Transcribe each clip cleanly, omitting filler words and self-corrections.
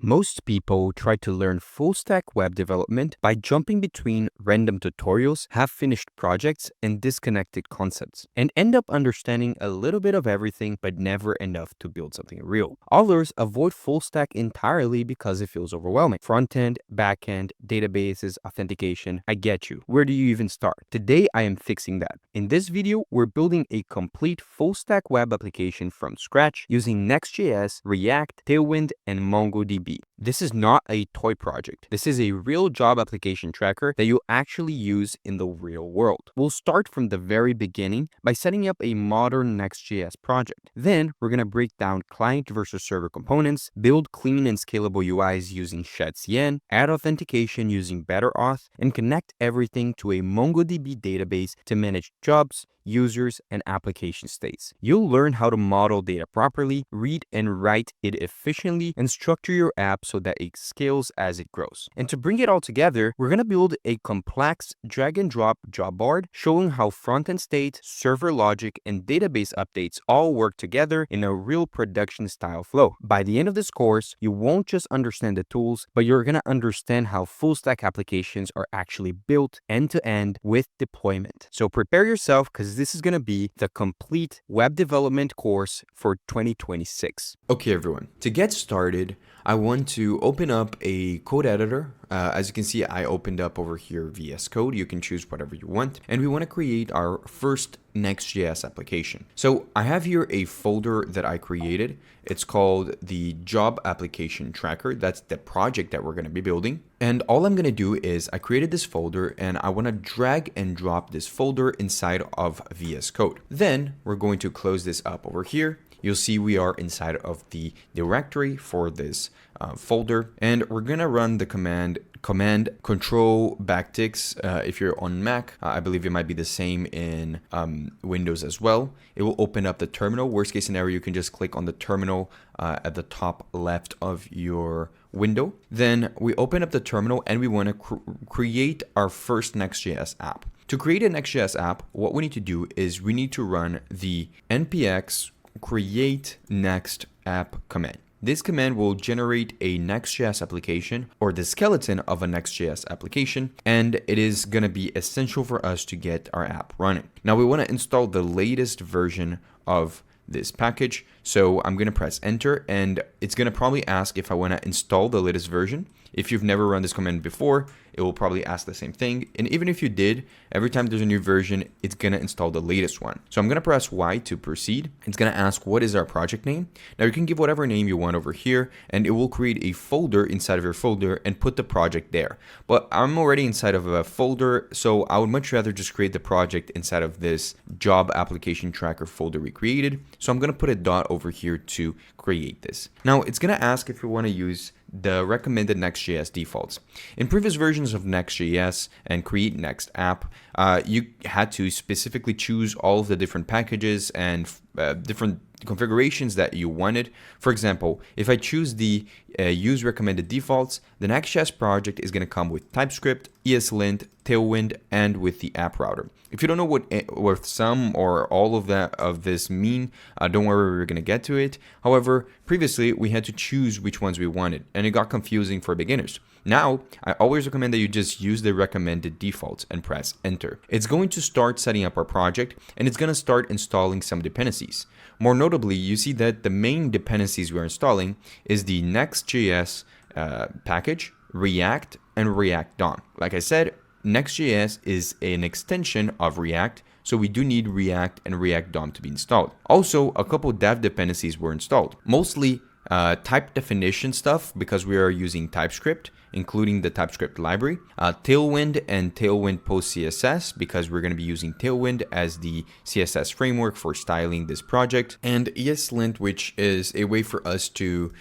Most people try to learn full-stack web development by jumping between random tutorials, half-finished projects, and disconnected concepts, and end up understanding a little bit of everything but never enough to build something real. Others avoid full-stack entirely because it feels overwhelming. Front-end, back-end, databases, authentication, I get you. Where do you even start? Today, I am fixing that. In this video, we're building a complete full-stack web application from scratch using NextJS, React, Tailwind, and MongoDB. This is not a toy project. This is a real job application tracker that you'll actually use in the real world. We'll start from the very beginning by setting up a modern Next.js project. Then we're going to break down client versus server components, build clean and scalable UIs using ShadCN, add authentication using BetterAuth, and connect everything to a MongoDB database to manage jobs, users, and application states. You'll learn how to model data properly, read and write it efficiently, and structure your app so that it scales as it grows. And to bring it all together, we're going to build a complex drag and drop job board showing how front-end state, server logic, and database updates all work together in a real production style flow. By the end of this course, you won't just understand the tools, but you're going to understand how full-stack applications are actually built end-to-end with deployment. So prepare yourself because this is going to be the complete web development course for 2026. Okay, everyone, to get started, I want to open up a code editor. As you can see, I opened up over here VS Code. You can choose whatever you want. And we want to create our first Next.js application. So I have here a folder that I created. It's called the Job Application Tracker. That's the project that we're going to be building. And all I'm going to do is I created this folder and I want to drag and drop this folder inside of VS Code. Then we're going to close this up over here. You'll see we are inside of the directory for this folder, and we're gonna run the command control backticks. If you're on Mac, I believe it might be the same in Windows as well. It will open up the terminal. Worst case scenario, you can just click on the terminal at the top left of your window. Then we open up the terminal and we want to create our first Next.js app. To create a Next.js app, what we need to do is we need to run the npx create next app command. This command will generate a Next.js application or the skeleton of a Next.js application, and it is going to be essential for us to get our app running. Now we want to install the latest version of this package. So I'm going to press enter and it's going to probably ask if I want to install the latest version. If you've never run this command before, it will probably ask the same thing. And even if you did, every time there's a new version, it's going to install the latest one. So I'm going to press Y to proceed. It's going to ask what is our project name. Now you can give whatever name you want over here and it will create a folder inside of your folder and put the project there. But I'm already inside of a folder, so I would much rather just create the project inside of this job application tracker folder we created. So I'm going to put a dot over here to create this. Now it's going to ask if we want to use the recommended Next.js defaults. In previous versions of Next.js and Create Next App, you had to specifically choose all of the different packages and different configurations that you wanted. For example, if I choose the use recommended defaults, the Next.js project is going to come with TypeScript, ESLint, Tailwind, and with the app router. If you don't know what some or all of this mean, don't worry, we're going to get to it. However, previously we had to choose which ones we wanted, and it got confusing for beginners. Now, I always recommend that you just use the recommended defaults and press enter. It's going to start setting up our project, and it's going to start installing some dependencies. More notably, you see that the main dependencies we're installing is the Next.js package, React, and React DOM. Like I said, Next.js is an extension of React, so we do need React and React DOM to be installed. Also, a couple dev dependencies were installed, mostly type definition stuff because we are using TypeScript, including the TypeScript library, Tailwind and Tailwind Post CSS because we're going to be using Tailwind as the CSS framework for styling this project, and ESLint, which is a way for us to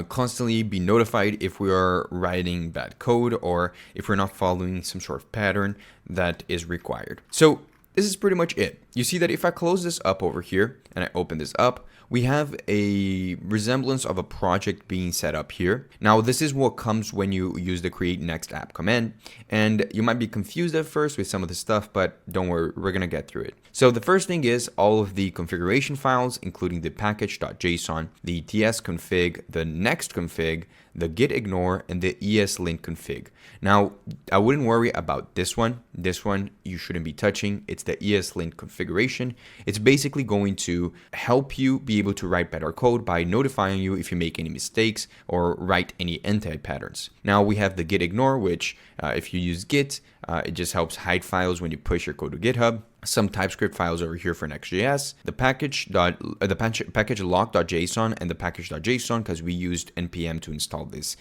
constantly be notified if we are writing bad code or if we're not following some sort of pattern that is required. So this is pretty much it. You see that if I close this up over here and I open this up, we have a resemblance of a project being set up here. Now, this is what comes when you use the create next app command. And you might be confused at first with some of the stuff, but don't worry, we're gonna get through it. So the first thing is all of the configuration files, including the package.json, the tsconfig, the next config, the git ignore, and the ESLint config. Now, I wouldn't worry about this one. This one you shouldn't be touching. It's the ESLint configuration. It's basically going to help you be able to write better code by notifying you if you make any mistakes or write any anti-patterns. Now we have the git ignore, which if you use Git, it just helps hide files when you push your code to GitHub. Some TypeScript files over here for NextJS, the package lock.json and the package.json, because we used npm to install this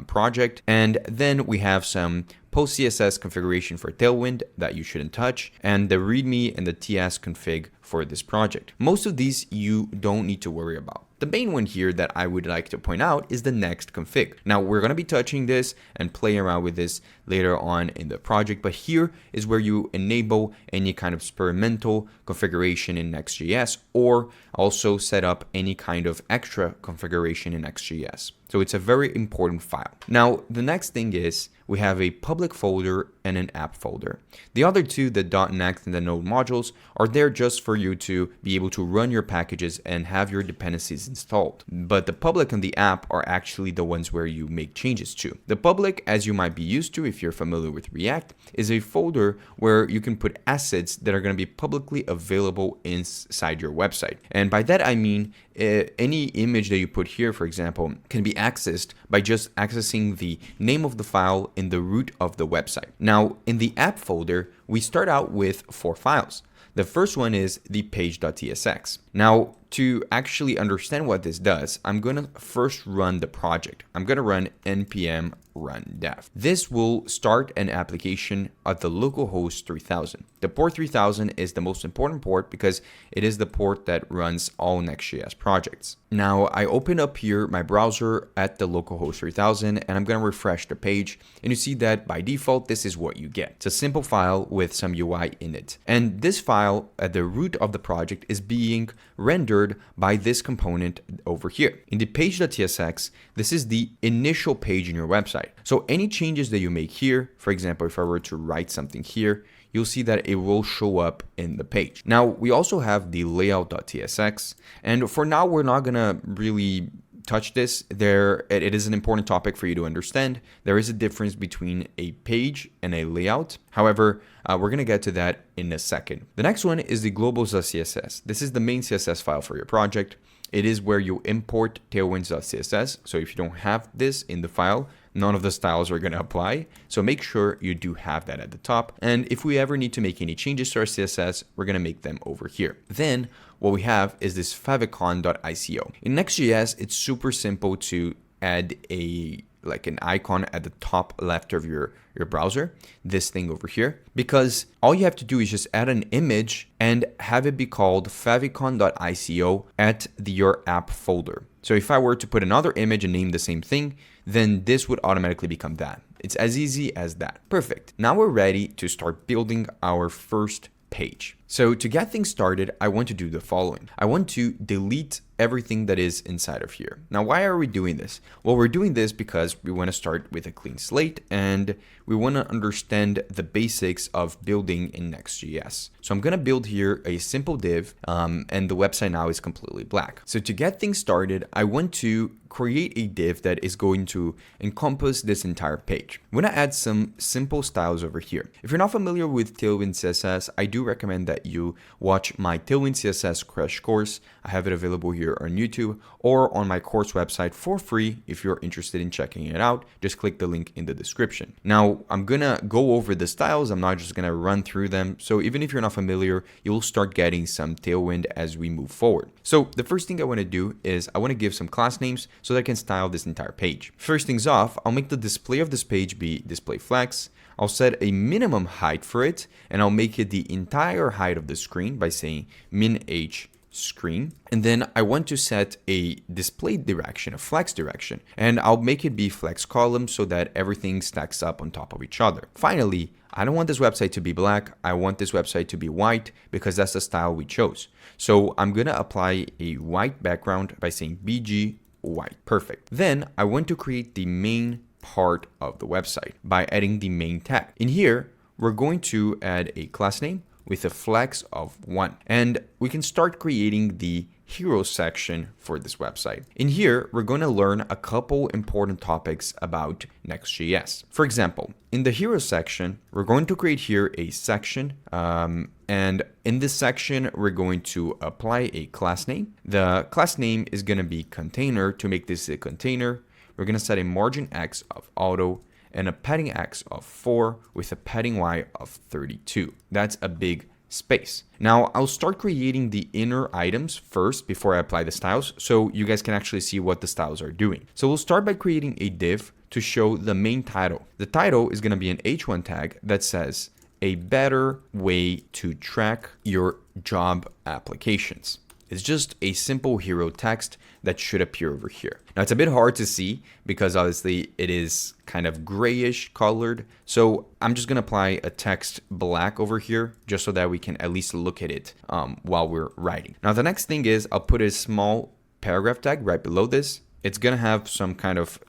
project. And then we have some post CSS configuration for Tailwind that you shouldn't touch, and the README and the TS config for this project. Most of these you don't need to worry about. The main one here that I would like to point out is the next config. Now we're going to be touching this and playing around with this later on in the project, but here is where you enable any kind of experimental configuration in Next.js, or also set up any kind of extra configuration in Next.js. So it's a very important file. Now, the next thing is we have a public folder and an app folder. The other two, the .next and the node modules, are there just for you to be able to run your packages and have your dependencies installed. But the public and the app are actually the ones where you make changes to. The public, as you might be used to if you're familiar with React, is a folder where you can put assets that are going to be publicly available inside your website. And by that I mean any image that you put here, for example, can be accessed by just accessing the name of the file in the root of the website. Now, in the app folder, we start out with 4 files. The first one is the page.tsx. Now, to actually understand what this does, I'm going to first run the project. I'm going to run npm run dev. This will start an application at the localhost 3000. The port 3000 is the most important port because it is the port that runs all Next.js projects. Now, I open up here my browser at the localhost 3000 and I'm going to refresh the page, and you see that by default, this is what you get. It's a simple file with some UI in it. And this file at the root of the project is being rendered by this component over here. In the page.tsx, this is the initial page in your website. So any changes that you make here, for example, if I were to write something here, you'll see that it will show up in the page. Now, we also have the layout.tsx, and for now, we're not gonna really touch this. It is an important topic for you to understand. There is a difference between a page and a layout. However, we're going to get to that in a second. The next one is the global.css. This is the main CSS file for your project. It is where you import tailwinds.css. So if you don't have this in the file, none of the styles are going to apply. So make sure you do have that at the top. And if we ever need to make any changes to our CSS, we're going to make them over here. Then what we have is this favicon.ico. In Next.js, it's super simple to add an icon at the top left of your browser, this thing over here, because all you have to do is just add an image and have it be called favicon.ico at your app folder. So if I were to put another image and name the same thing, then this would automatically become that. It's as easy as that. Perfect. Now we're ready to start building our first page. So to get things started, I want to do the following. I want to delete everything that is inside of here. Now, why are we doing this? Well, we're doing this because we want to start with a clean slate and we want to understand the basics of building in Next.js. So I'm going to build here a simple div and the website now is completely black. So to get things started, I want to create a div that is going to encompass this entire page. I'm going to add some simple styles over here. If you're not familiar with TailwindCSS, I do recommend that you watch my TailwindCSS crash course. I have it available here on YouTube or on my course website for free. If you're interested in checking it out, just click the link in the description. Now, I'm gonna go over the styles. I'm not just gonna run through them. So even if you're not familiar, you'll start getting some Tailwind as we move forward. So the first thing I wanna do is I wanna give some class names so that I can style this entire page. First things off, I'll make the display of this page be display flex. I'll set a minimum height for it, and I'll make it the entire height of the screen by saying min h screen. And then I want to set a display direction, a flex direction, and I'll make it be flex column so that everything stacks up on top of each other. Finally, I don't want this website to be black. I want this website to be white because that's the style we chose. So I'm going to apply a white background by saying bg white. Perfect. Then I want to create the main part of the website by adding the main tag. In here, we're going to add a class name with a flex of 1. And we can start creating the hero section for this website. In here, we're going to learn a couple important topics about Next.js. For example, in the hero section, we're going to create here a section, and in this section, we're going to apply a class name. The class name is going to be container. To make this a container, we're going to set a margin X of auto and a padding X of 4 with a padding Y of 32. That's a big space. Now I'll start creating the inner items first before I apply the styles, so you guys can actually see what the styles are doing. So we'll start by creating a div to show the main title. The title is going to be an h1 tag that says a better way to track your job applications. It's just a simple hero text that should appear over here. Now it's a bit hard to see because obviously it is kind of grayish colored. So I'm just gonna apply a text black over here just so that we can at least look at it while we're writing. Now the next thing is I'll put a small paragraph tag right below this. It's gonna have some kind of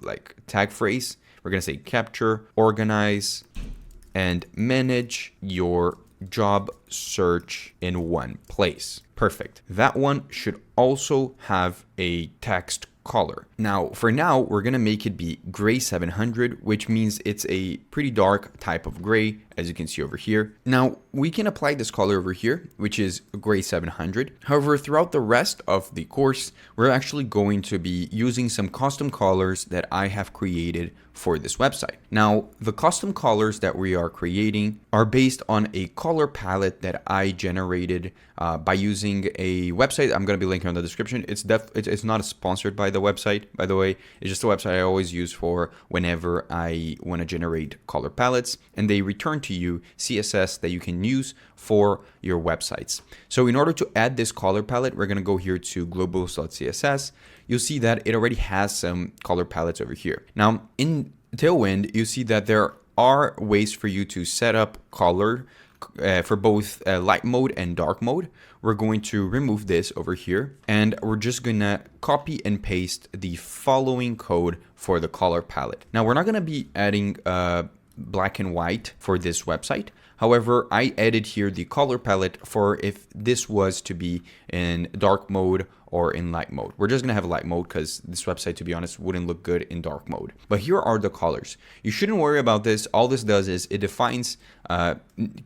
like tag phrase. We're gonna say capture, organize, and manage your job search in one place. Perfect. That one should also have a text color. Now, for now, we're going to make it be gray 700, which means it's a pretty dark type of gray, as you can see over here. Now, we can apply this color over here, which is gray 700. However, throughout the rest of the course, we're actually going to be using some custom colors that I have created for this website. Now, the custom colors that we are creating are based on a color palette that I generated by using a website I'm going to be linking on the description. It's not sponsored by the website, by the way. It's just a website I always use for whenever I want to generate color palettes, and they return to you CSS that you can use for your websites. So in order to add this color palette, we're going to go here to globals.css. You'll see that it already has some color palettes over here. Now in Tailwind, you see that there are ways for you to set up color for both light mode and dark mode. We're going to remove this over here, and we're just gonna copy and paste the following code for the color palette. Now we're not gonna be adding black and white for this website. However, I added here the color palette for if this was to be in dark mode or in light mode. We're just gonna have light mode because this website, to be honest, wouldn't look good in dark mode. But here are the colors. You shouldn't worry about this. All this does is it defines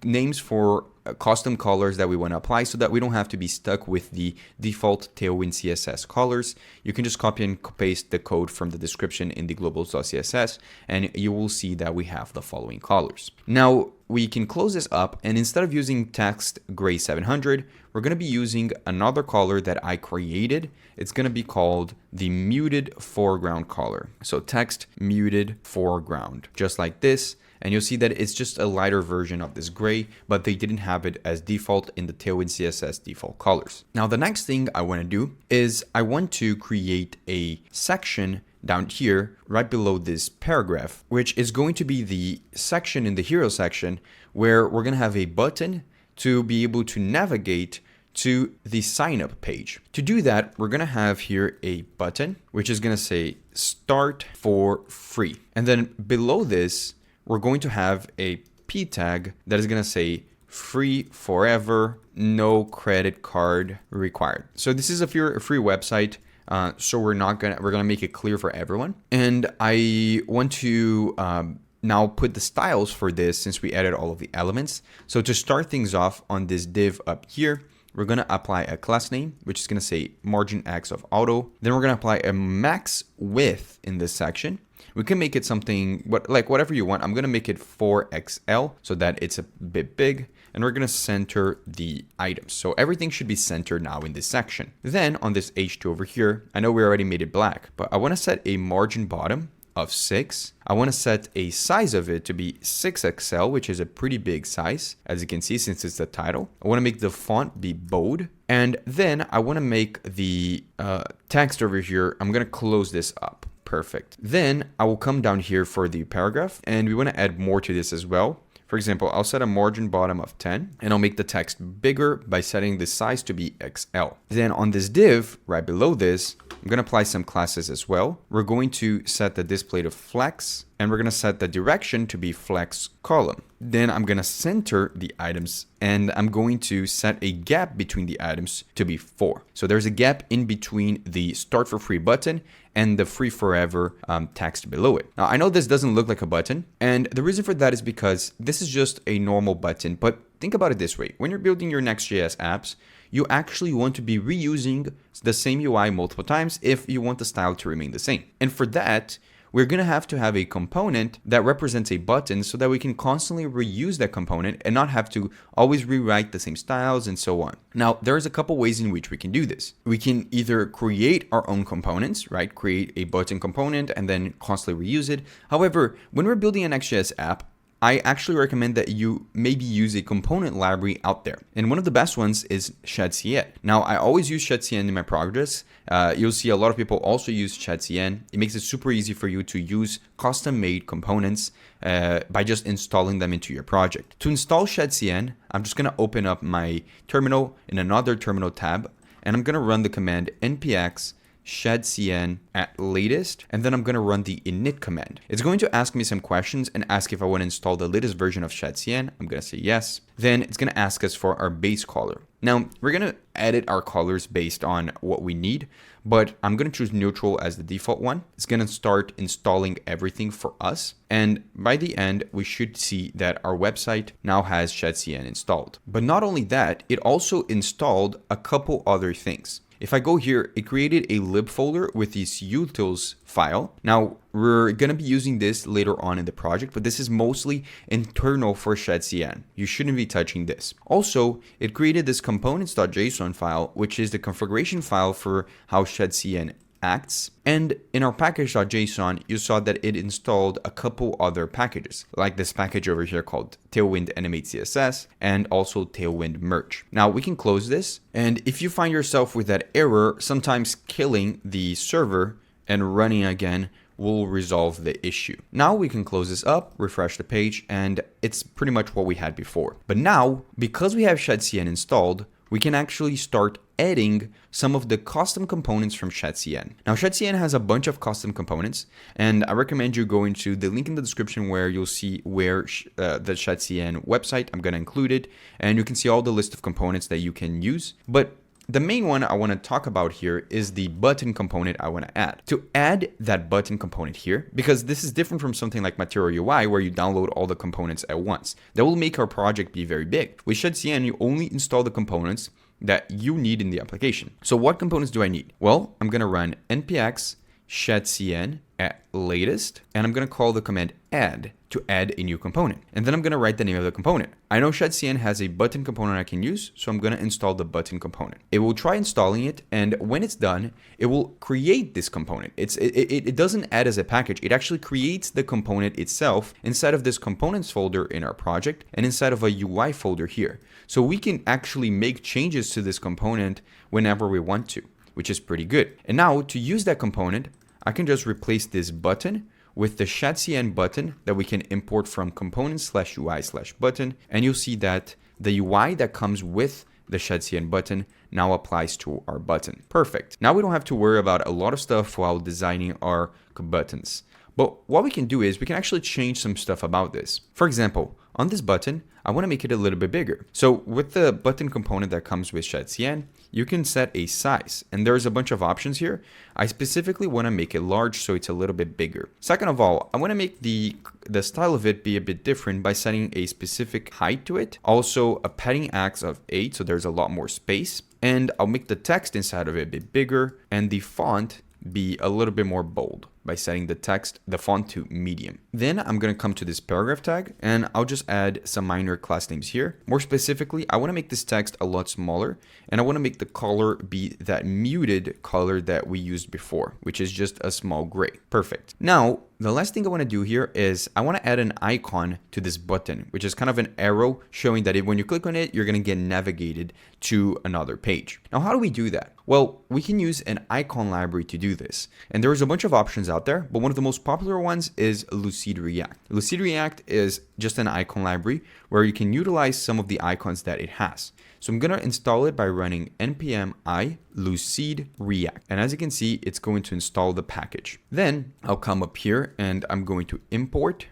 names for custom colors that we want to apply so that we don't have to be stuck with the default TailwindCSS colors. You can just copy and paste the code from the description in the globals.css, and you will see that we have the following colors. Now we can close this up, and instead of using text gray 700, we're going to be using another color that I created. It's going to be called the muted foreground color. So text muted foreground, just like this. And you'll see that it's just a lighter version of this gray, but they didn't have it as default in the Tailwind CSS default colors. Now, the next thing I want to do is I want to create a section down here right below this paragraph, which is going to be the section in the hero section where we're going to have a button to be able to navigate to the sign up page. To do that, we're going to have here a button, which is going to say start for free. And then below this, we're going to have a p tag that is going to say free forever, no credit card required. So this is a free website. So we're gonna make it clear for everyone. And I want to now put the styles for this since we added all of the elements. So to start things off on this div up here, we're going to apply a class name, which is going to say margin X of auto. Then we're going to apply a max width in this section. We can make it something like whatever you want. I'm going to make it 4XL so that it's a bit big, and we're going to center the items. So everything should be centered now in this section. Then on this H2 over here, I know we already made it black, but I want to set a margin bottom of 6. I want to set a size of it to be 6XL, which is a pretty big size, as you can see, since it's the title. I want to make the font be bold. And then I want to make the text over here. I'm going to close this up. Perfect. Then I will come down here for the paragraph, and we want to add more to this as well. For example, I'll set a margin bottom of 10, and I'll make the text bigger by setting the size to be XL. Then on this div, right below this, I'm going to apply some classes as well. We're going to set the display to flex, and we're going to set the direction to be flex column. Then I'm going to center the items, and I'm going to set a gap between the items to be 4. So there's a gap in between the start for free button and the free forever text below it. Now, I know this doesn't look like a button, and the reason for that is because this is just a normal button, but think about it this way. When you're building your NextJS apps, you actually want to be reusing the same UI multiple times if you want the style to remain the same. And for that, we're going to have a component that represents a button so that we can constantly reuse that component and not have to always rewrite the same styles and so on. Now, there's a couple ways in which we can do this. We can either create our own components, right? Create a button component and then constantly reuse it. However, when we're building an NextJS app, I actually recommend that you maybe use a component library out there. And one of the best ones is ShadCN. Now, I always use ShadCN in my projects. You'll see a lot of people also use ShadCN. It makes it super easy for you to use custom-made components by just installing them into your project. To install ShadCN, I'm just gonna open up my terminal in another terminal tab, and I'm gonna run the command npx shadcn at latest, and then I'm going to run the init command. It's going to ask me some questions and ask if I want to install the latest version of shadcn. I'm going to say yes. Then it's going to ask us for our base color. Now, we're going to edit our colors based on what we need, but I'm going to choose neutral as the default one. It's going to start installing everything for us. And by the end, we should see that our website now has shadcn installed. But not only that, it also installed a couple other things. If I go here, it created a lib folder with this utils file. Now, we're going to be using this later on in the project, but this is mostly internal for ShadCN. You shouldn't be touching this. Also, it created this components.json file, which is the configuration file for how ShadCN acts. And in our package.json, you saw that it installed a couple other packages, like this package over here called TailwindCSS and also Tailwind merge. Now we can close this. And if you find yourself with that error, sometimes killing the server and running again will resolve the issue. Now we can close this up, refresh the page, and it's pretty much what we had before. But now, because we have ShadCN installed, we can actually start adding some of the custom components from ShadCN. Now, ShadCN has a bunch of custom components, and I recommend you going to the link in the description where you'll see where the ShadCN website, I'm going to include it, and you can see all the list of components that you can use. But the main one I want to talk about here is the button component I want to add. To add that button component here, because this is different from something like Material UI where you download all the components at once. That will make our project be very big. With ShadCN, you only install the components that you need in the application. So what components do I need? Well, I'm going to run npx shadcn at latest, and I'm going to call the command add to add a new component. And then I'm going to write the name of the component. I know ShadCN has a button component I can use, so I'm going to install the button component. It will try installing it, and when it's done, it will create this component. It doesn't add as a package. It actually creates the component itself inside of this components folder in our project and inside of a UI folder here. So we can actually make changes to this component whenever we want to, which is pretty good. And now to use that component, I can just replace this button with the ShadCN button that we can import from components/UI/button. And you'll see that the UI that comes with the ShadCN button now applies to our button. Perfect. Now we don't have to worry about a lot of stuff while designing our buttons. But what we can do is we can actually change some stuff about this. For example, on this button, I want to make it a little bit bigger. So with the button component that comes with ShadCN, you can set a size, and there's a bunch of options here. I specifically want to make it large so it's a little bit bigger. Second of all, I want to make the style of it be a bit different by setting a specific height to it. Also a padding max of 8, so there's a lot more space. And I'll make the text inside of it a bit bigger and the font be a little bit more bold by setting the font to medium. Then I'm going to come to this paragraph tag and I'll just add some minor class names here. More specifically, I want to make this text a lot smaller and I want to make the color be that muted color that we used before, which is just a small gray. Perfect. Now, the last thing I want to do here is I want to add an icon to this button, which is kind of an arrow showing that when you click on it, you're going to get navigated to another page. Now, how do we do that? Well, we can use an icon library to do this. And there's a bunch of options out there, but one of the most popular ones is Lucid React. Lucid React is just an icon library where you can utilize some of the icons that it has. So I'm going to install it by running npm I lucid react. And as you can see, it's going to install the package. Then I'll come up here and I'm going to import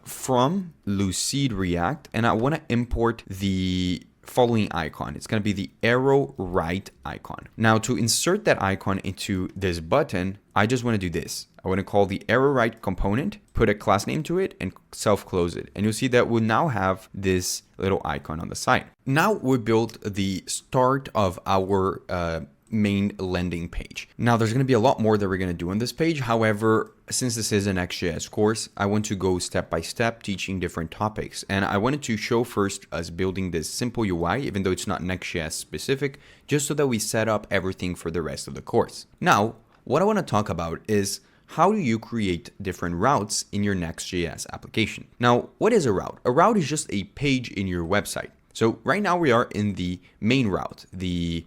from Lucid React. And I want to import the following icon. It's going to be the arrow right icon. Now to insert that icon into this button, I just want to do this. I want to call the arrow right component, put a class name to it, and self-close it. And you'll see that we'll now have this little icon on the side. Now we built the start of our main landing page. Now there's going to be a lot more that we're going to do on this page. However, since this is an NextJS course, I want to go step by step teaching different topics. And I wanted to show first us building this simple UI, even though it's not NextJS specific, just so that we set up everything for the rest of the course. Now, what I want to talk about is how do you create different routes in your Next.js application? Now, what is a route? A route is just a page in your website. So right now we are in the main route, the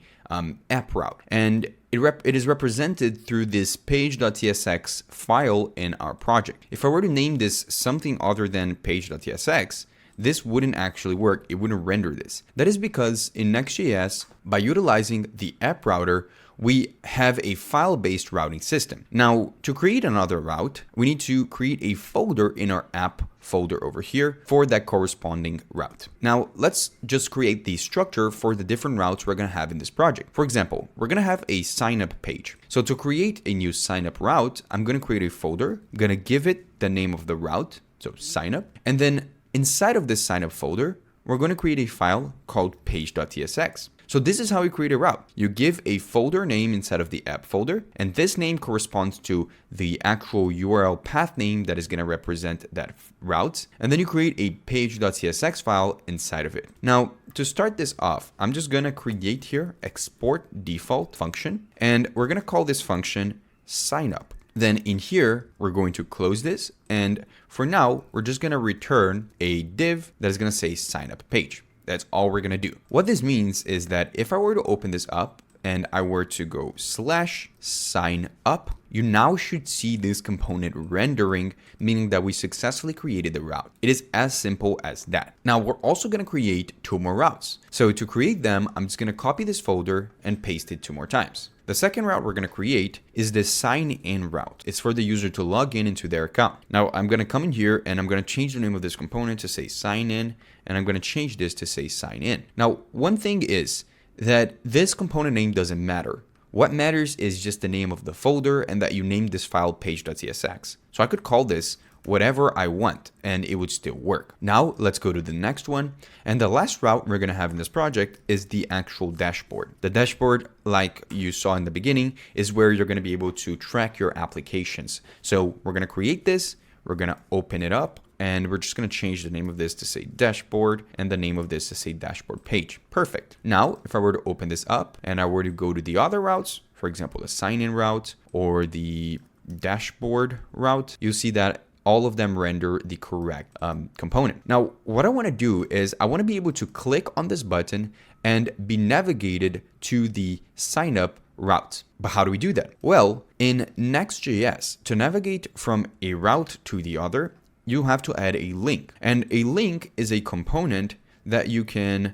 app route, and it is represented through this page.tsx file in our project. If I were to name this something other than page.tsx, this wouldn't actually work. It wouldn't render this. That is because in Next.js, by utilizing the app router, we have a file-based routing system. Now, to create another route, we need to create a folder in our app folder over here for that corresponding route. Now, let's just create the structure for the different routes we're going to have in this project. For example, we're going to have a sign up page. So to create a new sign up route, I'm going to create a folder. I'm going to give it the name of the route, so sign up. And then inside of this sign up folder, we're going to create a file called page.tsx. So this is how you create a route. You give a folder name inside of the app folder, and this name corresponds to the actual URL path name that is going to represent that route. And then you create a page.tsx file inside of it. Now, to start this off, I'm just going to create here export default function, and we're going to call this function sign up. Then in here, we're going to close this. And for now, we're just going to return a div that is going to say sign up page. That's all we're going to do. What this means is that if I were to open this up and I were to go /sign up, you now should see this component rendering, meaning that we successfully created the route. It is as simple as that. Now we're also going to create two more routes. So to create them, I'm just going to copy this folder and paste it 2 more times. The second route we're going to create is the sign in route. It's for the user to log in into their account. Now I'm going to come in here and I'm going to change the name of this component to say sign in, and I'm going to change this to say sign in. Now, one thing is that this component name doesn't matter. What matters is just the name of the folder and that you named this file page.tsx. So I could call this whatever I want and it would still work. Now let's go to the next one. And the last route we're going to have in this project is the actual dashboard. The dashboard, like you saw in the beginning, is where you're going to be able to track your applications. So we're going to create this, we're going to open it up, and we're just going to change the name of this to say dashboard and the name of this to say dashboard page. Perfect. Now, if I were to open this up and I were to go to the other routes, for example, the sign in route or the dashboard route, you'll see that all of them render the correct component. Now, what I want to do is I want to be able to click on this button and be navigated to the sign up route. But how do we do that? Well, in Next.js, to navigate from a route to the other, you have to add a link. And a link is a component that you can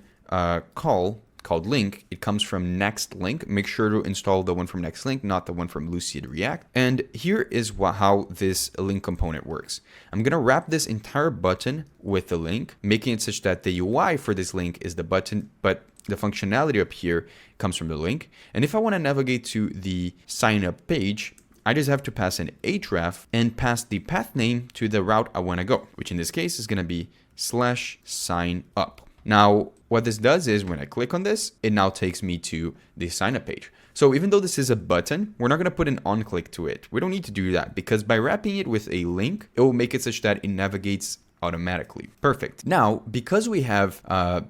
called link. It comes from NextLink. Make sure to install the one from NextLink, not the one from Lucid React. And here is how this link component works. I'm going to wrap this entire button with the link, making it such that the UI for this link is the button, but the functionality up here comes from the link. And if I want to navigate to the sign up page, I just have to pass an href and pass the path name to the route I want to go, which in this case is going to be /sign up. Now, what this does is when I click on this, it now takes me to the sign up page. So even though this is a button, we're not going to put an on click to it. We don't need to do that because by wrapping it with a link, it will make it such that it navigates automatically. Perfect. Now, because we have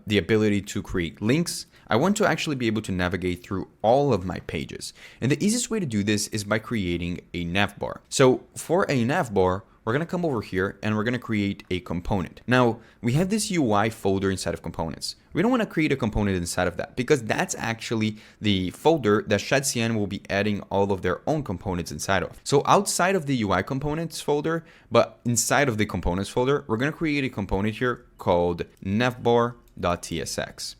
the ability to create links, I want to actually be able to navigate through all of my pages. And the easiest way to do this is by creating a navbar. So for a navbar, we're we're going to come over here and we're going to create a component. Now, we have this UI folder inside of components. We don't want to create a component inside of that because that's actually the folder that ShadCN will be adding all of their own components inside of. So outside of the UI components folder, but inside of the components folder, we're going to create a component here called navbar.tsx.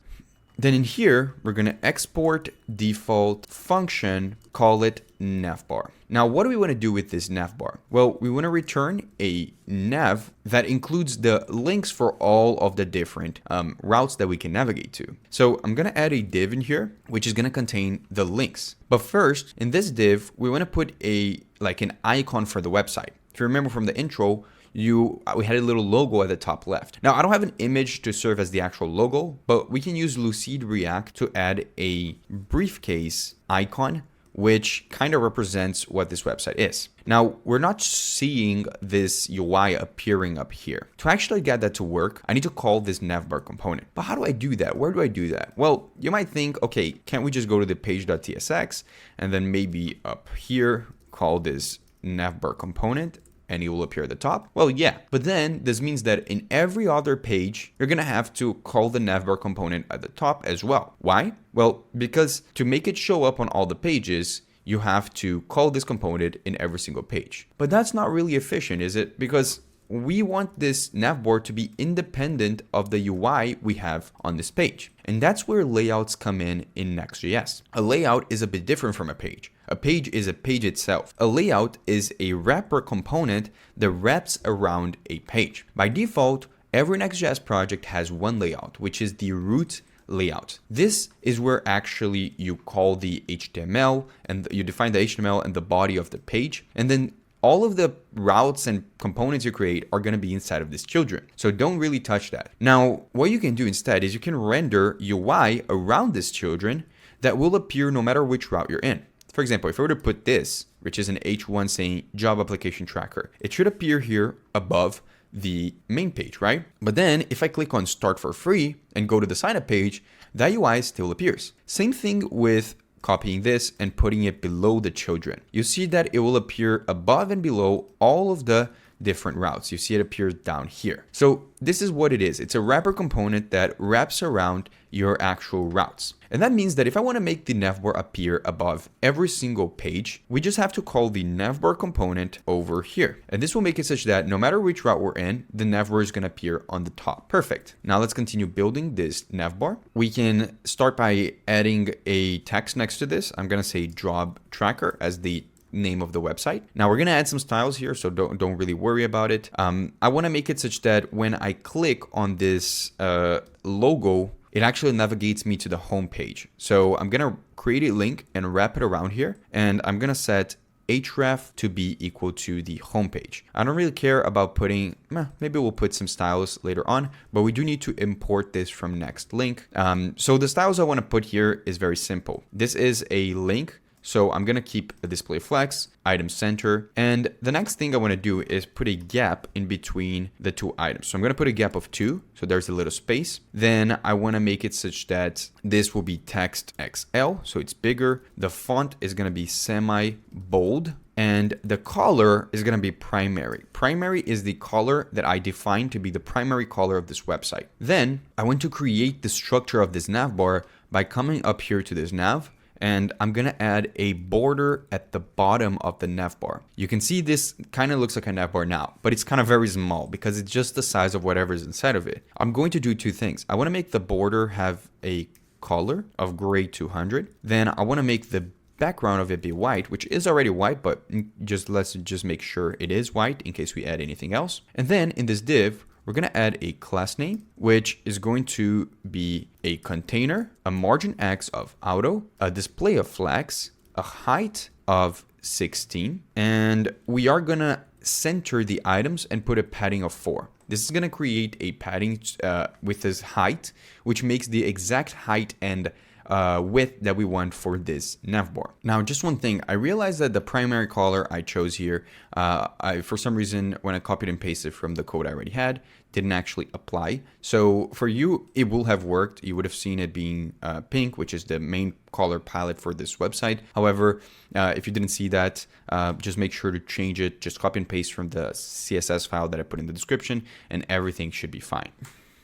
Then in here, we're going to export default function, call it navbar. Now, what do we want to do with this navbar? Well, we want to return a nav that includes the links for all of the different routes that we can navigate to. So I'm going to add a div in here, which is going to contain the links. But first, in this div, we want to put an icon for the website. If you remember from the intro, we had a little logo at the top left. Now, I don't have an image to serve as the actual logo, but we can use Lucid React to add a briefcase icon, which kind of represents what this website is. Now, we're not seeing this UI appearing up here. To actually get that to work, I need to call this navbar component. But how do I do that? Where do I do that? Well, you might think, okay, can't we just go to the page.tsx and then maybe up here call this navbar component and it will appear at the top? Well, yeah, but then this means that in every other page, you're gonna have to call the navbar component at the top as well. Why? Well, because to make it show up on all the pages, you have to call this component in every single page. But that's not really efficient, is it? Because we want this navbar to be independent of the UI we have on this page. And that's where layouts come in Next.js. A layout is a bit different from a page. A page is a page itself. A layout is a wrapper component that wraps around a page. By default, every Next.js project has one layout, which is the root layout. This is where actually you call the HTML and you define the HTML and the body of the page. And then all of the routes and components you create are going to be inside of this children. So don't really touch that. Now, what you can do instead is you can render UI around this children that will appear no matter which route you're in. For example, if I were to put this, which is an H1 saying Job Application Tracker, it should appear here above the main page, right? But then if I click on Start for Free and go to the sign up page, that UI still appears. Same thing with copying this and putting it below the children. You see that it will appear above and below all of the different routes. You see it appears down here. So this is what it is. It's a wrapper component that wraps around your actual routes. And that means that if I want to make the navbar appear above every single page, we just have to call the navbar component over here. And this will make it such that no matter which route we're in, the navbar is going to appear on the top. Perfect. Now let's continue building this navbar. We can start by adding a text next to this. I'm going to say job tracker as the name of the website. Now we're going to add some styles here, so don't really worry about it. I want to make it such that when I click on this logo, it actually navigates me to the home page. So I'm going to create a link and wrap it around here. And I'm going to set href to be equal to the home page. I don't really care about putting, maybe we'll put some styles later on, but we do need to import this from next link. So the styles I want to put here is very simple. This is a link. So I'm going to keep a display flex, item center. And the next thing I want to do is put a gap in between the two items. So I'm going to put a gap of 2. So there's a little space. Then I want to make it such that this will be text XL. So it's bigger. The font is going to be semi bold. And the color is going to be primary. Primary is the color that I define to be the primary color of this website. Then I want to create the structure of this navbar by coming up here to this nav. And I'm going to add a border at the bottom of the navbar. You can see this kind of looks like a navbar now, but it's kind of very small because it's just the size of whatever is inside of it. I'm going to do two things. I want to make the border have a color of gray 200. Then I want to make the background of it be white, which is already white, but let's just make sure it is white in case we add anything else. And then in this div, we're going to add a class name, which is going to be a container, a margin X of auto, a display of flags, a height of 16, and we are going to center the items and put a padding of 4. This is going to create a padding with this height, which makes the exact height and width that we want for this navbar. Now, just one thing, I realized that the primary color I chose here, for some reason, when I copied and pasted from the code I already had, didn't actually apply. So for you, it will have worked. You would have seen it being pink, which is the main color palette for this website. However, if you didn't see that, just make sure to change it. Just copy and paste from the CSS file that I put in the description, and everything should be fine.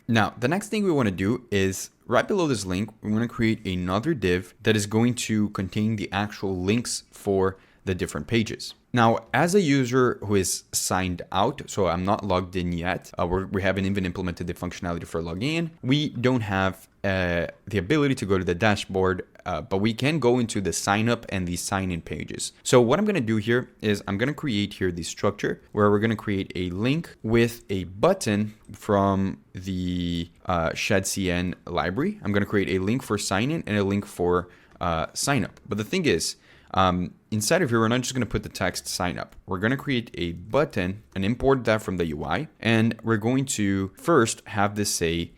Now, the next thing we want to do is right below this link, we want to create another div that is going to contain the actual links for the different pages. Now, as a user who is signed out, so I'm not logged in yet, we haven't even implemented the functionality for logging in. We don't have the ability to go to the dashboard, but we can go into the sign up and the sign in pages. So what I'm going to do here is I'm going to create here the structure where we're going to create a link with a button from the ShadCN library. I'm going to create a link for sign in and a link for sign up. But the thing is, inside of here, we're not just going to put the text sign up. We're going to create a button and import that from the UI. And we're going to first have this say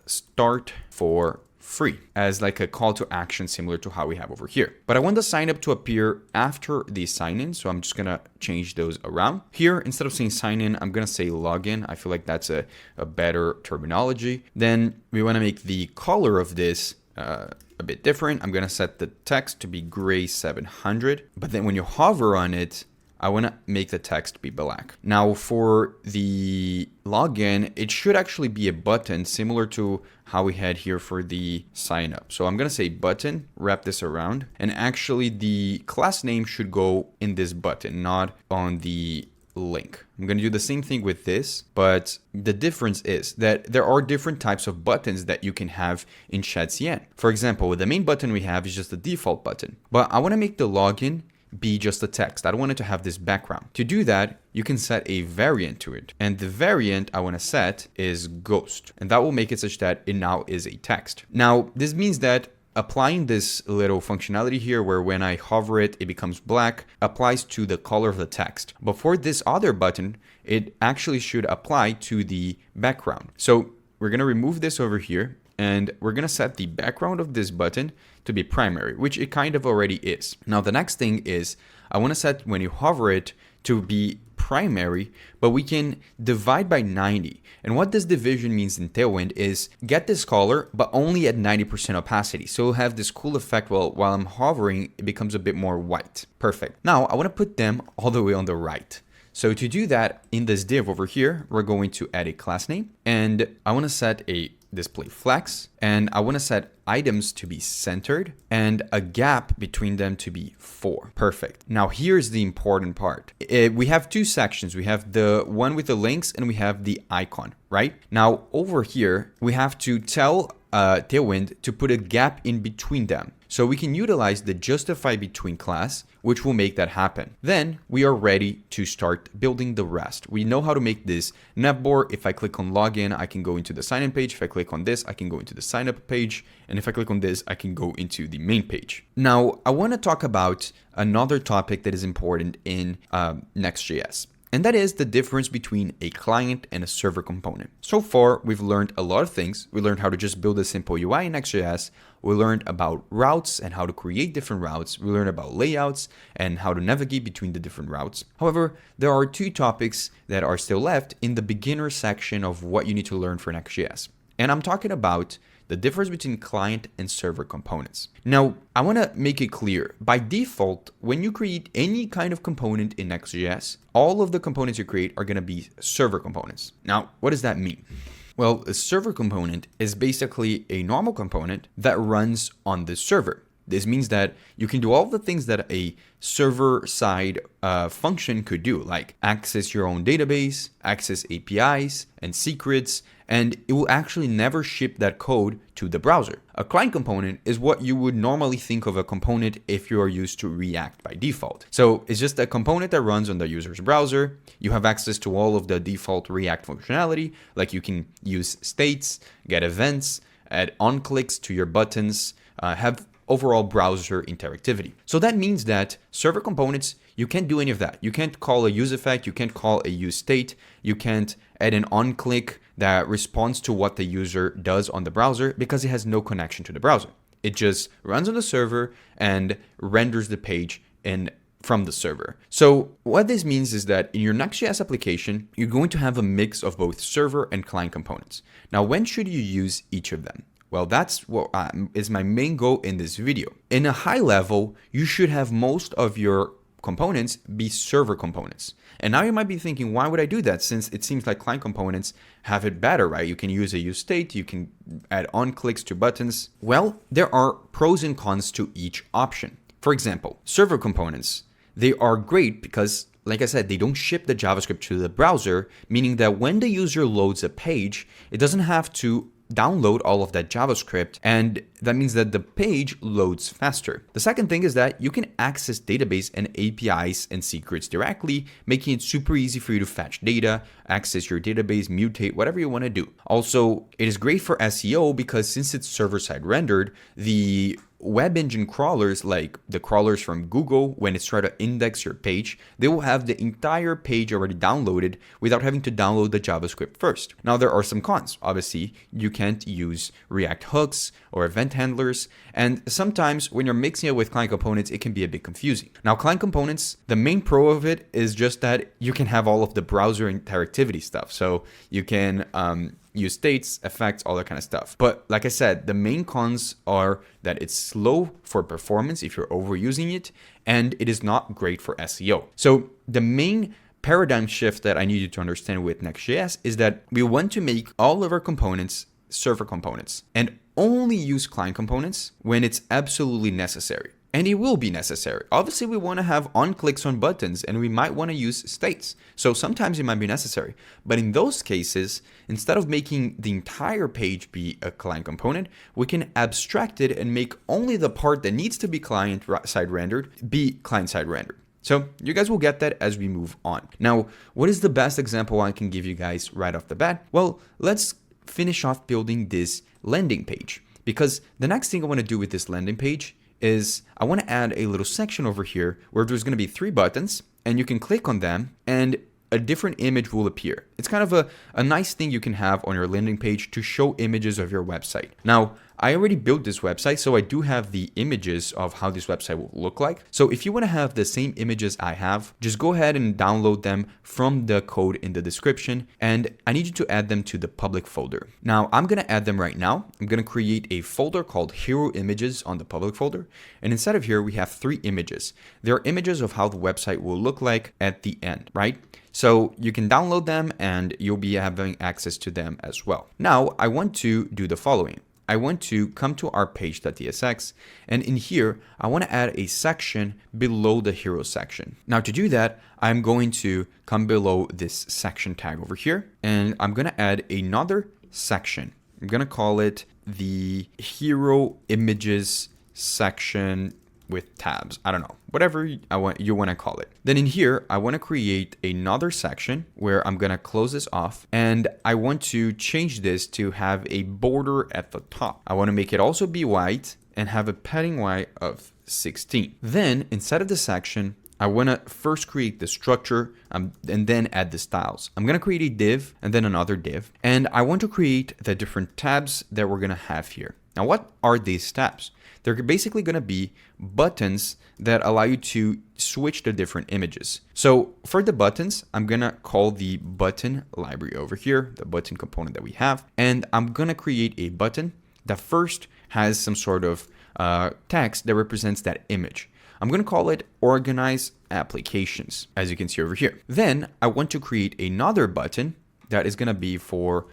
start for free as like a call to action similar to how we have over here. But I want the sign up to appear after the sign in. So I'm just going to change those around. Here, instead of saying sign in, I'm going to say login. I feel like that's a better terminology. Then we want to make the color of this a bit different. I'm going to set the text to be gray 700, but then when you hover on it, I want to make the text be black. Now for the login, it should actually be a button similar to how we had here for the sign up. So I'm going to say button, wrap this around, and actually the class name should go in this button, not on the link. I'm going to do the same thing with this, but the difference is that there are different types of buttons that you can have in ShadCN. For example, the main button we have is just the default button, but I want to make the login be just the text. I don't want it to have this background. To do that, you can set a variant to it. And the variant I want to set is ghost. And that will make it such that it now is a text. Now, this means that applying this little functionality here where when I hover it, it becomes black, applies to the color of the text. But for this other button, it actually should apply to the background. So we're going to remove this over here and we're going to set the background of this button to be primary, which it kind of already is. Now, the next thing is I want to set when you hover it to be primary, but we can divide by 90. And what this division means in Tailwind is get this color, but only at 90% opacity. So we'll have this cool effect while I'm hovering, it becomes a bit more white. Perfect. Now I want to put them all the way on the right. So to do that in this div over here, we're going to add a class name and I want to set a display flex and I want to set items to be centered and a gap between them to be 4. Perfect. Now here's the important part. We have two sections. We have the one with the links and we have the icon, right? Now over here, we have to tell Tailwind to put a gap in between them. So we can utilize the justify between class, which will make that happen. Then we are ready to start building the rest. We know how to make this navbar. If I click on login, I can go into the sign in page. If I click on this, I can go into the sign up page. And if I click on this, I can go into the main page. Now, I want to talk about another topic that is important in Next.js. And that is the difference between a client and a server component. So far, we've learned a lot of things. We learned how to just build a simple UI in Next.js. We learned about routes and how to create different routes. We learned about layouts and how to navigate between the different routes. However, there are two topics that are still left in the beginner section of what you need to learn for Next.js. And I'm talking about the difference between client and server components. Now, I want to make it clear. By default, when you create any kind of component in Next.js, all of the components you create are going to be server components. Now, what does that mean? Well, a server component is basically a normal component that runs on the server. This means that you can do all the things that a server-side function could do, like access your own database, access APIs and secrets, and it will actually never ship that code to the browser. A client component is what you would normally think of a component if you are used to React by default. So it's just a component that runs on the user's browser. You have access to all of the default React functionality, like you can use states, get events, add on-clicks to your buttons, have overall browser interactivity. So that means that server components, you can't do any of that. You can't call a use effect, you can't call a use state, you can't add an on-click that responds to what the user does on the browser because it has no connection to the browser. It just runs on the server and renders the page from the server. So what this means is that in your Next.js application, you're going to have a mix of both server and client components. Now, when should you use each of them? Well, that's what is my main goal in this video. In a high level, you should have most of your components be server components. And now you might be thinking, why would I do that? Since it seems like client components have it better, right? You can use a use state, you can add on clicks to buttons. Well, there are pros and cons to each option. For example, server components, they are great because, like I said, they don't ship the JavaScript to the browser, meaning that when the user loads a page, it doesn't have to download all of that JavaScript, and that means that the page loads faster. The second thing is that you can access database and APIs and secrets directly, making it super easy for you to fetch data, access your database, mutate, whatever you want to do. Also, it is great for SEO because since it's server-side rendered, the web engine crawlers, like the crawlers from Google, when it's trying to index your page, they will have the entire page already downloaded without having to download the JavaScript first. Now, there are some cons. Obviously, you can't use React hooks or event handlers, and sometimes when you're mixing it with client components, it can be a bit confusing. Now, client components, the main pro of it is just that you can have all of the browser interactivity stuff. So you can use states, effects, all that kind of stuff. But like I said, the main cons are that it's slow for performance if you're overusing it, and it is not great for SEO. So the main paradigm shift that I need you to understand with Next.js is that we want to make all of our components server components and only use client components when it's absolutely necessary. And it will be necessary. Obviously, we want to have on clicks on buttons and we might want to use states. So sometimes it might be necessary. But in those cases, instead of making the entire page be a client component, we can abstract it and make only the part that needs to be client-side rendered be client-side rendered. So you guys will get that as we move on. Now, what is the best example I can give you guys right off the bat? Well, let's finish off building this landing page, because the next thing I want to do with this landing page is I want to add a little section over here where there's going to be 3 buttons and you can click on them and a different image will appear. It's kind of a nice thing you can have on your landing page to show images of your website. Now, I already built this website, so I do have the images of how this website will look like. So if you want to have the same images I have, just go ahead and download them from the code in the description, and I need you to add them to the public folder. Now, I'm going to add them right now. I'm going to create a folder called Hero Images on the public folder, and inside of here, we have 3 images. They are images of how the website will look like at the end, right? So you can download them and you'll be having access to them as well. Now, I want to do the following. I want to come to our page.tsx, and in here, I want to add a section below the hero section. Now to do that, I'm going to come below this section tag over here, and I'm going to add another section. I'm going to call it the hero images section with tabs. I don't know, whatever you want to call it. Then in here, I want to create another section where I'm going to close this off, and I want to change this to have a border at the top. I want to make it also be white and have a padding height of 16. Then inside of the section, I want to first create the structure and then add the styles. I'm going to create a div and then another div, and I want to create the different tabs that we're going to have here. Now, what are these tabs? They're basically going to be buttons that allow you to switch the different images. So for the buttons, I'm going to call the button library over here, the button component that we have, and I'm going to create a button that first has some sort of text that represents that image. I'm going to call it Organize Applications, as you can see over here. Then I want to create another button that is going to be for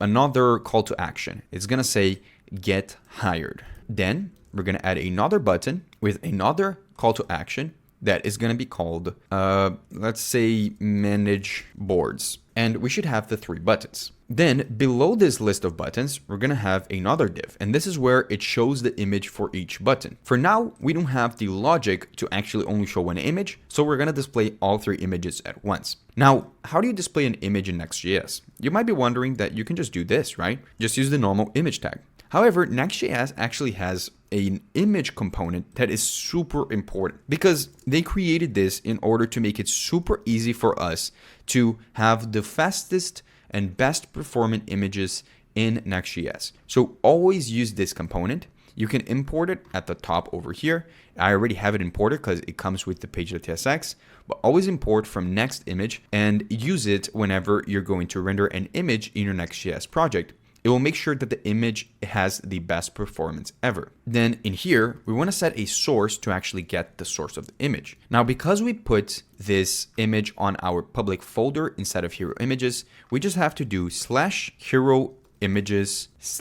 another call to action. It's going to say Get Hired. Then we're going to add another button with another call to action that is going to be called, let's say, Manage Boards. And we should have the 3 buttons. Then below this list of buttons, we're going to have another div. And this is where it shows the image for each button. For now, we don't have the logic to actually only show one image. So we're going to display all 3 images at once. Now, how do you display an image in Next.js? You might be wondering that you can just do this, right? Just use the normal image tag. However, Next.js actually has an image component that is super important because they created this in order to make it super easy for us to have the fastest and best performing images in Next.js. So always use this component. you can import it at the top over here. I already have it imported because it comes with the page.tsx, but always import from next image and use it whenever you're going to render an image in your Next.js project. It will make sure that the image has the best performance ever. Then in here, we want to set a source to actually get the source of the image. Now, because we put this image on our public folder instead of hero images, we just have to do /hero images /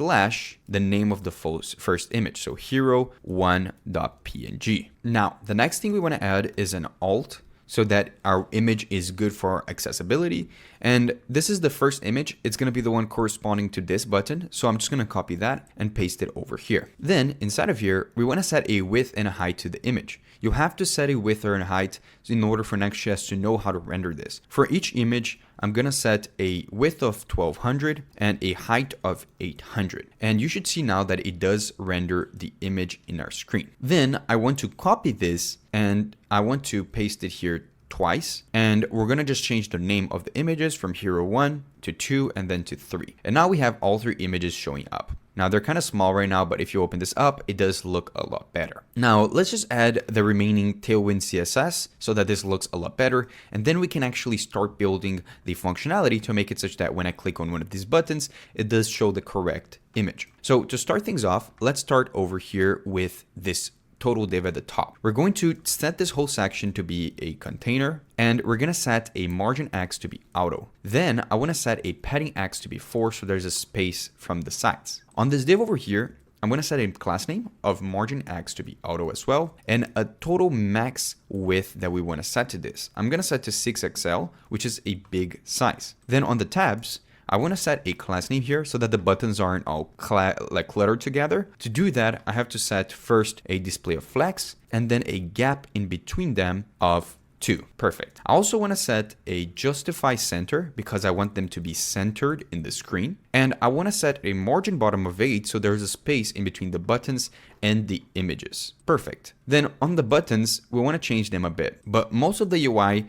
the name of the first image. So hero1.png. Now, the next thing we want to add is an alt, so that our image is good for accessibility. And this is the first image. It's going to be the one corresponding to this button. So I'm just going to copy that and paste it over here. Then inside of here, we want to set a width and a height to the image. You have to set a width or a height in order for Next.js to know how to render this. For each image, I'm going to set a width of 1200 and a height of 800. And you should see now that it does render the image in our screen. Then I want to copy this and I want to paste it here twice. And we're going to just change the name of the images from hero 1 to 2 and then to 3. And now we have all 3 images showing up. Now they're kind of small right now, but if you open this up, it does look a lot better. Now let's just add the remaining TailwindCSS so that this looks a lot better. And then we can actually start building the functionality to make it such that when I click on one of these buttons, it does show the correct image. So to start things off, let's start over here with this total div at the top. We're going to set this whole section to be a container, and we're going to set a margin X to be auto. Then I want to set a padding X to be 4, so there's a space from the sides. On this div over here, I'm going to set a class name of margin X to be auto as well, and a total max width that we want to set to this. I'm going to set to 6XL, which is a big size. Then on the tabs, I want to set a class name here so that the buttons aren't all cluttered together. To do that, I have to set first a display of flex and then a gap in between them of 2. Perfect. I also want to set a justify center because I want them to be centered in the screen. And I want to set a margin bottom of 8 so there's a space in between the buttons and the images. Perfect. Then on the buttons, we want to change them a bit. But most of the UI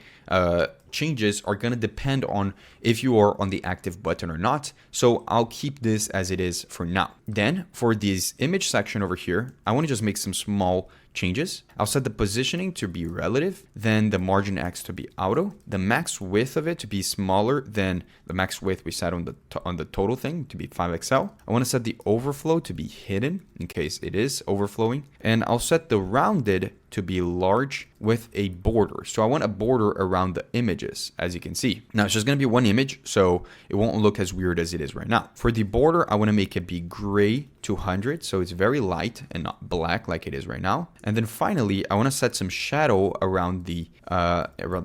changes are going to depend on if you are on the active button or not. So I'll keep this as it is for now. Then for this image section over here, I want to just make some small changes. I'll set the positioning to be relative, then the margin X to be auto, the max width of it to be smaller than the max width we set on the total thing to be 5XL. I want to set the overflow to be hidden in case it is overflowing, and I'll set the rounded to be large with a border. So I want a border around the images, as you can see. Now it's just going to be one image, so it won't look as weird as it is right now. For the border, I want to make it be gray 200, so it's very light and not black like it is right now. And then finally, I want to set some shadow around the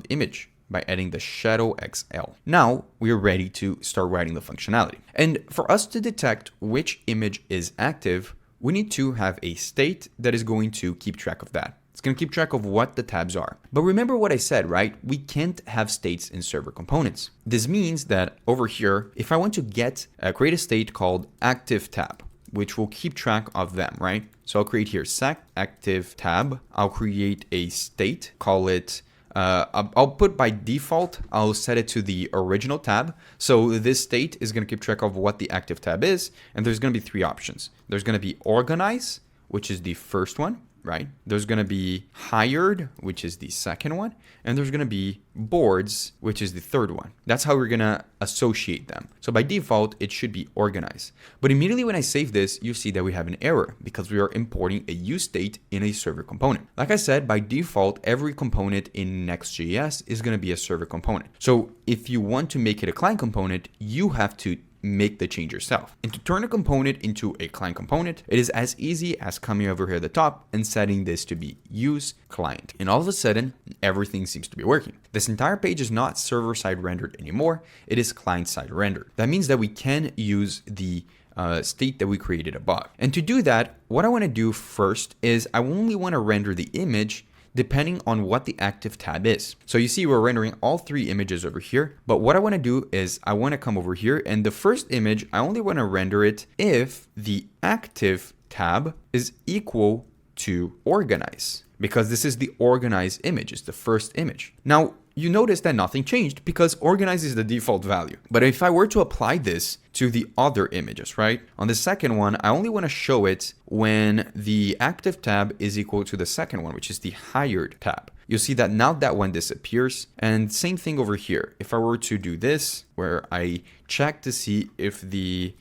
image by adding the shadow XL. Now we are ready to start writing the functionality. And for us to detect which image is active, we need to have a state that is going to keep track of that. It's going to keep track of what the tabs are. But remember what I said, right? We can't have states in server components. This means that over here, if I want to create a state called active tab, which will keep track of them, right? So I'll create here sec active tab. I'll create a state, call it, I'll put by default, I'll set it to the original tab. So this state is going to keep track of what the active tab is. And there's going to be 3 options. There's going to be organize, which is the first one, right? There's going to be hired, which is the second one. And there's going to be boards, which is the third one. That's how we're going to associate them. So by default, it should be organized. But immediately when I save this, you see that we have an error because we are importing a use state in a server component. Like I said, by default, every component in Next.js is going to be a server component. So if you want to make it a client component, you have to make the change yourself. And to turn a component into a client component, it is as easy as coming over here at the top and setting this to be use client. And all of a sudden, everything seems to be working. This entire page is not server-side rendered anymore. It is client-side rendered. That means that we can use the state that we created above. And to do that, what I want to do first is I only want to render the image depending on what the active tab is. So you see we're rendering all 3 images over here, but what I want to do is I want to come over here and the first image, I only want to render it if the active tab is equal to organize, because this is the organized image, it's the first image. Now, you notice that nothing changed because organize is the default value. But if I were to apply this to the other images, right? On the second one, I only want to show it when the active tab is equal to the second one, which is the hired tab. You'll see that now that one disappears. And same thing over here. If I were to do this, where I check to see if the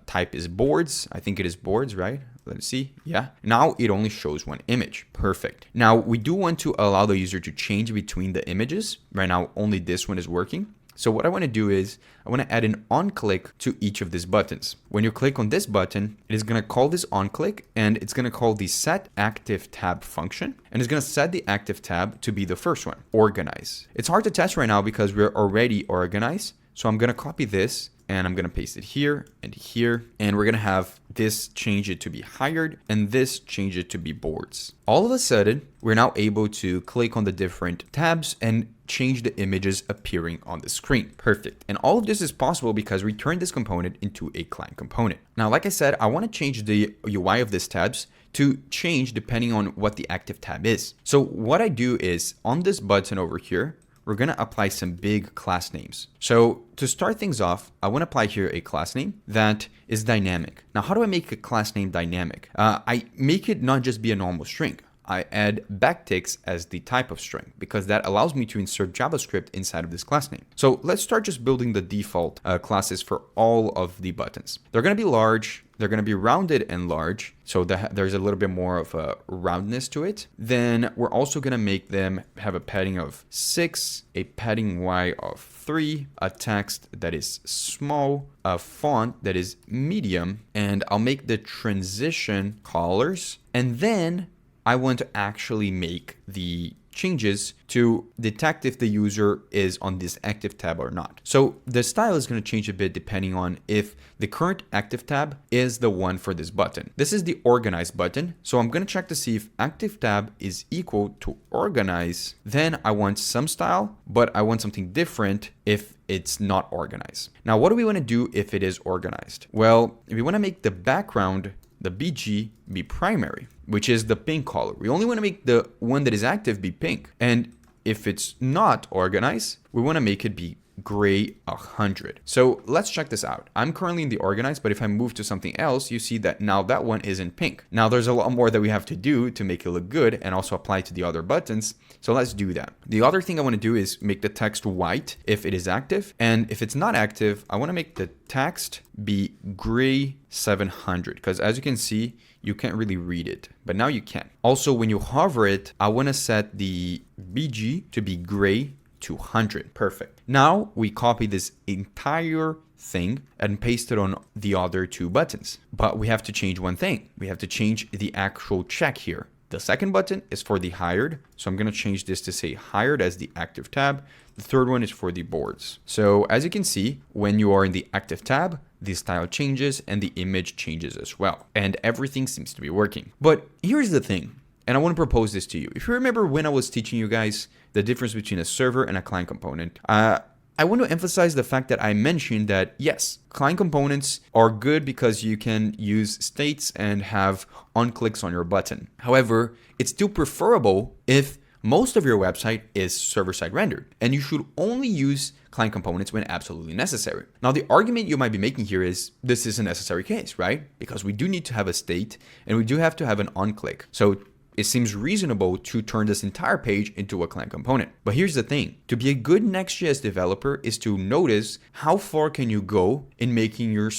type is boards, I think it is boards, right? Let's see. Yeah. Now it only shows one image. Perfect. Now we do want to allow the user to change between the images. Right now, only this one is working. So what I want to do is I want to add an onClick to each of these buttons. When you click on this button, it is going to call this onClick and it's going to call the set active tab function. And it's going to set the active tab to be the first one, organize. It's hard to test right now because we're already organized. So I'm going to copy this and I'm going to paste it here, and we're going to have this change it to be hired and this change it to be boards. All of a sudden, we're now able to click on the different tabs and change the images appearing on the screen. Perfect. And all of this is possible because we turned this component into a client component. Now, like I said, I want to change the UI of these tabs to change depending on what the active tab is. So what I do is on this button over here, we're going to apply some big class names. So to start things off, I want to apply here a class name that is dynamic. Now, how do I make a class name dynamic? I make it not just be a normal string. I add backticks as the type of string because that allows me to insert JavaScript inside of this class name. So let's start just building the default classes for all of the buttons. They're going to be large. They're going to be rounded and large. So there's a little bit more of a roundness to it. Then we're also going to make them have a padding of 6, a padding Y of 3, a text that is small, a font that is medium, and I'll make the transition colors. And then I want to actually make the changes to detect if the user is on this active tab or not. So the style is going to change a bit depending on if the current active tab is the one for this button. This is the organize button. So I'm going to check to see if active tab is equal to organize. Then I want some style, but I want something different if it's not organized. Now, what do we want to do if it is organized? Well, we want to make the background, the BG, be primary, which is the pink color. We only want to make the one that is active be pink. And if it's not organized, we want to make it be gray 100. So let's check this out. I'm currently in the organized, but if I move to something else, you see that now that one is in pink. Now there's a lot more that we have to do to make it look good and also apply to the other buttons. So let's do that. The other thing I want to do is make the text white if it is active. And if it's not active, I want to make the text be gray 700 because as you can see, you can't really read it, but now you can. Also, when you hover it, I want to set the BG to be gray 200. Perfect. Now we copy this entire thing and paste it on the other two buttons. But we have to change one thing. We have to change the actual check here. The second button is for the hired. So I'm going to change this to say hired as the active tab. The third one is for the boards. So as you can see, when you are in the active tab, the style changes and the image changes as well. And everything seems to be working. But here's the thing. And I want to propose this to you. If you remember when I was teaching you guys the difference between a server and a client component, I want to emphasize the fact that I mentioned that, yes, client components are good because you can use states and have on-clicks on your button. However, it's still preferable if most of your website is server-side rendered, and you should only use client components when absolutely necessary. Now, the argument you might be making here is this is a necessary case, right? Because we do need to have a state and we do have to have an on-click. So it seems reasonable to turn this entire page into a client component. But here's the thing. To be a good Next.js developer is to notice how far can you go in making your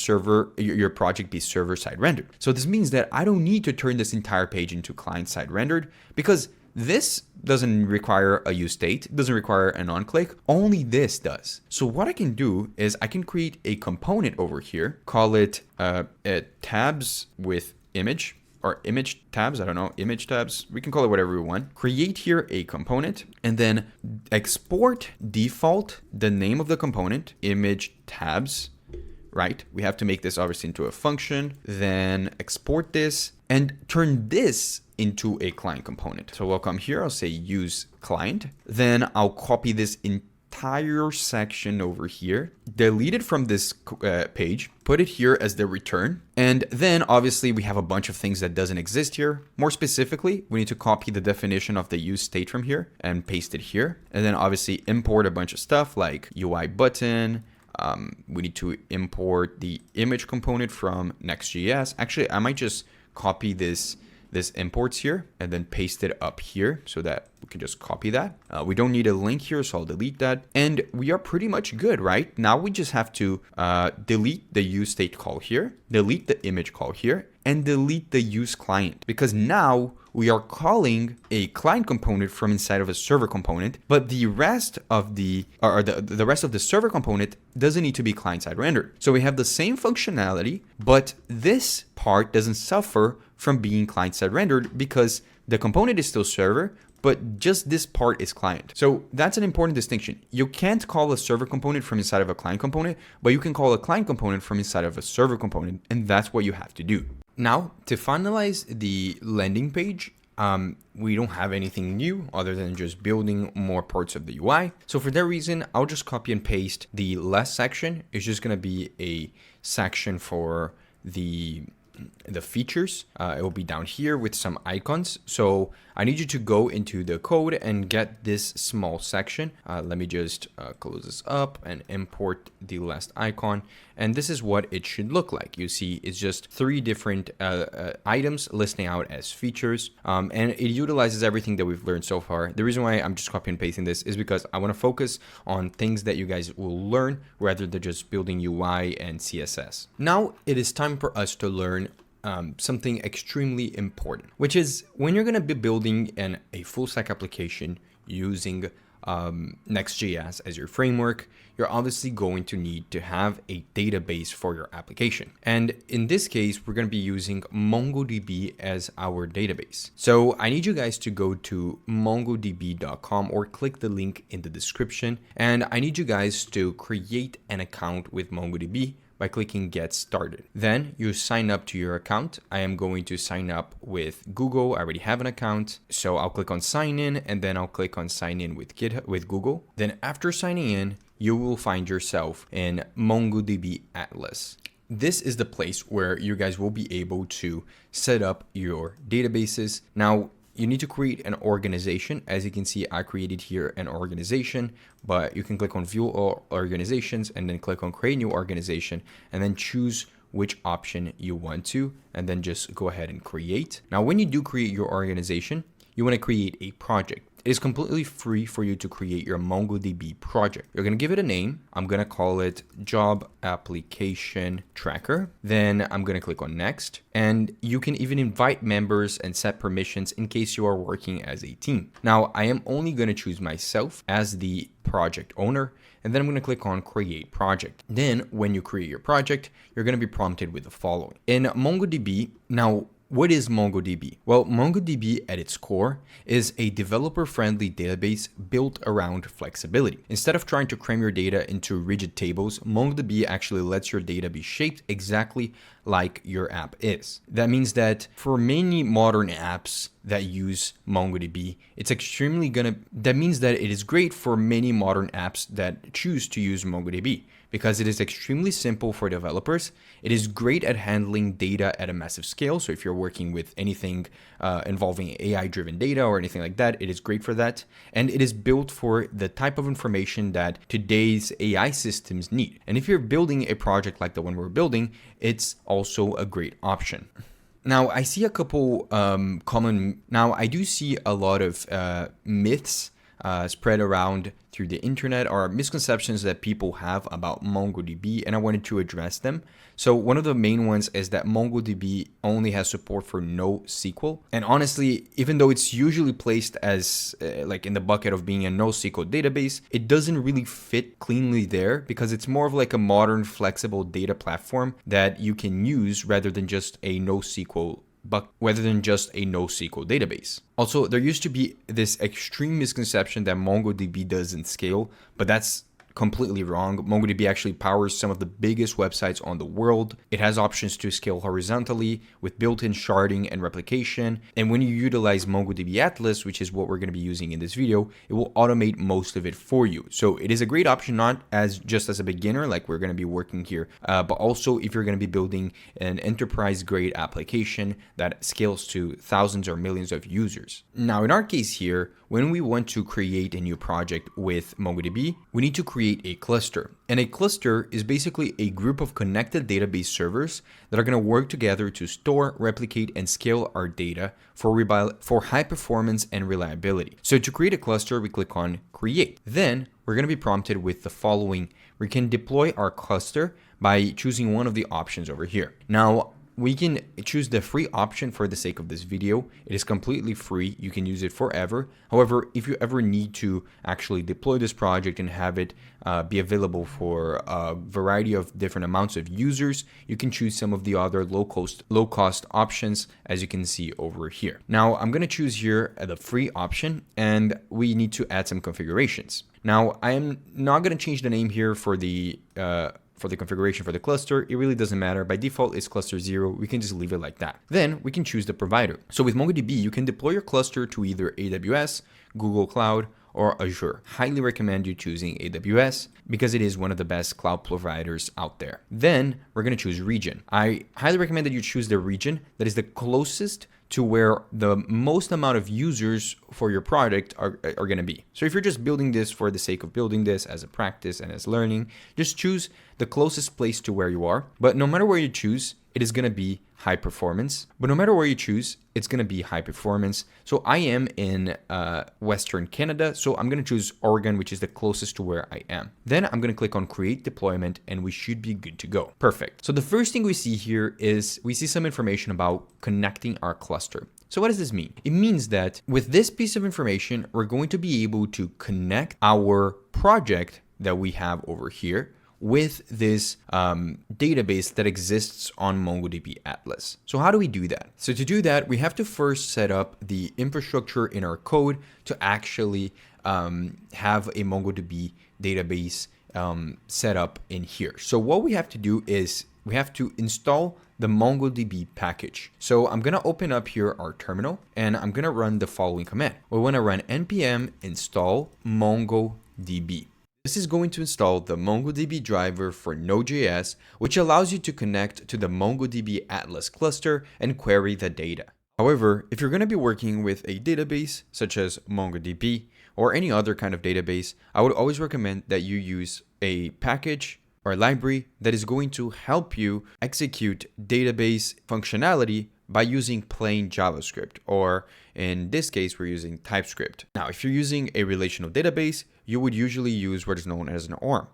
project be server-side rendered. So this means that I don't need to turn this entire page into client-side rendered because this doesn't require a use state, doesn't require an on-click, only this does. So what I can do is I can create a component over here, call it tabs with image, or image tabs, I don't know, image tabs, we can call it whatever we want. Create here a component and then export default, the name of the component, image tabs, right? We have to make this obviously into a function, then export this and turn this into a client component. So I'll come here, I'll say use client, then I'll copy this entire section over here, delete it from this page, put it here as the return. And then obviously we have a bunch of things that doesn't exist here. More specifically, we need to copy the definition of the use state from here and paste it here. And then obviously import a bunch of stuff like UI button. We need to import the image component from NextJS. Actually, I might just copy this imports here and then paste it up here so that we can just copy that. We don't need a link here, so I'll delete that. And we are pretty much good, right? Now we just have to delete the use state call here, delete the image call here, and delete the use client, because now we are calling a client component from inside of a server component, but the rest of the rest of the server component doesn't need to be client-side rendered. So we have the same functionality, but this part doesn't suffer from being client-side rendered because the component is still server, but just this part is client. So that's an important distinction. You can't call a server component from inside of a client component, but you can call a client component from inside of a server component, and that's what you have to do. Now, to finalize the landing page, we don't have anything new other than just building more parts of the UI. So for that reason, I'll just copy and paste the last section. It's just going to be a section for the features. It will be down here with some icons. So I need you to go into the code and get this small section. Let me just close this up and import the last icon. And this is what it should look like. You see, it's just 3 different items listing out as features. And it utilizes everything that we've learned so far. The reason why I'm just copying and pasting this is because I want to focus on things that you guys will learn rather than just building UI and CSS. Now it is time for us to learn something extremely important, which is when you're going to be building a full stack application using NextJS as your framework, you're obviously going to need to have a database for your application. And in this case, we're going to be using MongoDB as our database. So I need you guys to go to mongodb.com or click the link in the description. And I need you guys to create an account with MongoDB by clicking Get Started. Then you sign up to your account. I am going to sign up with Google. I already have an account. So I'll click on Sign In, and then I'll click on Sign In with Google. Then after signing in, you will find yourself in MongoDB Atlas. This is the place where you guys will be able to set up your databases. Now, you need to create an organization. As you can see, I created here an organization, but you can click on View All Organizations and then click on Create New Organization and then choose which option you want to, and then just go ahead and create. Now, when you do create your organization, you want to create a project. It is completely free for you to create your MongoDB project. You're going to give it a name. I'm going to call it Job Application Tracker. Then I'm going to click on Next. And you can even invite members and set permissions in case you are working as a team. Now, I am only going to choose myself as the project owner. And then I'm going to click on Create Project. Then when you create your project, you're going to be prompted with the following. In MongoDB, now, what is MongoDB? Well, MongoDB at its core is a developer-friendly database built around flexibility. Instead of trying to cram your data into rigid tables, MongoDB actually lets your data be shaped exactly like your app is. That means that for many modern apps that use MongoDB, that means that it is great for many modern apps that choose to use MongoDB because it is extremely simple for developers. It is great at handling data at a massive scale. So if you're working with anything involving AI-driven data or anything like that, it is great for that. And it is built for the type of information that today's AI systems need. And if you're building a project like the one we're building, it's also a great option. Now, I see a couple I do see a lot of myths spread around through the internet or misconceptions that people have about MongoDB, and I wanted to address them. So one of the main ones is that MongoDB only has support for NoSQL. And honestly, even though it's usually placed as like in the bucket of being a NoSQL database, it doesn't really fit cleanly there because it's more of like a modern flexible data platform that you can use rather than just a NoSQL database. Also, there used to be this extreme misconception that MongoDB doesn't scale, but that's completely wrong. MongoDB actually powers some of the biggest websites on the world. It has options to scale horizontally with built-in sharding and replication. And when you utilize MongoDB Atlas, which is what we're going to be using in this video, it will automate most of it for you. So it is a great option, not as just as a beginner, like we're going to be working here, but also if you're going to be building an enterprise-grade application that scales to thousands or millions of users. Now, in our case here, when we want to create a new project with MongoDB, we need to create a cluster. And a cluster is basically a group of connected database servers that are going to work together to store, replicate, and scale our data for high performance and reliability. So to create a cluster, we click on Create. Then we're going to be prompted with the following. We can deploy our cluster by choosing one of the options over here. Now, we can choose the free option for the sake of this video. It is completely free. You can use it forever. However, if you ever need to actually deploy this project and have it be available for a variety of different amounts of users, you can choose some of the other low cost options, as you can see over here. Now, I'm going to choose here the free option, and we need to add some configurations. Now, I am not going to change the name here for the configuration for the cluster. It really doesn't matter. By default, it's cluster 0. We can just leave it like that. Then we can choose the provider. So with MongoDB, you can deploy your cluster to either AWS, Google Cloud, or Azure. Highly recommend you choosing AWS because it is one of the best cloud providers out there. Then we're going to choose region. I highly recommend that you choose the region that is the closest to where the most amount of users for your product are going to be. So if you're just building this for the sake of building this as a practice and as learning, just choose the closest place to where you are. But no matter where you choose, it is going to be high performance. But no matter where you choose, it's going to be high performance. So I am in Western Canada, so I'm going to choose Oregon, which is the closest to where I am. Then I'm going to click on Create Deployment, and we should be good to go. Perfect. So the first thing we see here is we see some information about connecting our cluster. So what does this mean? It means that with this piece of information, we're going to be able to connect our project that we have over here with this database that exists on MongoDB Atlas. So how do we do that? So to do that, we have to first set up the infrastructure in our code to actually have a MongoDB database set up in here. So what we have to do is we have to install the MongoDB package. So I'm going to open up here our terminal, and I'm going to run the following command. We want to run npm install MongoDB. This is going to install the MongoDB driver for Node.js, which allows you to connect to the MongoDB Atlas cluster and query the data. However, if you're going to be working with a database such as MongoDB or any other kind of database, I would always recommend that you use a package or library that is going to help you execute database functionality by using plain JavaScript, or in this case, we're using TypeScript. Now, if you're using a relational database, you would usually use what is known as an ORM.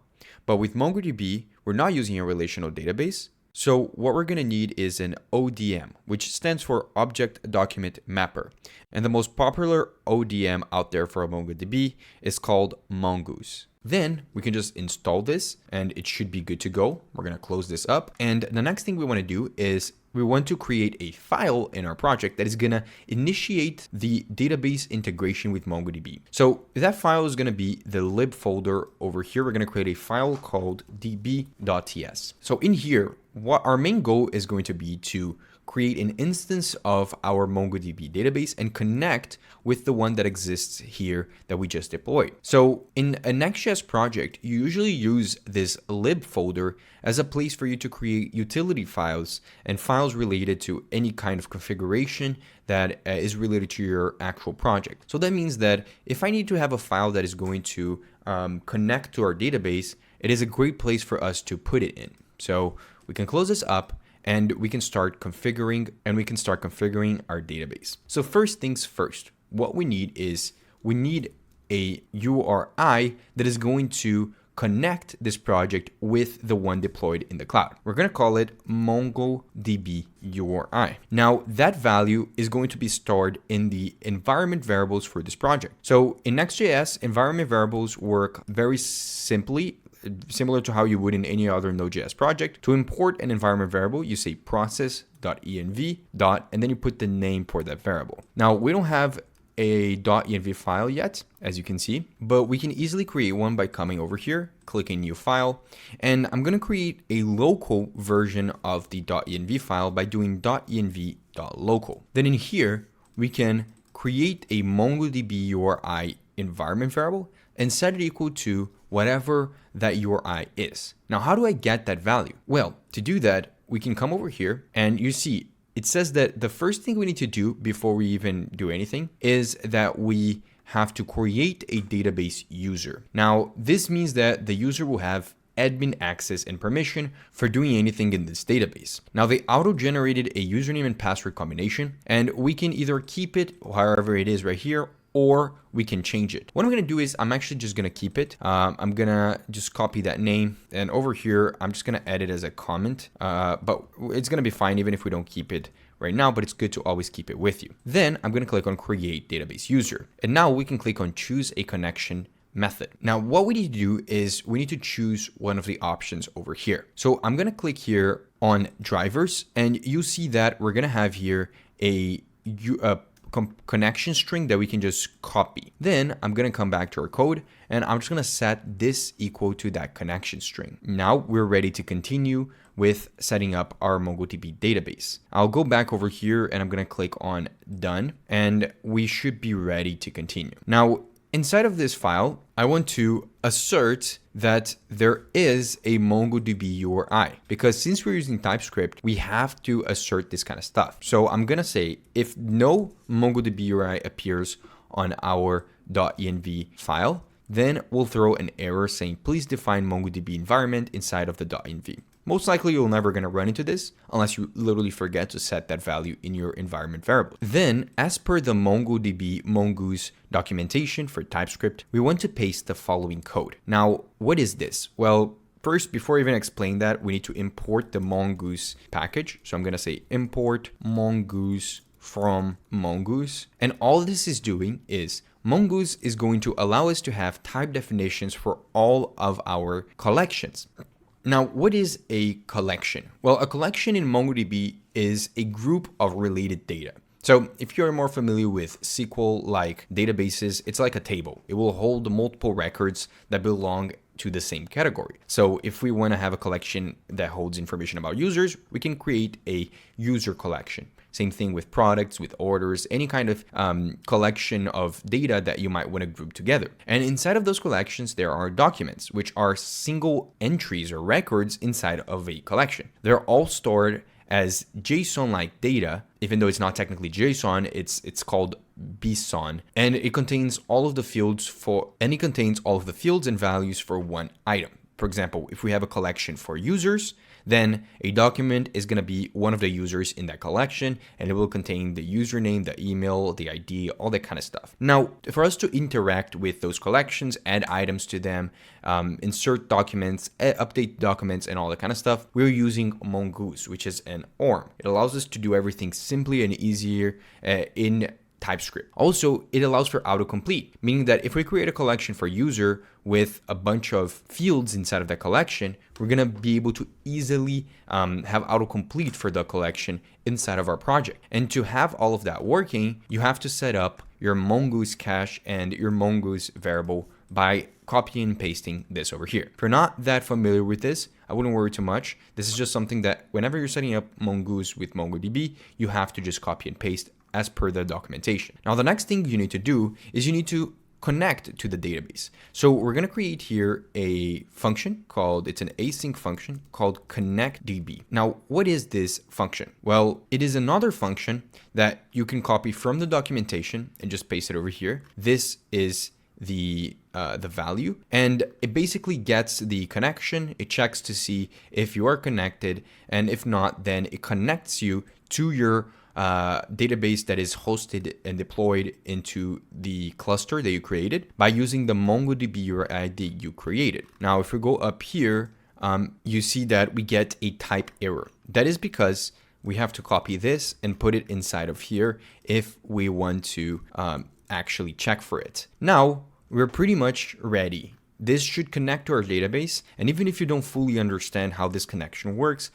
But with MongoDB, we're not using a relational database. So what we're going to need is an ODM, which stands for Object Document Mapper. And the most popular ODM out there for MongoDB is called Mongoose. Then we can just install this and it should be good to go. We're going to close this up. And the next thing we want to do is we want to create a file in our project that is going to initiate the database integration with MongoDB. So that file is going to be the lib folder over here. We're going to create a file called db.ts. So in here, what our main goal is going to be to create an instance of our MongoDB database and connect with the one that exists here that we just deployed. So in a NextJS project, you usually use this lib folder as a place for you to create utility files and files related to any kind of configuration that is related to your actual project. So that means that if I need to have a file that is going to connect to our database, it is a great place for us to put it in. So we can close this up and we can start configuring our database. So first things first, what we need is we need a URI that is going to connect this project with the one deployed in the cloud. We're going to call it MongoDB URI. Now that value is going to be stored in the environment variables for this project. So in Next.js, environment variables work very simply, similar to how you would in any other Node.js project. To import an environment variable, you say process.env and then you put the name for that variable. Now we don't have a .env file yet, as you can see, but we can easily create one by coming over here, clicking new file, and I'm going to create a local version of the .env file by doing .env.local. Then in here, we can create a MongoDB URI environment variable and set it equal to whatever that URI is. Now, how do I get that value? Well, to do that, we can come over here and you see it says that the first thing we need to do before we even do anything is that we have to create a database user. Now, this means that the user will have admin access and permission for doing anything in this database. Now, they auto-generated a username and password combination, and we can either keep it however it is right here, or we can change it. What I'm gonna do is I'm actually just gonna keep it. I'm gonna just copy that name, and over here, I'm just gonna add it as a comment, but it's gonna be fine even if we don't keep it right now, but it's good to always keep it with you. Then I'm gonna click on create database user. And now we can click on choose a connection method. Now, what we need to do is we need to choose one of the options over here. So I'm gonna click here on drivers, and you see that we're gonna have here a connection string that we can just copy. Then I'm going to come back to our code and I'm just going to set this equal to that connection string. Now we're ready to continue with setting up our MongoDB database. I'll go back over here and I'm going to click on done and we should be ready to continue. Now, inside of this file, I want to assert that there is a MongoDB URI because since we're using TypeScript, we have to assert this kind of stuff. So I'm going to say if no MongoDB URI appears on our .env file, then we'll throw an error saying, please define MongoDB environment inside of the .env. Most likely you're never going to run into this unless you literally forget to set that value in your environment variable. Then, as per the MongoDB Mongoose documentation for TypeScript, we want to paste the following code. Now, what is this? Well, first, before I even explain that, we need to import the Mongoose package. So I'm going to say import Mongoose from Mongoose. And all this is doing is Mongoose is going to allow us to have type definitions for all of our collections. Now, what is a collection? Well, a collection in MongoDB is a group of related data. So if you're more familiar with SQL-like databases, it's like a table. It will hold multiple records that belong to the same category. So if we want to have a collection that holds information about users, we can create a user collection. Same thing with products, with orders, any kind of collection of data that you might want to group together. And inside of those collections, there are documents, which are single entries or records inside of a collection. They're all stored as JSON-like data, even though it's not technically JSON, it's called BSON, and it contains all of the fields and values for one item. For example, if we have a collection for users, then a document is going to be one of the users in that collection, and it will contain the username, the email, the ID, all that kind of stuff. Now, for us to interact with those collections, add items to them, insert documents, update documents, and all that kind of stuff, we're using Mongoose, which is an ORM. It allows us to do everything simply and easier in TypeScript. Also, it allows for autocomplete, meaning that if we create a collection for user with a bunch of fields inside of that collection, we're going to be able to easily have autocomplete for the collection inside of our project. And to have all of that working, you have to set up your Mongoose cache and your Mongoose variable by copying and pasting this over here. If you're not that familiar with this, I wouldn't worry too much. This is just something that whenever you're setting up Mongoose with MongoDB, you have to just copy and paste as per the documentation. Now, the next thing you need to do is you need to connect to the database. So we're going to create here a function it's an async function called connectDB. Now, what is this function? Well, it is another function that you can copy from the documentation and just paste it over here. This is the value, and it basically gets the connection. It checks to see if you are connected, and if not, then it connects you to your database that is hosted and deployed into the cluster that you created by using the MongoDB URI that you created. Now, if we go up here, you see that we get a type error. That is because we have to copy this and put it inside of here if we want to actually check for it. Now, we're pretty much ready. this should connect to our database. And even if you don't fully understand how this connection works,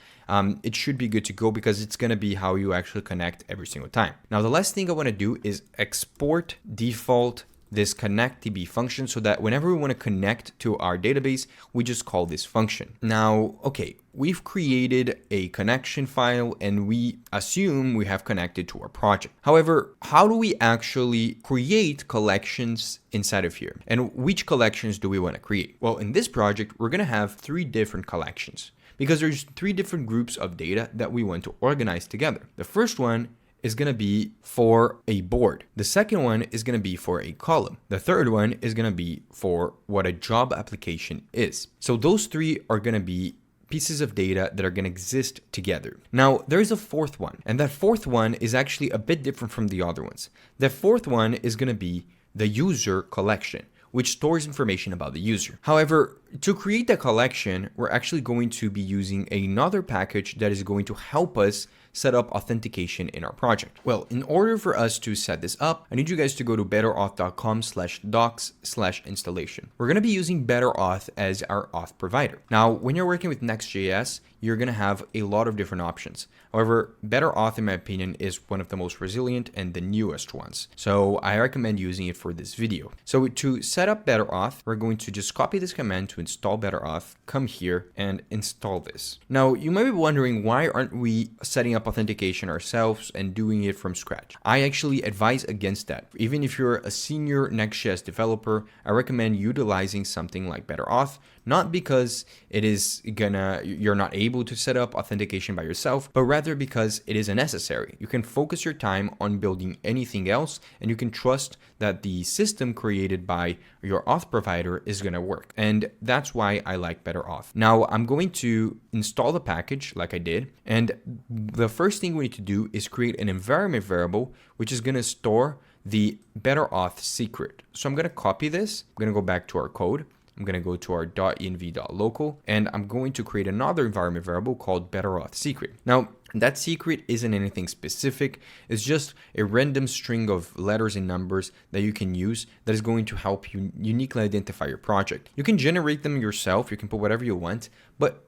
it should be good to go because it's going to be how you actually connect every single time. Now, the last thing I want to do is export default this connectDB function so that whenever we want to connect to our database, we just call this function. Now, okay, we've created a connection file and we assume we have connected to our project. However, how do we actually create collections inside of here? And which collections do we want to create? Well, in this project, we're going to have 3 different collections because there's 3 different groups of data that we want to organize together. The first one is going to be for a board. The second one is going to be for a column. The third one is going to be for what a job application is. So those 3 are going to be pieces of data that are going to exist together. Now, there's a fourth one, and that fourth one is actually a bit different from the other ones. The fourth one is going to be the user collection, which stores information about the user. However, to create that collection, we're actually going to be using another package that is going to help us set up authentication in our project. Well, in order for us to set this up, I need you guys to go to betterauth.com/docs/installation. We're going to be using BetterAuth as our auth provider. Now, when you're working with NextJS, you're going to have a lot of different options. However, BetterAuth, in my opinion, is one of the most resilient and the newest ones. So I recommend using it for this video. So to set up BetterAuth, we're going to just copy this command to install BetterAuth, come here and install this. Now, you might be wondering, why aren't we setting up authentication ourselves and doing it from scratch? I actually advise against that. Even if you're a senior Next.js developer, I recommend utilizing something like BetterAuth, not because you're not able to set up authentication by yourself, but rather because it is unnecessary. You can focus your time on building anything else, and you can trust that the system created by your auth provider is going to work. And that's why I like BetterAuth. Now, I'm going to install the package like I did. And the first thing we need to do is create an environment variable, which is going to store the BetterAuth secret. So I'm going to copy this. I'm going to go back to our code. I'm going to go to our .env.local, and I'm going to create another environment variable called BetterAuth secret. Now, that secret isn't anything specific. It's just a random string of letters and numbers that you can use that is going to help you uniquely identify your project. You can generate them yourself. You can put whatever you want, but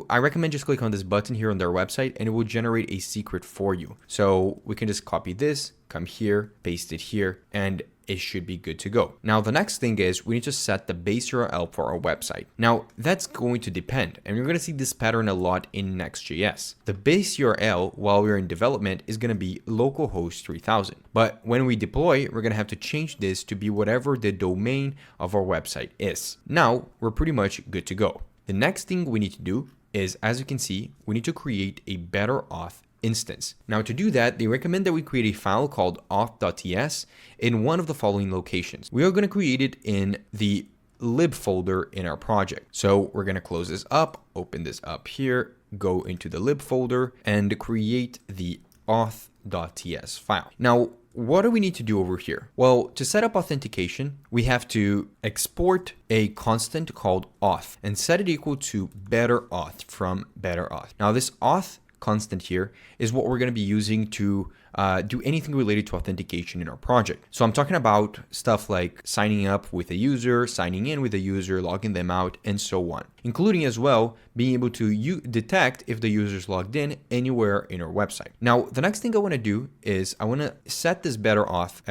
I recommend just click on this button here on their website and it will generate a secret for you. So we can just copy this, come here, paste it here, and it should be good to go. Now, the next thing is we need to set the base URL for our website. Now, that's going to depend, and you're going to see this pattern a lot in Next.js. The base URL while we're in development is going to be localhost 3000. But when we deploy, we're going to have to change this to be whatever the domain of our website is. Now, we're pretty much good to go. The next thing we need to do is, as you can see, we need to create a BetterAuth instance. Now, to do that, they recommend that we create a file called auth.ts in one of the following locations. We are going to create it in the lib folder in our project. So we're going to close this up, open this up here, go into the lib folder and create the auth.ts file. Now, what do we need to do over here? Well, to set up authentication, we have to export a constant called auth and set it equal to BetterAuth from BetterAuth. Now, this auth constant here is what we're going to be using to do anything related to authentication in our project. So I'm talking about stuff like signing up with a user, signing in with a user, logging them out, and so on, including as well being able to detect if the user's logged in anywhere in our website. Now, the next thing I want to do is I want to set this BetterAuth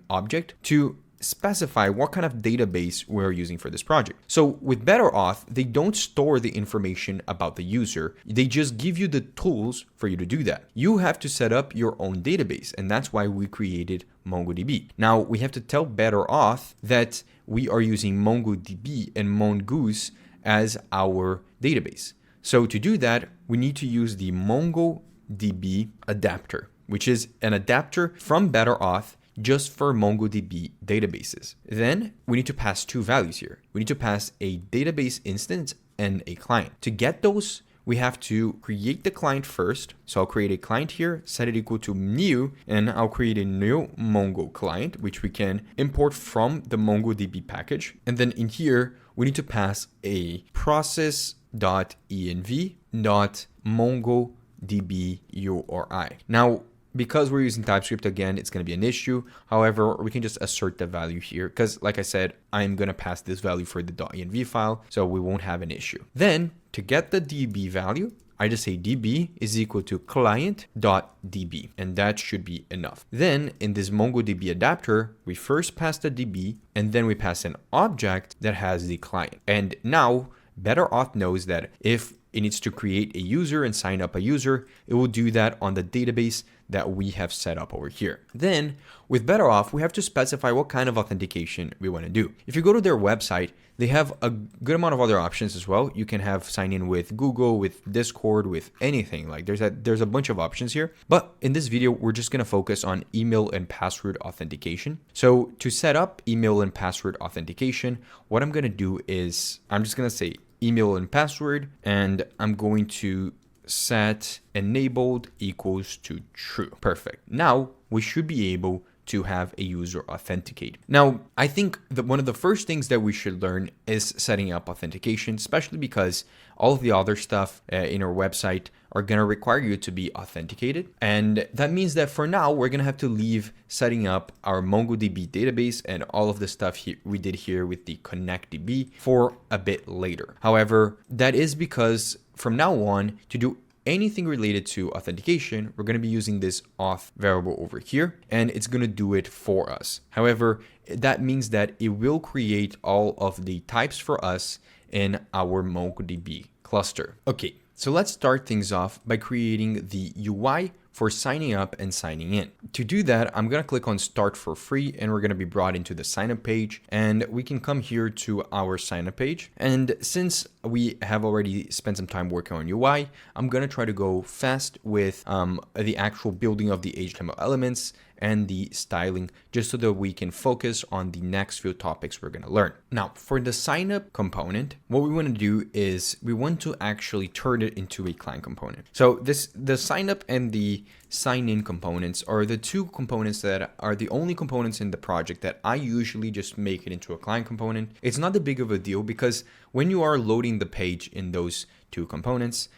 object to specify what kind of database we're using for this project. So with BetterAuth, they don't store the information about the user. They just give you the tools for you to do that. You have to set up your own database, and that's why we created MongoDB. Now, we have to tell BetterAuth that we are using MongoDB and Mongoose as our database. So to do that, we need to use the MongoDB adapter, which is an adapter from BetterAuth just for MongoDB databases. Then we need to pass 2 values here. We need to pass a database instance and a client. To get those, we have to create the client first. So I'll create a client here, set it equal to new, and I'll create a new Mongo client, which we can import from the MongoDB package. And then in here, we need to pass a process.env.mongodb URI. Now, because we're using TypeScript again, it's going to be an issue. However, we can just assert the value here because, like I said, I'm going to pass this value for the .env file, so we won't have an issue. Then to get the DB value, I just say DB is equal to client.db, and that should be enough. Then in this MongoDB adapter, we first pass the DB, and then we pass an object that has the client. And now PedroTech knows that if it needs to create a user and sign up a user, it will do that on the database that we have set up over here. Then with PedroTech, we have to specify what kind of authentication we want to do. If you go to their website, they have a good amount of other options as well. You can have sign in with Google, with Discord, with anything. Like there's a bunch of options here. But in this video, we're just going to focus on email and password authentication. So to set up email and password authentication, what I'm going to do is I'm just going to say email and password, and I'm going to set enabled equals to true. Perfect. Now we should be able to have a user authenticate. Now, I think that one of the first things that we should learn is setting up authentication, especially because all of the other stuff in our website are going to require you to be authenticated. And that means that for now, we're going to have to leave setting up our MongoDB database and all of the stuff we did here with the ConnectDB for a bit later. However, that is because from now on, to do anything related to authentication, we're going to be using this auth variable over here, and it's going to do it for us. However, that means that it will create all of the types for us in our MongoDB cluster. Okay, so let's start things off by creating the UI for signing up and signing in. To do that, I'm going to click on Start for Free, and we're going to be brought into the sign up page, and we can come here to our sign up page. And since we have already spent some time working on UI, I'm going to try to go fast with the actual building of the HTML elements and the styling, just so that we can focus on the next few topics we're going to learn. Now, for the sign up component, what we want to do is we want to actually turn it into a client component. So the sign up and the sign in components are the two components that are the only components in the project that I usually just make it into a client component. It's not that big of a deal because when you are loading the page in those two components,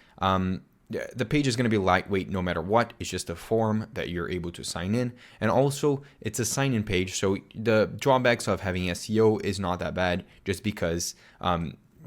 the page is going to be lightweight no matter what. It's just a form that you're able to sign in. And also it's a sign in page. So the drawbacks of having SEO is not that bad, just because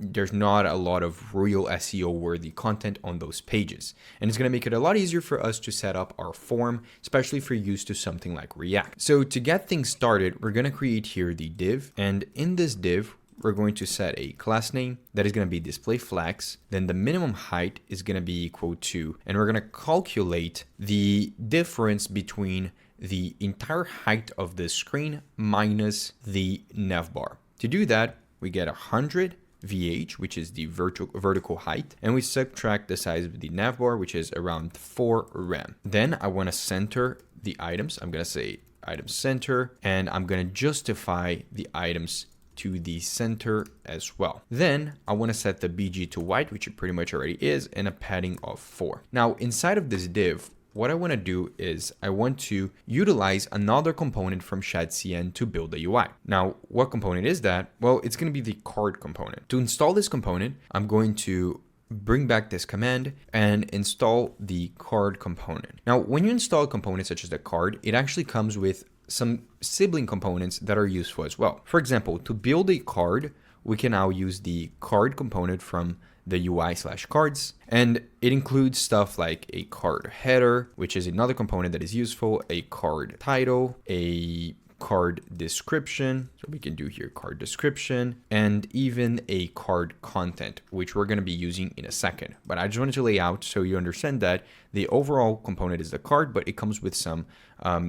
there's not a lot of real SEO worthy content on those pages. And it's going to make it a lot easier for us to set up our form, especially if you're used to something like React. So to get things started, we're going to create here the div. And in this div, we're going to set a class name that is going to be display flex. Then the minimum height is going to be equal to, and we're going to calculate the difference between the entire height of the screen minus the navbar. To do that, we get 100 VH, which is the vertical height, and we subtract the size of the navbar, which is around 4 rem. Then I want to center the items. I'm going to say item center, and I'm going to justify the items to the center as well. Then I want to set the BG to white, which it pretty much already is, and a padding of 4. Now inside of this div, what I want to do is I want to utilize another component from ShadCN to build the UI. Now, what component is that? Well, it's going to be the card component. To install this component, I'm going to bring back this command and install the card component. Now, when you install a component such as the card, it actually comes with some sibling components that are useful as well. For example, to build a card, we can now use the card component from the UI/cards, and it includes stuff like a card header, which is another component that is useful, a card title, a card description, so we can do here card description, and even a card content, which we're going to be using in a second. But I just wanted to lay out so you understand that the overall component is the card, but it comes with some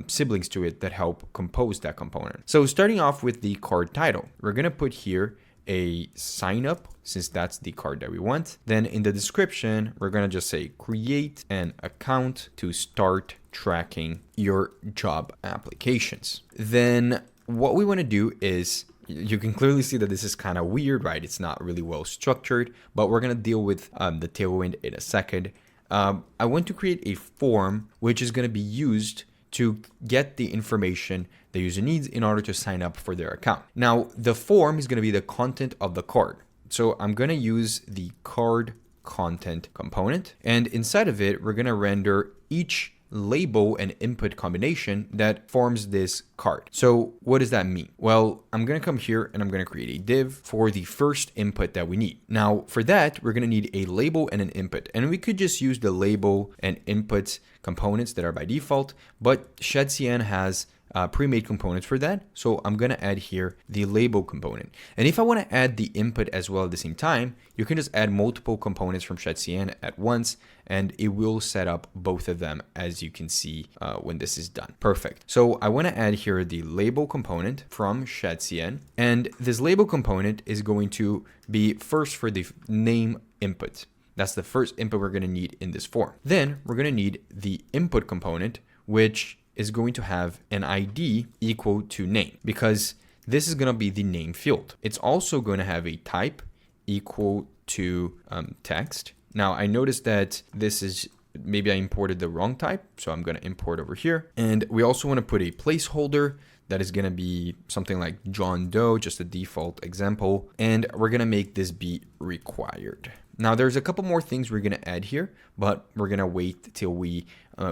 siblings to it that help compose that component. So starting off with the card title, we're going to put here a sign up, since that's the card that we want. Then in the description, we're going to just say create an account to start tracking your job applications. Then what we want to do is, you can clearly see that this is kind of weird, right? It's not really well structured, but we're going to deal with the Tailwind in a second. I want to create a form which is going to be used to get the information the user needs in order to sign up for their account. Now, the form is going to be the content of the card. So I'm going to use the card content component, and inside of it, we're going to render each label and input combination that forms this card. So what does that mean? Well, I'm going to come here and I'm going to create a div for the first input that we need. Now for that, we're going to need a label and an input, and we could just use the label and input components that are by default, but ShadCN has pre-made components for that. So I'm going to add here the label component. And if I want to add the input as well at the same time, you can just add multiple components from ShadCN at once, and it will set up both of them, as you can see when this is done. Perfect. So I want to add here the label component from ShadCN, and this label component is going to be first for the name input. That's the first input we're going to need in this form. Then we're going to need the input component, which is going to have an ID equal to name, because this is going to be the name field. It's also going to have a type equal to text. Now I noticed that this is, maybe I imported the wrong type, so I'm going to import over here. And we also want to put a placeholder that is going to be something like John Doe, just a default example. And we're going to make this be required. Now there's a couple more things we're going to add here, but we're going to wait till we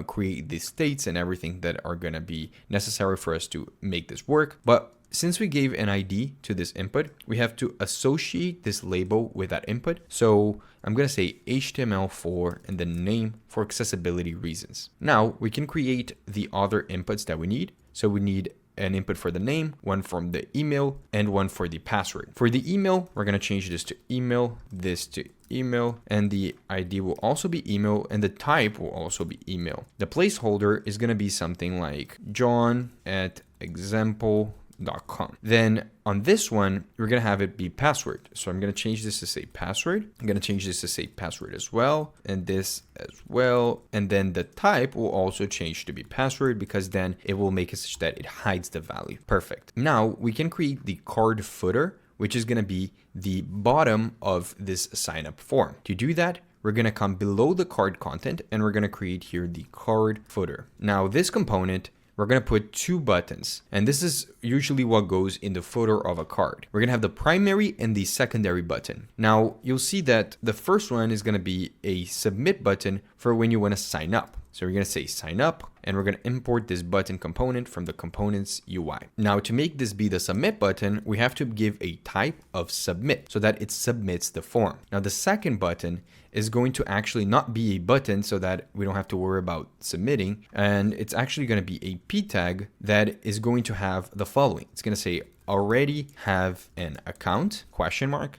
create the states and everything that are going to be necessary for us to make this work. But since we gave an ID to this input, we have to associate this label with that input. So I'm going to say HTML4 and the name for accessibility reasons. Now we can create the other inputs that we need. So we need an input for the name, one from the email, and one for the password. For the email, we're going to change this to email, this to email, and the ID will also be email, and the type will also be email. The placeholder is going to be something like john@example.com. Then on this one, we're going to have it be password. So I'm going to change this to say password. I'm going to change this to say password as well, and this as well. And then the type will also change to be password, because then it will make it such that it hides the value. Perfect. Now we can create the card footer, which is going to be the bottom of this sign up form. To do that, we're going to come below the card content and we're going to create here the card footer. Now this component, we're going to put two buttons, and this is usually what goes in the footer of a card. We're going to have the primary and the secondary button. Now you'll see that the first one is going to be a submit button for when you want to sign up. So we're going to say sign up, and we're going to import this button component from the components UI. Now to make this be the submit button, we have to give a type of submit so that it submits the form. Now the second button is going to actually not be a button, so that we don't have to worry about submitting. And it's actually going to be a p tag that is going to have the following. It's going to say already have an account ?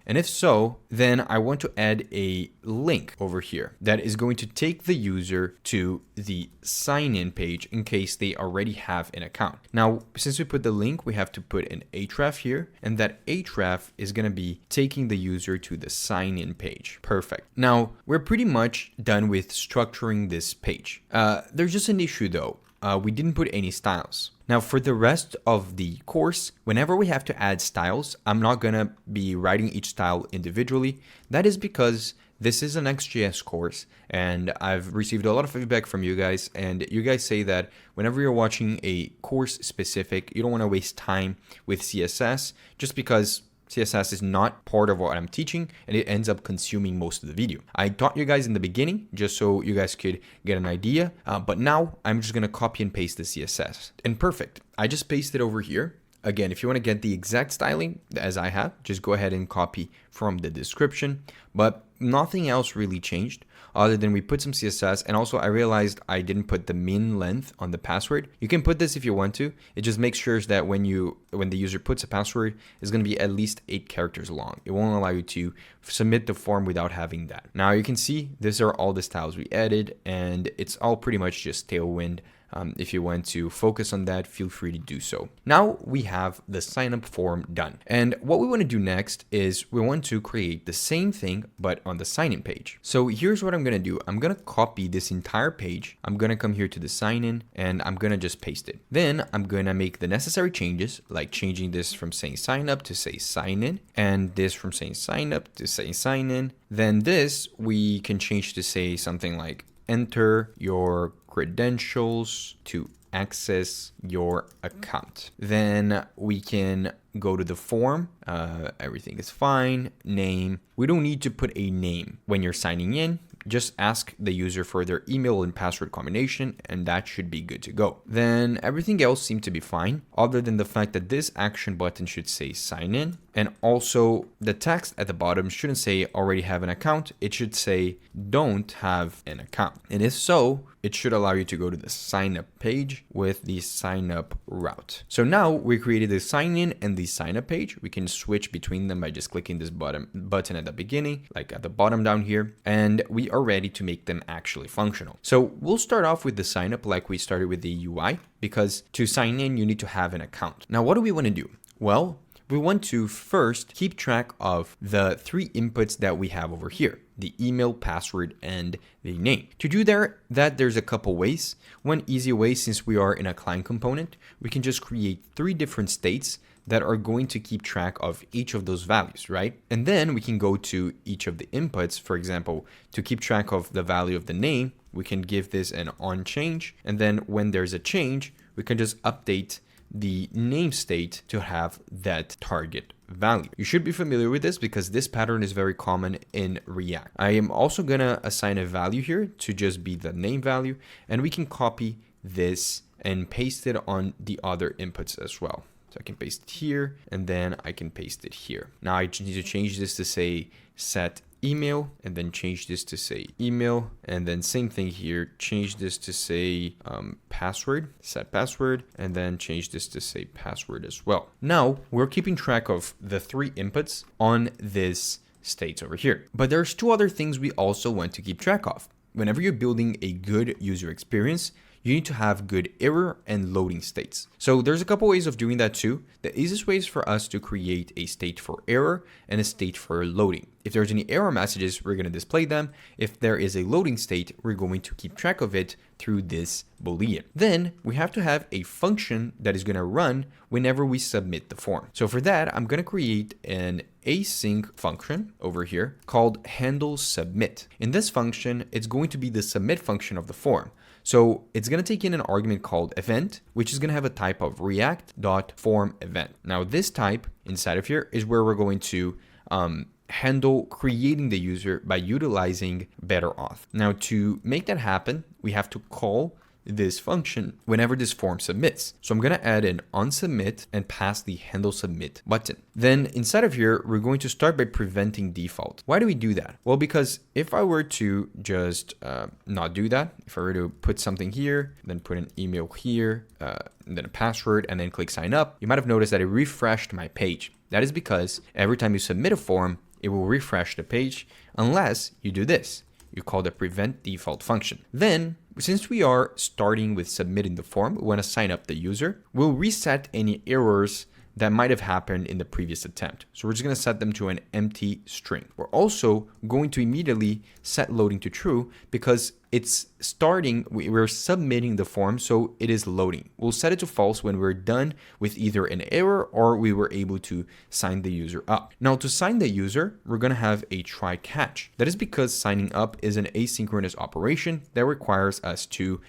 And if so, then I want to add a link over here that is going to take the user to the sign-in page in case they already have an account. Now, since we put the link, we have to put an href here, and that href is going to be taking the user to the sign-in page. Perfect. Now, we're pretty much done with structuring this page. There's just an issue though. We didn't put any styles. Now for the rest of the course, whenever we have to add styles, I'm not going to be writing each style individually. That is because this is an NextJS course, and I've received a lot of feedback from you guys, and you guys say that whenever you're watching a course specific, you don't want to waste time with CSS just because CSS is not part of what I'm teaching, and it ends up consuming most of the video. I taught you guys in the beginning just so you guys could get an idea, but now I'm just going to copy and paste the CSS. And perfect. I just pasted over here. Again, if you want to get the exact styling as I have, just go ahead and copy from the description. But nothing else really changed other than we put some CSS. And also I realized I didn't put the min length on the password. You can put this if you want to. It just makes sure that when the user puts a password, it's going to be at least 8 characters long. It won't allow you to submit the form without having that. Now you can see these are all the styles we added, and it's all pretty much just Tailwind. If you want to focus on that, feel free to do so. Now we have the sign up form done. And what we want to do next is we want to create the same thing, but on the sign in page. So here's what I'm going to do. I'm going to copy this entire page. I'm going to come here to the sign in, and I'm going to just paste it. Then I'm going to make the necessary changes, like changing this from saying sign up to say sign in, and this from saying sign up to say sign in. Then this we can change to say something like enter your credentials to access your account. Then we can go to the form. Everything is fine. Name. We don't need to put a name when you're signing in. just ask the user for their email and password combination, and that should be good to go. Then everything else seemed to be fine, other than the fact that this action button should say sign in, and also the text at the bottom shouldn't say already have an account, it should say don't have an account. And if so, it should allow you to go to the sign up page with the sign up route. So now we created the sign in and the sign up page. We can switch between them by just clicking this button at the beginning, like at the bottom down here, and we are ready to make them actually functional. So we'll start off with the sign up like we started with the UI, because to sign in, you need to have an account. Now, what do we want to do? Well, we want to first keep track of the 3 inputs that we have over here: the email, password, and the name. To do that, there's a couple ways. One easy way, since we are in a client component, we can just create 3 different states that are going to keep track of each of those values, right? And then we can go to each of the inputs. For example, to keep track of the value of the name, we can give this an on change. And then when there's a change, we can just update the name state to have that target value. You should be familiar with this because this pattern is very common in React. I am also gonna assign a value here to just be the name value, and we can copy this and paste it on the other inputs as well. So I can paste it here, and then I can paste it here. Now I just need to change this to say set email, and then change this to say email, and then same thing here, change this to say password, set password, and then change this to say password as well. Now we're keeping track of the 3 inputs on this state over here. But there's 2 other things we also want to keep track of. Whenever you're building a good user experience, you need to have good error and loading states. So there's a couple ways of doing that too. The easiest way is for us to create a state for error and a state for loading. If there's any error messages, we're going to display them. If there is a loading state, we're going to keep track of it through this Boolean. Then we have to have a function that is going to run whenever we submit the form. So for that, I'm going to create an async function over here called handle submit. In this function, it's going to be the submit function of the form. So it's going to take in an argument called event, which is going to have a type of react.formEvent. Now this type inside of here is where we're going to handle creating the user by utilizing PedroTech. Now to make that happen, we have to call this function whenever this form submits. So I'm going to add an onSubmit and pass the handle submit button. Then inside of here, we're going to start by preventing default. Why do we do that? Well, because if I were to just not do that, if I were to put something here, then put an email here, and then a password, and then click sign up, you might have noticed that it refreshed my page. That is because every time you submit a form, it will refresh the page unless you do this. You call the prevent default function. Then, since we are starting with submitting the form, we want to sign up the user. We'll reset any errors that might have happened in the previous attempt. So we're just going to set them to an empty string. We're also going to immediately set loading to true because it's starting, we're submitting the form, so it is loading. We'll set it to false when we're done with either an error or we were able to sign the user up. Now to sign the user, we're going to have a try catch. That is because signing up is an asynchronous operation that requires us to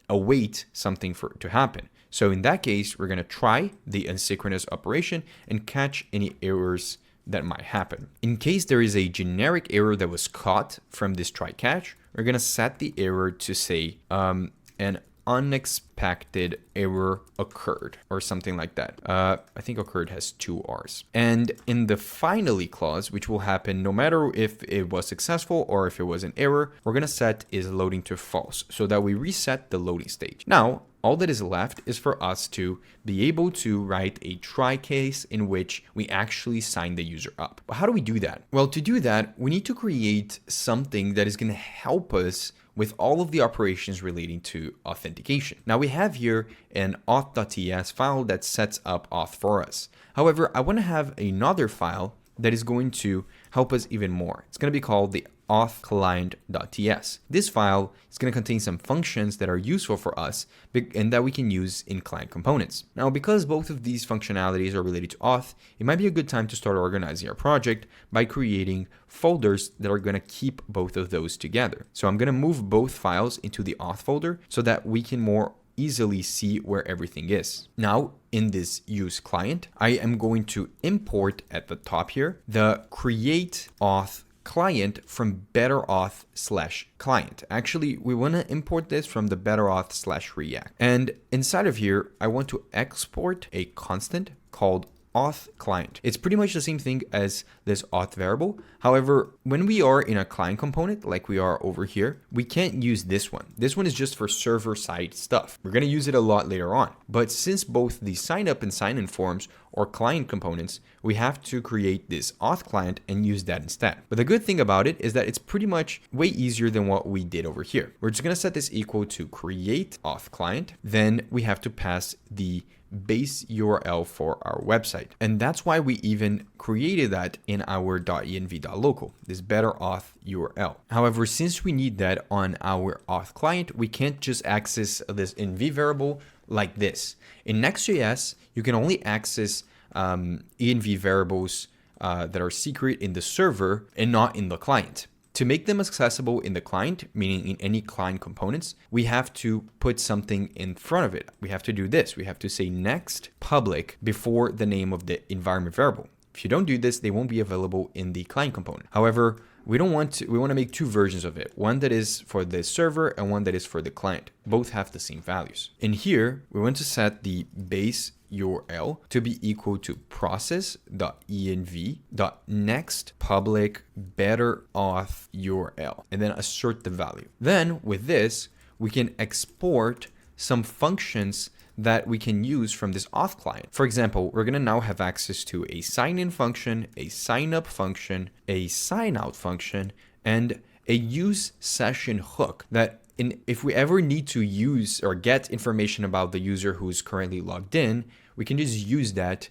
await something to happen. So in that case, we're going to try the asynchronous operation and catch any errors that might happen. In case there is a generic error that was caught from this try catch, we're going to set the error to say an unexpected error occurred or something like that. I think occurred has 2 R's. And in the finally clause, which will happen no matter if it was successful or if it was an error, we're going to set is loading to false so that we reset the loading stage. Now, all that is left is for us to be able to write a try case in which we actually sign the user up. But how do we do that? Well, to do that, we need to create something that is going to help us with all of the operations relating to authentication. Now we have here an auth.ts file that sets up auth for us. However, I want to have another file that is going to help us even more. It's going to be called the auth.client.ts. This file is going to contain some functions that are useful for us and that we can use in client components. Now, because both of these functionalities are related to auth, it might be a good time to start organizing our project by creating folders that are going to keep both of those together. So I'm going to move both files into the auth folder so that we can more easily see where everything is. Now, in this use client, I am going to import at the top here the create auth client from betterauth/client. Actually, we want to import this from the betterauth/react. And inside of here, I want to export a constant called auth client. It's pretty much the same thing as this auth variable. However, when we are in a client component, like we are over here, we can't use this one. This one is just for server-side stuff. We're going to use it a lot later on. But since both the sign up and sign in forms are client components, we have to create this auth client and use that instead. But the good thing about it is that it's pretty much way easier than what we did over here. We're just going to set this equal to create auth client. Then we have to pass the base URL for our website. And that's why we even created that in our .env.local, this better auth URL. However, since we need that on our auth client, we can't just access this env variable like this. In Next.js, you can only access env variables that are secret in the server and not in the client. To make them accessible in the client, meaning in any client components, we have to put something in front of it. We have to do this. We have to say next public before the name of the environment variable. If you don't do this, they won't be available in the client component. However, we want to make two versions of it. One that is for the server and one that is for the client. Both have the same values. In here, we want to set the base URL to be equal to process.env.next public better auth URL, and then assert the value. Then with this, we can export some functions that we can use from this auth client. For example, we're going to now have access to a sign in function, a sign up function, a sign out function, and a use session hook that if we ever need to use or get information about the user who's currently logged in, we can just use that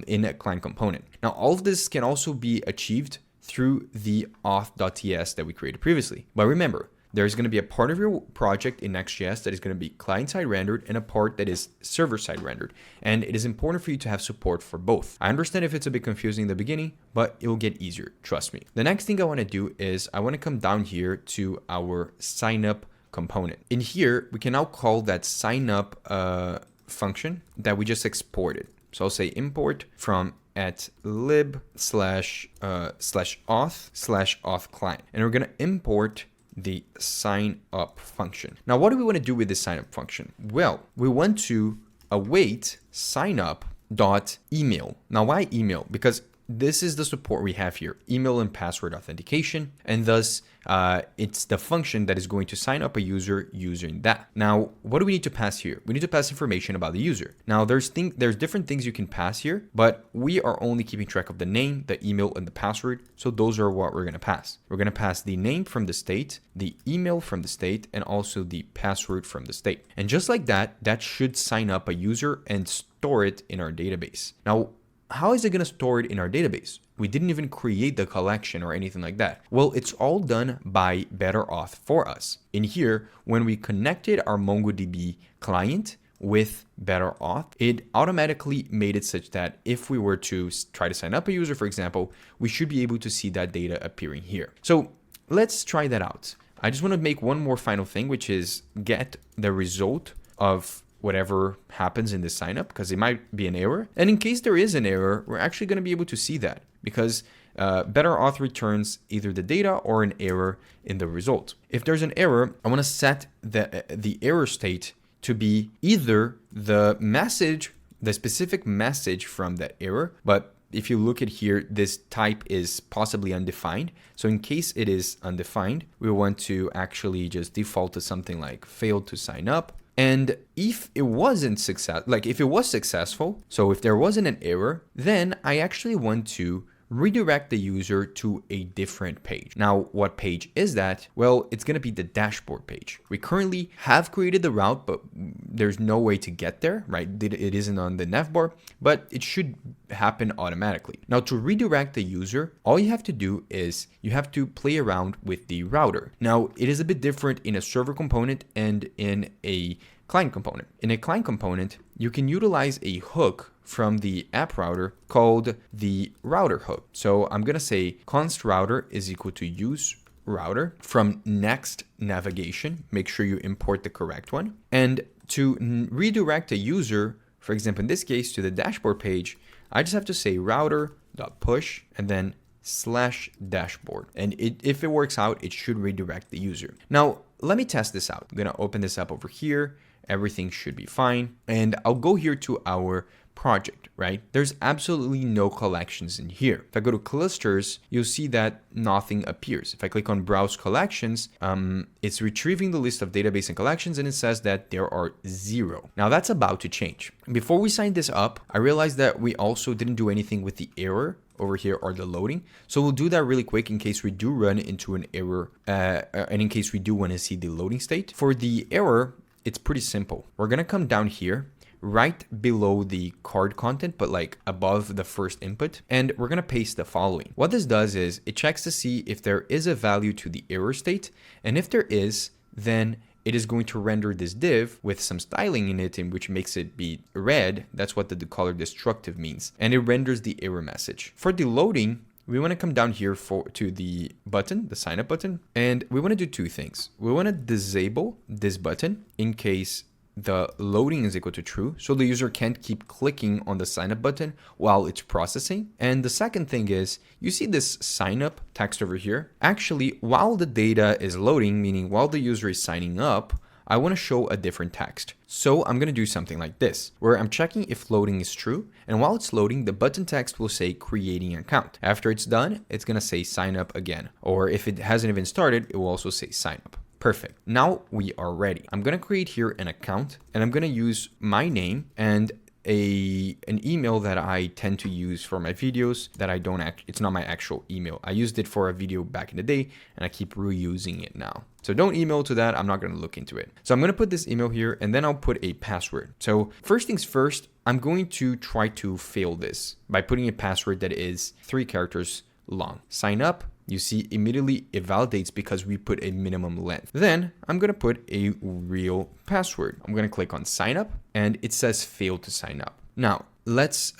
in a client component. Now, all of this can also be achieved through the auth.ts that we created previously. But remember, there's going to be a part of your project in Next.js that is going to be client-side rendered and a part that is server-side rendered. And it is important for you to have support for both. I understand if it's a bit confusing in the beginning, but it will get easier, trust me. The next thing I want to do is I want to come down here to our sign-up component. In here, we can now call that sign-up function that we just exported. So I'll say import from @lib/auth/auth client. And we're going to import the sign up function. Now, what do we want to do with this sign up function? Well, we want to await sign up dot email. Now, why email? Because this is the support we have here, email and password authentication, and thus it's the function that is going to sign up a user using that. Now, what do we need to pass here? We need to pass information about the user. Now, there's different things you can pass here, but we are only keeping track of the name, the email, and the password. So those are what we're going to pass. We're going to pass the name from the state, the email from the state, and also the password from the state. And just like that, that should sign up a user and store it in our database. Now, how is it going to store it in our database? We didn't even create the collection or anything like that. Well, it's all done by BetterAuth for us. In here, when we connected our MongoDB client with BetterAuth, it automatically made it such that if we were to try to sign up a user, for example, we should be able to see that data appearing here. So let's try that out. I just want to make one more final thing, which is get the result of whatever happens in the signup, because it might be an error. And in case there is an error, we're actually going to be able to see that because BetterAuth returns either the data or an error in the result. If there's an error, I want to set the error state to be either the message, the specific message from that error, but if you look at here, this type is possibly undefined. So in case it is undefined, we want to actually just default to something like failed to sign up. And if it wasn't if it was successful, so if there wasn't an error, then I actually want to redirect the user to a different page. Now, what page is that? Well, it's going to be the dashboard page. We currently have created the route, but there's no way to get there, right? It isn't on the navbar, but it should happen automatically. Now, to redirect the user, all you have to do is you have to play around with the router. Now, it is a bit different in a server component and in a client component. In a client component, you can utilize a hook from the app router called the router hook. So I'm going to say const router is equal to use router from next navigation. Make sure you import the correct one. And to redirect a user, for example, in this case, to the dashboard page, I just have to say router.push and then /dashboard. And if it works out, it should redirect the user. Now, let me test this out. I'm going to open this up over here. Everything should be fine. And I'll go here to our project, right? There's absolutely no collections in here. If I go to clusters, you'll see that nothing appears. If I click on browse collections, it's retrieving the list of database and collections, and it says that there are 0. Now that's about to change. Before we sign this up, I realized that we also didn't do anything with the error over here or the loading. So we'll do that really quick in case we do run into an error and in case we do want to see the loading state. For the error, it's pretty simple. We're going to come down here right below the card content, but like above the first input. And we're going to paste the following. What this does is it checks to see if there is a value to the error state. And if there is, then it is going to render this div with some styling in it, in which makes it be red. That's what the color destructive means. And it renders the error message. For the loading, we want to come down here to the button, the sign up button, and we want to do two things. We want to disable this button in case the loading is equal to true, so the user can't keep clicking on the sign up button while it's processing. And the second thing is, you see this sign up text over here. Actually, while the data is loading, meaning while the user is signing up, I want to show a different text. So I'm going to do something like this, where I'm checking if loading is true. And while it's loading, the button text will say creating account. After it's done, it's going to say sign up again. Or if it hasn't even started, it will also say sign up. Perfect. Now we are ready. I'm going to create here an account, and I'm going to use my name and an email that I tend to use for my videos that it's not my actual email. I used it for a video back in the day, and I keep reusing it now. So don't email to that. I'm not going to look into it. So I'm going to put this email here, and then I'll put a password. So first things first, I'm going to try to fail this by putting a password that is 3 characters long. Sign up. You see, immediately it validates because we put a minimum length. Then I'm going to put a real password. I'm going to click on sign up, and it says fail to sign up. Now let's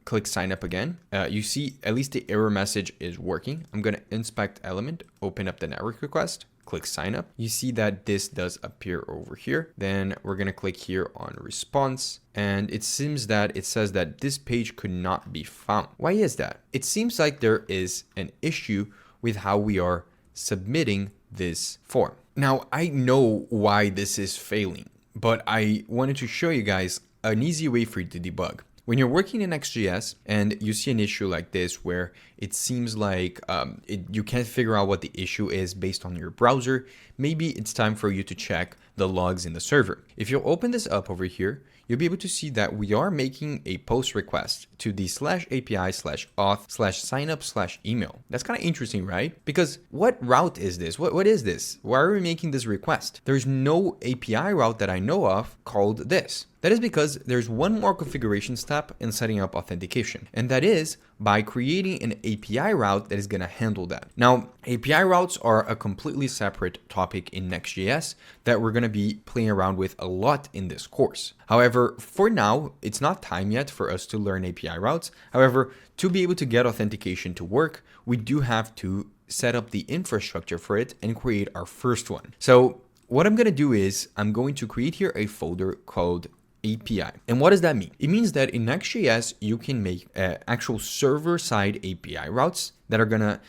click sign up again. You see, at least the error message is working. I'm going to inspect element, open up the network request, click sign up. You see that this does appear over here. Then we're going to click here on response. And it seems that it says that this page could not be found. Why is that? It seems like there is an issue with how we are submitting this form. Now, I know why this is failing, but I wanted to show you guys an easy way for you to debug. When you're working in NextJS and you see an issue like this where it seems like you can't figure out what the issue is based on your browser, maybe it's time for you to check the logs in the server. If you open this up over here, you'll be able to see that we are making a post request to the /API/auth/signup/email. That's kind of interesting, right? Because what route is this? What is this? Why are we making this request? There's no API route that I know of called this. That is because there's one more configuration step in setting up authentication, and that is by creating an API route that is going to handle that. Now, API routes are a completely separate topic in Next.js that we're going to be playing around with a lot in this course. However, for now, it's not time yet for us to learn API routes. However, to be able to get authentication to work, we do have to set up the infrastructure for it and create our first one. So what I'm going to do is I'm going to create here a folder called API. And what does that mean? It means that in Next.js, you can make actual server-side API routes that are gonna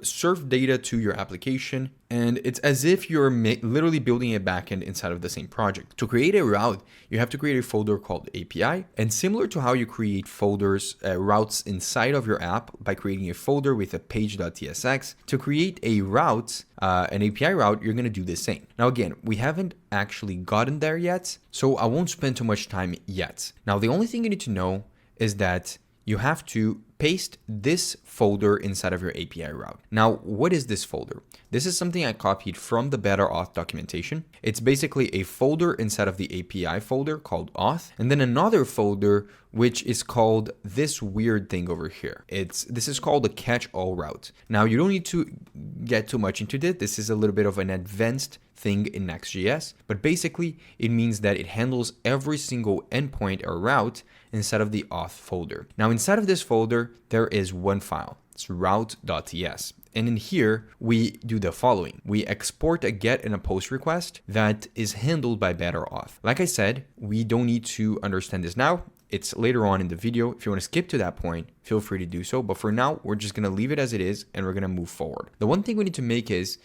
serve data to your application. And it's as if you're literally building a backend inside of the same project. To create a route, you have to create a folder called API. And similar to how you create folders, routes inside of your app by creating a folder with a page.tsx, to create a route, an API route, you're gonna do the same. Now, again, we haven't actually gotten there yet, so I won't spend too much time yet. Now, the only thing you need to know is that you have to paste this folder inside of your API route. Now, what is this folder? This is something I copied from the better auth documentation. It's basically a folder inside of the API folder called auth, and then another folder which is called this weird thing over here. This is called a catch-all route. Now, you don't need to get too much into this. This is a little bit of an advanced thing in Next.js, but basically it means that it handles every single endpoint or route inside of the auth folder. Now, inside of this folder, there is one file. It's route.ts. And in here, we do the following. We export a get and a post request that is handled by better auth. Like I said, we don't need to understand this now. It's later on in the video. If you want to skip to that point, feel free to do so. But for now, we're just going to leave it as it is and we're going to move forward. The one thing we need to make is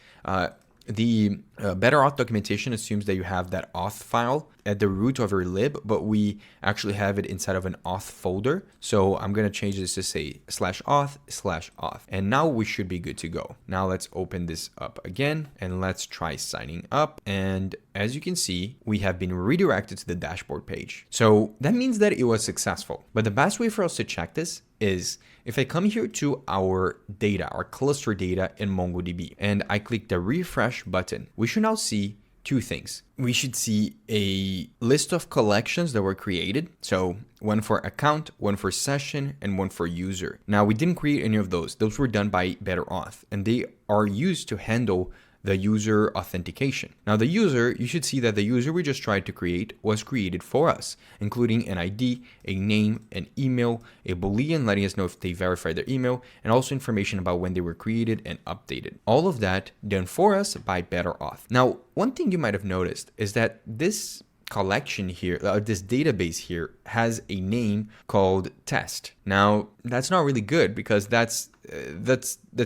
the better auth documentation assumes that you have that auth file at the root of your lib, but we actually have it inside of an auth folder. So I'm going to change this to say /auth/auth. And now we should be good to go. Now let's open this up again and let's try signing up. And as you can see, we have been redirected to the dashboard page. So that means that it was successful. But the best way for us to check this is if I come here to our data, our cluster data in MongoDB, and I click the refresh button, we should now see two things. We should see a list of collections that were created. So one for account, one for session, and one for user. Now we didn't create any of those. Those were done by BetterAuth, and they are used to handle the user authentication. Now the user, you should see that the user we just tried to create was created for us, including an ID, a name, an email, a Boolean letting us know if they verified their email, and also information about when they were created and updated. All of that done for us by BetterAuth. Now, one thing you might have noticed is that this collection here, this database here has a name called test. Now, that's not really good because that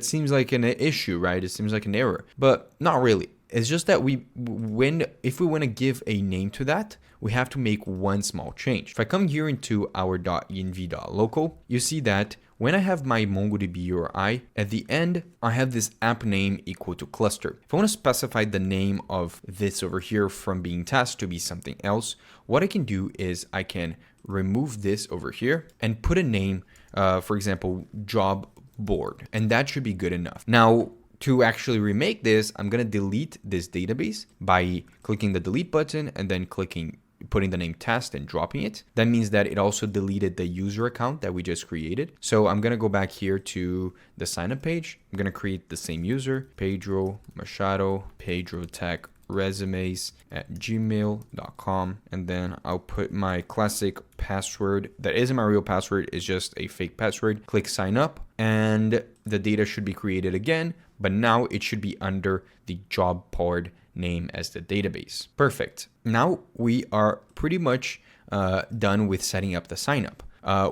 seems like an issue, right? It seems like an error, but not really. It's just that if we want to give a name to that, we have to make one small change. If I come here into our .env.local, you see that when I have my MongoDB URI, at the end, I have this app name equal to cluster. If I want to specify the name of this over here from being test to be something else, what I can do is I can remove this over here and put a name, for example, job board, and that should be good enough. Now, to actually remake this, I'm going to delete this database by clicking the delete button and then putting the name test and dropping it. That means that it also deleted the user account that we just created. So I'm going to go back here to the sign up page. I'm going to create the same user, Pedro Machado, PedroTech resumes at gmail.com, and then I'll put my classic password that isn't my real password, it's just a fake password. Click sign up and the data should be created again, but now it should be under the job board name as the database. Perfect. Now we are pretty much done with setting up the sign up.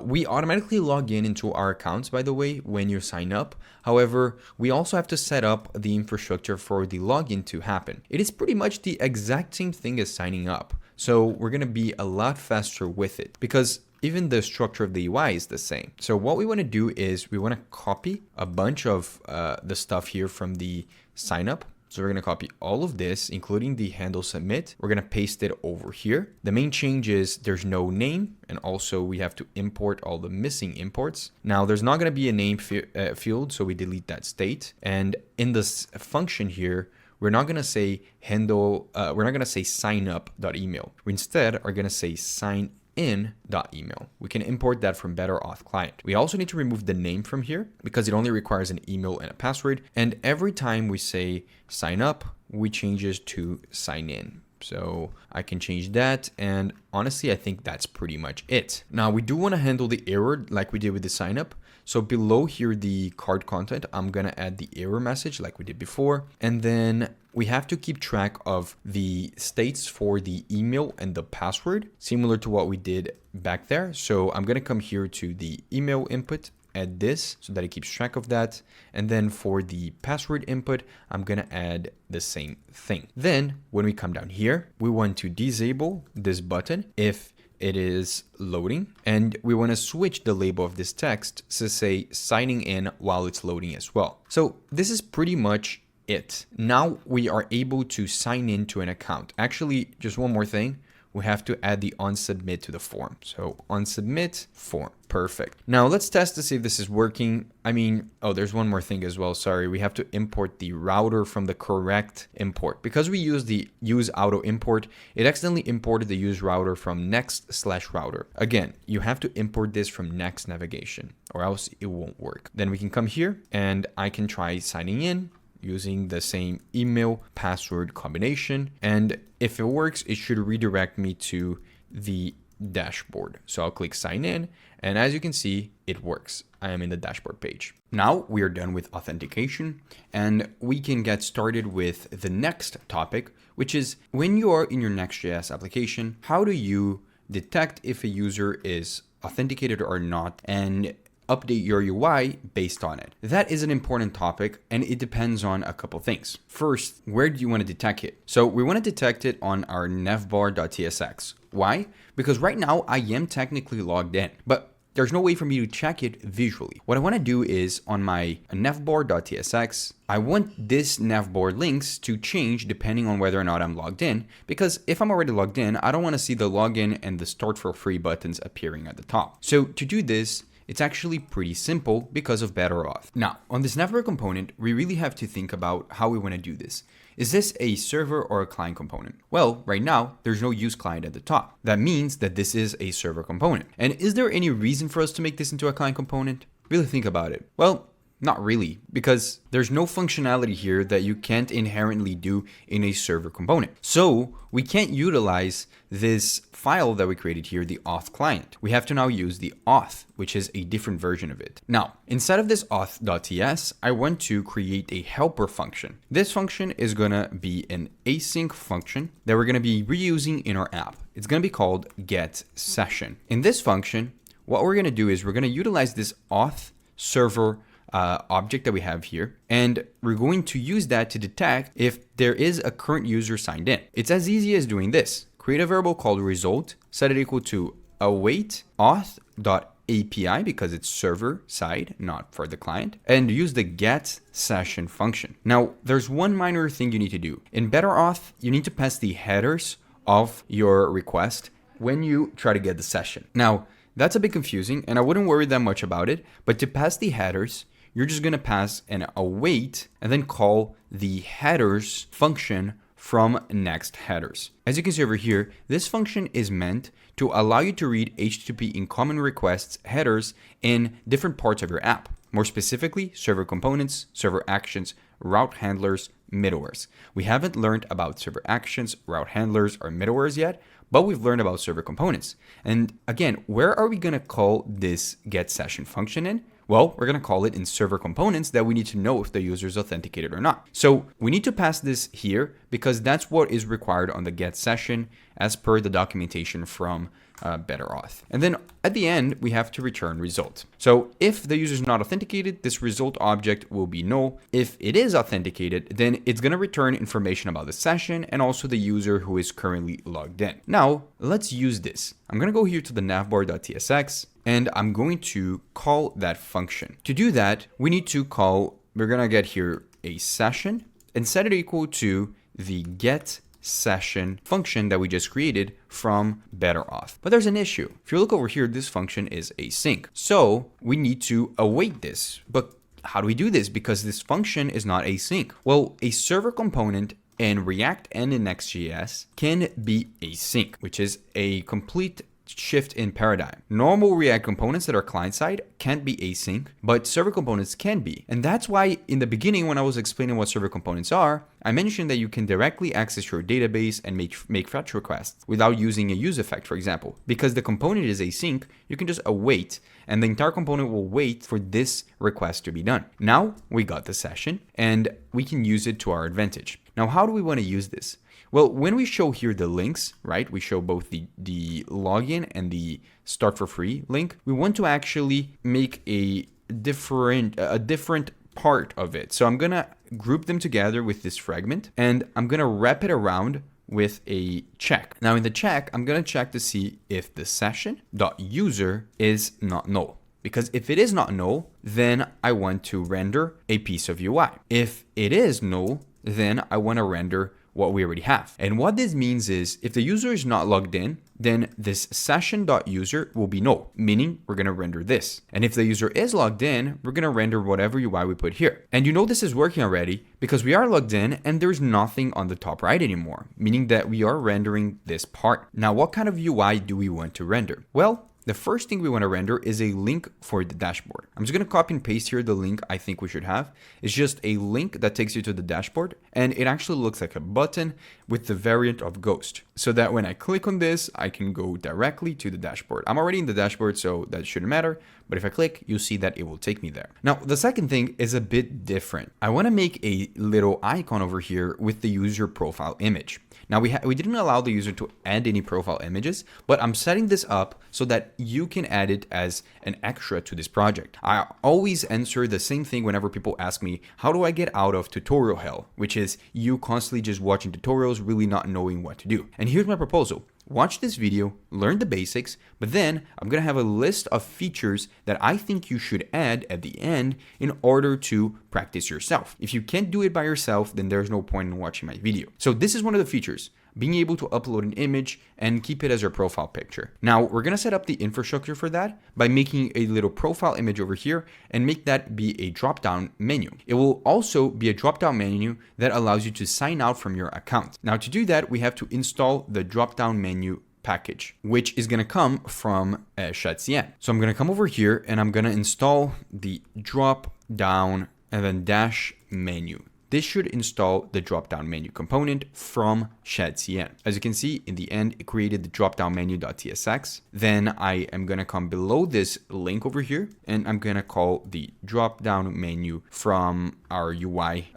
We automatically log into our accounts, by the way, when you sign up. However, we also have to set up the infrastructure for the login to happen. It is pretty much the exact same thing as signing up. So we're going to be a lot faster with it because even the structure of the UI is the same. So what we want to do is we want to copy a bunch of the stuff here from the sign up. So we're going to copy all of this, including the handle submit. We're going to paste it over here. The main change is there's no name. And also we have to import all the missing imports. Now there's not going to be a name field. So we delete that state. And in this function here, we're not going to say handle, we're not going to say sign up.email. We instead are going to say sign in.email. We can import that from BetterAuth client. We also need to remove the name from here because it only requires an email and a password. And every time we say sign up, we change it to sign in. So I can change that. And honestly, I think that's pretty much it. Now we do want to handle the error like we did with the sign up. So below here, the card content, I'm going to add the error message like we did before. And then we have to keep track of the states for the email and the password, similar to what we did back there. So I'm going to come here to the email input, add this so that it keeps track of that. And then for the password input, I'm going to add the same thing. Then when we come down here, we want to disable this button if it is loading, and we want to switch the label of this text to say signing in while it's loading as well. So this is pretty much it. Now we are able to sign into an account. Actually, just one more thing. We have to add the onSubmit to the form. So onSubmit form. Perfect. Now let's test to see if this is working. There's one more thing as well. Sorry, we have to import the router from the correct import. Because we use the use auto import, it accidentally imported the use router from next/router. Again, you have to import this from next navigation or else it won't work. Then we can come here and I can try signing in using the same email password combination. And if it works, it should redirect me to the dashboard. So I'll click sign in. And as you can see, it works. I am in the dashboard page. Now we are done with authentication and we can get started with the next topic, which is when you are in your Next.js application, how do you detect if a user is authenticated or not, and update your UI based on it. That is an important topic, and it depends on a couple things. First, where do you want to detect it? So we want to detect it on our navbar.tsx. Why? Because right now I am technically logged in, but there's no way for me to check it visually. What I want to do is on my navbar.tsx, I want this navbar links to change depending on whether or not I'm logged in, because if I'm already logged in, I don't want to see the login and the start for free buttons appearing at the top. So to do this, it's actually pretty simple because of BetterAuth. Now, on this navbar component, we really have to think about how we want to do this. Is this a server or a client component? Well, right now, there's no use client at the top. That means that this is a server component. And is there any reason for us to make this into a client component? Really think about it. Well, not really, because there's no functionality here that you can't inherently do in a server component. So we can't utilize this file that we created here, the auth client. We have to now use the auth, which is a different version of it. Now, inside of this auth.ts, I want to create a helper function. This function is gonna be an async function that we're gonna be reusing in our app. It's gonna be called getSession. In this function, what we're gonna do is we're gonna utilize this auth server object that we have here, and we're going to use that to detect if there is a current user signed in. It's as easy as doing this. Create a variable called result, set it equal to await auth.api because it's server side, not for the client, and use the get session function. Now, there's one minor thing you need to do. In BetterAuth, you need to pass the headers of your request when you try to get the session. Now, that's a bit confusing, and I wouldn't worry that much about it, but to pass the headers, you're just going to pass an await and then call the headers function from next headers. As you can see over here, this function is meant to allow you to read HTTP incoming requests headers in different parts of your app. More specifically, server components, server actions, route handlers, middlewares. We haven't learned about server actions, route handlers, or middlewares yet, but we've learned about server components. And again, where are we going to call this get session function in? Well, we're going to call it in server components that we need to know if the user is authenticated or not. So we need to pass this here because that's what is required on the get session as per the documentation from BetterAuth. And then at the end, we have to return result. So if the user is not authenticated, this result object will be null. If it is authenticated, then it's going to return information about the session and also the user who is currently logged in. Now, let's use this. I'm going to go here to the navbar.tsx and I'm going to call that function. To do that, we need to call, we're going to get here a session and set it equal to the get session function that we just created from BetterAuth. But there's an issue. If you look over here, this function is async. So we need to await this. But how do we do this? Because this function is not async. Well, a server component in React and in NextJS can be async, which is a complete shift in paradigm. Normal React components that are client-side can't be async, but server components can be. And that's why in the beginning, when I was explaining what server components are, I mentioned that you can directly access your database and make fetch requests without using a use effect, for example. Because the component is async, you can just await, and the entire component will wait for this request to be done. Now we got the session, and we can use it to our advantage. Now, how do we want to use this? Well, when we show here the links, right, we show both the login and the start for free link, we want to actually make a different part of it. So I'm going to group them together with this fragment, and I'm going to wrap it around with a check. Now in the check, I'm going to check to see if the session.user is not null. Because if it is not null, then I want to render a piece of UI. If it is null, then I want to render what we already have. And what this means is if the user is not logged in, then this session.user will be null, meaning we're going to render this. And if the user is logged in, we're going to render whatever UI we put here. And you know this is working already because we are logged in and there's nothing on the top right anymore, meaning that we are rendering this part. Now, what kind of UI do we want to render? Well, the first thing we want to render is a link for the dashboard. I'm just going to copy and paste here the link I think we should have. It's just a link that takes you to the dashboard, and it actually looks like a button with the variant of Ghost, so that when I click on this, I can go directly to the dashboard. I'm already in the dashboard, so that shouldn't matter, But if I click, you'll see that it will take me there. Now, the second thing is a bit different. I want to make a little icon over here with the user profile image. Now, we didn't allow the user to add any profile images, but I'm setting this up so that you can add it as an extra to this project. I always answer the same thing whenever people ask me, how do I get out of tutorial hell? Which is you constantly just watching tutorials, really not knowing what to do. And here's my proposal. Watch this video, learn the basics, but then I'm going to have a list of features that I think you should add at the end in order to practice yourself. If you can't do it by yourself, then there's no point in watching my video. So this is one of the features, being able to upload an image and keep it as your profile picture. Now, we're going to set up the infrastructure for that by making a little profile image over here and make that be a drop-down menu. It will also be a drop-down menu that allows you to sign out from your account. Now, to do that, we have to install the drop-down menu package, which is going to come from ShadCN. So I'm going to come over here and I'm going to install the drop-down and then dash menu. This should install the drop-down menu component from ShadCN. As you can see, in the end, it created the drop-down menu.tsx. Then I am going to come below this link over here, and I'm going to call the drop-down menu from our UI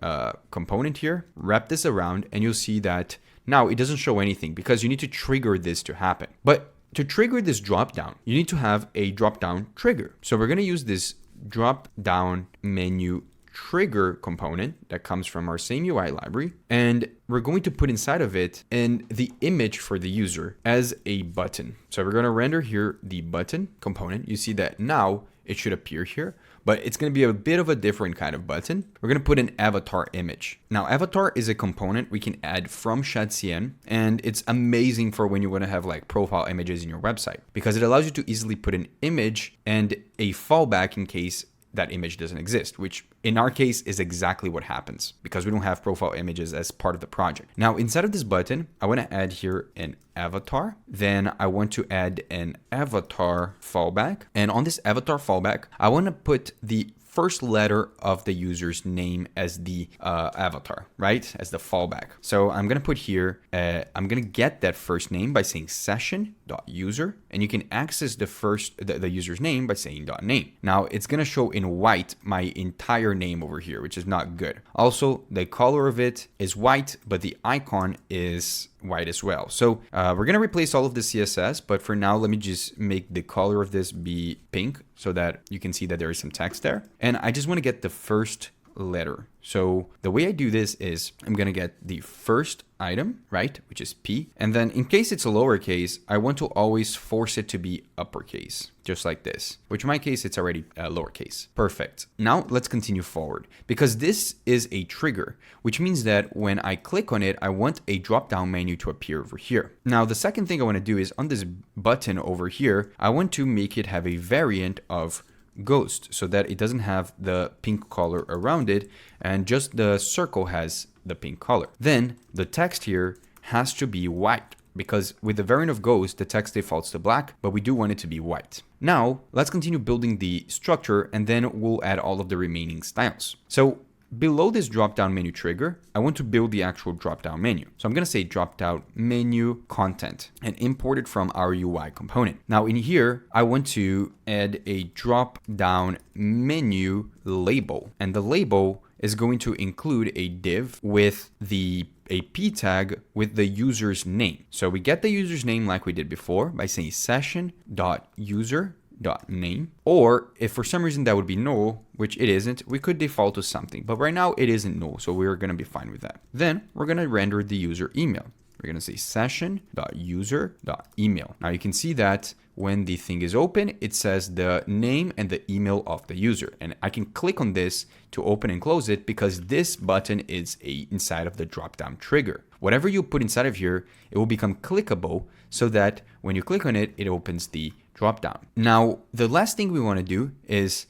component here. Wrap this around, and you'll see that now it doesn't show anything because you need to trigger this to happen. But to trigger this drop-down, you need to have a drop-down trigger. So we're going to use this drop-down menu trigger component that comes from our same UI library, and we're going to put inside of it and the image for the user as a button. So we're going to render here the button component. You see that now it should appear here, but it's going to be a bit of a different kind of button. We're going to put an avatar image. Now, avatar is a component we can add from ShadCN, and it's amazing for when you want to have like profile images in your website because it allows you to easily put an image and a fallback in case that image doesn't exist, which in our case is exactly what happens because we don't have profile images as part of the project. Now, inside of this button, I want to add here an avatar. Then I want to add an avatar fallback. And on this avatar fallback, I want to put the first letter of the user's name as the avatar, right? As the fallback. So I'm going to put here, I'm going to get that first name by saying session.user, and you can access the user's name by saying .name. Now it's going to show in white my entire name over here, which is not good. Also, the color of it is white, but the icon is white as well. So we're going to replace all of the CSS, but for now, let me just make the color of this be pink so that you can see that there is some text there. And I just want to get the first letter. So the way I do this is I'm going to get the first item, right, which is P. And then in case it's a lowercase, I want to always force it to be uppercase, just like this, which in my case, it's already lowercase. Perfect. Now let's continue forward because this is a trigger, which means that when I click on it, I want a drop-down menu to appear over here. Now, the second thing I want to do is on this button over here, I want to make it have a variant of ghost so that it doesn't have the pink color around it and just the circle has the pink color. Then the text here has to be white because with the variant of ghost, the text defaults to black, but we do want it to be white. Now let's continue building the structure and then we'll add all of the remaining styles. So below this drop-down menu trigger, I want to build the actual drop-down menu. So I'm going to say drop-down menu content and import it from our UI component. Now in here, I want to add a drop-down menu label, and the label is going to include a div with a p tag with the user's name. So we get the user's name like we did before by saying session.user.name, or if for some reason that would be null, which it isn't, we could default to something, but right now it isn't null, so we're going to be fine with that. Then we're going to render the user email. We're going to say session.user.email. Now you can see that when the thing is open, it says the name and the email of the user. And I can click on this to open and close it because this button is inside of the drop-down trigger. Whatever you put inside of here, it will become clickable so that when you click on it, it opens the drop-down. Now, the last thing we want to do is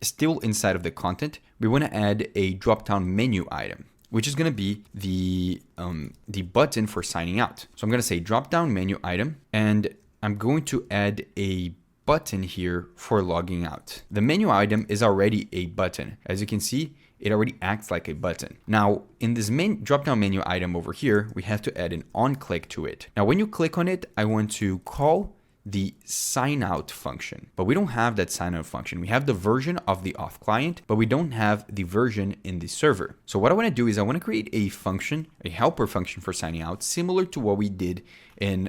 still inside of the content, we want to add a drop-down menu item, which is going to be the button for signing out. So I'm going to say drop-down menu item, and I'm going to add a button here for logging out. The menu item is already a button. As you can see, it already acts like a button. Now, in this main drop-down menu item over here, we have to add an on click to it. Now, when you click on it, I want to call the sign out function, but we don't have that sign out function. We have the version of the auth client, but we don't have the version in the server. So what I want to do is I want to create a function, a helper function for signing out, similar to what we did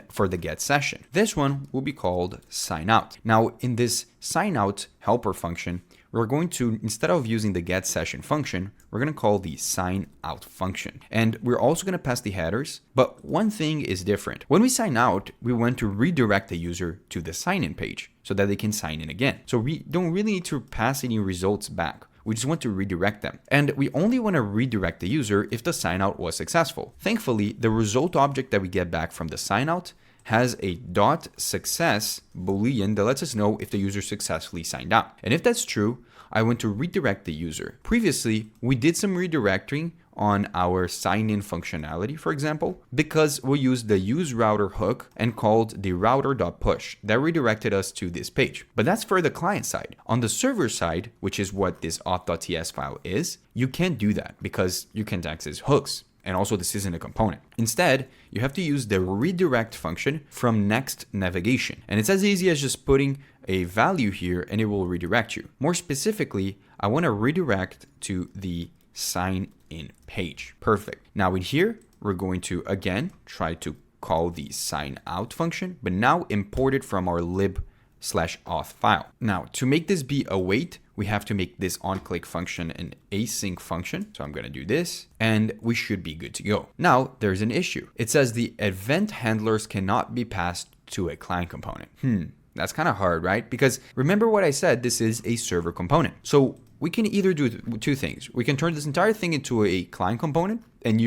for the get session. This one will be called sign out. Now in this sign out helper function, we're going to, instead of using the get session function, we're going to call the sign out function. And we're also going to pass the headers, but one thing is different. When we sign out, we want to redirect the user to the sign in page so that they can sign in again. So we don't really need to pass any results back. We just want to redirect them. And we only want to redirect the user if the sign out was successful. Thankfully, the result object that we get back from the sign out has a .success boolean that lets us know if the user successfully signed out. And if that's true, I want to redirect the user. Previously, we did some redirecting on our sign-in functionality, for example, because we used the useRouter hook and called the router.push. That redirected us to this page. But that's for the client side. On the server side, which is what this auth.ts file is, you can't do that because you can't access hooks. And also this isn't a component. Instead, you have to use the redirect function from next navigation. And it's as easy as just putting a value here and it will redirect you. More specifically, I want to redirect to the sign in page. Perfect. Now in here, we're going to again try to call the sign out function, but now import it from our lib/auth file. Now to make this be await, we have to make this onClick function an async function. So I'm going to do this and we should be good to go. Now there's an issue. It says the event handlers cannot be passed to a client component. That's kind of hard, right? Because remember what I said, this is a server component. So we can either do two things. We can turn this entire thing into a client component and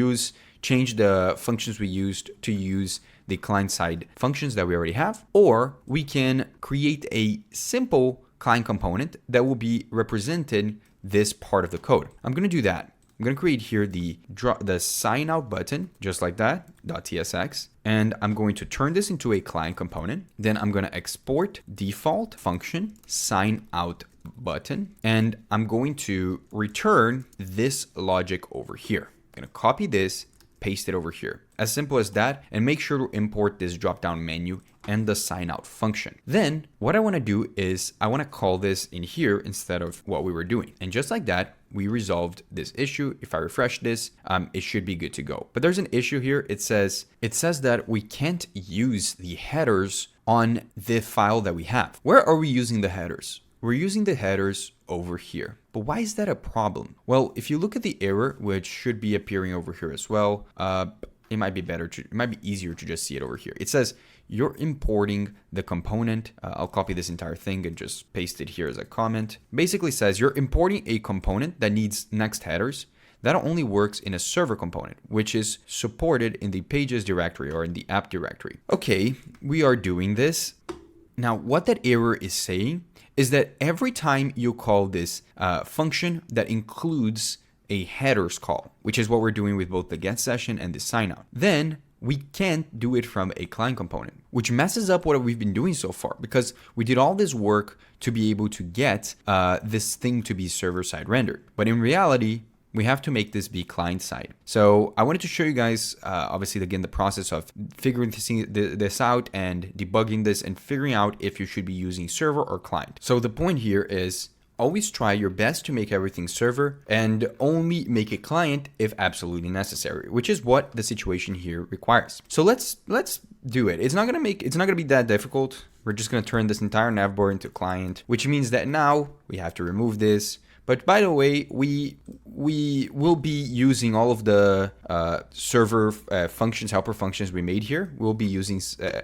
change the functions we used to use the client side functions that we already have, or we can create a simple client component that will be representing this part of the code. I'm going to do that. I'm going to create here the sign out button, just like that, .tsx. And I'm going to turn this into a client component. Then I'm going to export default function sign out button. And I'm going to return this logic over here. I'm going to copy this, paste it over here. As simple as that, and make sure to import this drop-down menu and the sign out function. Then what I want to do is I want to call this in here instead of what we were doing. And just like that, we resolved this issue. If I refresh this, it should be good to go. But there's an issue here. It says that we can't use the headers on the file that we have. Where are we using the headers? We're using the headers over here. But why is that a problem? Well, if you look at the error, which should be appearing over here as well, it might be easier to just see it over here. It says you're importing the component. I'll copy this entire thing and just paste it here as a comment. Basically says you're importing a component that needs next headers. That only works in a server component, which is supported in the pages directory or in the app directory. Okay, we are doing this. Now, what that error is saying is that every time you call this function that includes a headers call, which is what we're doing with both the get session and the sign out, then we can't do it from a client component, which messes up what we've been doing so far because we did all this work to be able to get this thing to be server-side rendered. But in reality, we have to make this be client-side. So I wanted to show you guys, obviously, again, the process of figuring this out and debugging this and figuring out if you should be using server or client. So the point here is always try your best to make everything server and only make it client if absolutely necessary, which is what the situation here requires. So let's do it. It's not gonna be that difficult. We're just gonna turn this entire navbar into client, which means that now we have to remove this. But by the way, we will be using all of the server functions, helper functions we made here. We'll be using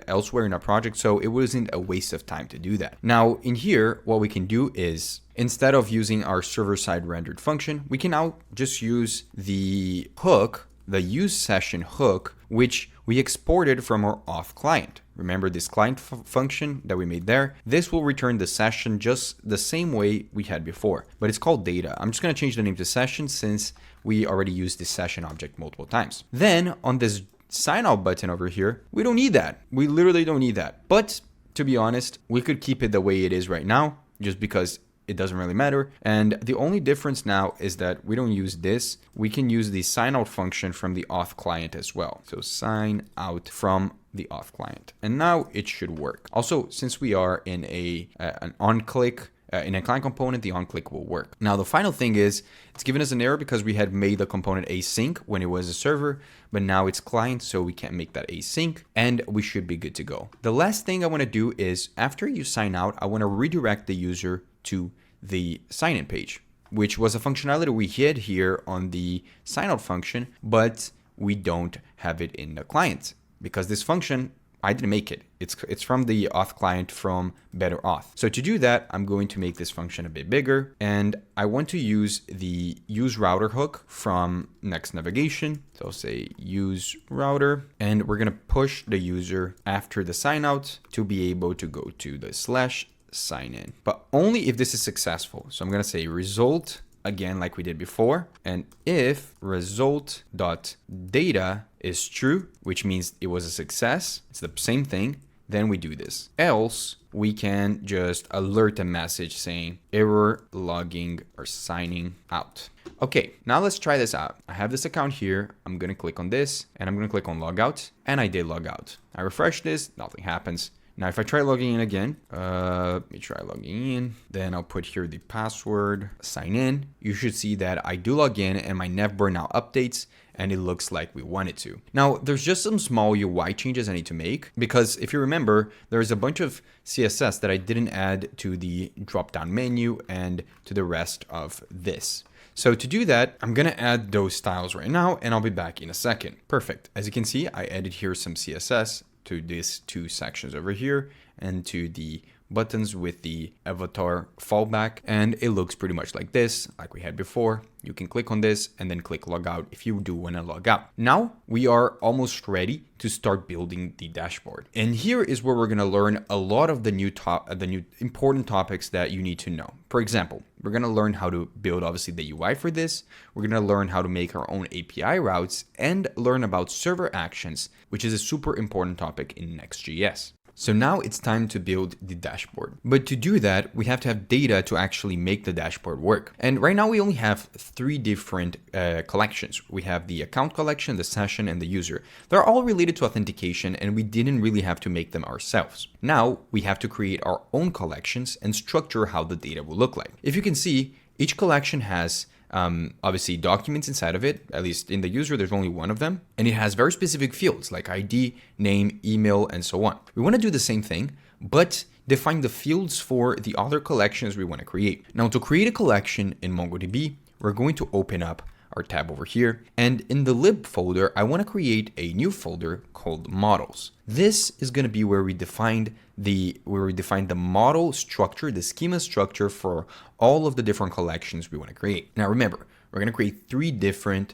elsewhere in our project, so it wasn't a waste of time to do that. Now in here, what we can do is instead of using our server-side rendered function, we can now just use the hook, the use session hook, which we exported from our auth client. Remember this client function that we made there? This will return the session just the same way we had before, but it's called data. I'm just going to change the name to session since we already used this session object multiple times. Then on this sign out button over here, we don't need that. We literally don't need that. But to be honest, we could keep it the way it is right now just because it doesn't really matter. And the only difference now is that we don't use this. We can use the sign out function from the auth client as well. So sign out from the auth client. And now it should work. Also, since we are in an on-click, in a client component, the on-click will work. Now, the final thing is it's giving us an error because we had made the component async when it was a server, but now it's client, so we can't make that async, and we should be good to go. The last thing I want to do is after you sign out, I want to redirect the user to the sign-in page, which was a functionality we had here on the sign-out function, but we don't have it in the client because this function, I didn't make it. It's from the auth client from PedroTech. So to do that, I'm going to make this function a bit bigger, and I want to use the use router hook from Next Navigation. So I'll say use router, and we're going to push the user after the sign out to be able to go to the /sign in, but only if this is successful. So I'm going to say result again, like we did before. And if result.data is true, which means it was a success, it's the same thing, then we do this. Else, we can just alert a message saying error logging or signing out. Okay, now let's try this out. I have this account here. I'm going to click on this and I'm going to click on logout, and I did log out. I refresh this, nothing happens. Now, if I try logging in again, let me try logging in. Then I'll put here the password, sign in. You should see that I do log in and my navbar now updates and it looks like we want it to. Now, there's just some small UI changes I need to make because if you remember, there's a bunch of CSS that I didn't add to the drop-down menu and to the rest of this. So to do that, I'm going to add those styles right now and I'll be back in a second. Perfect. As you can see, I added here some CSS to these two sections over here and to the buttons with the avatar fallback, and it looks pretty much like this, like we had before. You can click on this and then click log out if you do want to log out. Now we are almost ready to start building the dashboard, and here is where we're going to learn a lot of the new important topics that you need to know. For example, we're going to learn how to build obviously the UI for this. We're going to learn how to make our own API routes and learn about server actions, which is a super important topic in Next.js. So now it's time to build the dashboard. But to do that, we have to have data to actually make the dashboard work. And right now we only have three different collections. We have the account collection, the session, and the user. They're all related to authentication, and we didn't really have to make them ourselves. Now we have to create our own collections and structure how the data will look like. If you can see, each collection has obviously documents inside of it. At least in the user, there's only one of them, and it has very specific fields like ID, name, email, and so on. We want to do the same thing, but define the fields for the other collections we want to create. Now, to create a collection in MongoDB, we're going to open up our tab over here, and in the lib folder, I want to create a new folder called models. This is going to be where we define the model structure, the schema structure for all of the different collections we want to create. Now, remember, we're going to create three different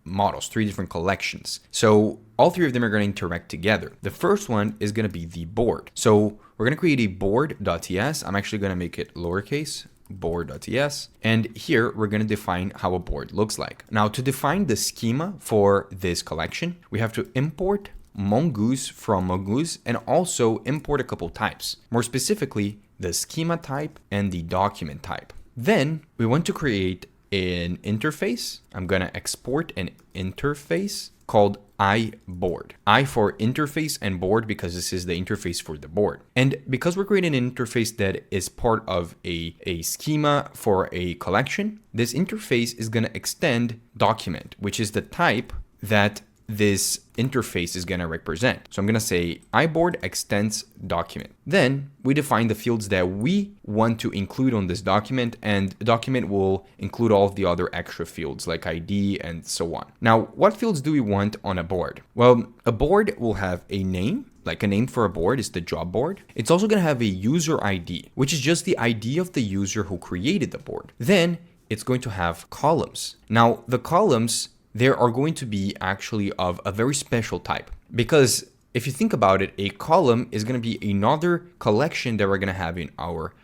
models, three different collections. So all three of them are going to interact together. The first one is going to be the board. So we're going to create a board.ts. I'm actually going to make it lowercase, board.ts, and here we're going to define how a board looks like. Now, to define the schema for this collection, we have to import Mongoose from Mongoose and also import a couple types, more specifically the schema type and the document type. Then we want to create an interface. I'm going to export an interface called iBoard. I for interface and board because this is the interface for the board. And because we're creating an interface that is part of a schema for a collection, this interface is going to extend document, which is the type that this interface is going to represent. So I'm going to say iBoard extends document. Then we define the fields that we want to include on this document, and the document will include all of the other extra fields like ID and so on. Now, what fields do we want on a board? Well, a board will have a name. Like a name for a board is the job board. It's also going to have a user ID, which is just the ID of the user who created the board. Then it's going to have columns. Now, the columns, there are going to be actually of a very special type, because if you think about it, a column is going to be another collection that we're going to have in our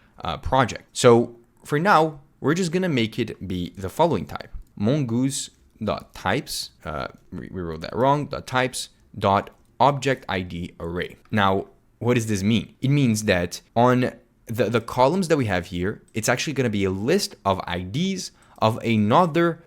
project. So for now, we're just going to make it be the following type: mongoose.types, we wrote that wrong, .types, .object ID array. Now, what does this mean? It means that on the columns that we have here, it's actually going to be a list of IDs of another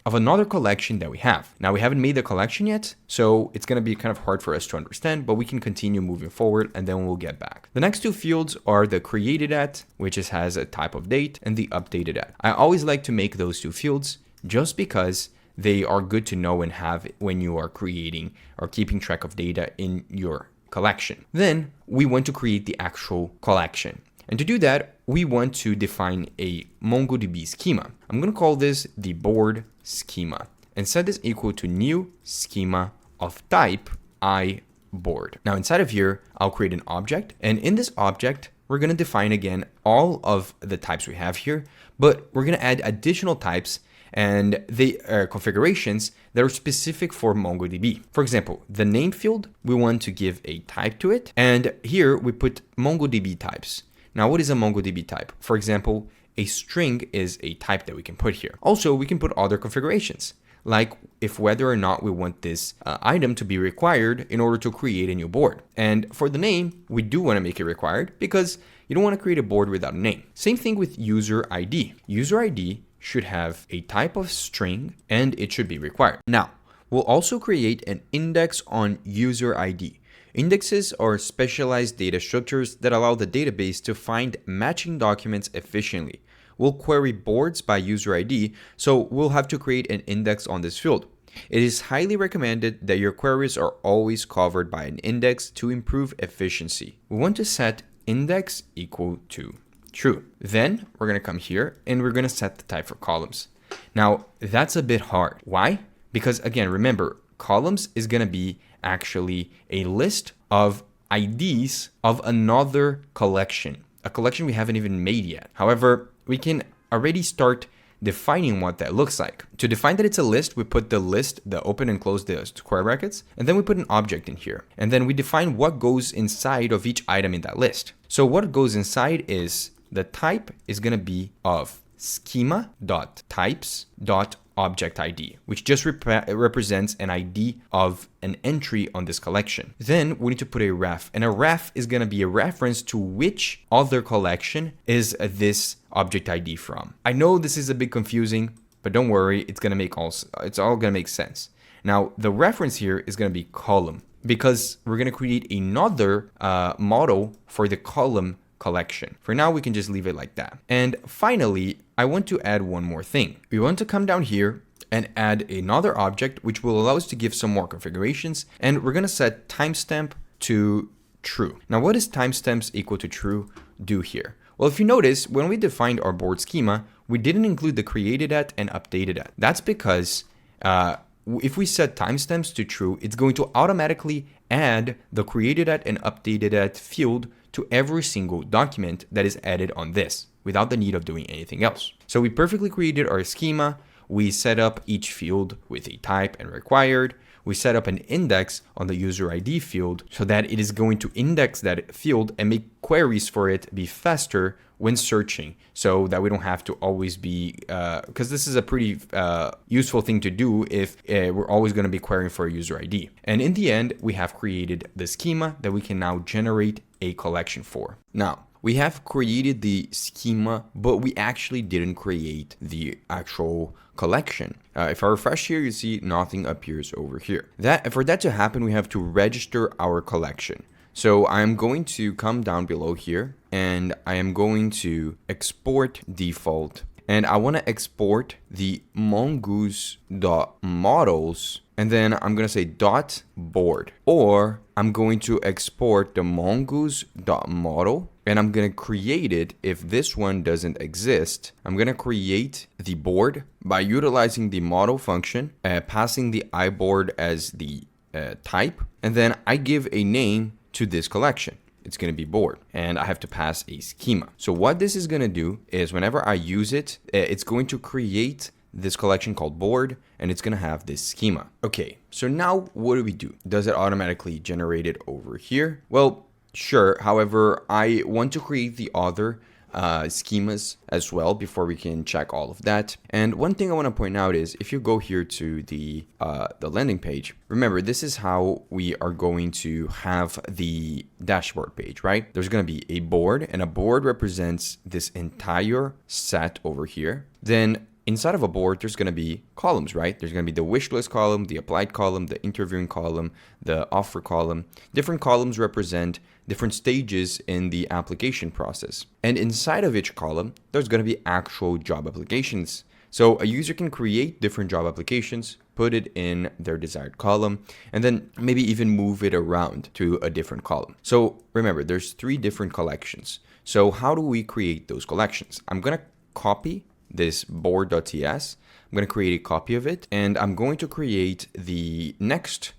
of another collection that we have. Now we haven't made the collection yet, so it's going to be kind of hard for us to understand, but we can continue moving forward and then we'll get back. The next two fields are the created at, which has a type of date, and the updated at. I always like to make those two fields just because they are good to know and have when you are creating or keeping track of data in your collection. Then we want to create the actual collection. And to do that, we want to define a MongoDB schema. I'm going to call this the board schema and set this equal to new schema of type iBoard. Now inside of here, I'll create an object, and in this object, we're going to define again all of the types we have here, but we're going to add additional types and the configurations that are specific for MongoDB. For example, the name field, we want to give a type to it, and here we put MongoDB types. Now, what is a MongoDB type? For example, a string is a type that we can put here. Also, we can put other configurations, like if whether or not we want this item to be required in order to create a new board. And for the name, we do want to make it required because you don't want to create a board without a name. Same thing with user ID. User ID should have a type of string and it should be required. Now, we'll also create an index on user ID. Indexes are specialized data structures that allow the database to find matching documents efficiently. We'll query boards by user ID, so we'll have to create an index on this field. It is highly recommended that your queries are always covered by an index to improve efficiency. We want to set index equal to true. Then we're going to come here and we're going to set the type for columns. Now, that's a bit hard. Why? Because again, remember, columns is going to be actually a list of IDs of another collection, a collection we haven't even made yet. However, we can already start defining what that looks like. To define that it's a list, we put the list, the open and close the square brackets, and then we put an object in here. And then we define what goes inside of each item in that list. So what goes inside is the type is going to be of schema.types.object ID, which just represents an ID of an entry on this collection. Then we need to put a ref, and a ref is going to be a reference to which other collection is this object ID from. I know this is a bit confusing, but don't worry, it's all going to make sense. Now, the reference here is going to be column because we're going to create another model for the column collection. For now, we can just leave it like that. And finally, I want to add one more thing. We want to come down here and add another object, which will allow us to give some more configurations. And we're going to set timestamp to true. Now, what does timestamps equal to true do here? Well, if you notice, when we defined our board schema, we didn't include the created at and updated at. That's because if we set timestamps to true, it's going to automatically add the created at and updated at field to every single document that is added on this without the need of doing anything else. So we perfectly created our schema. We set up each field with a type and required. We set up an index on the user ID field so that it is going to index that field and make queries for it be faster when searching, so that we don't have to always be, because this is a pretty useful thing to do if we're always going to be querying for a user ID. And in the end, we have created the schema that we can now generate a collection for. Now, we have created the schema, but we actually didn't create the actual collection. If I refresh here, you see nothing appears over here. For that to happen, we have to register our collection. So I'm going to come down below here and I am going to export default. And I want to export the mongoose.models, and then I'm going to say .board, or I'm going to export the mongoose.model, and I'm going to create it. If this one doesn't exist, I'm going to create the board by utilizing the model function, passing the iBoard as the type, and then I give a name to this collection. It's going to be board, and I have to pass a schema. So what this is going to do is whenever I use it, it's going to create this collection called board, and it's going to have this schema. Okay, so now what do we do? Does it automatically generate it over here? Well, sure. However, I want to create the other schemas as well before we can check all of that. And one thing I want to point out is if you go here to the landing page, remember this is how we are going to have the dashboard page, right? There's going to be a board, and a board represents this entire set over here. Then inside of a board, there's going to be columns, right? There's going to be the wish list column, the applied column, the interviewing column, the offer column. Different columns represent different stages in the application process. And inside of each column, there's going to be actual job applications. So a user can create different job applications, put it in their desired column, and then maybe even move it around to a different column. So remember, there's 3 different collections. So how do we create those collections? I'm going to copy this board.ts. I'm going to create a copy of it, and I'm going to create the next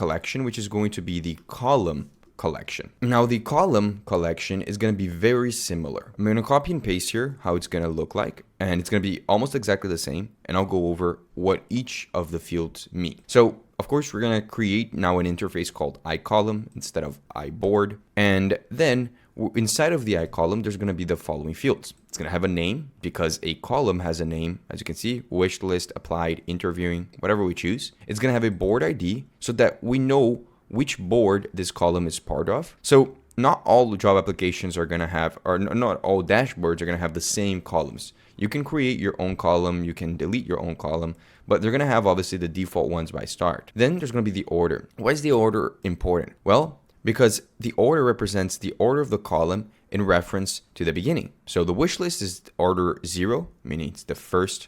collection, which is going to be the column collection. Now the column collection is going to be very similar. I'm going to copy and paste here how it's going to look like, and it's going to be almost exactly the same, and I'll go over what each of the fields mean. So of course, we're going to create now an interface called iColumn instead of iBoard, and then inside of the iColumn, there's going to be the following fields. It's going to have a name because a column has a name. As you can see, wish list, applied, interviewing, whatever we choose. It's going to have a board ID so that we know which board this column is part of. So not all job applications are going to have, or not all dashboards are going to have the same columns. You can create your own column, you can delete your own column, but they're going to have obviously the default ones by start. Then there's going to be the order. Why is the order important? Well, because the order represents the order of the column in reference to the beginning. So the wish list is order 0, meaning it's the first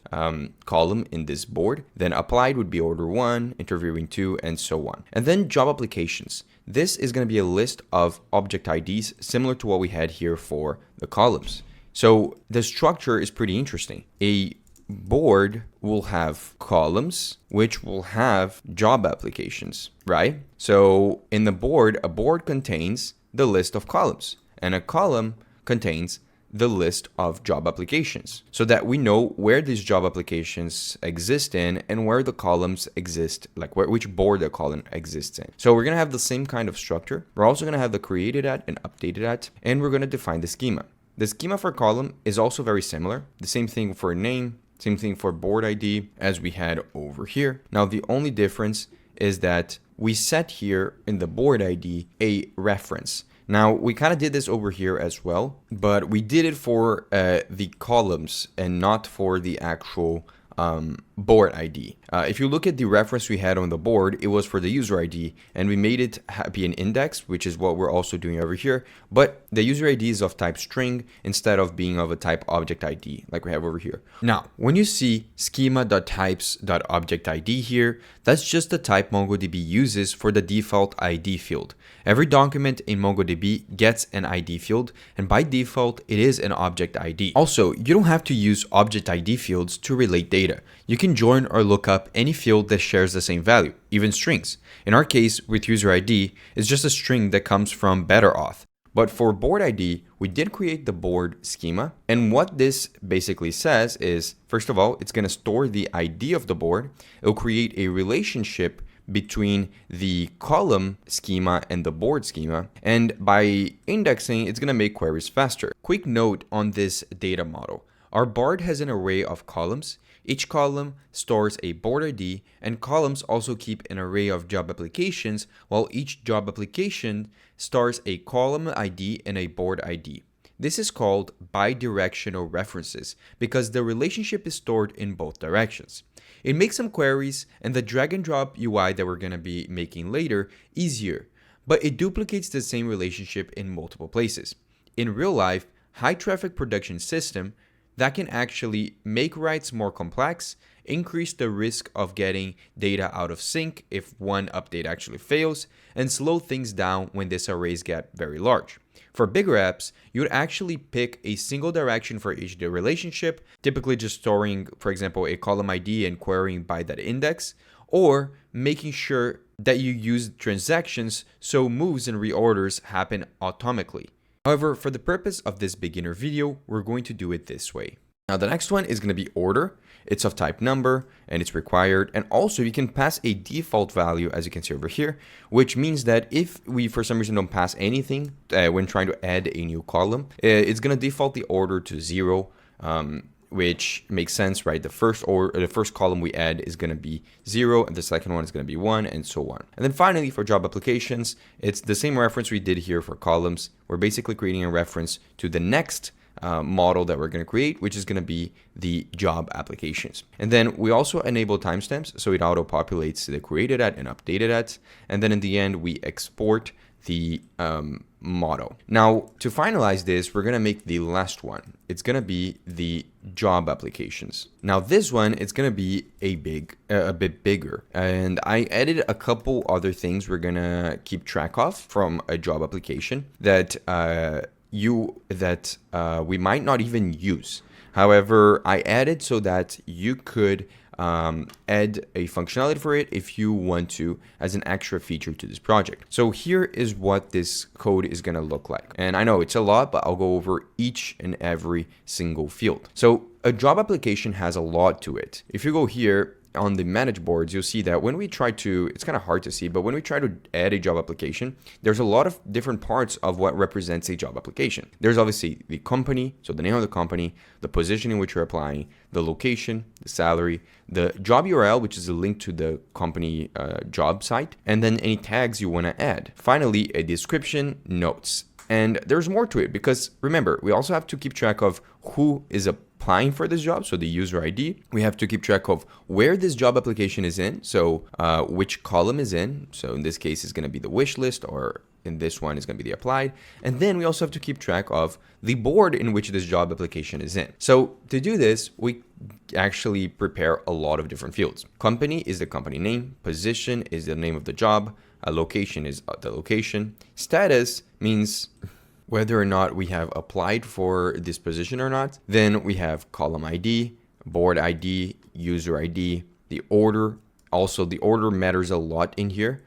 column in this board. Then applied would be order 1, interviewing 2, and so on. And then job applications. This is going to be a list of object IDs similar to what we had here for the columns. So the structure is pretty interesting. A board will have columns which will have job applications, right? So in the board, a board contains the list of columns, and a column contains the list of job applications, so that we know where these job applications exist in and where the columns exist, like which board the column exists in. So we're going to have the same kind of structure. We're also going to have the created at and updated at, and we're going to define the schema. The schema for column is also very similar. The same thing for name, same thing for board ID as we had over here. Now the only difference is that we set here in the board ID a reference. Now we kind of did this over here as well, but we did it for the columns and not for the actual board ID. If you look at the reference we had on the board, it was for the user ID, and we made it be an index, which is what we're also doing over here. But the user ID is of type string instead of being of a type object ID like we have over here. Now, when you see schema.types.objectID here, that's just the type MongoDB uses for the default ID field. Every document in MongoDB gets an ID field, and by default, it is an object ID. Also, you don't have to use object ID fields to relate data. You can join or look up any field that shares the same value, even strings. In our case, with user ID, it's just a string that comes from betterauth. But for board ID, we did create the board schema. And what this basically says is, first of all, it's going to store the ID of the board. It'll create a relationship between the column schema and the board schema. And by indexing, it's going to make queries faster. Quick note on this data model. Our board has an array of columns. Each column stores a board ID, and columns also keep an array of job applications, while each job application stores a column ID and a board ID. This is called bidirectional references because the relationship is stored in both directions. It makes some queries and the drag and drop UI that we're going to be making later easier, but it duplicates the same relationship in multiple places. In real life, high traffic production system, that can actually make writes more complex, increase the risk of getting data out of sync if one update actually fails, and slow things down when these arrays get very large. For bigger apps, you would actually pick a single direction for each relationship, typically just storing, for example, a column ID and querying by that index, or making sure that you use transactions so moves and reorders happen automatically. However, for the purpose of this beginner video, we're going to do it this way. Now the next one is going to be order. It's of type number and it's required. And also you can pass a default value, as you can see over here, which means that if we for some reason don't pass anything when trying to add a new column, it's going to default the order to 0, which makes sense, right? The first column we add is going to be 0, and the second one is going to be 1, and so on. And then finally, for job applications, it's the same reference we did here for columns. We're basically creating a reference to the next model that we're going to create, which is going to be the job applications. And then we also enable timestamps, so it auto-populates the created at and updated at. And then in the end, we export the model. Now, to finalize this, we're going to make the last one. It's going to be the job applications. Now, this one, it's going to be a bit bigger. And I added a couple other things we're going to keep track of from a job application that we might not even use. However, I added so that you could add a functionality for it if you want to as an extra feature to this project. So here is what this code is going to look like. And I know it's a lot, but I'll go over each and every single field. So a job application has a lot to it. If you go here on the manage boards, you'll see that when we try to, it's kind of hard to see, but when we try to add a job application, there's a lot of different parts of what represents a job application. There's obviously the company, so the name of the company, the position in which you're applying, the location, the salary, the job URL, which is a link to the company job site, and then any tags you want to add. Finally, a description, notes. And there's more to it because remember, we also have to keep track of who is applying for this job, so the user ID. We have to keep track of where this job application is in, so which column is in. So in this case, it's going to be the wish list, or in this one is going to be the applied. And then we also have to keep track of the board in which this job application is in. So to do this, we actually prepare a lot of different fields. Company is the company name, position is the name of the job, a location is the location, status means whether or not we have applied for this position or not. Then we have column ID, board ID, user ID, the order. Also, the order matters a lot in here.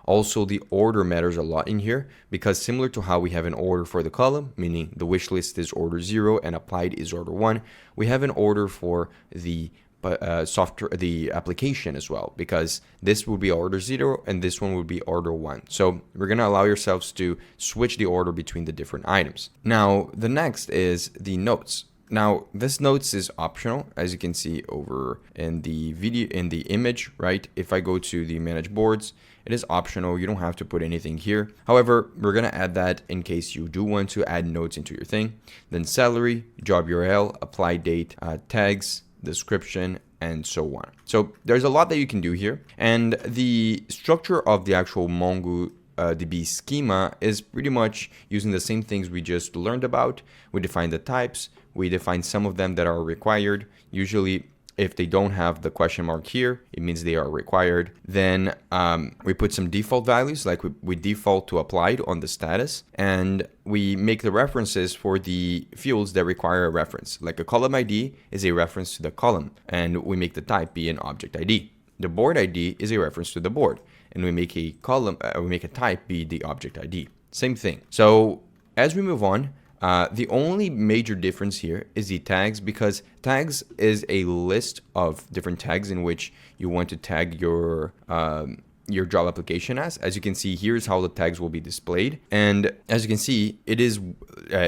Because similar to how we have an order for the column, meaning the wish list is order 0 and applied is order 1, we have an order for the the application as well, because this would be order 0 and this one would be order 1. So we're going to allow yourselves to switch the order between the different items. Now, the next is the notes. Now, this notes is optional, as you can see over in the video, in the image, right? If I go to the manage boards, it is optional. You don't have to put anything here. However, we're going to add that in case you do want to add notes into your thing. Then salary, job URL, apply date, tags, description, and so on. So there's a lot that you can do here. And the structure of the actual MongoDB schema is pretty much using the same things we just learned about. We define the types. We define some of them that are required. Usually, if they don't have the question mark here, it means they are required. Then we put some default values, like we default to applied on the status, and we make the references for the fields that require a reference. Like a column ID is a reference to the column, and we make the type be an object ID. The board ID is a reference to the board, and we make a type be the object ID. Same thing. So as we move on, the only major difference here is the tags, because tags is a list of different tags in which you want to tag your job application as. As you can see, here's how the tags will be displayed. And as you can see, it is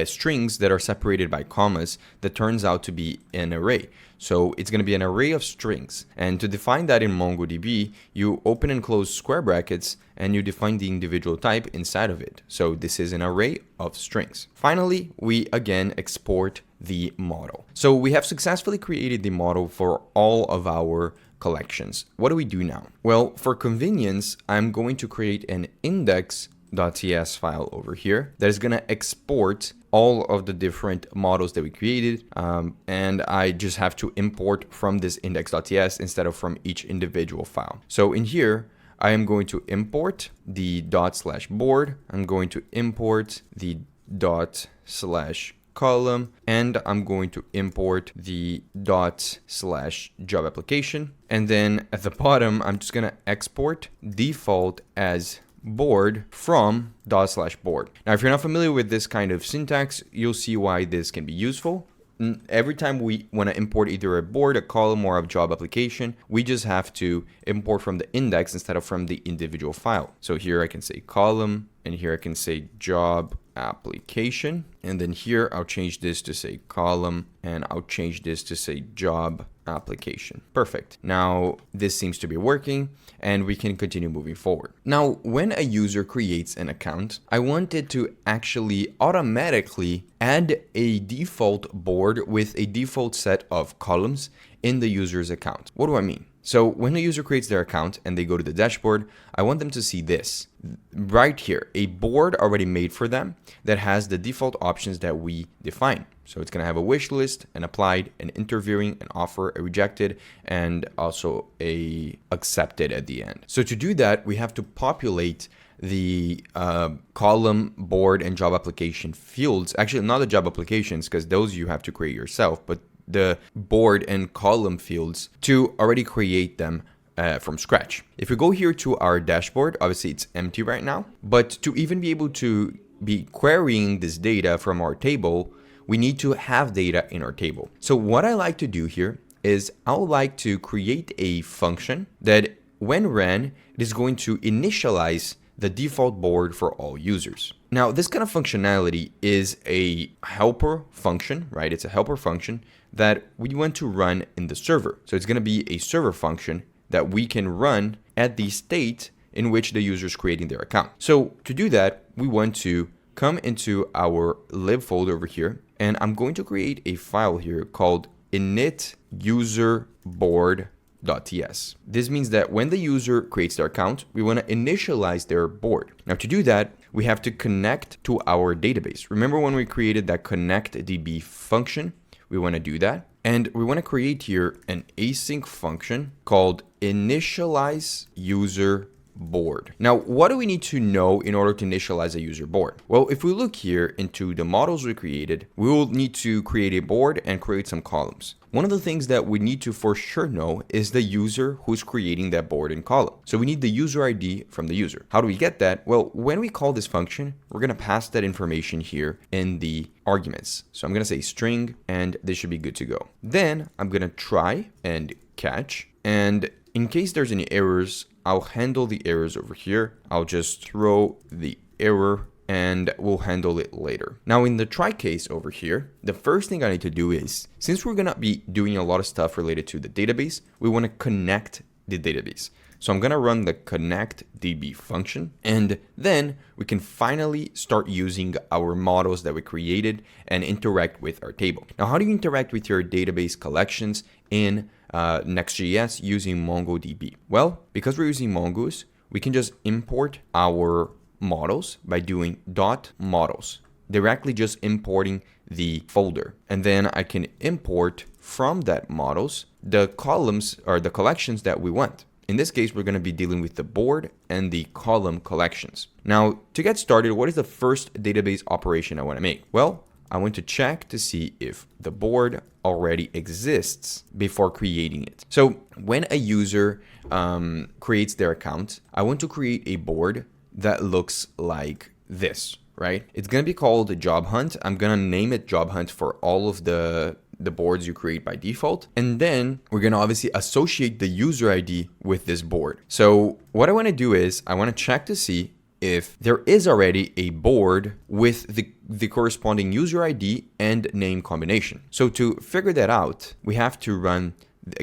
strings that are separated by commas that turns out to be an array. So it's going to be an array of strings. And to define that in MongoDB, you open and close square brackets and you define the individual type inside of it. So this is an array of strings. Finally, we again export the model. So we have successfully created the model for all of our collections. What do we do now? Well, for convenience, I'm going to create an index.ts file over here that is going to export all of the different models that we created, and I just have to import from this index.ts instead of from each individual file. So in here, I am going to import the ./board, I'm going to import the ./column, and I'm going to import the ./job application. And then at the bottom, I'm just going to export default as board from ./board. Now, if you're not familiar with this kind of syntax, you'll see why this can be useful. Every time we want to import either a board, a column, or a job application, we just have to import from the index instead of from the individual file. So here I can say column, and here I can say job application. And then here I'll change this to say column, and I'll change this to say job application. Perfect. Now this seems to be working and we can continue moving forward. Now, when a user creates an account, I want it to actually automatically add a default board with a default set of columns in the user's account. What do I mean? So when a user creates their account and they go to the dashboard, I want them to see this right here, a board already made for them that has the default options that we define. So it's going to have a wish list, an applied, an interviewing, an offer, a rejected, and also a accepted at the end. So to do that, we have to populate the column, board, and job application fields. Actually, not the job applications, because those you have to create yourself, but the board and column fields to already create them from scratch. If we go here to our dashboard, obviously it's empty right now, but to even be able to be querying this data from our table, we need to have data in our table. So what I like to do here is I would like to create a function that when ran, it is going to initialize the default board for all users. Now, this kind of functionality is a helper function, right? It's a helper function that we want to run in the server. So it's going to be a server function that we can run at the state in which the user is creating their account. So to do that, we want to come into our lib folder over here, and I'm going to create a file here called init user board.ts. This means that when the user creates their account, we want to initialize their board. Now to do that, we have to connect to our database. Remember when we created that connectDB function? We want to do that. And we want to create here an async function called initialize user board. Now, what do we need to know in order to initialize a user board? Well, if we look here into the models we created, we will need to create a board and create some columns. One of the things that we need to for sure know is the user who's creating that board and column. So we need the user ID from the user. How do we get that? Well, when we call this function, we're going to pass that information here in the arguments. So I'm going to say string, and this should be good to go. Then I'm going to try and catch. And in case there's any errors, I'll handle the errors over here. I'll just throw the error and we'll handle it later. Now in the try case over here, the first thing I need to do is, since we're gonna be doing a lot of stuff related to the database, we wanna connect the database. So I'm gonna run the connectDB function, and then we can finally start using our models that we created and interact with our table. Now, how do you interact with your database collections in NextJS using MongoDB? Well, because we're using Mongoose, we can just import our models by doing .models, directly just importing the folder. And then I can import from that models the columns or the collections that we want. In this case, we're going to be dealing with the board and the column collections. Now, to get started, what is the first database operation I want to make? Well, I want to check to see if the board already exists before creating it. So when a user creates their account, I want to create a board that looks like this, right? It's going to be called Job Hunt. I'm going to name it Job Hunt for all of the boards you create by default. And then we're going to obviously associate the user ID with this board. So what I want to do is I want to check to see if there is already a board with the corresponding user ID and name combination. So to figure that out, we have to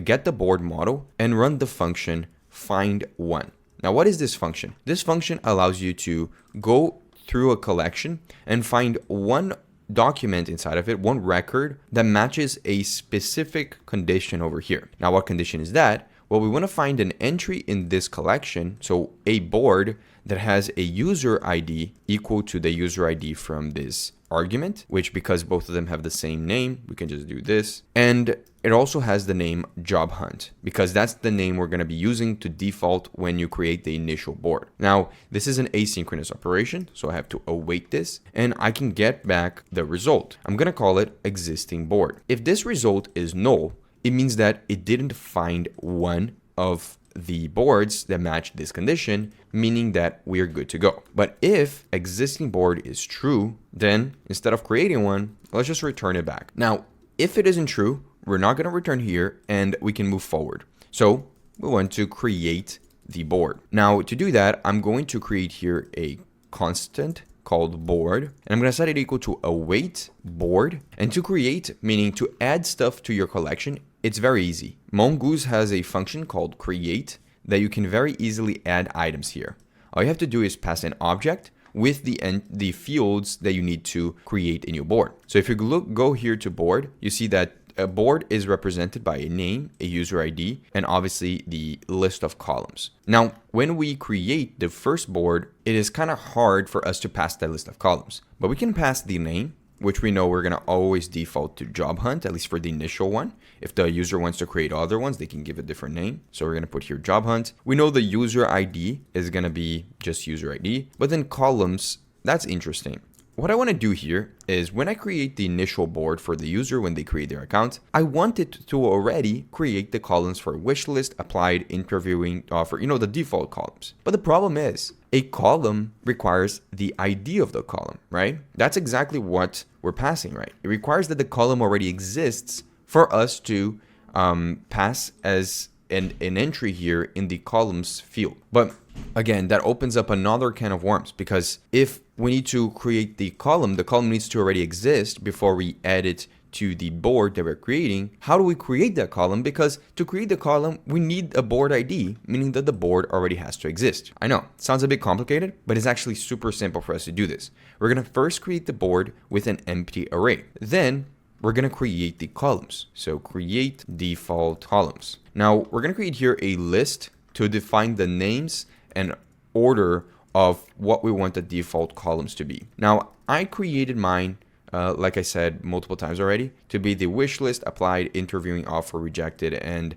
get the board model and run the function find one. Now, what is this function? This function allows you to go through a collection and find one document inside of it, one record that matches a specific condition over here. Now, what condition is that? Well, we want to find an entry in this collection, so a board that has a user ID equal to the user ID from this argument, which because both of them have the same name, we can just do this. And it also has the name Job Hunt, because that's the name we're going to be using to default when you create the initial board. Now, this is an asynchronous operation, so I have to await this, and I can get back the result. I'm going to call it existing board. If this result is null, it means that it didn't find one of the boards that match this condition, meaning that we're good to go. But if existing board is true, then instead of creating one, let's just return it back. Now, if it isn't true, we're not going to return here and we can move forward. So we want to create the board. Now, to do that, I'm going to create here a constant called board, and I'm going to set it equal to await board. And to create, meaning to add stuff to your collection, it's very easy. Mongoose has a function called create that you can very easily add items here. All you have to do is pass an object with the fields that you need to create a new board. So if you go here to board, you see that a board is represented by a name, a user ID, and obviously the list of columns. Now, when we create the first board, it is kind of hard for us to pass that list of columns, but we can pass the name, which we know we're going to always default to job hunt, at least for the initial one. If the user wants to create other ones, they can give a different name. So we're going to put here job hunt. We know the user ID is going to be just user ID, but then columns, that's interesting. What I want to do here is when I create the initial board for the user when they create their account, I want it to already create the columns for wish list, applied, interviewing, offer, the default columns. But the problem is a column requires the ID of the column, right? That's exactly what we're passing, right? It requires that the column already exists for us to pass as an entry here in the columns field. But again, that opens up another can of worms, because if we need to create the column needs to already exist before we add it to the board that we're creating. How do we create that column? Because to create the column, we need a board ID, meaning that the board already has to exist. I know, it sounds a bit complicated, but it's actually super simple for us to do this. We're going to first create the board with an empty array. Then we're going to create the columns. So create default columns. Now we're going to create here a list to define the names and order of what we want the default columns to be. Now I created mine, like I said multiple times already, to be the wish list, applied, interviewing, offer, rejected, and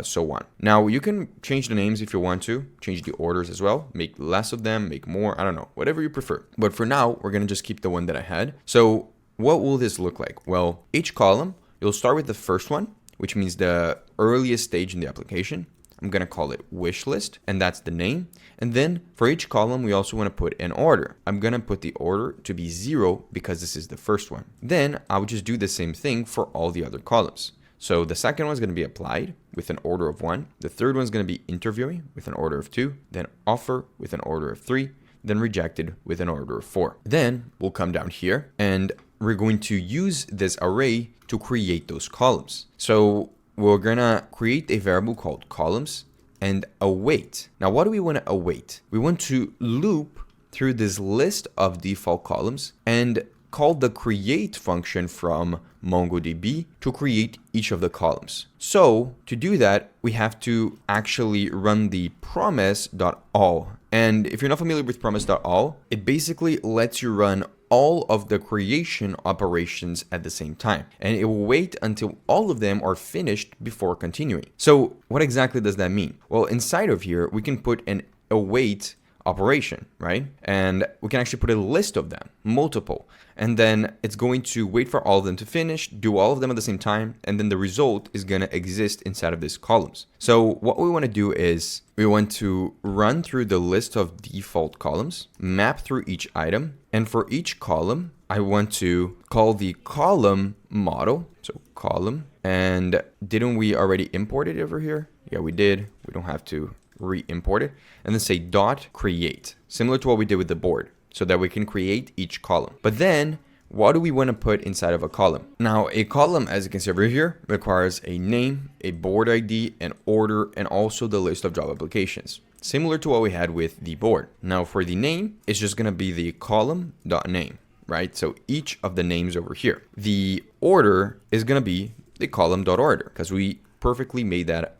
so on. Now you can change the names if you want to, change the orders as well, make less of them, make more, I don't know, whatever you prefer. But for now, we're going to just keep the one that I had. So what will this look like? Well, each column, you'll start with the first one, which means the earliest stage in the application. I'm going to call it wish list, and that's the name. And then for each column, we also want to put an order. I'm going to put the order to be 0 because this is the first one. Then I would just do the same thing for all the other columns. So the second one is going to be applied with an order of 1. The third one is going to be interviewing with an order of 2. Then offer with an order of 3. Then rejected with an order of 4. Then we'll come down here and we're going to use this array to create those columns. So we're gonna create a variable called columns and await. Now, what do we want to await? We want to loop through this list of default columns and call the create function from MongoDB to create each of the columns. So to do that, we have to actually run the promise.all. And if you're not familiar with promise.all, it basically lets you run all of the creation operations at the same time, and it will wait until all of them are finished before continuing. So what exactly does that mean? Well, inside of here, we can put an await operation, right? And we can actually put a list of them, multiple, and then it's going to wait for all of them to finish, do all of them at the same time, and then the result is going to exist inside of these columns. So what we want to do is we want to run through the list of default columns, map through each item, and for each column, I want to call the column model, so column, and didn't we already import it over here? Yeah, we did. We don't have to re-import it, and then say dot create, similar to what we did with the board, so that we can create each column. But then what do we want to put inside of a column? Now, a column, as you can see over here, requires a name, a board ID, an order, and also the list of job applications, similar to what we had with the board. Now for the name, it's just going to be the column.name, right? So each of the names over here. The order is going to be the column.order because we perfectly made that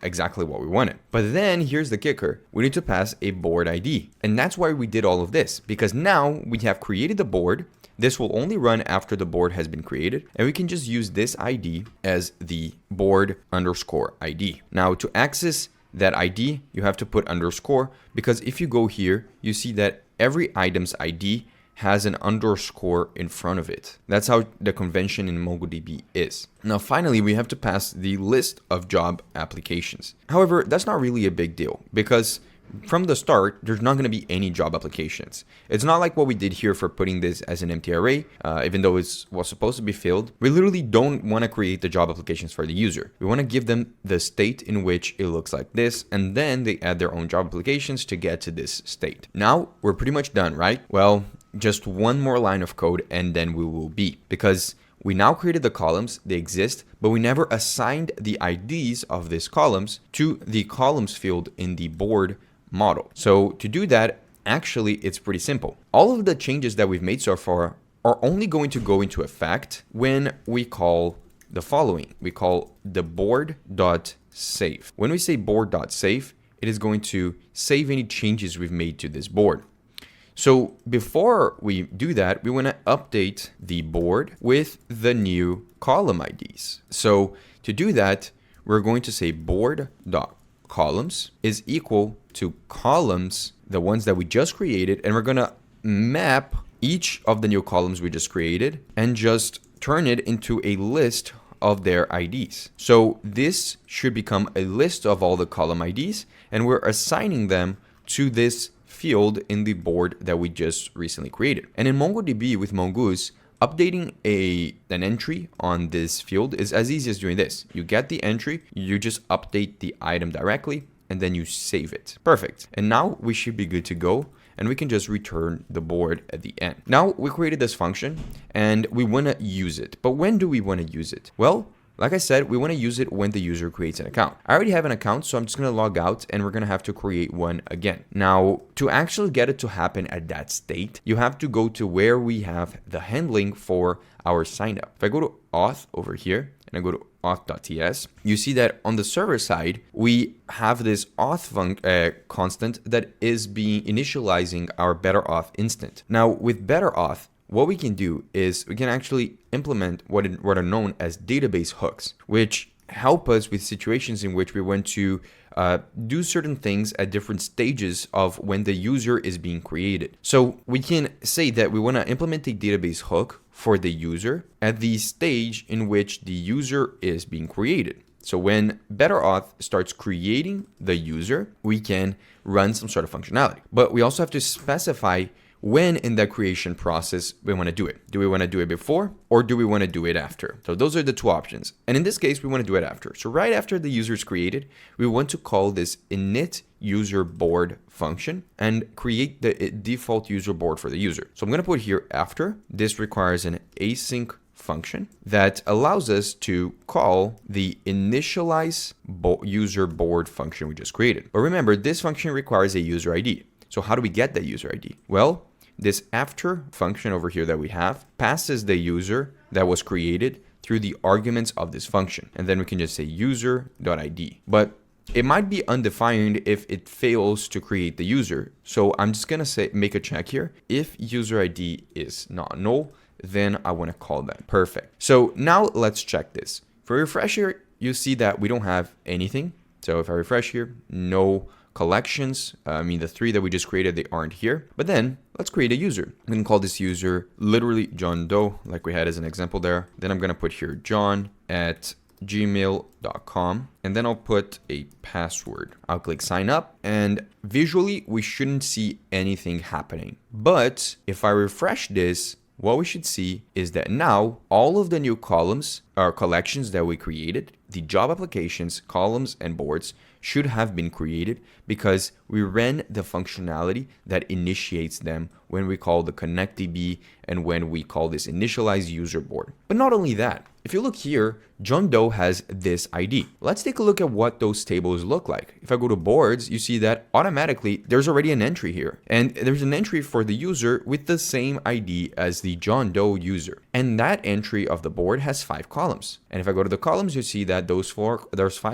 exactly what we wanted. But then here's the kicker. We need to pass a board ID. And that's why we did all of this, because now we have created the board. This will only run after the board has been created, and we can just use this ID as the board_ID. Now to access that ID, you have to put underscore, because if you go here, you see that every item's ID has an underscore in front of it. That's how the convention in MongoDB is. Now, finally, we have to pass the list of job applications. However, that's not really a big deal because from the start, there's not going to be any job applications. It's not like what we did here for putting this as an empty array, even though it was supposed to be filled. We literally don't want to create the job applications for the user. We want to give them the state in which it looks like this, and then they add their own job applications to get to this state. Now we're pretty much done, right? Well, just one more line of code and then we will be, because we now created the columns, they exist, but we never assigned the IDs of these columns to the columns field in the board model. So to do that, actually, it's pretty simple. All of the changes that we've made so far are only going to go into effect when we call the following. We call the board.save. When we say board.save, it is going to save any changes we've made to this board. So before we do that, we want to update the board with the new column IDs. So to do that, we're going to say board.columns is equal to columns, the ones that we just created, and we're going to map each of the new columns we just created and just turn it into a list of their IDs. So this should become a list of all the column IDs, and we're assigning them to this field in the board that we just recently created. And in MongoDB with Mongoose, updating an entry on this field is as easy as doing this. You get the entry, you just update the item directly, and then you save it. Perfect. And now we should be good to go, and we can just return the board at the end. Now we created this function and we want to use it. But when do we want to use it? Well, like I said, we want to use it when the user creates an account. I already have an account, so I'm just going to log out and we're going to have to create one again. Now, to actually get it to happen at that state, you have to go to where we have the handling for our sign up. If I go to auth over here and I go to auth.ts, you see that on the server side, we have this auth constant that is initializing our BetterAuth instant. Now, with BetterAuth, what we can do is we can actually implement what are known as database hooks, which help us with situations in which we want to do certain things at different stages of when the user is being created. So we can say that we want to implement a database hook for the user at the stage in which the user is being created. So when BetterAuth starts creating the user, we can run some sort of functionality. But we also have to specify when in the creation process we want to do it. Do we want to do it before or do we want to do it after? So those are the two options. And in this case, we want to do it after. So right after the user is created, we want to call this init user board function and create the default user board for the user. So I'm going to put here after. This requires an async function that allows us to call the initialize user board function we just created. But remember, this function requires a user ID. So how do we get that user ID? Well, this after function over here that we have passes the user that was created through the arguments of this function. And then we can just say user.id. But it might be undefined if it fails to create the user. So I'm just going to make a check here. If user ID is not null, then I want to call that. Perfect. So now let's check this. For refresh here, you see that we don't have anything. So if I refresh here, no collections. The three that we just created, they aren't here. But then let's create a user. I'm going to call this user literally John Doe, like we had as an example there. Then I'm going to put here john@gmail.com. And then I'll put a password. I'll click sign up and visually we shouldn't see anything happening. But if I refresh this, what we should see is that now all of the new columns or collections that we created, the job applications, columns, and boards should have been created because we ran the functionality that initiates them when we call the connectDB and when we call this initialize user board. But not only that, if you look here, John Doe has this ID. Let's take a look at what those tables look like. If I go to boards, you see that automatically there's already an entry here. And there's an entry for the user with the same ID as the John Doe user. And that entry of the board has 5 columns. And if I go to the columns, you see that those 5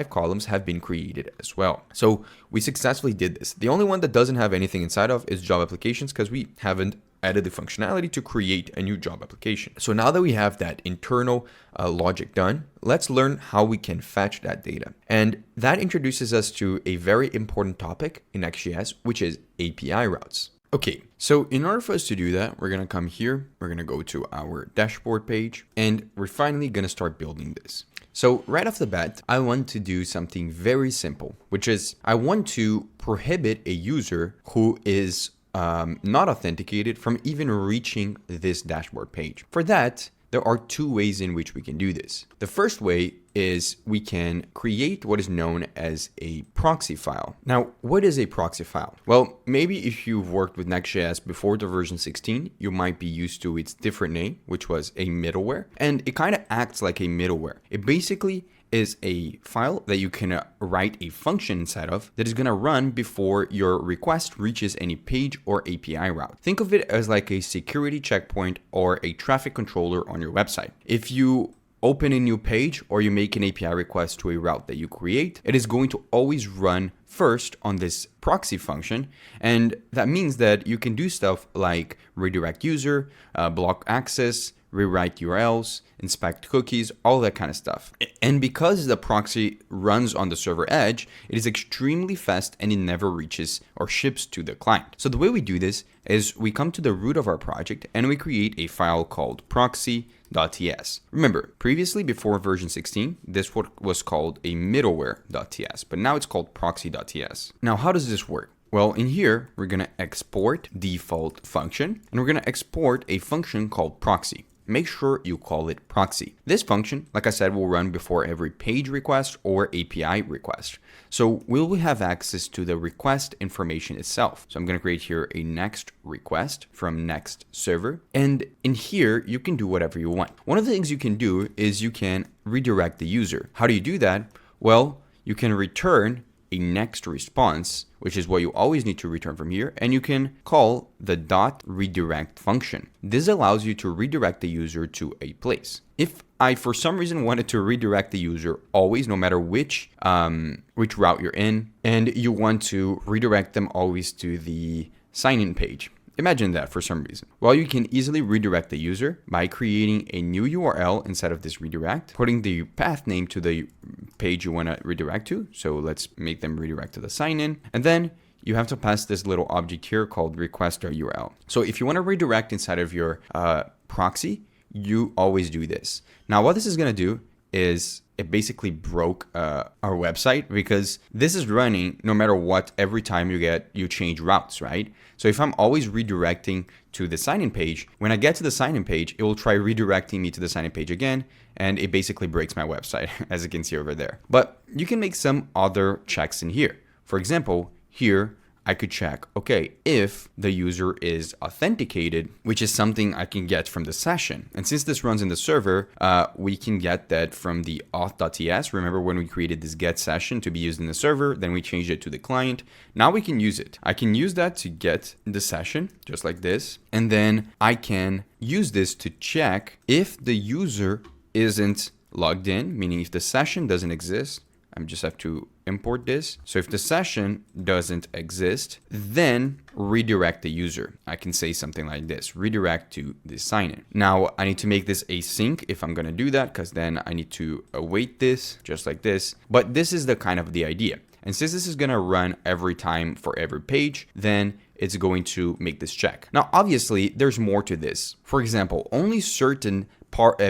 columns have been created as well. So we successfully did this. The only one that doesn't have anything inside of is job applications because we haven't added the functionality to create a new job application. So now that we have that internal logic done, let's learn how we can fetch that data. And that introduces us to a very important topic in NextJS, which is API routes. Okay, so in order for us to do that, we're going to come here, we're going to go to our dashboard page, and we're finally going to start building this. So right off the bat, I want to do something very simple, which is I want to prohibit a user who is not authenticated from even reaching this dashboard page. For that, there are two ways in which we can do this. The first way is we can create what is known as a proxy file. Now, what is a proxy file? Well, maybe if you've worked with Next.js before the version 16, you might be used to its different name, which was a middleware, and it kind of acts like a middleware. It basically is a file that you can write a function inside of that is going to run before your request reaches any page or API route. Think of it as like a security checkpoint or a traffic controller on your website. If you open a new page or you make an API request to a route that you create, it is going to always run first on this proxy function. And that means that you can do stuff like redirect user, block access, rewrite URLs, inspect cookies, all that kind of stuff. And because the proxy runs on the server edge, it is extremely fast and it never reaches or ships to the client. So the way we do this is we come to the root of our project and we create a file called proxy.ts. Remember, previously before version 16, this was called a middleware.ts, but now it's called proxy.ts. Now, how does this work? Well, in here, we're going to export default function, and we're going to export a function called proxy. Make sure you call it proxy. This function, like I said, will run before every page request or API request. So we will have access to the request information itself. So I'm going to create here a next request from next server. And in here, you can do whatever you want. One of the things you can do is you can redirect the user. How do you do that? Well, you can return a next response, which is what you always need to return from here, and you can call the .redirect function. This allows you to redirect the user to a place. If I, for some reason, wanted to redirect the user always, no matter which route you're in, and you want to redirect them always to the sign-in page, imagine that for some reason. Well, you can easily redirect the user by creating a new URL inside of this redirect, putting the path name to the page you want to redirect to. So let's make them redirect to the sign-in. And then you have to pass this little object here called request.url. So if you want to redirect inside of your proxy, you always do this. Now, what this is going to do is it basically broke our website because this is running no matter what every time you change routes, right? So if I'm always redirecting to the sign-in page, when I get to the sign-in page, it will try redirecting me to the sign-in page again, and it basically breaks my website, as you can see over there. But you can make some other checks in here. For example, here, I could check, okay, if the user is authenticated, which is something I can get from the session. And since this runs in the server, we can get that from the auth.ts. Remember when we created this get session to be used in the server, then we changed it to the client. Now we can use it. I can use that to get the session, just like this. And then I can use this to check if the user isn't logged in, meaning if the session doesn't exist. I just have to import this. So if the session doesn't exist, then redirect the user. I can say something like this, redirect to the sign-in. Now I need to make this async if I'm going to do that, because then I need to await this just like this. But this is the kind of the idea. And since this is going to run every time for every page, then it's going to make this check. Now, obviously, there's more to this. For example, only certain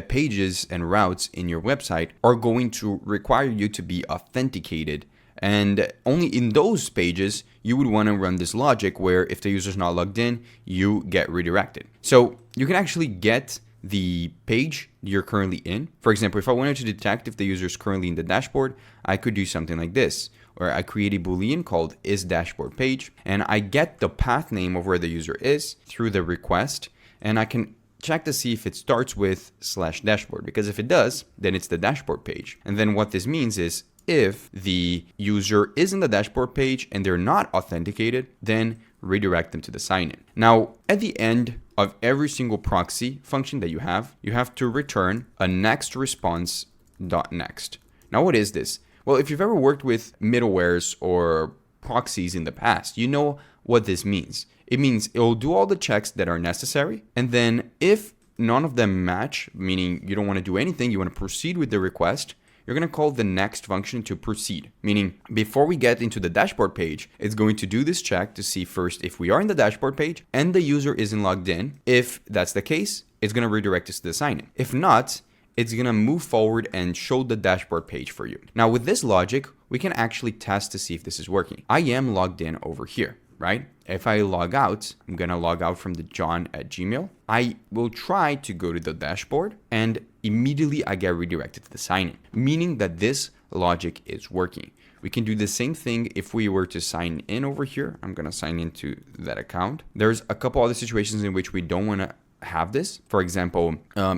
pages and routes in your website are going to require you to be authenticated. And only in those pages, you would want to run this logic where if the user's not logged in, you get redirected. So you can actually get the page you're currently in. For example, if I wanted to detect if the user is currently in the dashboard, I could do something like this, where I create a Boolean called isDashboardPage, and I get the path name of where the user is through the request, and I can check to see if it starts with /dashboard, because if it does, then it's the dashboard page. And then what this means is if the user is in the dashboard page and they're not authenticated, then redirect them to the sign-in. Now, at the end of every single proxy function that you have to return a next response.next. Now, what is this? Well, if you've ever worked with middlewares or proxies in the past, you know what this means. It means it will do all the checks that are necessary. And then if none of them match, meaning you don't want to do anything, you want to proceed with the request, you're going to call the next function to proceed. Meaning before we get into the dashboard page, it's going to do this check to see first if we are in the dashboard page and the user isn't logged in. If that's the case, it's going to redirect us to the sign-in. If not, it's gonna move forward and show the dashboard page for you. Now with this logic, we can actually test to see if this is working. I am logged in over here, right? If I log out, I'm gonna log out from the john@gmail. I will try to go to the dashboard and immediately I get redirected to the sign-in, meaning that this logic is working. We can do the same thing if we were to sign in over here. I'm gonna sign into that account. There's a couple other situations in which we don't wanna have this. For example,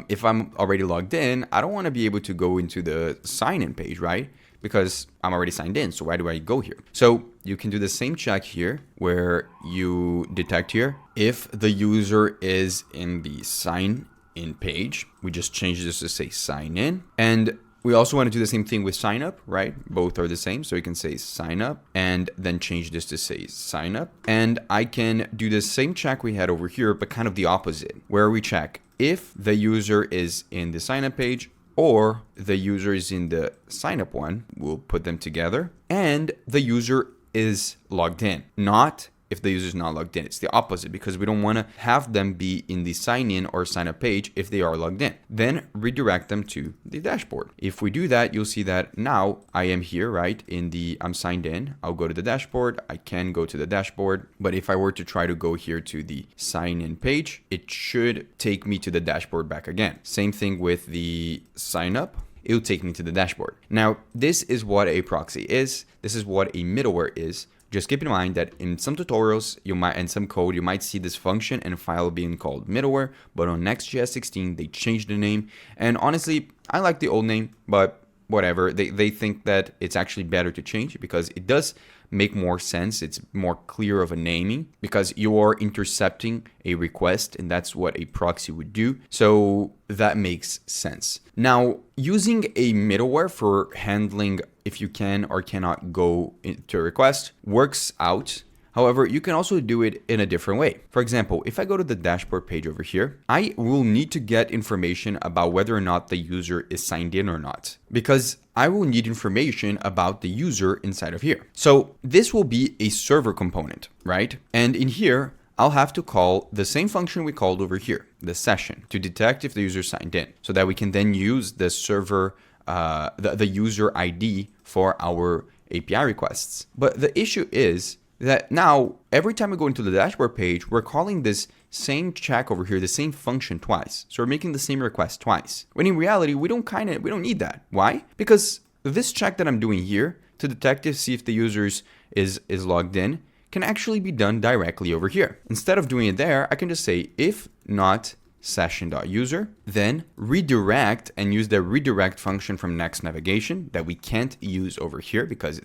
if I'm already logged in, I don't wanna be able to go into the sign-in page, right? Because I'm already signed in, so why do I go here? So you can do the same check here where you detect here if the user is in the sign in page. We just change this to say sign in. And we also want to do the same thing with sign up, right? Both are the same. So you can say sign up and then change this to say sign up. And I can do the same check we had over here, but kind of the opposite, where we check if the user is in the sign up page or the user is in the sign up one. We'll put them together and the user is logged in, not if the user is not logged in. It's the opposite because we don't want to have them be in the sign in or sign up page if they are logged in. Then redirect them to the dashboard. If we do that, you'll see that now I am here, right? I'm signed in. I'll go to the dashboard. I can go to the dashboard, but if I were to try to go here to the sign in page, it should take me to the dashboard back again. Same thing with the sign up. It'll take me to the dashboard. Now, this is what a proxy is. This is what a middleware is. Just keep in mind that in some tutorials, and some code, you might see this function and file being called middleware, but on Next.js 16, they changed the name. And honestly, I like the old name, but whatever. They think that it's actually better to change it because it does make more sense. It's more clear of a naming because you are intercepting a request, and that's what a proxy would do. So that makes sense. Now, using a middleware for handling if you can or cannot go into a request works out. However, you can also do it in a different way. For example, if I go to the dashboard page over here, I will need to get information about whether or not the user is signed in or not, because I will need information about the user inside of here. So this will be a server component, right? And in here, I'll have to call the same function we called over here, the session, to detect if the user signed in, so that we can then use the server, the user ID for our API requests. But the issue is that now every time we go into the dashboard page, we're calling this same check over here, the same function twice. So we're making the same request twice. When in reality, we don't need that. Why? Because this check that I'm doing here to detect to see if the user is logged in can actually be done directly over here. Instead of doing it there, I can just say if not session.user, then redirect and use the redirect function from next navigation that we can't use over here because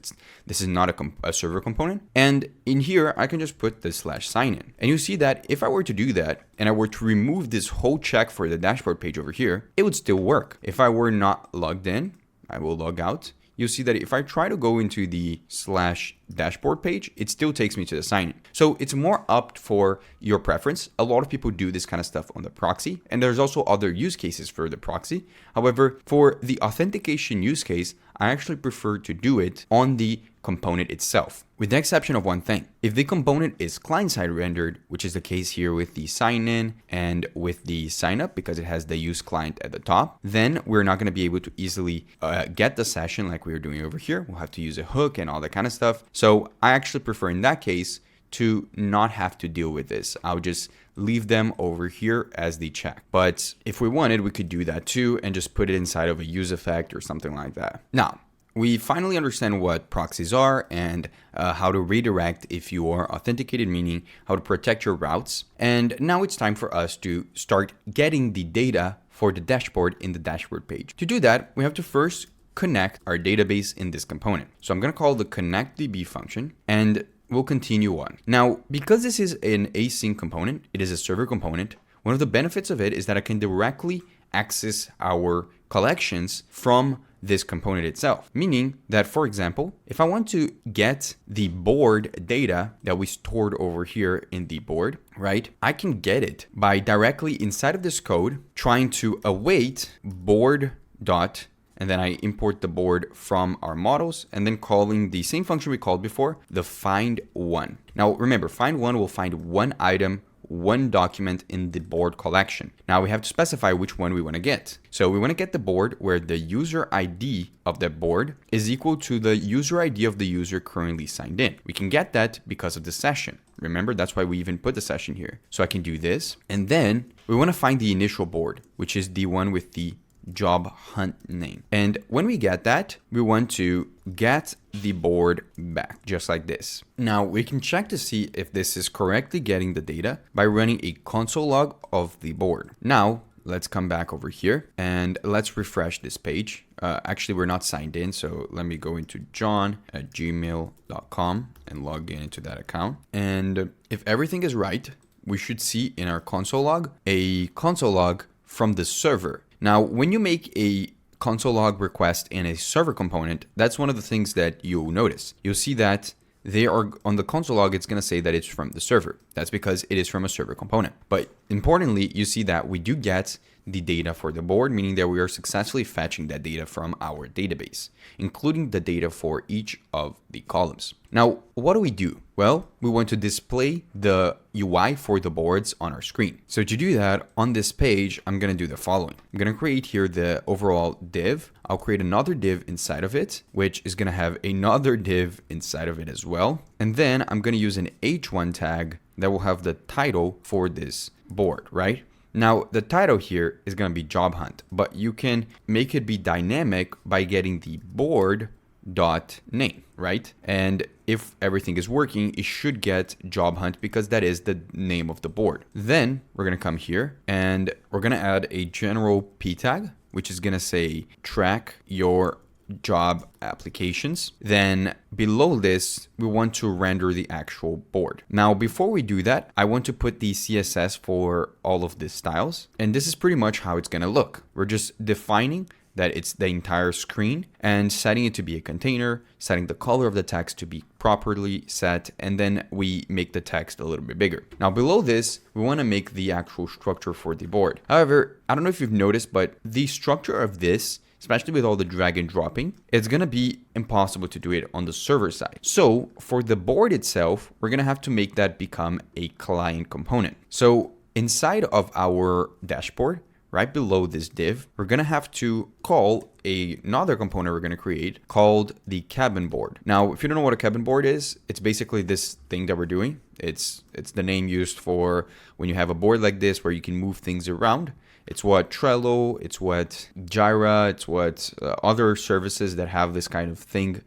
this is not a server component. And in here, I can just put the /signin. And you see that if I were to do that and I were to remove this whole check for the dashboard page over here, it would still work. If I were not logged in, I will log out. You'll see that if I try to go into the /dashboard page, it still takes me to the sign-in. So it's more up for your preference. A lot of people do this kind of stuff on the proxy, and there's also other use cases for the proxy. However, for the authentication use case, I actually prefer to do it on the component itself, with the exception of one thing. If the component is client-side rendered, which is the case here with the sign-in and with the sign-up because it has the use client at the top, then we're not going to be able to easily get the session like we were doing over here. We'll have to use a hook and all that kind of stuff. So I actually prefer in that case to not have to deal with this. I'll just leave them over here as the check. But if we wanted, we could do that too and just put it inside of a use effect or something like that. Now, we finally understand what proxies are and how to redirect if you are authenticated, meaning how to protect your routes. And now it's time for us to start getting the data for the dashboard in the dashboard page. To do that, we have to first connect our database in this component. So I'm going to call the connectDB function and we'll continue on. Now, because this is an async component, it is a server component. One of the benefits of it is that I can directly access our collections from this component itself, meaning that, for example, if I want to get the board data that we stored over here in the board, right, I can get it by directly inside of this code trying to await board dot, and then I import the board from our models and then calling the same function we called before, the find one. Now remember, find one will find one item one document in the board collection. Now we have to specify which one we want to get. So we want to get the board where the user ID of the board is equal to the user ID of the user currently signed in. We can get that because of the session. Remember, that's why we even put the session here. So I can do this. And then we want to find the initial board, which is the one with the job hunt name. And when we get that, we want to get the board back, just like this. Now we can check to see if this is correctly getting the data by running a console log of the board. Now, let's come back over here and let's refresh this page. Actually, we're not signed in, so let me go into john@gmail.com and log in into that account. And if everything is right, we should see in our console log a console log from the server. Now, when you make a console log request in a server component, that's one of the things that you'll notice. You'll see that they are on the console log, it's going to say that it's from the server. That's because it is from a server component. But importantly, you see that we do get the data for the board, meaning that we are successfully fetching that data from our database, including the data for each of the columns. Now, what do? Well, we want to display the UI for the boards on our screen. So to do that, on this page, I'm going to do the following. I'm going to create here the overall div. I'll create another div inside of it, which is going to have another div inside of it as well. And then I'm going to use an h1 tag that will have the title for this board, right? Now, the title here is going to be job hunt, but you can make it be dynamic by getting the board.name, right? And if everything is working, it should get job hunt because that is the name of the board. Then we're going to come here and we're going to add a general p tag, which is going to say track your job applications. Then below this, we want to render the actual board. Now, before we do that, I want to put the CSS for all of these styles. And this is pretty much how it's going to look. We're just defining that it's the entire screen and setting it to be a container, setting the color of the text to be properly set, and then we make the text a little bit bigger. Now below this, we want to make the actual structure for the board. However, I don't know if you've noticed, but the structure of this, especially with all the drag and dropping, it's going to be impossible to do it on the server side. So for the board itself, we're going to have to make that become a client component. So inside of our dashboard, right below this div, we're going to have to call another component we're going to create called the cabin board. Now, if you don't know what a cabin board is, it's basically this thing that we're doing. It's the name used for when you have a board like this where you can move things around. It's what Trello, it's what Jira, it's what other services that have this kind of thing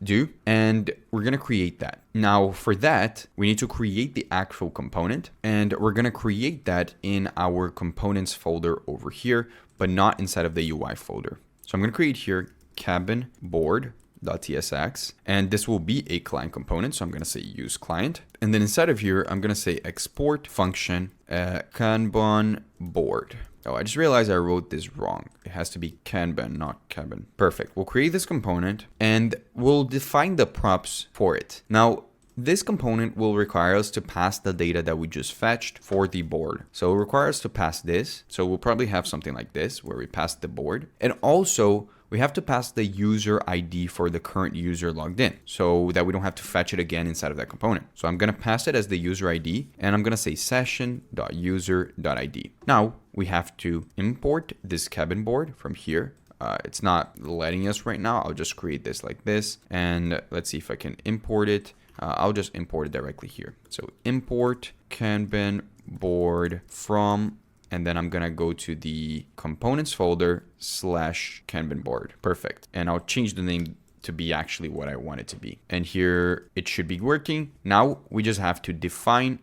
do. And we're going to create that. Now, for that, we need to create the actual component. And we're going to create that in our components folder over here, but not inside of the UI folder. So I'm going to create here cabin board.tsx, and this will be a client component. So I'm going to say use client. And then inside of here, I'm going to say export function Kanban board. Oh, I just realized I wrote this wrong. It has to be Kanban, not cabin. Perfect. We'll create this component and we'll define the props for it. Now, this component will require us to pass the data that we just fetched for the board. So it requires us to pass this. So we'll probably have something like this where we pass the board. And also, we have to pass the user ID for the current user logged in so that we don't have to fetch it again inside of that component. So I'm going to pass it as the user ID and I'm going to say session.user.id. Now we have to import this cabin board from here. It's not letting us right now. I'll just create this like this. And let's see if I can import it. I'll just import it directly here. So import Kanban board from, and then I'm going to go to the components folder /Kanban board. Perfect. And I'll change the name to be actually what I want it to be. And here it should be working. Now we just have to define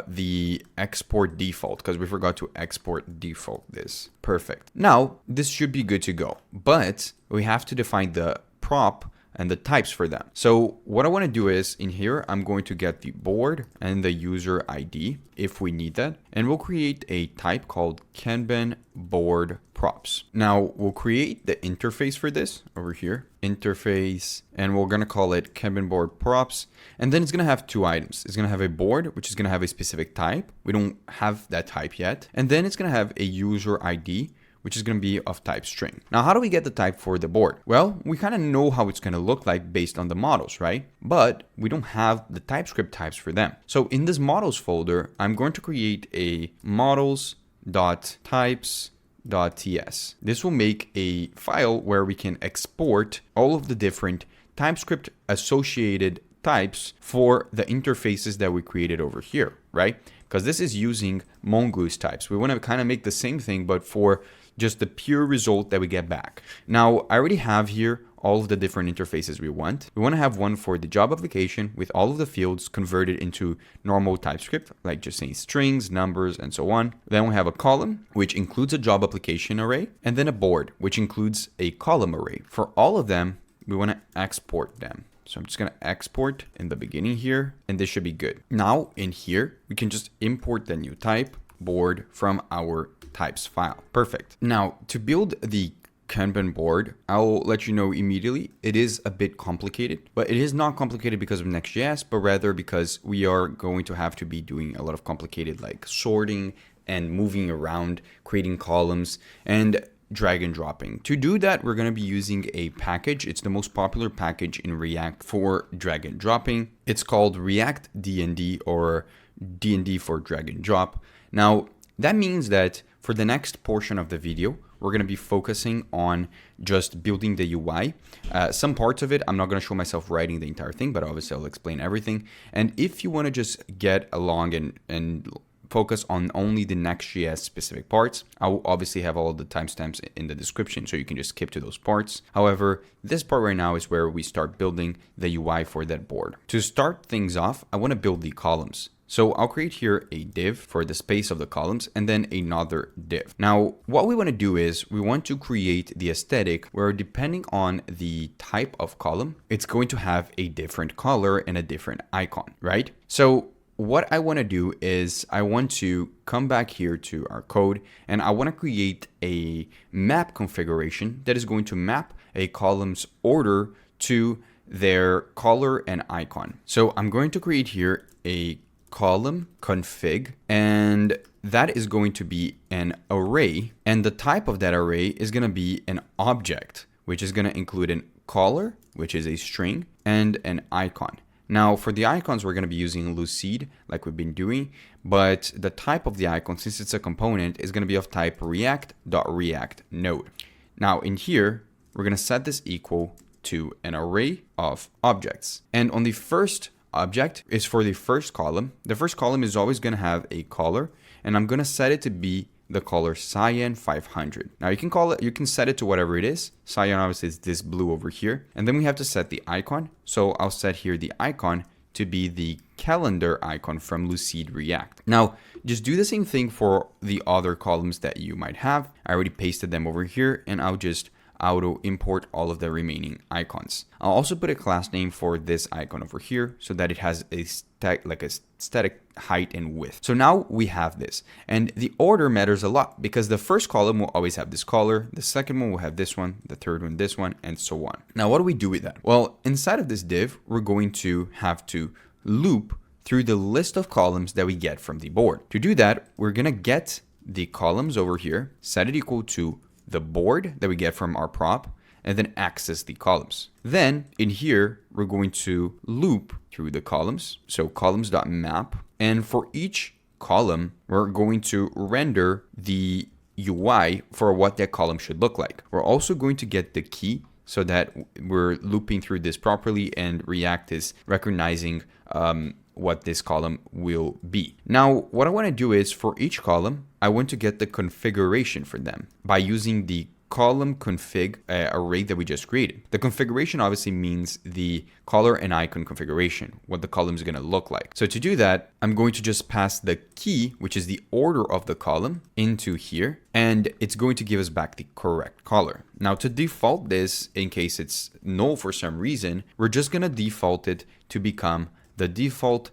the export default because we forgot to export default this. Perfect. Now this should be good to go, but we have to define the prop and the types for them. So what I want to do is in here, I'm going to get the board and the user ID if we need that. And we'll create a type called Kanban board props. Now we'll create the interface for this over here, interface, and we're going to call it Kanban board props. And then it's going to have two items. It's going to have a board, which is going to have a specific type. We don't have that type yet. And then it's going to have a user ID, which is going to be of type string. Now, how do we get the type for the board? Well, we kind of know how it's going to look like based on the models, right? But we don't have the TypeScript types for them. So in this models folder, I'm going to create a models.types.ts. This will make a file where we can export all of the different TypeScript associated types for the interfaces that we created over here, right? Because this is using Mongoose types. We want to kind of make the same thing, but for just the pure result that we get back. Now, I already have here all of the different interfaces we want. We want to have one for the job application with all of the fields converted into normal TypeScript, like just saying strings, numbers, and so on. Then we have a column, which includes a job application array, and then a board, which includes a column array. For all of them, we want to export them. So I'm just going to export in the beginning here, and this should be good. Now in here, we can just import the new type board from our types file. Perfect. Now to build the Kanban board, I'll let you know immediately, it is a bit complicated, but it is not complicated because of Next.js, but rather because we are going to have to be doing a lot of complicated like sorting and moving around, creating columns, and drag and dropping. To do that, we're going to be using a package. It's the most popular package in React for drag and dropping. It's called React DND, or DND for drag and drop. Now, that means that for the next portion of the video, we're going to be focusing on just building the UI. Some parts of it, I'm not going to show myself writing the entire thing, but obviously I'll explain everything. And if you want to just get along and focus on only the Next.js specific parts, I will obviously have all the timestamps in the description, so you can just skip to those parts. However, this part right now is where we start building the UI for that board. To start things off, I want to build the columns. So I'll create here a div for the space of the columns and then another div. Now, what we want to do is we want to create the aesthetic where, depending on the type of column, it's going to have a different color and a different icon, right? So what I want to do is I want to come back here to our code, and I want to create a map configuration that is going to map a column's order to their color and icon. So I'm going to create here a column config, and that is going to be an array, and the type of that array is going to be an object, which is going to include an color, which is a string, and an icon. Now, for the icons, we're going to be using Lucid like we've been doing, but the type of the icon, since it's a component, is going to be of type React.React node. Now in here, we're going to set this equal to an array of objects. And on the first object is for the first column. The first column is always going to have a color, and I'm going to set it to be the color cyan 500. Now you can set it to whatever it is. Cyan obviously is this blue over here. And then we have to set the icon. So I'll set here the icon to be the calendar icon from Lucid React. Now, just do the same thing for the other columns that you might have. I already pasted them over here, and I'll just auto import all of the remaining icons. I'll also put a class name for this icon over here so that it has a static height and width. So now we have this, and the order matters a lot because the first column will always have this color, the second one will have this one, the third one this one, and so on. Now what do we do with that? Well, inside of this div, we're going to have to loop through the list of columns that we get from the board. To do that, we're gonna get the columns over here, set it equal to the board that we get from our prop, and then access the columns. Then in here, we're going to loop through the columns. So columns.map. And for each column, we're going to render the UI for what that column should look like. We're also going to get the key so that we're looping through this properly, and React is recognizing what this column will be. Now, what I want to do is for each column, I want to get the configuration for them by using the column config array that we just created. The configuration obviously means the color and icon configuration, what the column is going to look like. So to do that, I'm going to just pass the key, which is the order of the column, into here, and it's going to give us back the correct color. Now to default this, in case it's null for some reason, we're just going to default it to become the default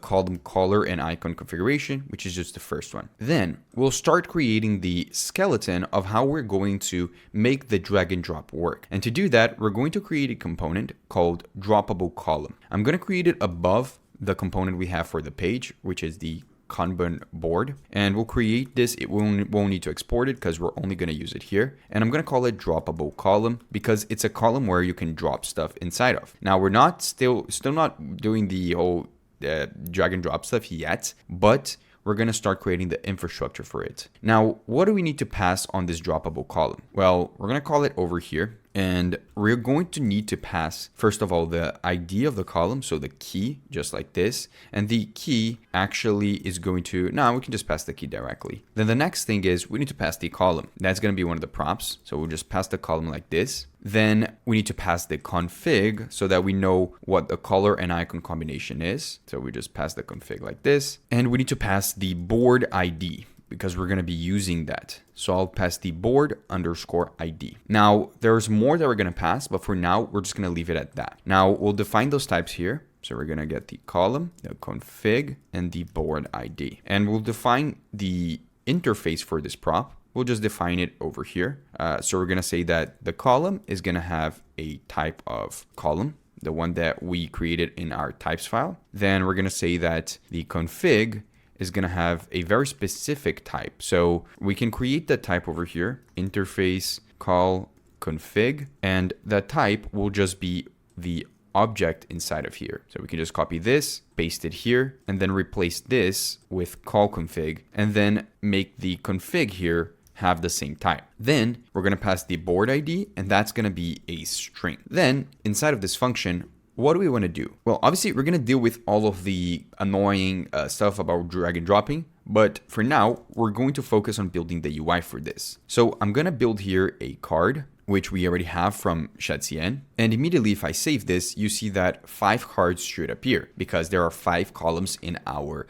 column color and icon configuration, which is just the first one. Then we'll start creating the skeleton of how we're going to make the drag and drop work. And to do that, we're going to create a component called droppable column. I'm going to create it above the component we have for the page, which is the Kanban board, and we'll create this. It won't need to export it because we're only going to use it here. And I'm going to call it droppable column because it's a column where you can drop stuff inside of. Now we're not still not doing the whole drag and drop stuff yet, but we're going to start creating the infrastructure for it. Now, what do we need to pass on this droppable column? Well, we're going to call it over here. And we're going to need to pass, first of all, the ID of the column. So the key, just like this. And the key actually is going to, no, we can just pass the key directly. Then the next thing is we need to pass the column. That's going to be one of the props. So we'll just pass the column like this. Then we need to pass the config so that we know what the color and icon combination is. So we just pass the config like this. And we need to pass the board ID, because we're going to be using that. So I'll pass the board underscore ID. Now, there's more that we're going to pass, but for now, we're just going to leave it at that. Now, we'll define those types here. So we're going to get the column, the config, and the board ID. And we'll define the interface for this prop. We'll just define it over here. So we're going to say that the column is going to have a type of column, the one that we created in our types file. Then we're going to say that the config is going to have a very specific type. So we can create that type over here, interface call config, and that type will just be the object inside of here. So we can just copy this, paste it here, and then replace this with call config, and then make the config here have the same type. Then we're going to pass the board ID, and that's going to be a string. Then inside of this function, what do we want to do? Well, obviously, we're going to deal with all of the annoying stuff about drag and dropping. But for now, we're going to focus on building the UI for this. So I'm going to build here a card, which we already have from ShadCN. And immediately, if I save this, you see that 5 cards should appear because there are 5 columns in our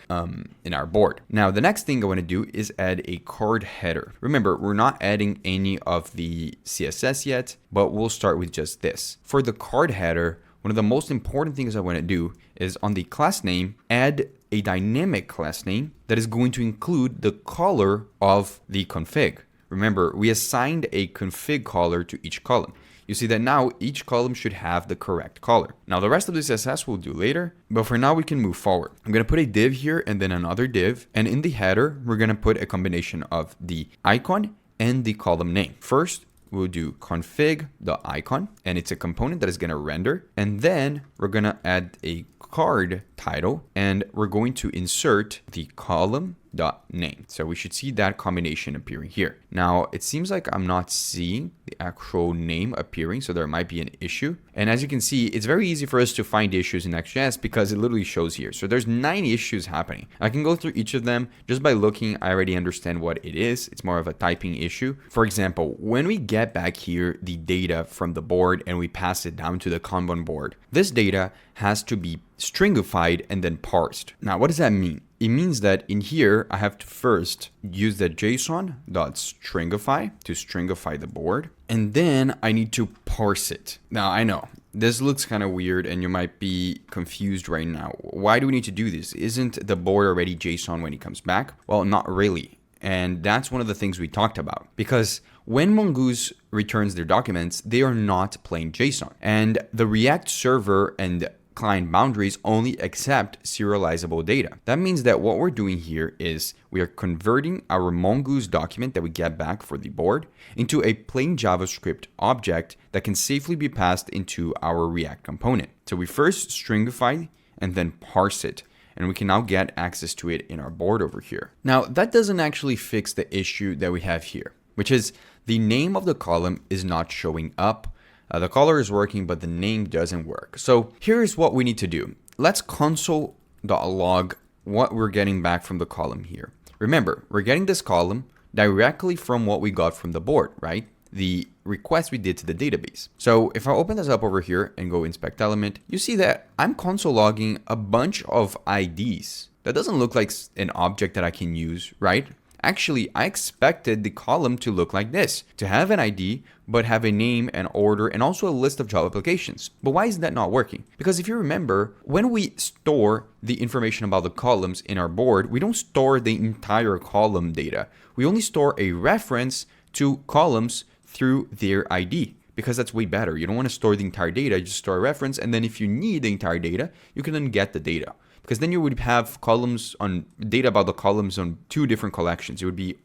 board. Now, the next thing I want to do is add a card header. Remember, we're not adding any of the CSS yet, but we'll start with just this. For the card header, one of the most important things I want to do is on the class name, add a dynamic class name that is going to include the color of the config. Remember, we assigned a config color to each column. You see that now each column should have the correct color. Now the rest of the CSS we'll do later, but for now we can move forward. I'm going to put a div here and then another div. And in the header, we're going to put a combination of the icon and the column name. First, we'll do config.icon, and it's a component that is going to render. And then we're going to add a card title, and we're going to insert the column.name. So we should see that combination appearing here. Now, it seems like I'm not seeing the actual name appearing, so there might be an issue. And as you can see, it's very easy for us to find issues in NextJS because it literally shows here. So there's 9 issues happening. I can go through each of them. Just by looking, I already understand what it is. It's more of a typing issue. For example, when we get back here the data from the board and we pass it down to the Kanban board, this data has to be stringified and then parsed. Now, what does that mean? It means that in here, I have to first use the JSON.stringify to stringify the board. And then I need to parse it. Now, I know this looks kind of weird and you might be confused right now. Why do we need to do this? Isn't the board already JSON when it comes back? Well, not really. And that's one of the things we talked about. Because when Mongoose returns their documents, they are not plain JSON. And the React server and client boundaries only accept serializable data. That means that what we're doing here is we are converting our Mongoose document that we get back for the board into a plain JavaScript object that can safely be passed into our React component. So we first stringify and then parse it, and we can now get access to it in our board over here. Now, that doesn't actually fix the issue that we have here, which is the name of the column is not showing up. The color is working, but the name doesn't work. So here's what we need to do. Let's console.log what we're getting back from the column here. Remember, we're getting this column directly from what we got from the board, right? The request we did to the database. So if I open this up over here and go inspect element, you see that I'm console logging a bunch of IDs. That doesn't look like an object that I can use, right? Actually, I expected the column to look like this, to have an ID, but have a name and order and also a list of job applications. But why is that not working? Because if you remember, when we store the information about the columns in our board, we don't store the entire column data. We only store a reference to columns through their ID, because that's way better. You don't want to store the entire data, you just store a reference, and then if you need the entire data, you can then get the data. because then you would have columns on data about the columns on two different collections. It would be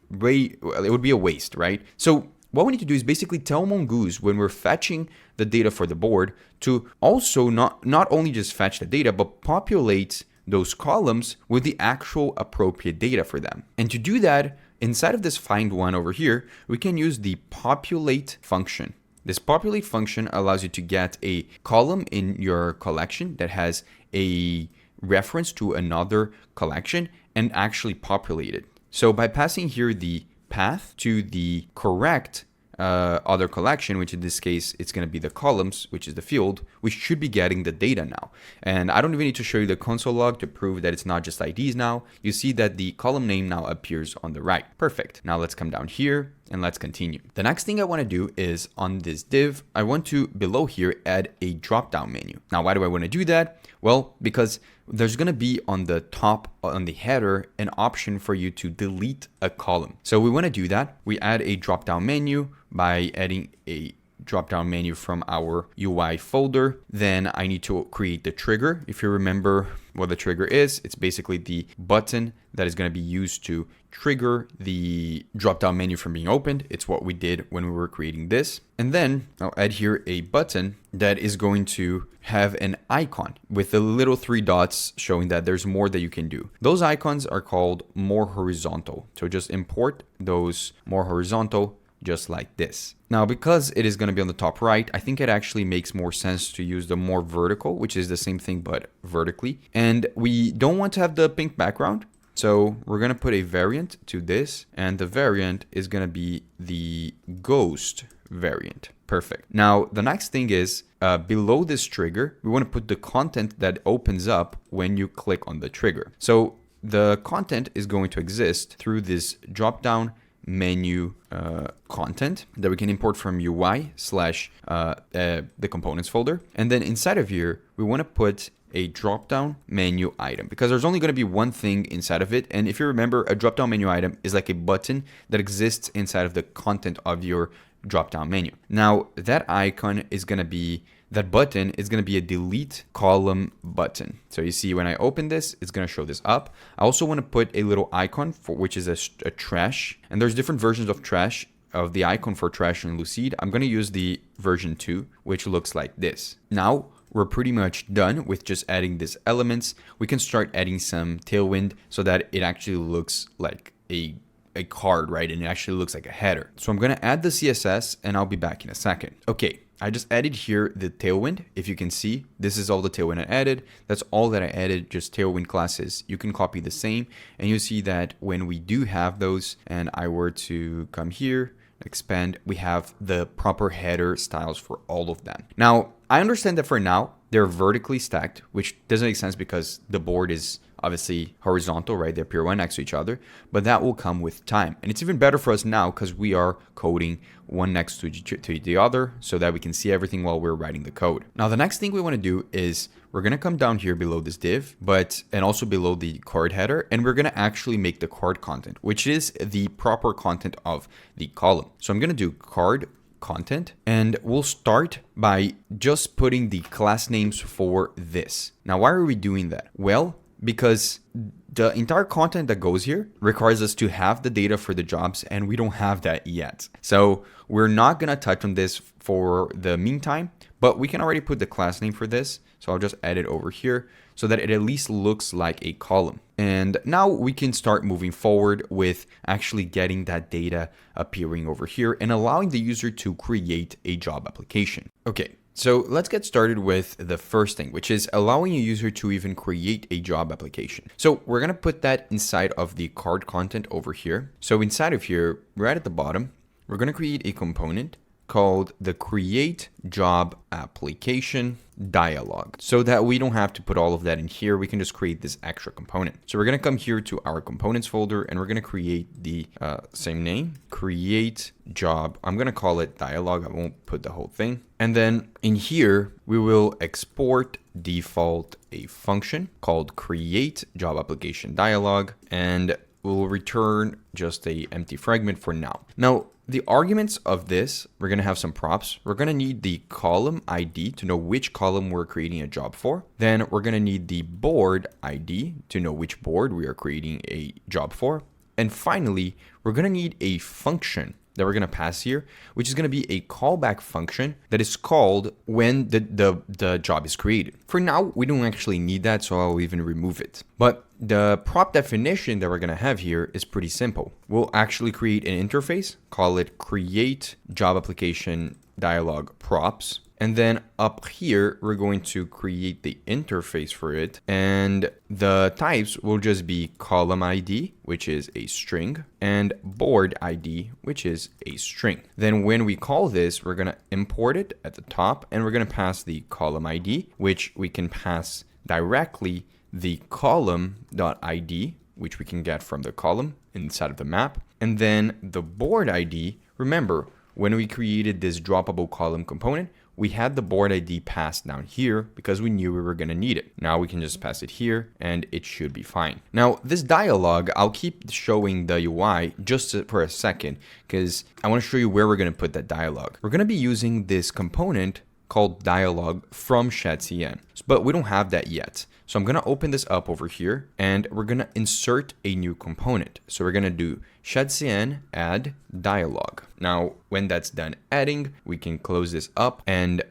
a waste, right? So what we need to do is basically tell Mongoose when we're fetching the data for the board to also not only just fetch the data, but populate those columns with the actual appropriate data for them. And to do that, inside of this find one over here, we can use the populate function. This populate function allows you to get a column in your collection that has a reference to another collection and actually populate it. So by passing here the path to the correct other collection, which in this case, it's going to be the columns, which is the field, we should be getting the data now. And I don't even need to show you the console log to prove that it's not just IDs now. You see that the column name now appears on the right. Perfect. Now let's come down here and let's continue. The next thing I want to do is on this div, I want to below here add a drop-down menu. Now, why do I want to do that? Well, because there's going to be on the top, on the header, an option for you to delete a column. So we want to do that. We add a drop-down menu by adding a drop-down menu from our UI folder. Then I need to create the trigger. If you remember what the trigger is, it's basically the button that is going to be used to trigger the drop-down menu from being opened. It's what we did when we were creating this. And then I'll add here a button that is going to have an icon with the little 3 dots showing that there's more that you can do. Those icons are called more horizontal. So just import those more horizontal just like this. Now, because it is going to be on the top right, I think it actually makes more sense to use the more vertical, which is the same thing but vertically. And we don't want to have the pink background. So we're going to put a variant to this, and the variant is going to be the ghost variant. Perfect. Now, the next thing is below this trigger, we want to put the content that opens up when you click on the trigger. So the content is going to exist through this drop-down menu content that we can import from UI / the components folder. And then inside of here, we want to put a drop-down menu item because there's only going to be one thing inside of it. And if you remember, a drop-down menu item is like a button that exists inside of the content of your drop-down menu. Now, that icon is going to be, that button is going to be a delete column button. So you see when I open this, it's going to show this up. I also want to put a little icon for which is a trash. And there's different versions of trash, of the icon for trash and Lucid. I'm going to use the version 2, which looks like this. Now, we're pretty much done with just adding these elements. We can start adding some Tailwind so that it actually looks like a card, right? And it actually looks like a header. So I'm going to add the CSS and I'll be back in a second. Okay, I just added here the Tailwind. If you can see, this is all the Tailwind I added. That's all that I added, just Tailwind classes. You can copy the same and you'll see that when we do have those and I were to come here, expand, we have the proper header styles for all of them. Now, I understand that for now, they're vertically stacked, which doesn't make sense because the board is obviously horizontal, right? They appear one next to each other, but that will come with time. And it's even better for us now because we are coding one next to the other so that we can see everything while we're writing the code. Now, the next thing we want to do is we're going to come down here below this div, and also below the card header, and we're going to actually make the card content, which is the proper content of the column. So I'm going to do card content, and we'll start by just putting the class names for this. Now, why are we doing that? Well, because the entire content that goes here requires us to have the data for the jobs, and we don't have that yet. So we're not going to touch on this for the meantime, but we can already put the class name for this. So I'll just add it over here so that it at least looks like a column. And now we can start moving forward with actually getting that data appearing over here and allowing the user to create a job application. Okay. So let's get started with the first thing, which is allowing a user to even create a job application. So we're going to put that inside of the card content over here. So inside of here, right at the bottom, we're going to create a component called the create job application dialog so that we don't have to put all of that in here. We can just create this extra component. So we're going to come here to our components folder and we're going to create the same name, create job. I'm going to call it dialog. I won't put the whole thing. And then in here, we will export default a function called create job application dialog, and we'll return just a empty fragment for now. Now, the arguments of this, we're going to have some props. We're going to need the column ID to know which column we're creating a job for. Then we're going to need the board ID to know which board we are creating a job for. And finally, we're going to need a function that we're going to pass here, which is going to be a callback function that is called when the job is created. For now, we don't actually need that, so I'll even remove it. But the prop definition that we're going to have here is pretty simple. We'll actually create an interface, call it create job application dialog props. And then up here, we're going to create the interface for it. And the types will just be column ID, which is a string, and board ID, which is a string. Then when we call this, we're going to import it at the top, and we're going to pass the column ID, which we can pass directly the column.id, which we can get from the column inside of the map. And then the board ID, remember, when we created this droppable column component, we had the board ID passed down here because we knew we were going to need it. Now we can just pass it here and it should be fine. Now this dialog, I'll keep showing the UI just for a second because I want to show you where we're going to put that dialog. We're going to be using this component called dialog from ShadCN, but we don't have that yet. So I'm going to open this up over here and we're going to insert a new component. So we're going to do ShadCN add dialog. Now, when that's done adding, we can close this up and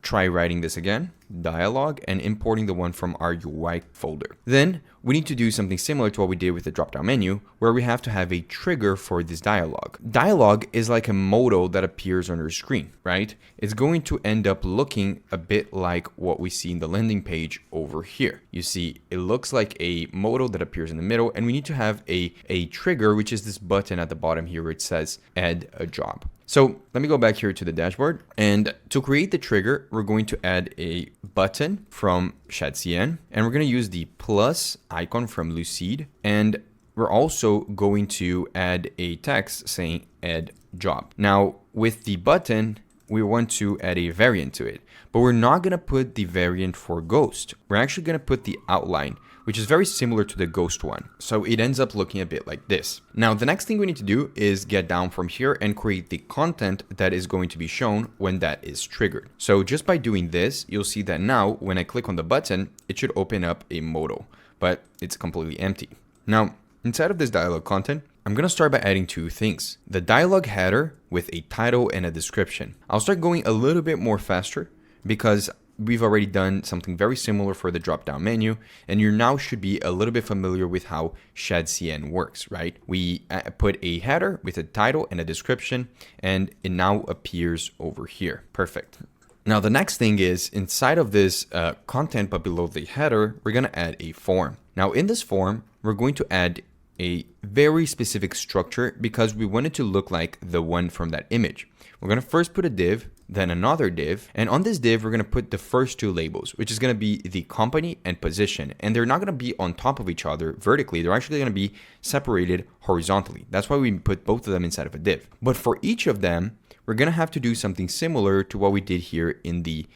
try writing this again, dialog, and importing the one from our UI folder. Then we need to do something similar to what we did with the drop-down menu, where we have to have a trigger for this dialog. Dialog is like a modal that appears on your screen, right? It's going to end up looking a bit like what we see in the landing page over here. You see, it looks like a modal that appears in the middle, and we need to have a trigger, which is this button at the bottom here where it says add a job. So let me go back here to the dashboard, and to create the trigger, we're going to add a button from ShadCN, and we're going to use the plus icon from Lucid, and we're also going to add a text saying add job. Now with the button, we want to add a variant to it, but we're not going to put the variant for ghost. We're actually going to put the outline, which is very similar to the ghost one. So it ends up looking a bit like this. Now, the next thing we need to do is get down from here and create the content that is going to be shown when that is triggered. So just by doing this, you'll see that now when I click on the button, it should open up a modal, but it's completely empty. Now, inside of this dialog content, I'm going to start by adding two things. The dialog header with a title and a description. I'll start going a little bit more faster because we've already done something very similar for the drop-down menu, and you now should be a little bit familiar with how ShadCN works, right? We put a header with a title and a description, and it now appears over here. Perfect. Now, the next thing is inside of this content, but below the header, we're going to add a form. Now, in this form, we're going to add a very specific structure because we want it to look like the one from that image. We're going to first put a div, then another div, and on this div, we're going to put the first two labels, which is going to be the company and position, and they're not going to be on top of each other vertically. They're actually going to be separated horizontally. That's why we put both of them inside of a div. But for each of them, we're going to have to do something similar to what we did here in the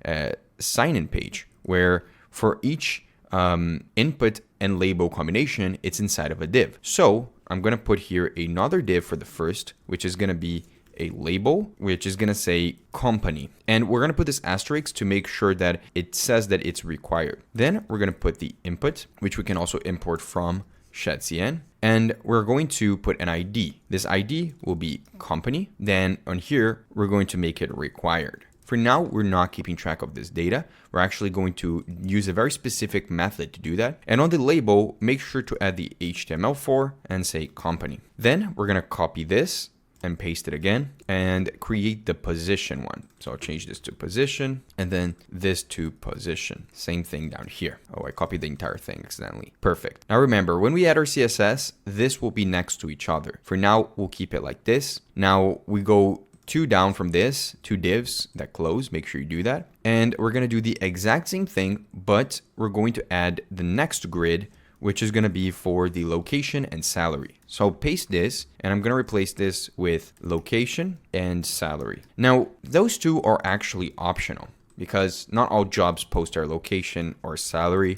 sign-in page, where for each input and label combination, it's inside of a div. So I'm going to put here another div for the first, which is going to be a label, which is going to say company. And we're going to put this asterisk to make sure that it says that it's required. Then we're going to put the input, which we can also import from ShadCN. And we're going to put an ID. This ID will be company. Then on here, we're going to make it required. For now, we're not keeping track of this data. We're actually going to use a very specific method to do that. And on the label, make sure to add the HTML4 and say company. Then we're going to copy this and paste it again and create the position one. So I'll change this to position and then this to position. Same thing down here. Oh, I copied the entire thing accidentally. Perfect. Now remember, when we add our CSS, this will be next to each other. For now, we'll keep it like this. Now we go two down from this, two divs that close, make sure you do that. And we're gonna do the exact same thing, but we're going to add the next grid, which is going to be for the location and salary. So I'll paste this and I'm going to replace this with location and salary. Now, those two are actually optional. because not all jobs post their location or salary.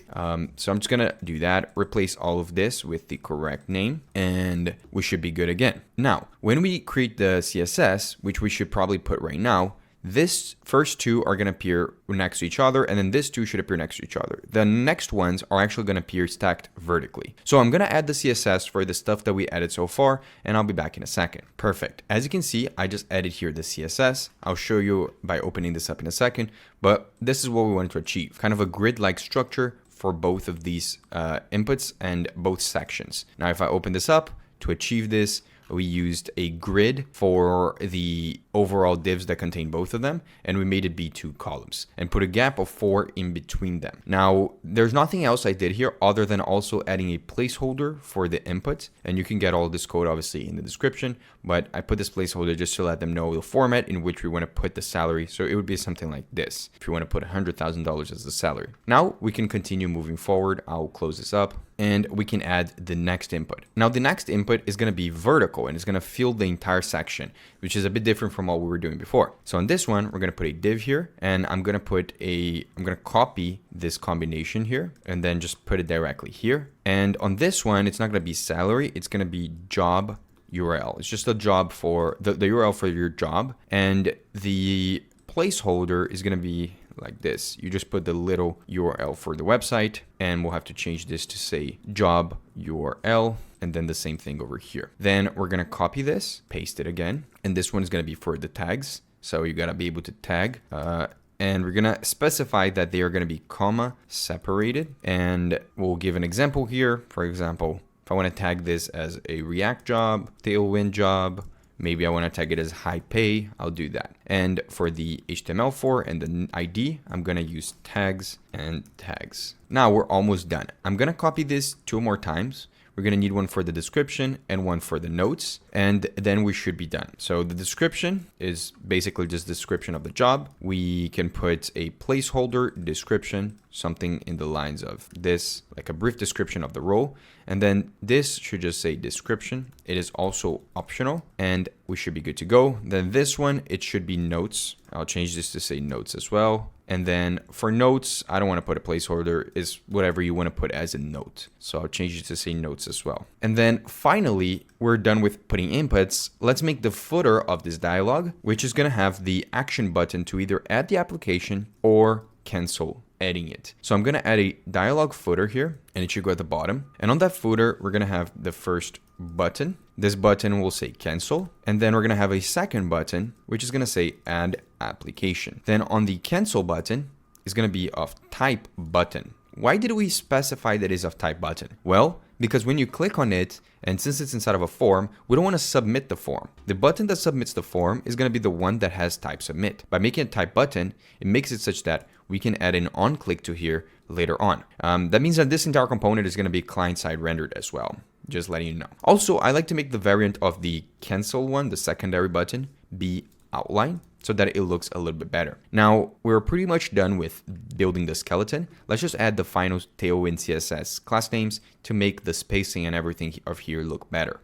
So I'm just gonna do that, replace all of this with the correct name, and we should be good again. Now, when we create the CSS, which we should probably put right now, this first two are going to appear next to each other, and then this two should appear next to each other. The next ones are actually going to appear stacked vertically. So I'm going to add the CSS for the stuff that we added so far, and I'll be back in a second. Perfect. As you can see, I just added here the CSS. I'll show you by opening this up in a second, but this is what we wanted to achieve. Kind of a grid-like structure for both of these inputs and both sections. Now, if I open this up to achieve this, we used a grid for the overall divs that contain both of them, and we made it be 2 columns and put a gap of 4 in between them. Now, there's nothing else I did here other than also adding a placeholder for the input, and you can get all this code obviously in the description, but I put this placeholder just to let them know the format in which we want to put the salary. So it would be something like this if you want to put $100,000 as the salary. Now we can continue moving forward. I'll close this up, and we can add the next input. Now the next input is going to be vertical, and it's going to fill the entire section, which is a bit different from what we were doing before. So on this one, we're going to put a div here, and I'm going to copy this combination here and then just put it directly here. And on this one, it's not going to be salary. It's going to be job URL. It's just a job for the URL for your job. And the placeholder is going to be like this. You just put the little URL for the website, and we'll have to change this to say job URL, and then the same thing over here. Then we're going to copy this, paste it again, and this one is going to be for the tags. So you got to be able to tag, and we're going to specify that they are going to be comma separated, and we'll give an example here. For example, if I want to tag this as a React job, Tailwind job, maybe I want to tag it as high pay, I'll do that. And for the HTML4 and the ID, I'm going to use tags and tags. Now we're almost done. I'm going to copy this 2 more times. We're going to need one for the description and one for the notes, and then we should be done. So the description is basically just description of the job. We can put a placeholder description, something in the lines of this, like a brief description of the role. And then this should just say description. It is also optional, and we should be good to go. Then this one, it should be notes. I'll change this to say notes as well. And then for notes, I don't want to put a placeholder, is whatever you want to put as a note. So I'll change it to say notes as well. And then finally, we're done with putting inputs. Let's make the footer of this dialog, which is going to have the action button to either add the application or cancel adding it. So I'm going to add a dialog footer here, and it should go at the bottom. And on that footer, we're going to have the first button. This button will say cancel. And then we're going to have a second button, which is going to say add application. Then on the cancel button is going to be of type button. Why did we specify that is of type button? Well, because when you click on it, and since it's inside of a form, we don't want to submit the form. The button that submits the form is going to be the one that has type submit. By making a type button, it makes it such that we can add an on click to here later on. That means that this entire component is going to be client-side rendered as well. Just letting you know. Also, I like to make the variant of the cancel one, the secondary button, be outline, so that it looks a little bit better. Now, we're pretty much done with building the skeleton. Let's just add the final TailwindCSS class names to make the spacing and everything of here look better.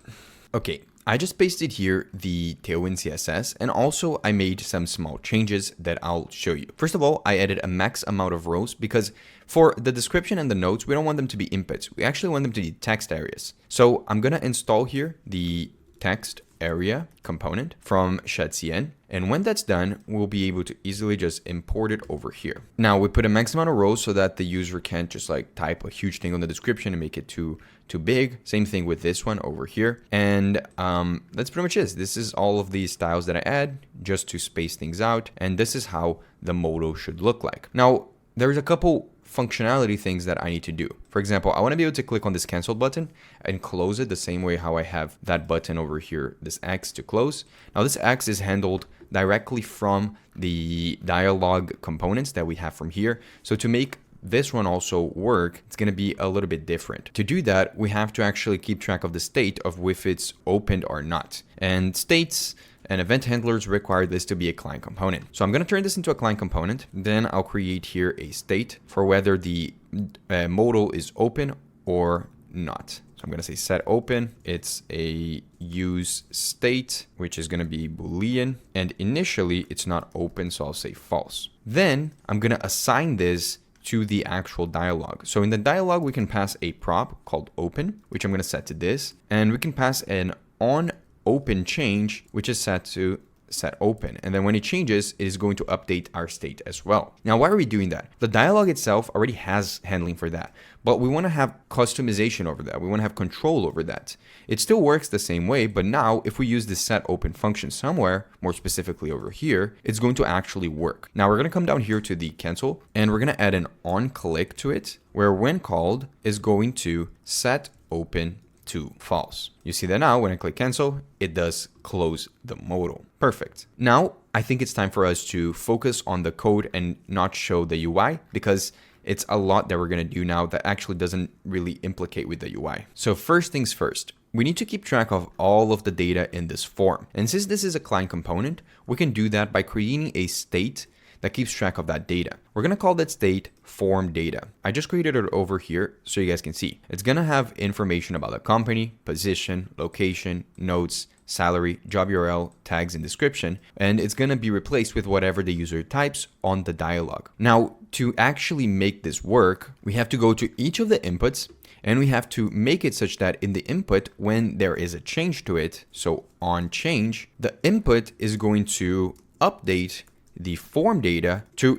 Okay, I just pasted here the TailwindCSS, and also I made some small changes that I'll show you. First of all, I added a max amount of rows because for the description and the notes, we don't want them to be inputs. We actually want them to be text areas. So I'm gonna install here the text area component from ShadCN. And when that's done, we'll be able to easily just import it over here. Now we put a max amount of rows so that the user can't just like type a huge thing on the description and make it too big. Same thing with this one over here. And that's pretty much it. This is all of these styles that I add just to space things out. And this is how the modal should look like. Now, there's a couple functionality things that I need to do. For example, I want to be able to click on this cancel button and close it the same way how I have that button over here, this X to close. Now this X is handled directly from the dialog components that we have from here. So to make this one also work, it's going to be a little bit different. To do that, we have to actually keep track of the state of if it's opened or not. And states and event handlers require this to be a client component. So I'm going to turn this into a client component. Then I'll create here a state for whether the modal is open or not. So I'm going to say set open. It's a use state, which is going to be Boolean. And initially it's not open, so I'll say false. Then I'm going to assign this to the actual dialog. So in the dialog, we can pass a prop called open, which I'm going to set to this. And we can pass an on open change, which is set to set open. And then when it changes, it is going to update our state as well. Now, why are we doing that? The dialog itself already has handling for that, but we want to have customization over that. We want to have control over that. It still works the same way, but now if we use the set open function somewhere, more specifically over here, it's going to actually work. Now we're going to come down here to the cancel, and we're going to add an on click to it, where when called is going to set open to false. You see that now when I click cancel, it does close the modal. Perfect. Now I think it's time for us to focus on the code and not show the UI, because it's a lot that we're going to do now that actually doesn't really implicate with the UI. So first things first, we need to keep track of all of the data in this form. And since this is a client component, we can do that by creating a state that keeps track of that data. We're going to call that state form data. I just created it over here so you guys can see. It's going to have information about the company, position, location, notes, salary, job URL, tags, and description, and it's going to be replaced with whatever the user types on the dialog. Now, to actually make this work, we have to go to each of the inputs, and we have to make it such that in the input, when there is a change to it, so on change, the input is going to update the form data to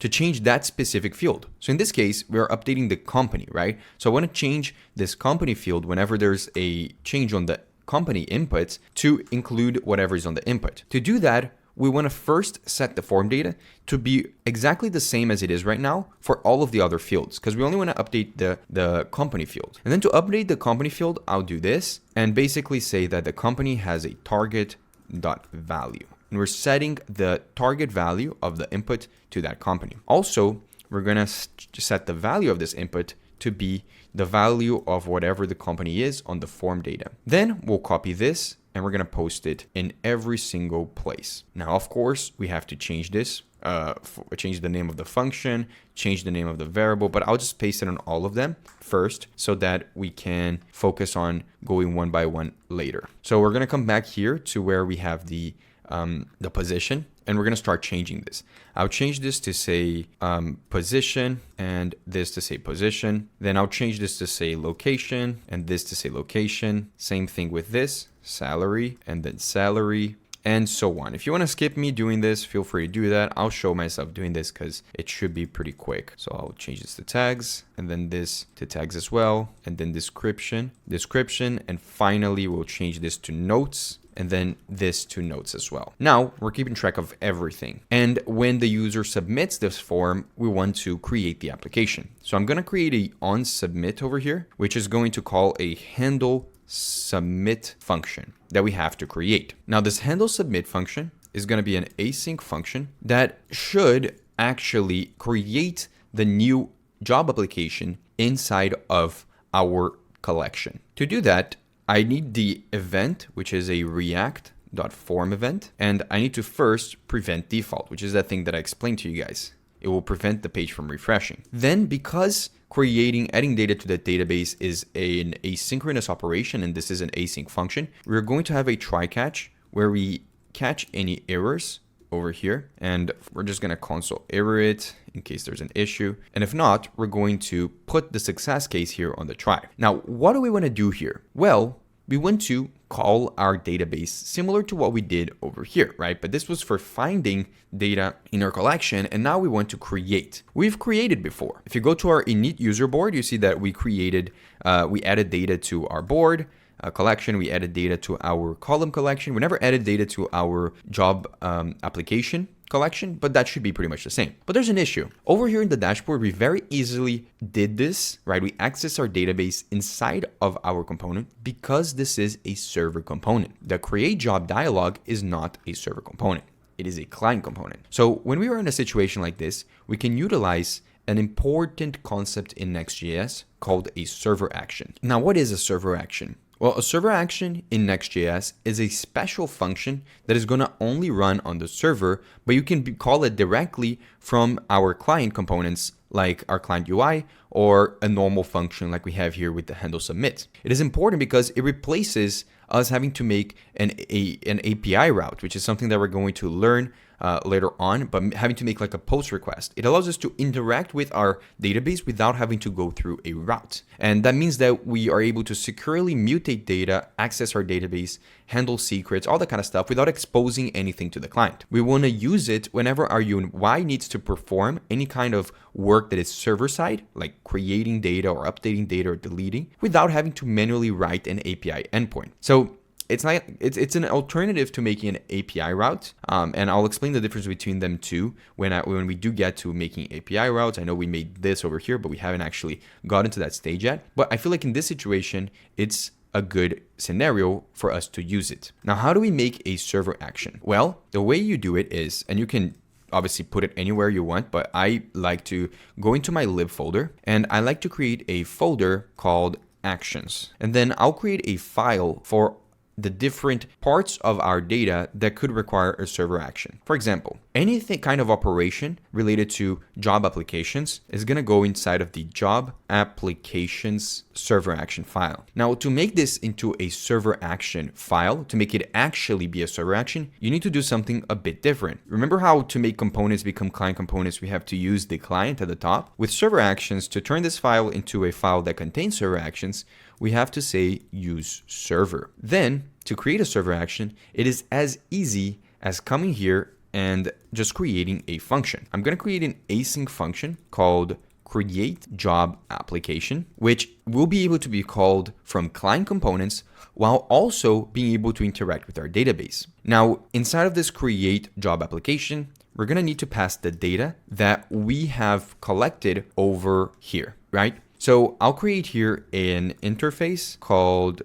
change that specific field. So in this case, we are updating the company, right? So I want to change this company field whenever there's a change on the company inputs to include whatever is on the input. To do that, we want to first set the form data to be exactly the same as it is right now for all of the other fields, because we only want to update the company field. And then to update the company field, I'll do this and basically say that the company has a target.value. And we're setting the target value of the input to that company. Also, we're going to set the value of this input to be the value of whatever the company is on the form data. Then we'll copy this and we're going to post it in every single place. Now, of course, we have to change this, change the name of the function, change the name of the variable, but I'll just paste it on all of them first so that we can focus on going one by one later. So we're going to come back here to where we have the position, and we're going to start changing this. I'll change this to say position, and this to say position. Then I'll change this to say location, and this to say location. Same thing with this, salary, and then salary, and so on. If you want to skip me doing this, feel free to do that. I'll show myself doing this because it should be pretty quick. So I'll change this to tags, and then this to tags as well, and then description, and finally we'll change this to notes, and then this to notes as well. Now we're keeping track of everything. And when the user submits this form, we want to create the application. So I'm going to create a on submit over here, which is going to call a handle submit function that we have to create. Now this handle submit function is going to be an async function that should actually create the new job application inside of our collection. To do that, I need the event, which is a react.form event, and I need to first prevent default, which is that thing that I explained to you guys. It will prevent the page from refreshing. Then, because adding data to the database is an asynchronous operation, and this is an async function, we're going to have a try catch where we catch any errors over here, and we're just going to console error it in case there's an issue. And if not, we're going to put the success case here on the try. Now, what do we want to do here? Well, we want to call our database similar to what we did over here, right? But this was for finding data in our collection, and now we want to create. We've created before. If you go to our init user board, you see that we added data to our board collection, we added data to our column collection. We never added data to our job application collection, but that should be pretty much the same. But there's an issue. Over here in the dashboard, we very easily did this, right? We access our database inside of our component because this is a server component. The create job dialog is not a server component. It is a client component. So when we are in a situation like this, we can utilize an important concept in NextJS called a server action. Now, what is a server action? Well, a server action in Next.js is a special function that is going to only run on the server, but you can call it directly from our client components like our client UI or a normal function like we have here with the handle submit. It is important because it replaces us having to make an API route, which is something that we're going to learn later on, but having to make like a post request. It allows us to interact with our database without having to go through a route. And that means that we are able to securely mutate data, access our database, handle secrets, all that kind of stuff without exposing anything to the client. We want to use it whenever our UI needs to perform any kind of work that is server side, like creating data or updating data or deleting, without having to manually write an API endpoint. So it's an alternative to making an API route, and I'll explain the difference between them too when we do get to making API routes. I know we made this over here, but we haven't actually gotten to that stage yet. But I feel like in this situation, it's a good scenario for us to use it. Now, how do we make a server action? Well, the way you do it is, and you can obviously put it anywhere you want, but I like to go into my lib folder, and I like to create a folder called actions. And then I'll create a file for the different parts of our data that could require a server action. For example, anything kind of operation related to job applications is going to go inside of the job applications server action file. Now, to make this into a server action file, to make it actually be a server action, you need to do something a bit different. Remember how to make components become client components, we have to use the client at the top? With server actions, to turn this file into a file that contains server actions, we have to say use server. Then to create a server action, it is as easy as coming here and just creating a function. I'm going to create an async function called create job application, which will be able to be called from client components while also being able to interact with our database. Now, inside of this create job application, we're going to need to pass the data that we have collected over here, right? So I'll create here an interface called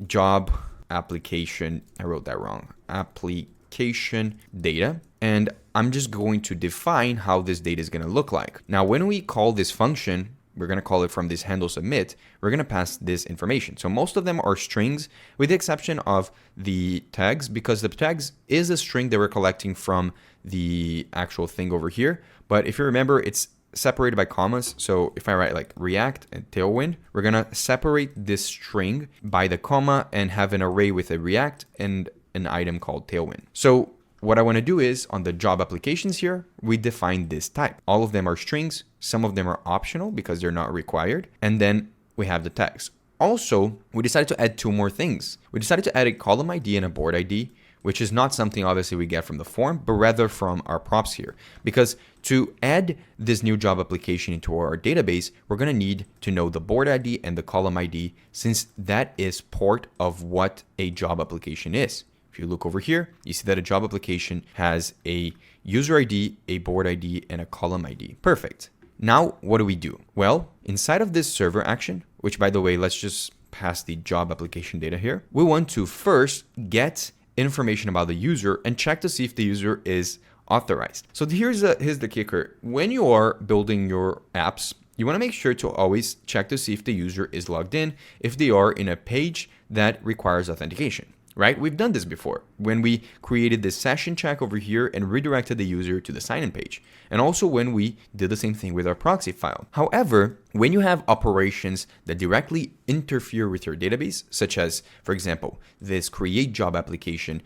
job application. I wrote that wrong. Application data. And I'm just going to define how this data is going to look like. Now, when we call this function, we're going to call it from this handle submit, we're going to pass this information. So most of them are strings with the exception of the tags, because the tags is a string that we're collecting from the actual thing over here. But if you remember, it's separated by commas. So if I write like React and Tailwind, we're going to separate this string by the comma and have an array with a React and an item called Tailwind. So what I want to do is on the job applications here, we define this type. All of them are strings. Some of them are optional because they're not required. And then we have the tags. Also, we decided to add two more things. We decided to add a column ID and a board ID, which is not something obviously we get from the form, but rather from our props here. Because to add this new job application into our database, we're going to need to know the board ID and the column ID, since that is part of what a job application is. If you look over here, you see that a job application has a user ID, a board ID, and a column ID. Perfect. Now, what do we do? Well, inside of this server action, which by the way, let's just pass the job application data here. We want to first get information about the user and check to see if the user is authorized. So here's the kicker. When you are building your apps, you want to make sure to always check to see if the user is logged in, if they are in a page that requires authentication, right? We've done this before when we created this session check over here and redirected the user to the sign-in page. And also when we did the same thing with our proxy file. However, when you have operations that directly interfere with your database, such as, for example, this create job application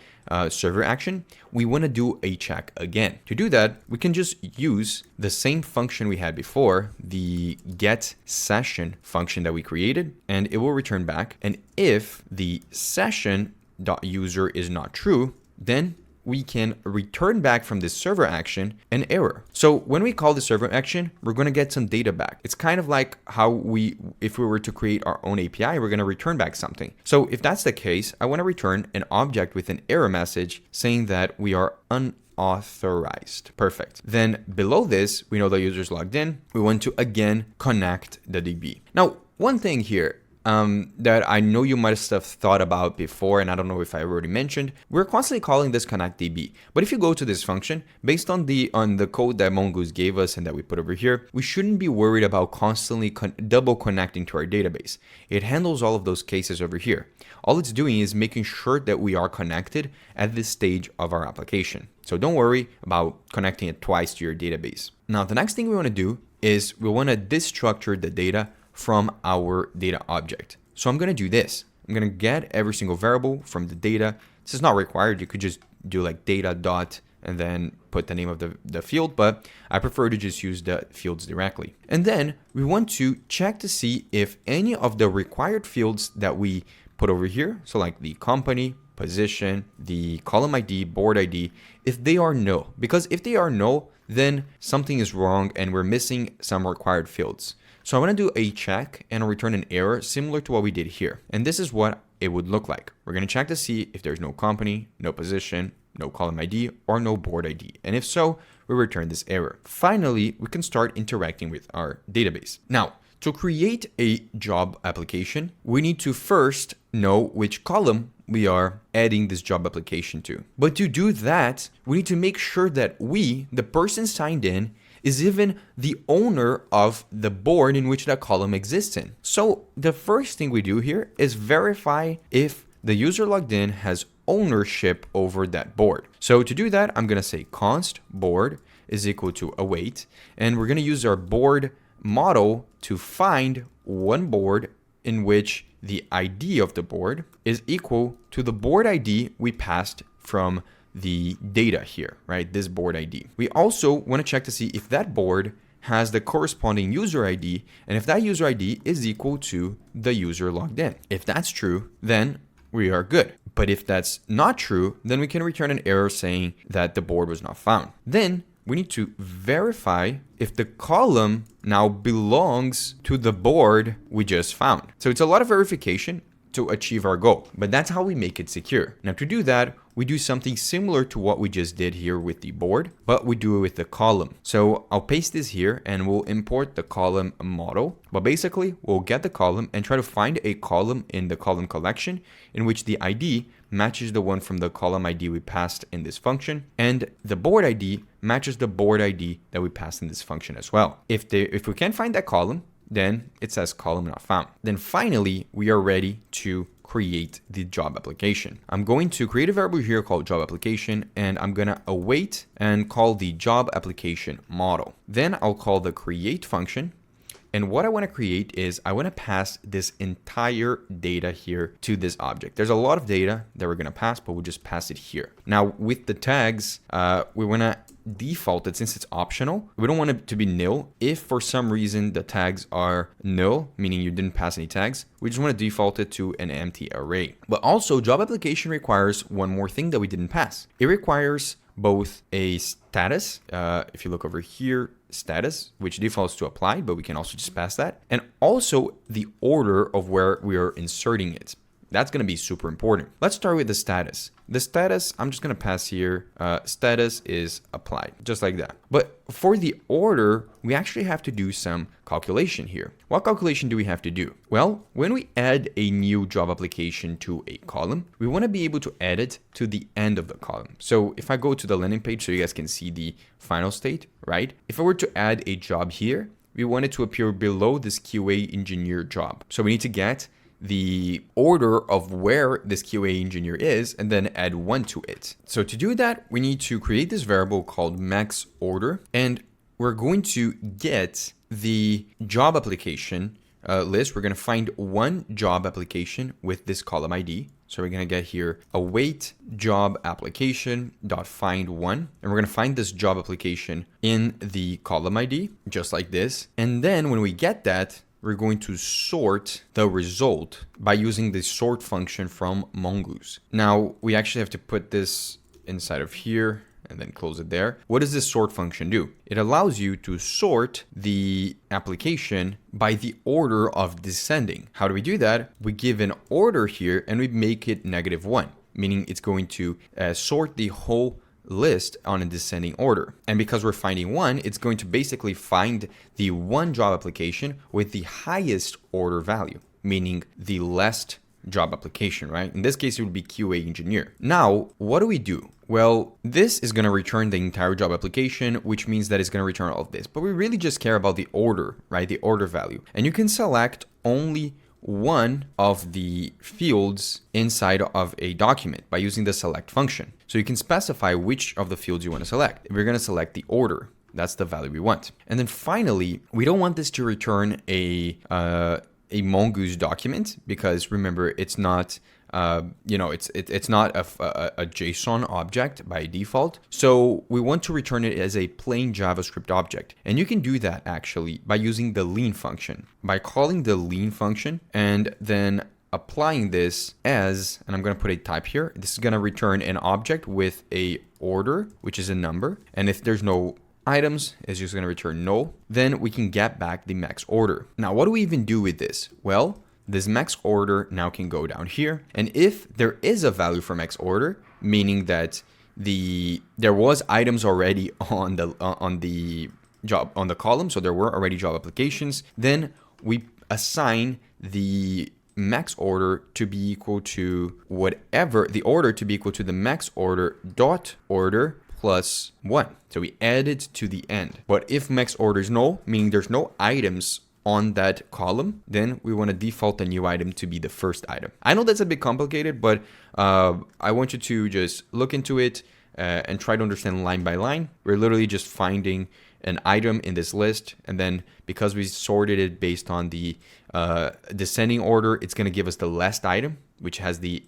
server action, we want to do a check again. To do that, we can just use the same function we had before, the get session function that we created, and it will return back. And if the session.user is not true, then we can return back from this server action an error. So when we call the server action, we're going to get some data back. It's kind of like how if we were to create our own API, we're going to return back something. So if that's the case, I want to return an object with an error message saying that we are unauthorized. Perfect. Then below this, we know the user's logged in. We want to again connect the DB. Now, one thing here, that I know you might have thought about before, and I don't know if I already mentioned. We're constantly calling this connectDB. But if you go to this function, based on the code that Mongoose gave us and that we put over here, we shouldn't be worried about constantly double connecting to our database. It handles all of those cases over here. All it's doing is making sure that we are connected at this stage of our application. So don't worry about connecting it twice to your database. Now, the next thing we want to do is we want to destructure the data from our data object. So I'm going to do this. I'm going to get every single variable from the data. This is not required. You could just do like data dot and then put the name of the field, but I prefer to just use the fields directly. And then we want to check to see if any of the required fields that we put over here, so like the company, position, the column ID, board ID, if they are null. Because if they are null, then something is wrong and we're missing some required fields. So I want to do a check and return an error similar to what we did here. And this is what it would look like. We're going to check to see if there's no company, no position, no column ID, or no board ID. And if so, we return this error. Finally, we can start interacting with our database. Now, to create a job application, we need to first know which column we are adding this job application to. But to do that, we need to make sure that we, the person signed in, is even the owner of the board in which that column exists in. So the first thing we do here is verify if the user logged in has ownership over that board. So to do that, I'm going to say const board is equal to await, and we're going to use our board model to find one board in which the ID of the board is equal to the board ID we passed from the data here, right? This board ID. We also want to check to see if that board has the corresponding user ID, and if that user ID is equal to the user logged in. If that's true, then we are good. But if that's not true, then we can return an error saying that the board was not found. Then we need to verify if the column now belongs to the board we just found. So it's a lot of verification to achieve our goal, but that's how we make it secure. Now to do that, we do something similar to what we just did here with the board, but we do it with the column. So I'll paste this here and we'll import the column model. But basically, we'll get the column and try to find a column in the column collection in which the ID matches the one from the column ID we passed in this function, and the board ID matches the board ID that we passed in this function as well. If we can't find that column, then it says column not found. Then finally, we are ready to create the job application. I'm going to create a variable here called job application, and I'm going to await and call the job application model. Then I'll call the create function. And what I want to create is I want to pass this entire data here to this object. There's a lot of data that we're going to pass, but we'll just pass it here. Now with the tags, we want to default it since it's optional. We don't want it to be nil. If for some reason the tags are null, meaning you didn't pass any tags, we just want to default it to an empty array. But also job application requires one more thing that we didn't pass. It requires both a status, if you look over here, status, which defaults to applied, but we can also just pass that, and also the order of where we are inserting it. That's going to be super important. Let's start with the status. The status, I'm just going to pass here, status is applied, just like that. But for the order, we actually have to do some calculation here. What calculation do we have to do? Well, when we add a new job application to a column, we want to be able to add it to the end of the column. So if I go to the landing page so you guys can see the final state, right? If I were to add a job here, we want it to appear below this QA engineer job. So we need to get the order of where this QA engineer is and then add one to it. So to do that, we need to create this variable called max order, and we're going to get the job application list. We're going to find one job application with this column ID. So we're going to get here await job application dot find one, and we're going to find this job application in the column ID just like this. And then when we get that, we're going to sort the result by using the sort function from Mongoose. Now, we actually have to put this inside of here and then close it there. What does this sort function do? It allows you to sort the application by the order of descending. How do we do that? We give an order here and we make it -1, meaning it's going to sort the whole list on a descending order. And because we're finding one, it's going to basically find the one job application with the highest order value. meaning the last job application, right? In this case, it would be QA engineer. Now, what do we do? Well, this is going to return the entire job application, which means that it's going to return all of this. But we really just care about the order, right? The order value. And you can select only one of the fields inside of a document by using the select function. So you can specify which of the fields you want to select. We're going to select the order. That's the value we want. And then finally, we don't want this to return a Mongoose document, because remember, it's not it's not a JSON object by default. So we want to return it as a plain JavaScript object. And you can do that actually by using the lean function. By calling the lean function and then applying this as, and I'm going to put a type here, this is going to return an object with a order, which is a number. And if there's no items, is just going to return null, then we can get back the max order. Now, what do we even do with this? Well, this max order now can go down here. And if there is a value for max order, meaning that there was items already on the column, so there were already job applications, then we assign the max order to be equal to whatever, the order to be equal to the max order dot order plus 1. So we add it to the end. But if max order is null, meaning there's no items on that column, then we want to default a new item to be the first item. I know that's a bit complicated, but I want you to just look into it and try to understand line by line. We're literally just finding an item in this list, and then because we sorted it based on the descending order, it's going to give us the last item, which has the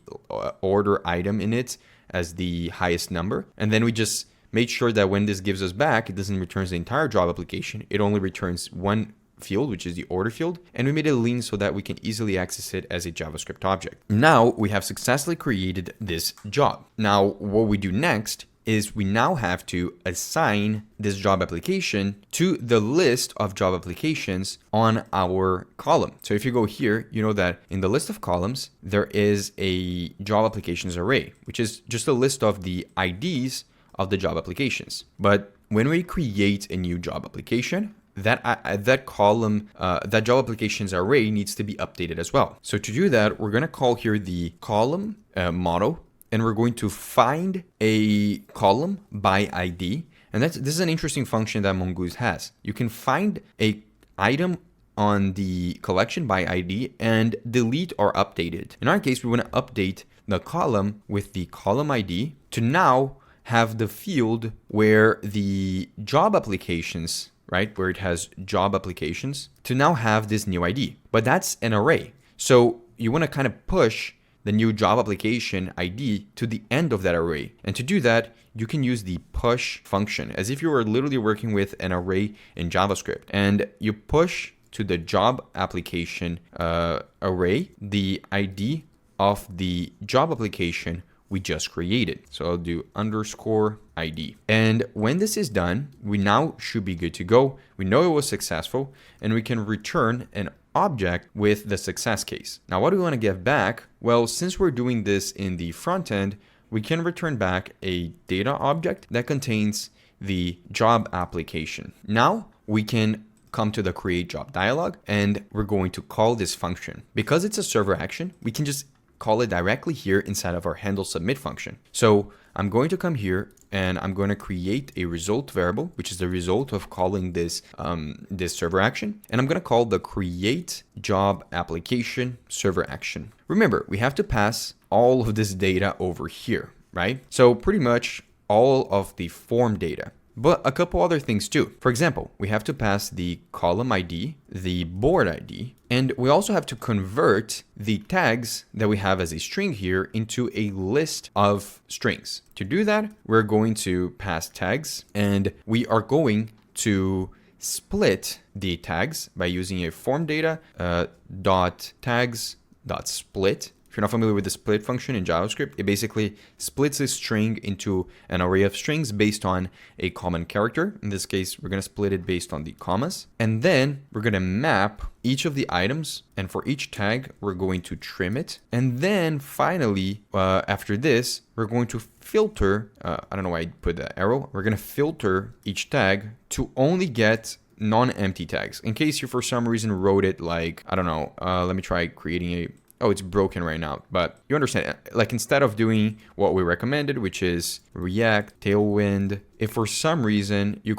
order item in it as the highest number. And then we just made sure that when this gives us back, it doesn't return the entire job application. It only returns one field, which is the order field, and we made it lean so that we can easily access it as a JavaScript object. Now we have successfully created this job. Now what we do next is we now have to assign this job application to the list of job applications on our column. So if you go here, you know that in the list of columns, there is a job applications array, which is just a list of the IDs of the job applications. But when we create a new job application, that column, that job applications array needs to be updated as well. So to do that, we're going to call here the column model, and we're going to find a column by ID. And this is an interesting function that Mongoose has. You can find a item on the collection by ID and delete or update it. In our case, we want to update the column with the column ID to now have the field where the job applications, right, where it has job applications, to now have this new ID. But that's an array. So you want to kind of push the new job application ID to the end of that array. And to do that, you can use the push function as if you were literally working with an array in JavaScript. And you push to the job application array the ID of the job application we just created. So I'll do underscore ID. And when this is done, we now should be good to go. We know it was successful, and we can return an object with the success case. Now, what do we want to get back? Well, since we're doing this in the front end, we can return back a data object that contains the job application. Now we can come to the create job dialog, and we're going to call this function. Because it's a server action, we can just call it directly here inside of our handle submit function. So I'm going to come here and I'm going to create a result variable, which is the result of calling this this server action. And I'm going to call the create job application server action. Remember, we have to pass all of this data over here, right? So pretty much all of the form data, but a couple other things too. For example, we have to pass the column ID, the board ID, and we also have to convert the tags that we have as a string here into a list of strings. To do that, we're going to pass tags, and we are going to split the tags by using a form data dot tags dot split. If you're not familiar with the split function in JavaScript, it basically splits a string into an array of strings based on a common character. In this case, we're going to split it based on the commas. And then we're going to map each of the items. And for each tag, we're going to trim it. And then finally, after this, we're going to filter. I don't know why I put that arrow. We're going to filter each tag to only get non-empty tags. In case you for some reason wrote it like, I don't know, let me try creating a, oh, it's broken right now, but you understand, like instead of doing what we recommended, which is React, Tailwind, if for some reason you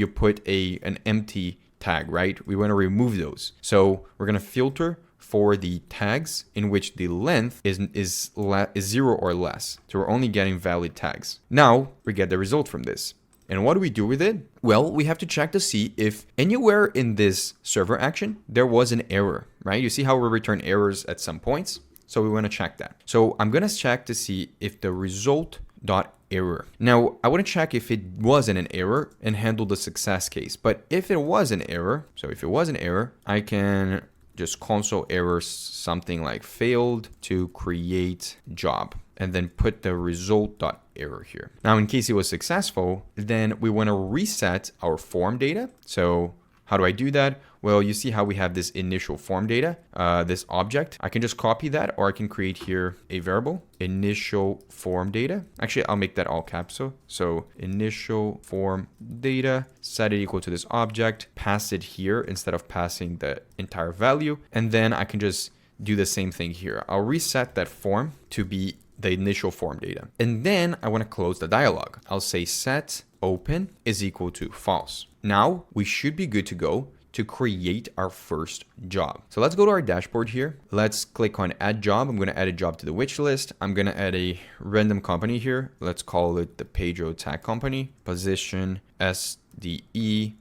put an empty tag, right? We want to remove those. So we're going to filter for the tags in which the length is 0 or less. So we're only getting valid tags. Now we get the result from this. And what do we do with it? Well, we have to check to see if anywhere in this server action, there was an error, right? You see how we return errors at some points? So we want to check that. So I'm going to check to see if the result.error. Now, I want to check if it wasn't an error and handle the success case. But if it was an error, so if it was an error, I can just console error something like failed to create job, and then put the result.error here. Now, in case it was successful, then we want to reset our form data. So how do I do that? Well, you see how we have this initial form data, this object. I can just copy that, or I can create here a variable, initial form data. Actually, I'll make that all caps. So initial form data, set it equal to this object, pass it here instead of passing the entire value. And then I can just do the same thing here. I'll reset that form to be the initial form data. And then I want to close the dialog. I'll say set open is equal to false. Now we should be good to go to create our first job. So let's go to our dashboard here. Let's click on add job. I'm going to add a job to the wish list. I'm going to add a random company here. Let's call it the PedroTech company. Position SDE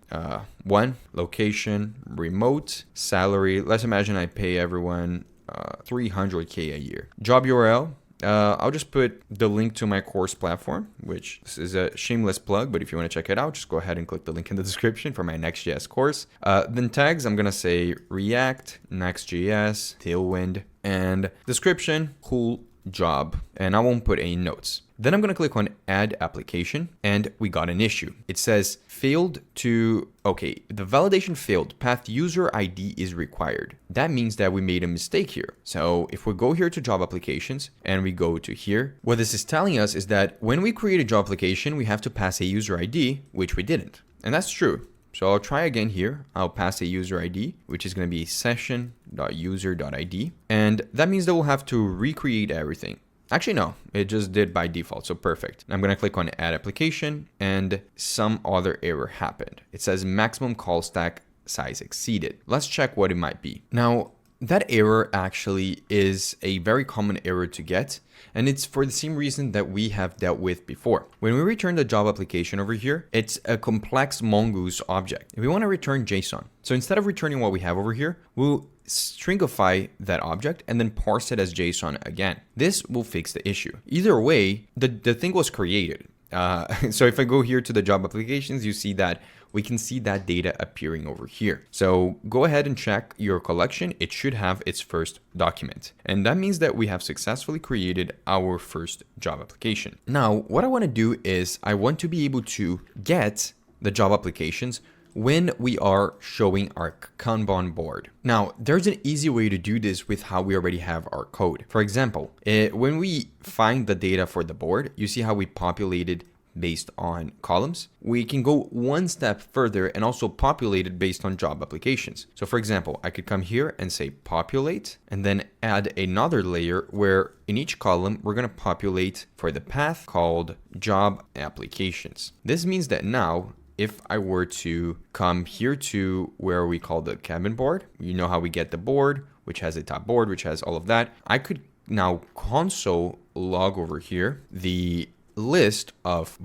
1, location remote, salary. Let's imagine I pay everyone $300K a year. Job URL. I'll just put the link to my course platform, which is a shameless plug, but if you want to check it out, just go ahead and click the link in the description for my NextJS course. Then tags, I'm going to say React, NextJS, Tailwind, and description, cool job, and I won't put any notes. Then I'm going to click on add application, and we got an issue. It says failed to, okay, the validation failed, path user ID is required. That means that we made a mistake here. So if we go here to job applications and we go to here, what this is telling us is that when we create a job application, we have to pass a user ID, which we didn't. And that's true. So I'll try again here. I'll pass a user ID, which is going to be session.user.id. And that means that we'll have to recreate everything. Actually, no, it just did by default. So perfect. I'm going to click on add application and some other error happened. It says maximum call stack size exceeded. Let's check what it might be. Now, that error actually is a very common error to get, and it's for the same reason that we have dealt with before. When we return the job application over here, it's a complex Mongoose object. We want to return JSON. So instead of returning what we have over here, we'll stringify that object and then parse it as JSON again. This will fix the issue. Either way, the thing was created. So if I go here to the job applications, you see that we can see that data appearing over here. So go ahead and check your collection. It should have its first document. And that means that we have successfully created our first job application. Now, what I want to do is I want to be able to get the job applications when we are showing our Kanban board. Now, there's an easy way to do this with how we already have our code. For example, when we find the data for the board, you see how we populated based on columns. We can go one step further and also populate it based on job applications. So for example, I could come here and say populate and then add another layer where in each column, we're going to populate for the path called job applications. This means that now, if I were to come here to where we call the cabin board, you know how we get the board, which has a top board, which has all of that. I could now console log over here the list of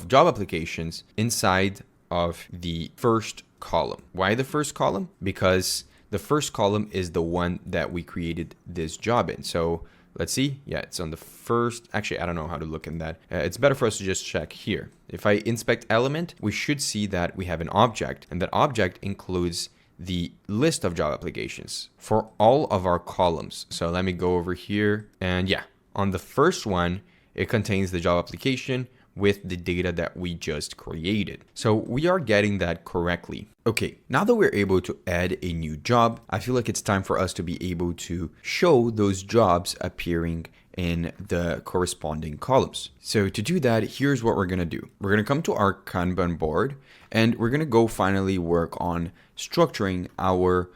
job applications inside of the first column. Why the first column? Because the first column is the one that we created this job in. So let's see. Yeah, it's on the first. Actually, I don't know how to look in that. It's better for us to just check here. If I inspect element, we should see that we have an object, and that object includes the list of job applications for all of our columns. So let me go over here, and yeah, on the first one, it contains the job application with the data that we just created. So we are getting that correctly. Okay, now that we're able to add a new job, I feel like it's time for us to be able to show those jobs appearing in the corresponding columns. So to do that, here's what we're gonna do. We're gonna come to our Kanban board and we're gonna go finally work on structuring our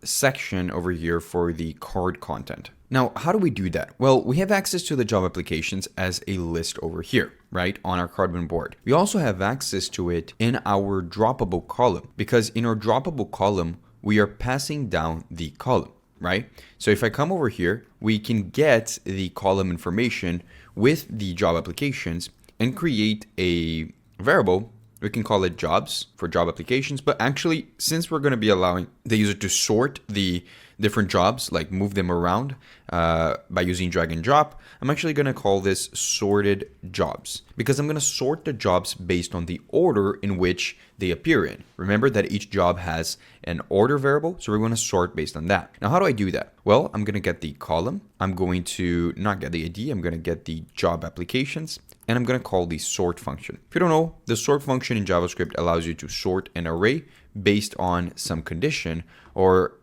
section over here for the card content. Now, how do we do that? Well, we have access to the job applications as a list over here, right, on our Kanban board. We also have access to it in our droppable column, because in our droppable column, we are passing down the column, right? So if I come over here, we can get the column information with the job applications and create a variable. We can call it jobs for job applications, but actually, since we're going to be allowing the user to sort the different jobs, like move them around by using drag and drop, I'm actually going to call this sorted jobs, because I'm going to sort the jobs based on the order in which they appear in. Remember that each job has an order variable, so we're going to sort based on that. Now, how do I do that? Well, I'm going to get the column. I'm going to not get the ID. I'm going to get the job applications, and I'm going to call the sort function. If you don't know, the sort function in JavaScript allows you to sort an array based on some condition or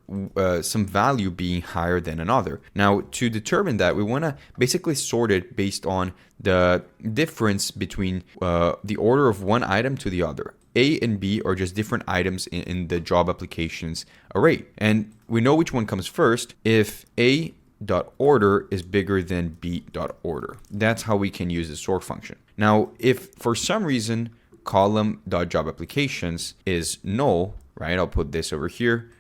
some value being higher than another. Now, to determine that, we want to basically sort it based on the difference between the order of one item to the other. A and B are just different items in the job applications array. And we know which one comes first if A dot order is bigger than B dot order. That's how we can use the sort function. Now, if for some reason column dot job applications is null, right? I'll put this over here.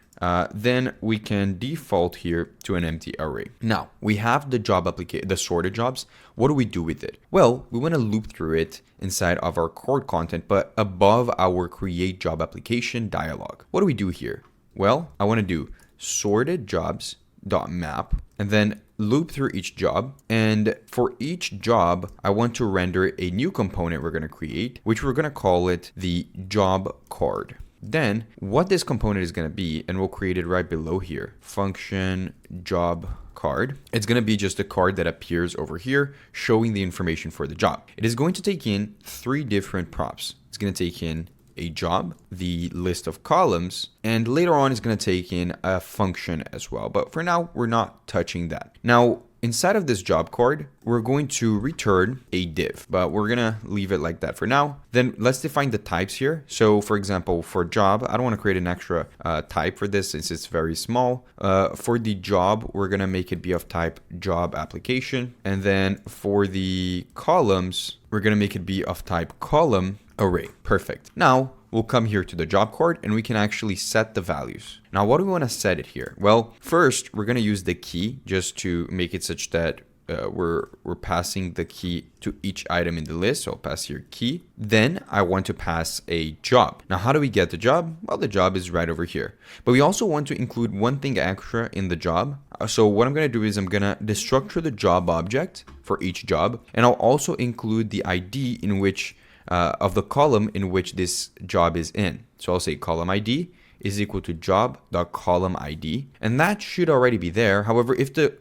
Then we can default here to an empty array. Now we have the sorted jobs. What do we do with it? Well, we want to loop through it inside of our core content, but above our create job application dialog. What do we do here? Well, I want to do sorted jobs dot map and then loop through each job. And for each job, I want to render a new component we're going to create, which we're going to call it the job card. Then what this component is going to be, and we'll create it right below here, function job card. It's going to be just a card that appears over here showing the information for the job. It is going to take in 3 different props. It's going to take in a job, the list of columns, and later on it's going to take in a function as well. But for now, we're not touching that. Now, inside of this job card, we're going to return a div, but we're going to leave it like that for now. Then let's define the types here. So for example, for job, I don't want to create an extra type for this since it's very small. For the job, we're going to make it be of type job application. And then for the columns, we're going to make it be of type column array. Perfect. Now we'll come here to the job card and we can actually set the values. Now, what do we want to set it here? Well, first we're going to use the key just to make it such that we're passing the key to each item in the list. So I'll pass here key. Then I want to pass a job. Now, how do we get the job? Well, the job is right over here. But we also want to include one thing extra in the job. So what I'm going to do is I'm going to destructure the job object for each job. And I'll also include the ID in which of the column in which this job is in. So I'll say column ID is equal to job.column ID, and that should already be there. However, if the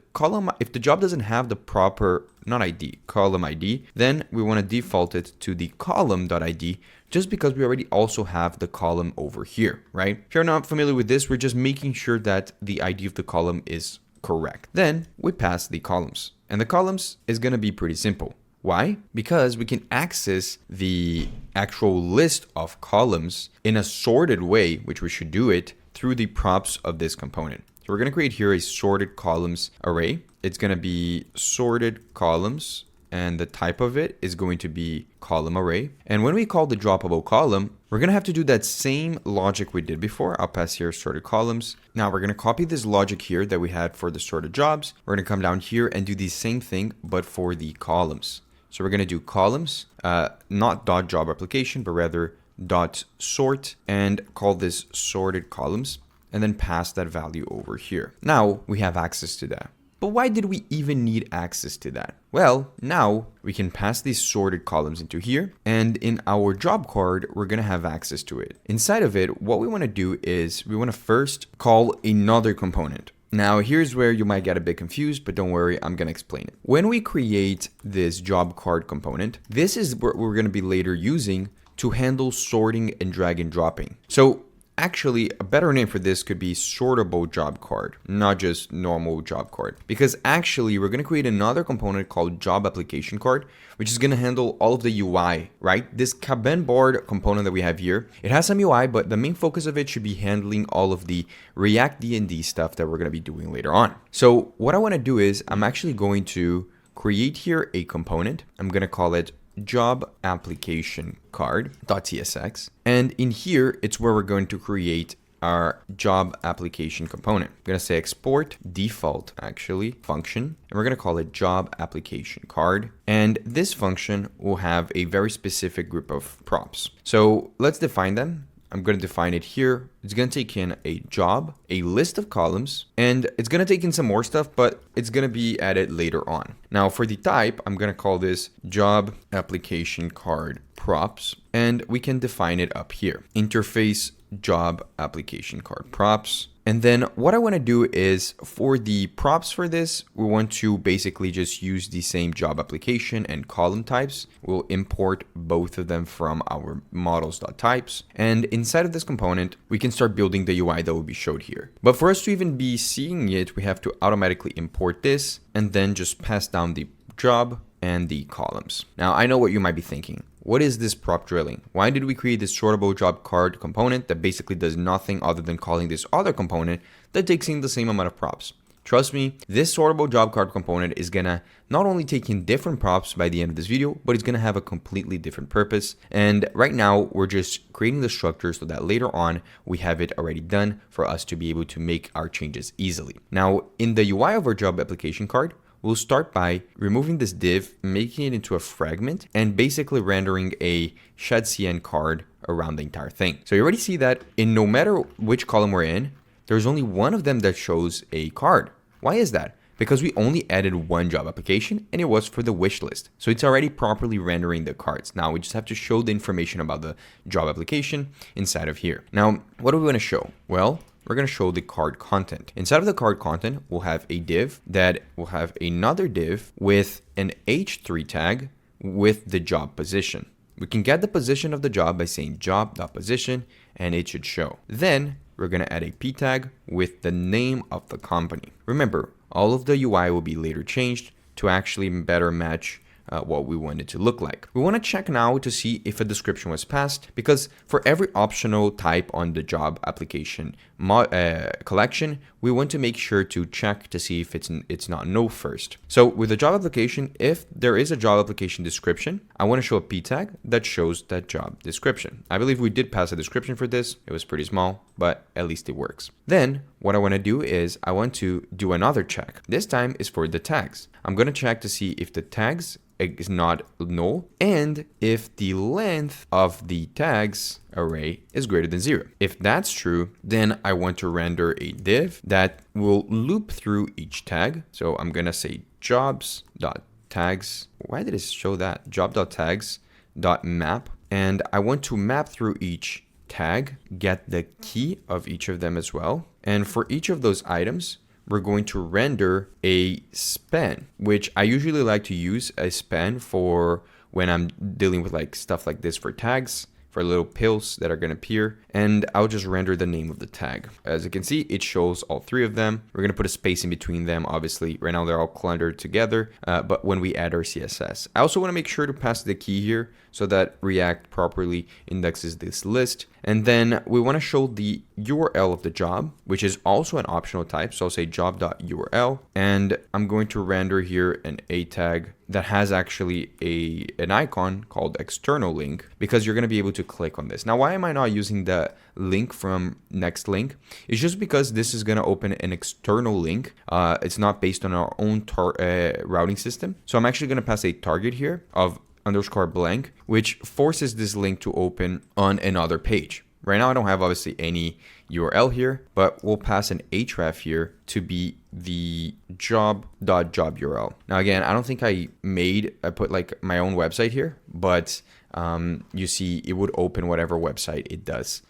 job doesn't have the proper column ID, then we want to default it to the column.id just because we already also have the column over here, right? If you're not familiar with this, we're just making sure that the ID of the column is correct. Then we pass the columns, and the columns is going to be pretty simple. Why? Because we can access the actual list of columns in a sorted way, which we should do it through the props of this component. So we're going to create here a sorted columns array. It's going to be sorted columns, and the type of it is going to be column array. And when we call the droppable column, we're going to have to do that same logic we did before. I'll pass here sorted columns. Now we're going to copy this logic here that we had for the sorted jobs. We're going to come down here and do the same thing, but for the columns. So we're going to do columns, not dot job application, but rather dot sort, and call this sorted columns, and then pass that value over here. Now we have access to that. But why did we even need access to that? Well, now we can pass these sorted columns into here, and in our job card, we're going to have access to it. Inside of it, what we want to do is we want to first call another component. Now, here's where you might get a bit confused, but don't worry, I'm going to explain it. When we create this job card component, this is what we're going to be later using to handle sorting and drag and dropping. So actually, a better name for this could be sortable job card, not just normal job card. Because actually, we're going to create another component called job application card, which is going to handle all of the UI, right? This Kaben board component that we have here, it has some UI, but the main focus of it should be handling all of the React D&D stuff that we're going to be doing later on. So what I want to do is I'm actually going to create here a component. I'm going to call it job application card.tsx, and in here it's where we're going to create our job application component. I'm going to say export default function, and we're going to call it job application card, and this function will have a very specific group of props. So let's define them. I'm going to define it here. It's going to take in a job, a list of columns, and it's going to take in some more stuff, but it's going to be added later on. Now for the type, I'm going to call this job application card props, and we can define it up here. Interface job application card props. And then what I want to do is for the props for this, we want to basically just use the same job application and column types. We'll import both of them from our models.types. And inside of this component, we can start building the UI that will be showed here. But for us to even be seeing it, we have to automatically import this and then just pass down the job and the columns. Now, I know what you might be thinking. What is this prop drilling? Why did we create this sortable job card component that basically does nothing other than calling this other component that takes in the same amount of props? Trust me, this sortable job card component is gonna not only take in different props by the end of this video, but it's gonna have a completely different purpose. And right now, we're just creating the structure so that later on, we have it already done for us to be able to make our changes easily. Now, in the UI of our job application card, we'll start by removing this div, making it into a fragment, and basically rendering a shadcn card around the entire thing. So you already see that in no matter which column we're in, there's only one of them that shows a card. Why is that? Because we only added one job application and it was for the wish list. So it's already properly rendering the cards. Now we just have to show the information about the job application inside of here. Now, what do we want to show? Well, we're going to show the card content. Inside of the card content, we'll have a div that will have another div with an h3 tag with the job position. We can get the position of the job by saying job.position and it should show. Then we're going to add a p tag with the name of the company. Remember, all of the UI will be later changed to actually better match what we want it to look like. We want to check now to see if a description was passed, because for every optional type on the job application collection, we want to make sure to check to see if it's not no first. So with the job application, if there is a job application description, I want to show a p tag that shows that job description. I believe we did pass a description for this. It was pretty small, but at least it works. Then what I want to do is I want to do another check. This time is for the tags. I'm going to check to see if the tags is not null and if the length of the tags array is greater than 0. If that's true, then I want to render a div that will loop through each tag. So I'm going to say jobs.tags. Why did it show that? Job.tags.map. And I want to map through each tag, get the key of each of them as well. And for each of those items, we're going to render a span, which I usually like to use a span for when I'm dealing with like stuff like this for tags, for little pills that are going to appear, and I'll just render the name of the tag. As you can see, it shows all three of them. We're going to put a space in between them. Obviously, right now they're all clustered together, but when we add our CSS, I also want to make sure to pass the key here so that React properly indexes this list. And then we want to show the URL of the job, which is also an optional type. So I'll say job.url, and I'm going to render here an a tag that has actually an icon called external link, because you're going to be able to click on this. Now, why am I not using the link from next link? It's just because this is going to open an external link. It's not based on our own routing system. So I'm actually going to pass a target here of _blank, which forces this link to open on another page. Right now, I don't have obviously any URL here, but we'll pass an href here to be the job.job URL. Now, again, I don't think I put like my own website here, but you see it would open whatever website it does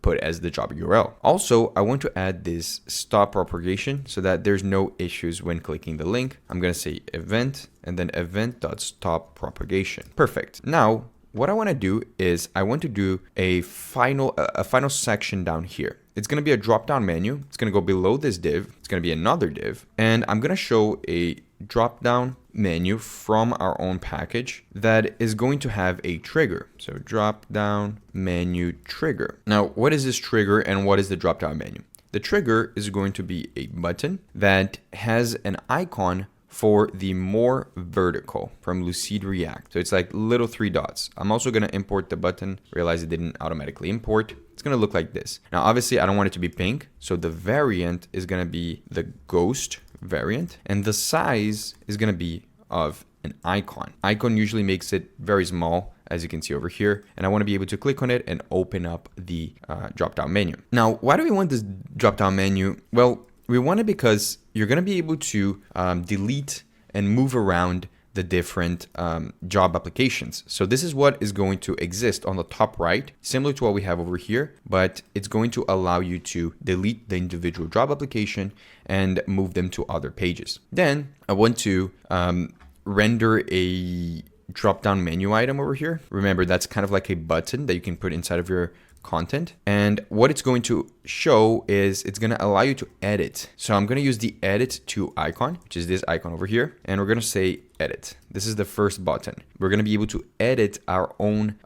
put as the job URL. Also, I want to add this stop propagation so that there's no issues when clicking the link. I'm going to say event and then event.stop propagation. Perfect. Now, what I want to do is I want to do a final section down here. It's going to be a drop-down menu. It's going to go below this div. It's going to be another div. And I'm going to show a drop-down menu from our own package that is going to have a trigger. So drop-down menu trigger. Now, what is this trigger and what is the drop-down menu? The trigger is going to be a button that has an icon for the more vertical from Lucid React. So it's like little 3 dots. I'm also going to import the button. Realize it didn't automatically import. It's going to look like this. Now, obviously, I don't want it to be pink. So the variant is going to be the ghost variant. And the size is going to be of an icon. Icon usually makes it very small, as you can see over here. And I want to be able to click on it and open up the drop-down menu. Now, why do we want this drop-down menu? Well, we want it because you're going to be able to delete and move around the different job applications. So this is what is going to exist on the top right, similar to what we have over here, but it's going to allow you to delete the individual job application and move them to other pages. Then I want to render a drop-down menu item over here. Remember, that's kind of like a button that you can put inside of your content. And what it's going to show is it's going to allow you to edit. So I'm going to use the edit to icon, which is this icon over here. And we're going to say edit. This is the first button. We're going to be able to edit our own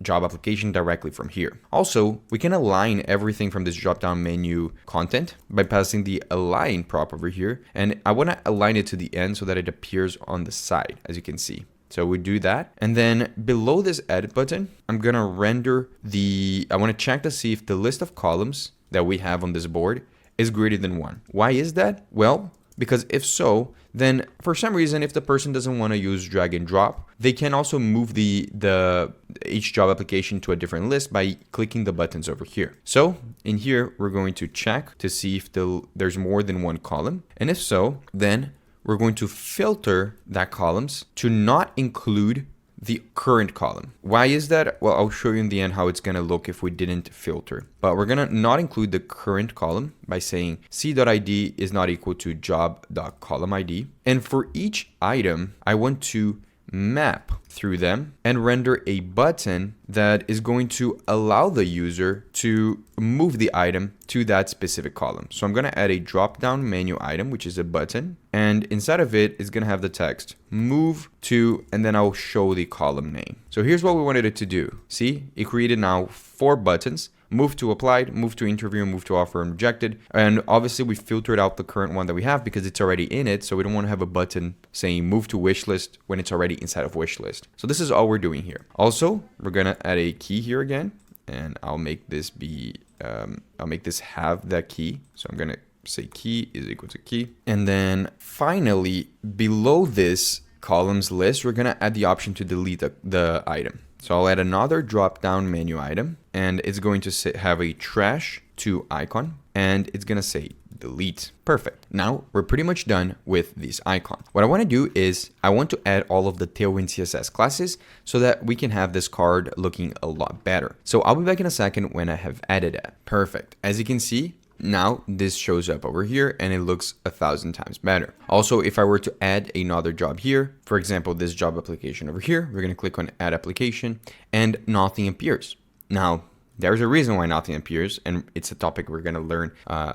job application directly from here. Also, we can align everything from this drop-down menu content by passing the align prop over here. And I want to align it to the end so that it appears on the side, as you can see. So we do that. And then below this edit button, I'm going to render I want to check to see if the list of columns that we have on this board is greater than 1. Why is that? Well, because if so, then for some reason, if the person doesn't want to use drag and drop, they can also move each job application to a different list by clicking the buttons over here. So in here, we're going to check to see if there's more than 1 column. And if so, then we're going to filter that columns to not include the current column. Why is that? Well, I'll show you in the end how it's going to look if we didn't filter. But we're going to not include the current column by saying c.id is not equal to job.columnID. And for each item, I want to map through them and render a button that is going to allow the user to move the item to that specific column. So I'm going to add a drop-down menu item, which is a button. And inside of it is going to have the text move to, and then I'll show the column name. So here's what we wanted it to do. See, it created now 4 buttons. Move to applied, move to interview, move to offer and rejected. And obviously we filtered out the current one that we have because it's already in it. So we don't want to have a button saying move to wish list when it's already inside of wish list. So this is all we're doing here. Also, we're going to add a key here again, and I'll make this have that key. So I'm going to say key is equal to key. And then finally, below this columns list, we're going to add the option to delete the item. So I'll add another drop-down menu item, and it's going to have a trash to icon, and it's going to say delete. Perfect. Now we're pretty much done with this icon. What I want to do is I want to add all of the TailwindCSS classes so that we can have this card looking a lot better. So I'll be back in a second when I have added it. Perfect. As you can see, now this shows up over here and it looks 1,000 times better. Also, if I were to add another job here, for example, this job application over here, we're going to click on add application and nothing appears. Now, there's a reason why nothing appears, and it's a topic we're going to learn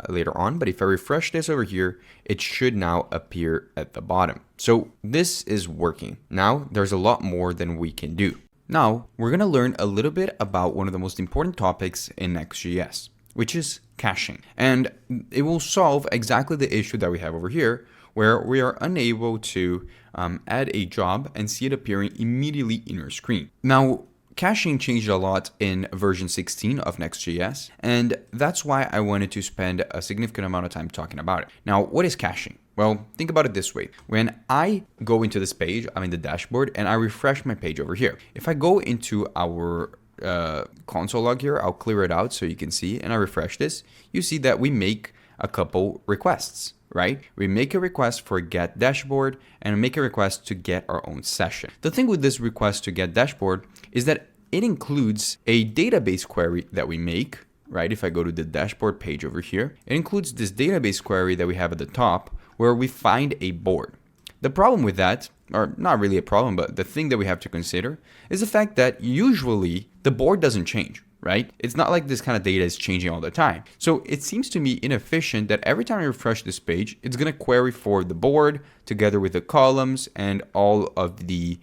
later on. But if I refresh this over here, it should now appear at the bottom. So this is working. Now there's a lot more than we can do. Now we're going to learn a little bit about one of the most important topics in Next.js, which is caching. And it will solve exactly the issue that we have over here, where we are unable to add a job and see it appearing immediately in your screen. Now, caching changed a lot in version 16 of Next.js, and that's why I wanted to spend a significant amount of time talking about it. Now, what is caching? Well, think about it this way. When I go into this page, I'm in the dashboard, and I refresh my page over here. If I go into our console log here, I'll clear it out so you can see, and I refresh this, you see that we make a couple requests, right? We make a request for get dashboard and make a request to get our own session. The thing with this request to get dashboard is that it includes a database query that we make, right? If I go to the dashboard page over here, it includes this database query that we have at the top where we find a board. The problem with that, or not really a problem, but the thing that we have to consider is the fact that usually the board doesn't change, right? It's not like this kind of data is changing all the time. So it seems to me inefficient that every time I refresh this page, it's going to query for the board together with the columns and all of the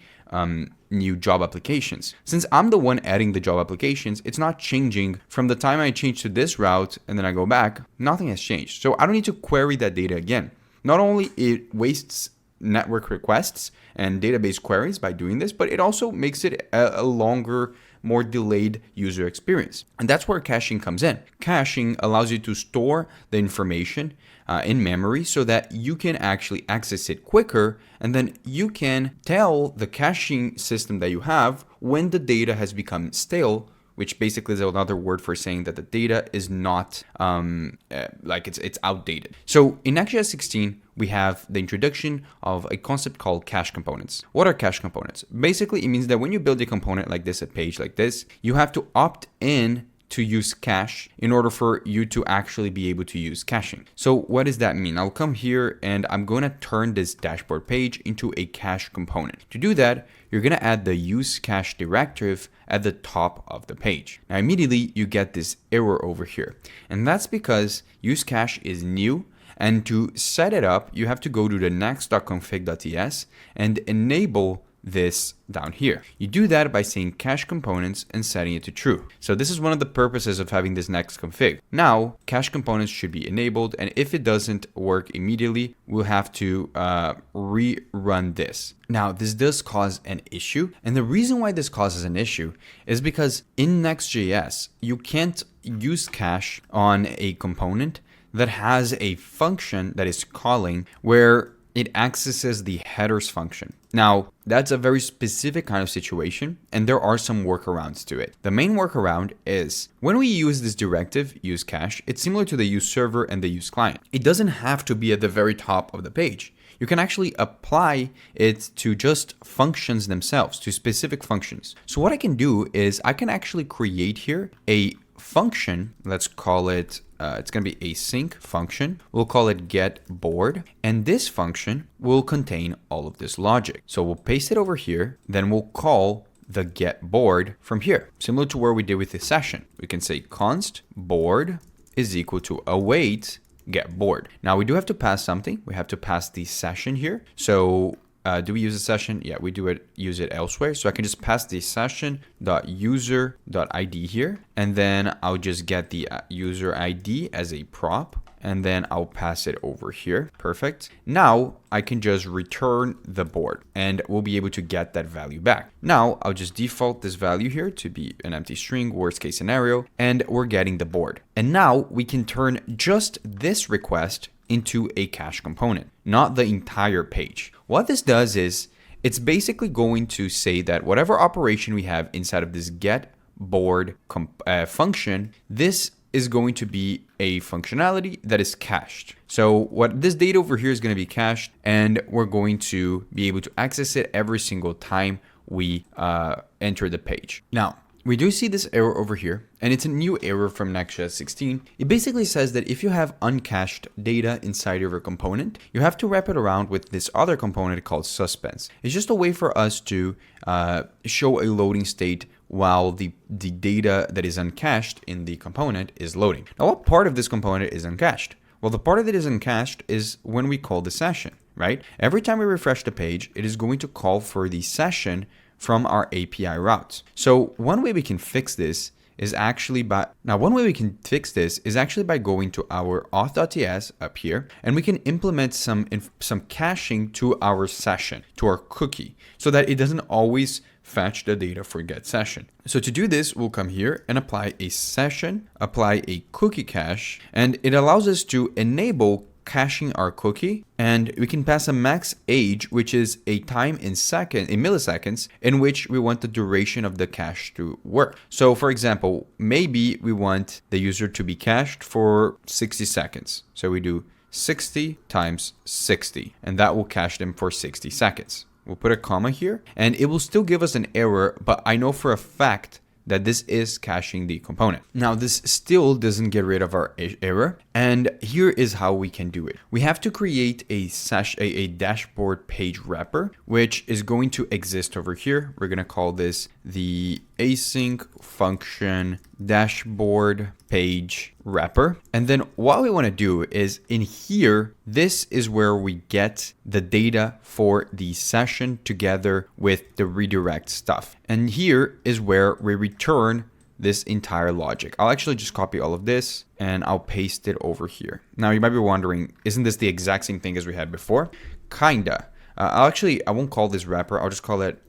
new job applications. Since I'm the one adding the job applications, it's not changing from the time I change to this route and then I go back, nothing has changed. So I don't need to query that data again. Not only it wastes network requests and database queries by doing this, but it also makes it a longer, more delayed user experience. And that's where caching comes in. Caching allows you to store the information in memory so that you can actually access it quicker, and then you can tell the caching system that you have when the data has become stale, which basically is another word for saying that the data is not like it's outdated. So in NextJS 16, we have the introduction of a concept called cache components. What are cache components? Basically, it means that when you build a component like this, a page like this, you have to opt in to use cache in order for you to actually be able to use caching. So what does that mean? I'll come here and I'm going to turn this dashboard page into a cache component. To do that, you're going to add the use cache directive at the top of the page. Now immediately you get this error over here. And that's because use cache is new. And to set it up, you have to go to the next.config.ts and enable this down here. You do that by saying cache components and setting it to true. So this is one of the purposes of having this next config. Now, cache components should be enabled, and if it doesn't work immediately, we'll have to rerun this. Now, this does cause an issue, and the reason why this causes an issue is because in Next.js, you can't use cache on a component that has a function that is calling where it accesses the headers function. Now, that's a very specific kind of situation, and there are some workarounds to it. The main workaround is when we use this directive, use cache, it's similar to the use server and the use client. It doesn't have to be at the very top of the page. You can actually apply it to just functions themselves, to specific functions. So what I can do is I can actually create here a function. Let's call it, it's going to be a async function. We'll call it getBoard. And this function will contain all of this logic. So we'll paste it over here. Then we'll call the getBoard from here, similar to where we did with the session. We can say const board is equal to await getBoard. Now we do have to pass something. We have to pass the session here. So do we use a session? Yeah, we use it elsewhere. So I can just pass the session.user.id here, and then I'll just get the user ID as a prop, and then I'll pass it over here. Perfect. Now I can just return the board and we'll be able to get that value back. Now I'll just default this value here to be an empty string, worst case scenario, and we're getting the board. And now we can turn just this request into a cache component, not the entire page. What this does is it's basically going to say that whatever operation we have inside of this get board function, this is going to be a functionality that is cached. So what this data over here is going to be cached, and we're going to be able to access it every single time we enter the page. Now, we do see this error over here, and it's a new error from Next.js 16. It basically says that if you have uncached data inside of a component, you have to wrap it around with this other component called suspense. It's just a way for us to show a loading state while the data that is uncached in the component is loading. Now, what part of this component is uncached? Well, the part that is uncached is when we call the session, right? Every time we refresh the page, it is going to call for the session from our API routes. So one way we can fix this is actually by going to our auth.ts up here, and we can implement some caching to our session, to our cookie, so that it doesn't always fetch the data for get session. So to do this, we'll come here and apply a session, apply a cookie cache, and it allows us to enable caching our cookie, and we can pass a max age, which is a time in milliseconds, in which we want the duration of the cache to work. So for example, maybe we want the user to be cached for 60 seconds. So we do 60 times 60, and that will cache them for 60 seconds. We'll put a comma here, and it will still give us an error, but I know for a fact that this is caching the component. Now, this still doesn't get rid of our error, and here is how we can do it. We have to create a dashboard page wrapper, which is going to exist over here. We're gonna call this the async function dashboard page wrapper. And then what we want to do is in here, this is where we get the data for the session together with the redirect stuff. And here is where we return this entire logic. I'll actually just copy all of this and I'll paste it over here. Now you might be wondering, isn't this the exact same thing as we had before? Kinda. I won't call this wrapper. I'll just call it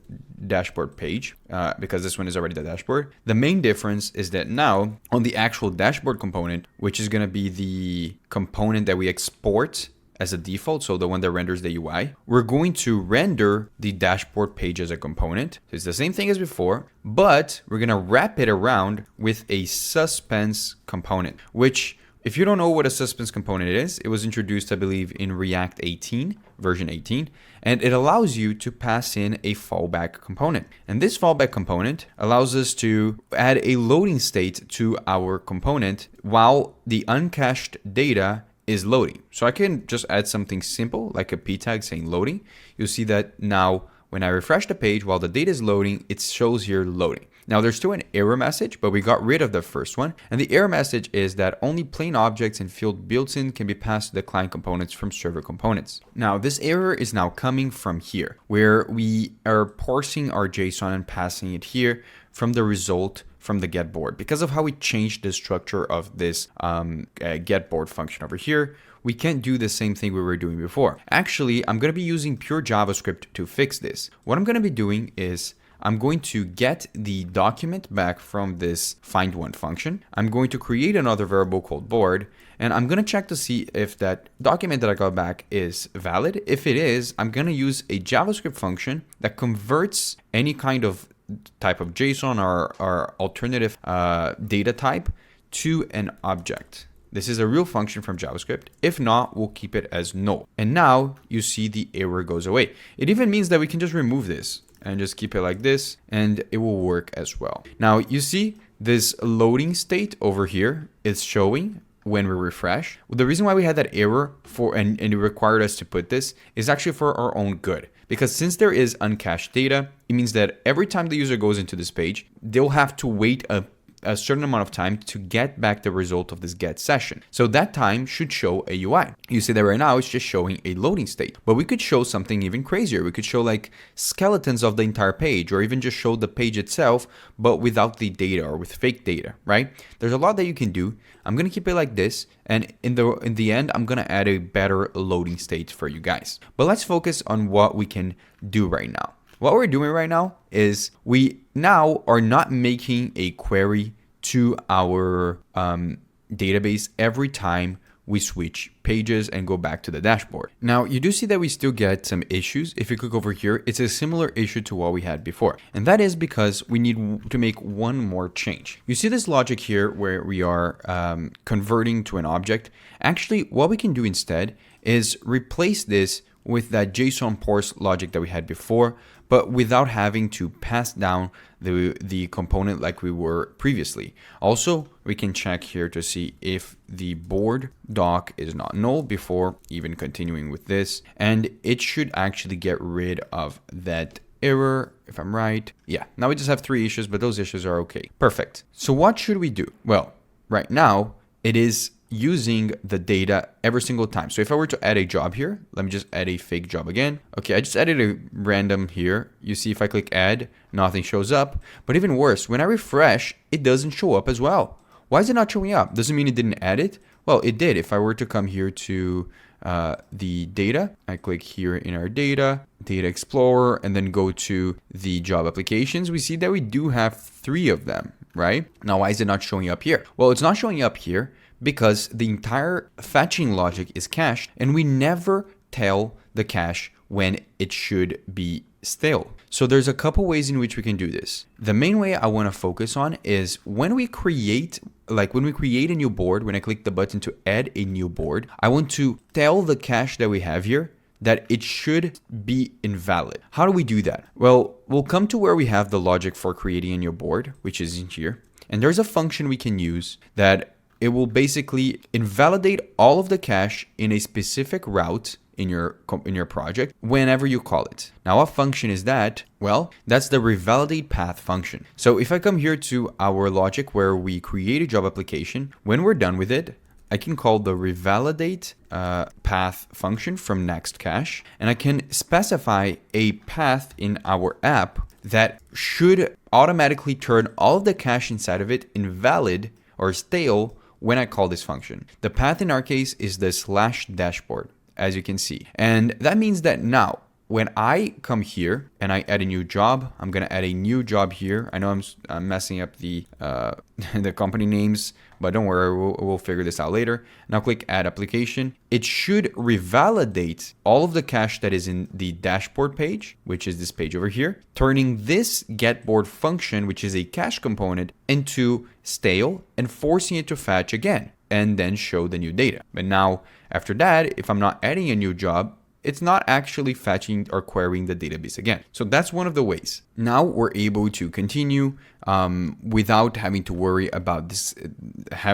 dashboard page because this one is already the dashboard. The main difference is that now on the actual dashboard component, which is going to be the component that we export as a default, so the one that renders the UI, we're going to render the dashboard page as a component. So it's the same thing as before, but we're going to wrap it around with a suspense component, which if you don't know what a suspense component is, it was introduced, I believe, in React 18, version 18, and it allows you to pass in a fallback component. And this fallback component allows us to add a loading state to our component while the uncached data is loading. So I can just add something simple like a p tag saying loading. You'll see that now when I refresh the page while the data is loading, it shows here loading. Now there's still an error message, but we got rid of the first one. And the error message is that only plain objects and field built-in can be passed to the client components from server components. Now this error is now coming from here, where we are parsing our JSON and passing it here from the result from the get board. Because of how we changed the structure of this get board function over here, we can't do the same thing we were doing before. Actually, I'm going to be using pure JavaScript to fix this. What I'm going to be doing is I'm going to get the document back from this find one function. I'm going to create another variable called board, and I'm going to check to see if that document that I got back is valid. If it is, I'm going to use a JavaScript function that converts any kind of type of JSON or alternative data type to an object. This is a real function from JavaScript. If not, we'll keep it as null. And now you see the error goes away. It even means that we can just remove this and just keep it like this, and it will work as well. Now you see this loading state over here is showing when we refresh. The reason why we had that error and it required us to put this is actually for our own good. Because since there is uncached data, it means that every time the user goes into this page, they'll have to wait a certain amount of time to get back the result of this get session. So that time should show a UI. You see that right now it's just showing a loading state, but we could show something even crazier. We could show like skeletons of the entire page, or even just show the page itself, but without the data or with fake data, right? There's a lot that you can do. I'm going to keep it like this. And in the end, I'm going to add a better loading state for you guys. But let's focus on what we can do right now. What we're doing right now is we now are not making a query to our database every time we switch pages and go back to the dashboard. Now, you do see that we still get some issues. If you click over here, it's a similar issue to what we had before. And that is because we need to make one more change. You see this logic here where we are converting to an object. Actually, what we can do instead is replace this with that JSON parse logic that we had before, but without having to pass down the component like we were previously. Also, we can check here to see if the board doc is not null before even continuing with this, and it should actually get rid of that error, if I'm right. Yeah, now we just have 3 issues, but those issues are okay. Perfect. So what should we do? Well, right now it is using the data every single time. So if I were to add a job here, let me just add a fake job again. Okay, I just added a random here. You see if I click add, nothing shows up. But even worse, when I refresh, it doesn't show up as well. Why is it not showing up? Doesn't mean it didn't add it? Well, it did. If I were to come here to the data, I click here in our data explorer, and then go to the job applications, we see that we do have 3 of them, right? Now, why is it not showing up here? Well, it's not showing up here because the entire fetching logic is cached, and we never tell the cache when it should be stale. So there's a couple ways in which we can do this. The main way I want to focus on is when we create a new board, when I click the button to add a new board, I want to tell the cache that we have here that it should be invalid. How do we do that? Well, we'll come to where we have the logic for creating a new board, which is in here. And there's a function we can use that it will basically invalidate all of the cache in a specific route in your project whenever you call it. Now, what function is that? Well, that's the revalidate path function. So if I come here to our logic where we create a job application, when we're done with it, I can call the revalidate path function from next cache, and I can specify a path in our app that should automatically turn all of the cache inside of it invalid or stale when I call this function. The path in our case is the /dashboard, as you can see. And that means that now, when I come here and I add a new job, I'm gonna add a new job here. I know I'm messing up the the company names, but don't worry, we'll figure this out later. Now click Add Application. It should revalidate all of the cache that is in the dashboard page, which is this page over here, turning this getBoard function, which is a cache component, into stale and forcing it to fetch again and then show the new data. But now, after that, if I'm not adding a new job, it's not actually fetching or querying the database again. So that's one of the ways. Now we're able to continue without having to worry about this,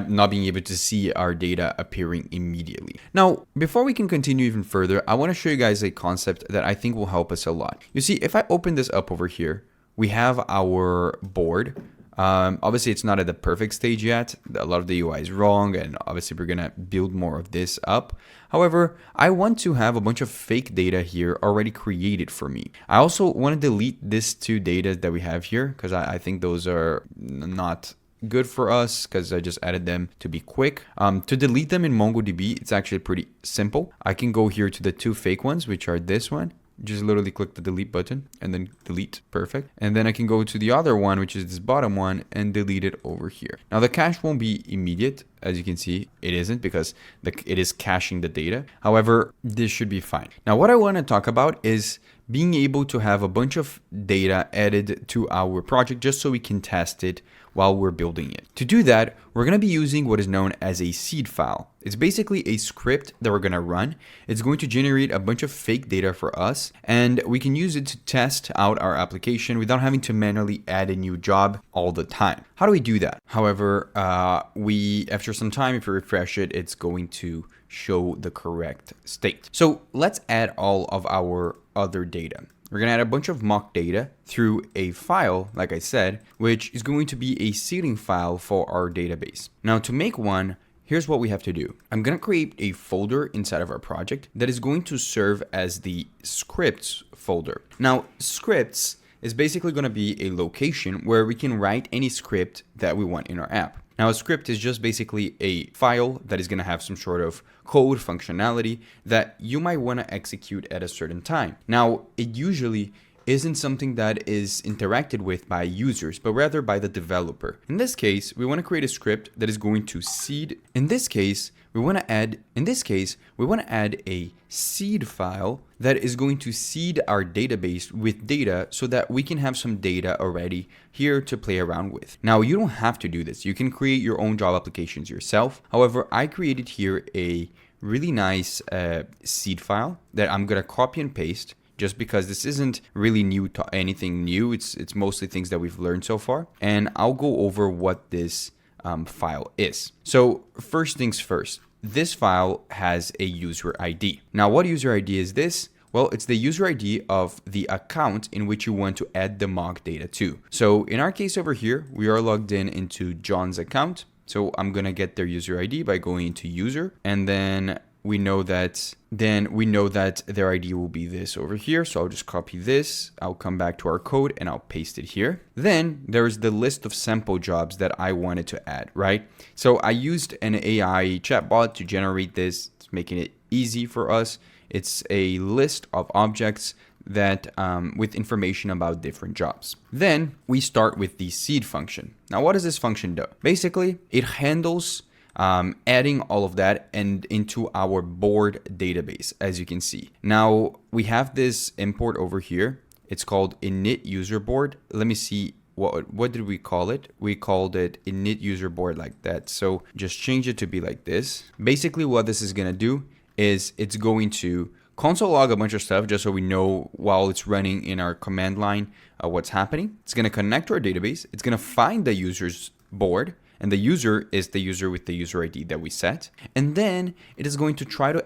not being able to see our data appearing immediately. Now, before we can continue even further, I want to show you guys a concept that I think will help us a lot. You see, if I open this up over here, we have our board. Obviously, it's not at the perfect stage yet. A lot of the UI is wrong, and obviously we're gonna build more of this up. However, I want to have a bunch of fake data here already created for me. I also want to delete these two data that we have here because I think those are not good for us because I just added them to be quick. To delete them in MongoDB, it's actually pretty simple. I can go here to the two fake ones, which are this one. Just literally click the delete button and then delete. Perfect. And then I can go to the other one, which is this bottom one, and delete it over here. Now the cache won't be immediate. As you can see, it isn't because it is caching the data. However, this should be fine. Now what I want to talk about is being able to have a bunch of data added to our project just so we can test it while we're building it. To do that, we're going to be using what is known as a seed file. It's basically a script that we're going to run. It's going to generate a bunch of fake data for us, and we can use it to test out our application without having to manually add a new job all the time. How do we do that? However, after some time, if you refresh it, it's going to show the correct state. So let's add all of our other data. We're going to add a bunch of mock data through a file, like I said, which is going to be a seeding file for our database. Now, to make one, here's what we have to do. I'm going to create a folder inside of our project that is going to serve as the scripts folder. Now, scripts is basically going to be a location where we can write any script that we want in our app. Now, a script is just basically a file that is going to have some sort of code functionality that you might want to execute at a certain time. Now, it usually isn't something that is interacted with by users, but rather by the developer. In this case, we want to create a script that is going to seed. In this case, we want to add a seed file that is going to seed our database with data so that we can have some data already here to play around with. Now, you don't have to do this. You can create your own job applications yourself. However, I created here a really nice seed file that I'm going to copy and paste, just because this isn't really anything new. It's mostly things that we've learned so far. And I'll go over what this file is. So first things first, this file has a user ID. Now, what user ID is this? Well, it's the user ID of the account in which you want to add the mock data to. So in our case over here, we are logged into John's account. So I'm going to get their user ID by going into user, and then we know that their ID will be this over here. So I'll just copy this. I'll come back to our code and I'll paste it here. Then there's the list of sample jobs that I wanted to add, right? So I used an AI chatbot to generate this, making it easy for us. It's a list of objects that with information about different jobs. Then we start with the seed function. Now, what does this function do? Basically, it handles adding all of that and into our board database, as you can see. Now we have this import over here. It's called init user board. Let me see, what did we call it? We called it init user board like that. So just change it to be like this. Basically what this is going to do is it's going to console log a bunch of stuff just so we know while it's running in our command line what's happening. It's going to connect to our database. It's going to find the user's board. And the user is the user with the user ID that we set. And then it is going to try to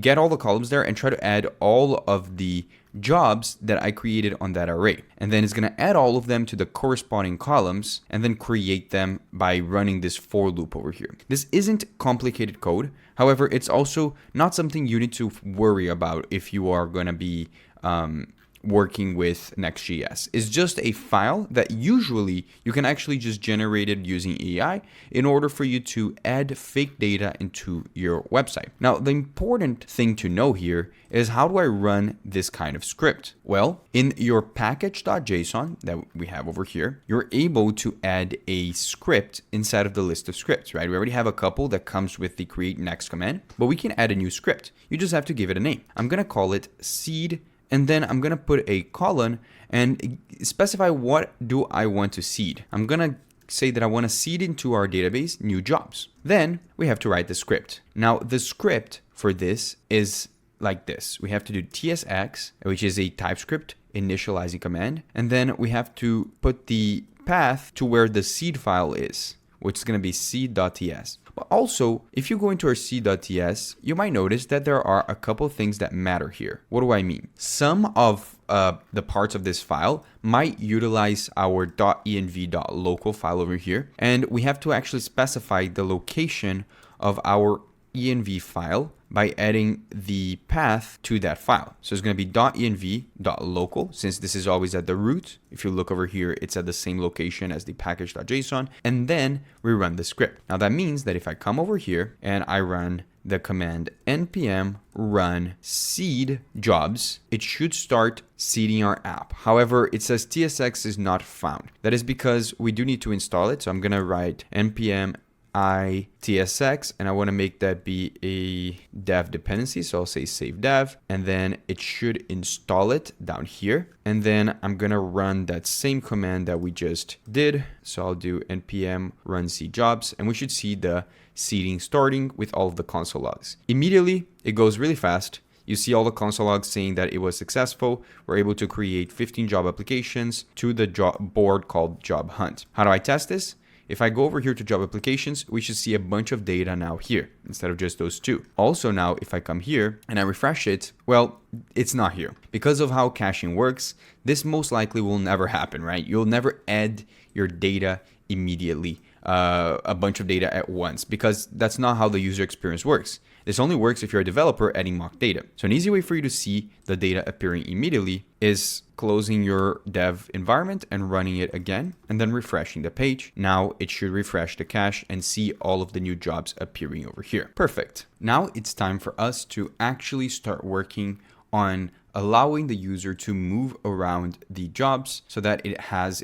get all the columns there and try to add all of the jobs that I created on that array. And then it's going to add all of them to the corresponding columns and then create them by running this for loop over here. This isn't complicated code. However, it's also not something you need to worry about if you are going to be working with NextJS. It's just a file that usually you can actually just generate it using AI in order for you to add fake data into your website. Now, the important thing to know here is how do I run this kind of script? Well, in your package.json that we have over here, you're able to add a script inside of the list of scripts, right? We already have a couple that comes with the create next command, but we can add a new script. You just have to give it a name. I'm going to call it seed. And then I'm going to put a colon and specify what do I want to seed. I'm going to say that I want to seed into our database new jobs. Then we have to write the script. Now the script for this is like this. We have to do tsx, which is a TypeScript initializing command. And then we have to put the path to where the seed file is, which is going to be seed.ts. But also, if you go into our seed.ts, you might notice that there are a couple of things that matter here. What do I mean? Some of the parts of this file might utilize our .env.local file over here, and we have to actually specify the location of our env file by adding the path to that file. So it's going to be .env.local, since this is always at the root. If you look over here, it's at the same location as the package.json, and then we run the script. Now that means that if I come over here and I run the command npm run seed jobs, it should start seeding our app. However, it says tsx is not found. That is because we do need to install it. So I'm going to write npm tsx, and I want to make that be a dev dependency, so I'll say save dev, and then it should install it down here. And then I'm gonna run that same command that we just did, so I'll do npm run seed jobs, and we should see the seeding starting with all of the console logs. Immediately it goes really fast. You see all the console logs saying that it was successful. We're able to create 15 job applications to the job board called job hunt. How do I test this? If I go over here to job applications, we should see a bunch of data now here instead of just those two. Also now, if I come here and I refresh it, well, it's not here. Because of how caching works, this most likely will never happen, right? You'll never add your data immediately, a bunch of data at once, because that's not how the user experience works. This only works if you're a developer adding mock data. So an easy way for you to see the data appearing immediately is closing your dev environment and running it again, and then refreshing the page. Now it should refresh the cache and see all of the new jobs appearing over here. Perfect. Now it's time for us to actually start working on allowing the user to move around the jobs so that it has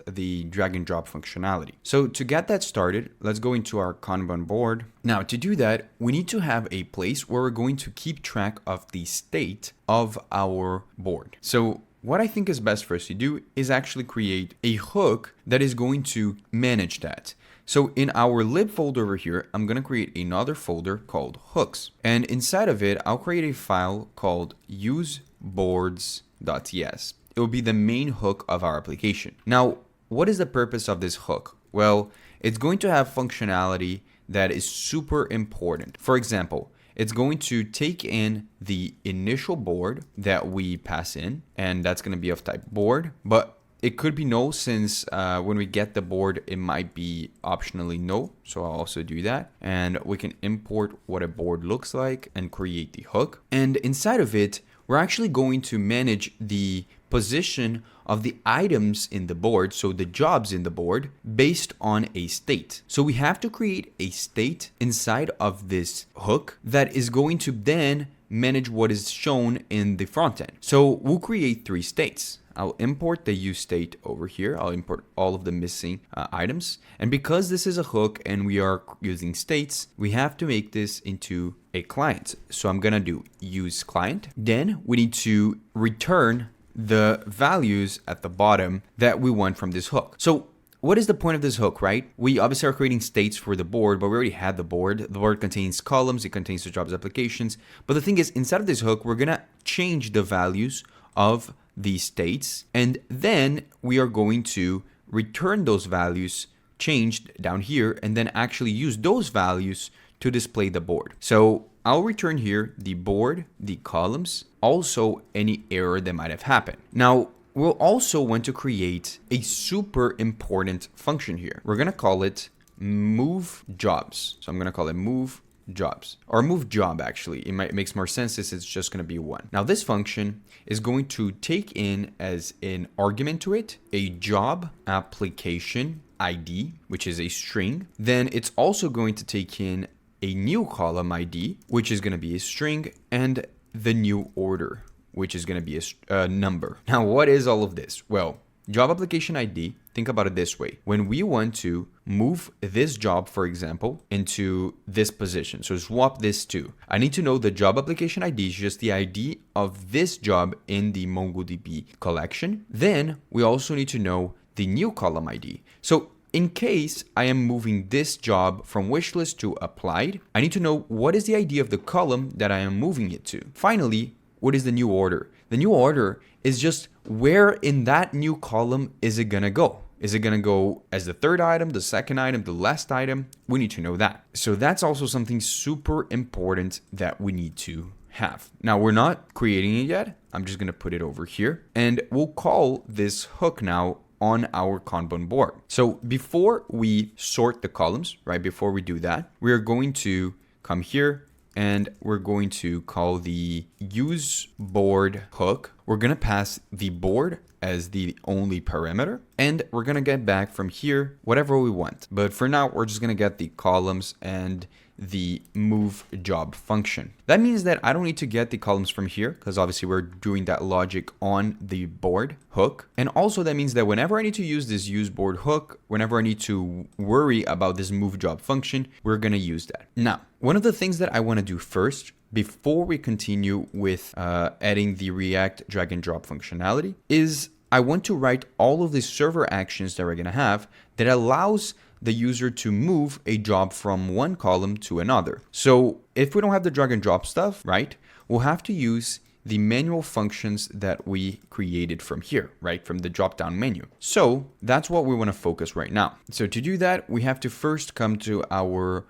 the drag and drop functionality. So to get that started, let's go into our Kanban board. Now to do that, we need to have a place where we're going to keep track of the state of our board. So what I think is best for us to do is actually create a hook that is going to manage that. So in our lib folder over here, I'm going to create another folder called hooks. And inside of it, I'll create a file called useboards.ts. It will be the main hook of our application. Now, what is the purpose of this hook? Well, it's going to have functionality that is super important. For example, it's going to take in the initial board that we pass in, and that's going to be of type board, but it could be no, since when we get the board, it might be optionally no. So I'll also do that. And we can import what a board looks like and create the hook. And inside of it, we're actually going to manage the position of the items in the board, so the jobs in the board, based on a state. So we have to create a state inside of this hook that is going to then manage what is shown in the front end. So we'll create 3 states. I'll import the use state over here. I'll import all of the missing items. And because this is a hook and we are using states, we have to make this into a client. So I'm gonna do use client. Then we need to return the values at the bottom that we want from this hook. So what is the point of this hook, right? We obviously are creating states for the board, but we already had the board. The board contains columns, it contains the jobs applications. But the thing is, inside of this hook, we're gonna change the values of these states, and then we are going to return those values changed down here, and then actually use those values to display the board. So I'll return here the board, the columns, also any error that might have happened. Now, we'll also want to create a super important function here. We're gonna call it move jobs. So I'm gonna call it move jobs, or move job actually. It makes more sense since it's just going to be one. Now this function is going to take in as an argument to it a job application ID, which is a string. Then it's also going to take in a new column ID, which is going to be a string, and the new order, which is going to be a number. Now what is all of this? Well, job application ID, think about it this way. When we want to move this job, for example, into this position, so swap this to, I need to know the job application ID is just the ID of this job in the MongoDB collection. Then we also need to know the new column ID. So in case I am moving this job from wishlist to applied, I need to know what is the ID of the column that I am moving it to. Finally, what is the new order? The new order is just where in that new column is it gonna go? Is it gonna go as the third item, the second item, the last item? We need to know that. So that's also something super important that we need to have. Now we're not creating it yet. I'm just gonna put it over here, and we'll call this hook now on our Kanban board. So before we sort the columns, right, before we do that, we're going to come here and we're going to call the use board hook. We're going to pass the board as the only parameter, and we're going to get back from here whatever we want. But for now, we're just going to get the columns and the move job function. That means that I don't need to get the columns from here, because obviously we're doing that logic on the board hook. And also that means that whenever I need to use this use board hook, whenever I need to worry about this move job function, we're going to use that. Now, one of the things that I want to do first, before we continue with adding the React drag and drop functionality, is I want to write all of the server actions that we're going to have that allows the user to move a job from one column to another. So if we don't have the drag and drop stuff, right, we'll have to use the manual functions that we created from here, right, from the drop down menu. So that's what we want to focus right now. So to do that, we have to first come to our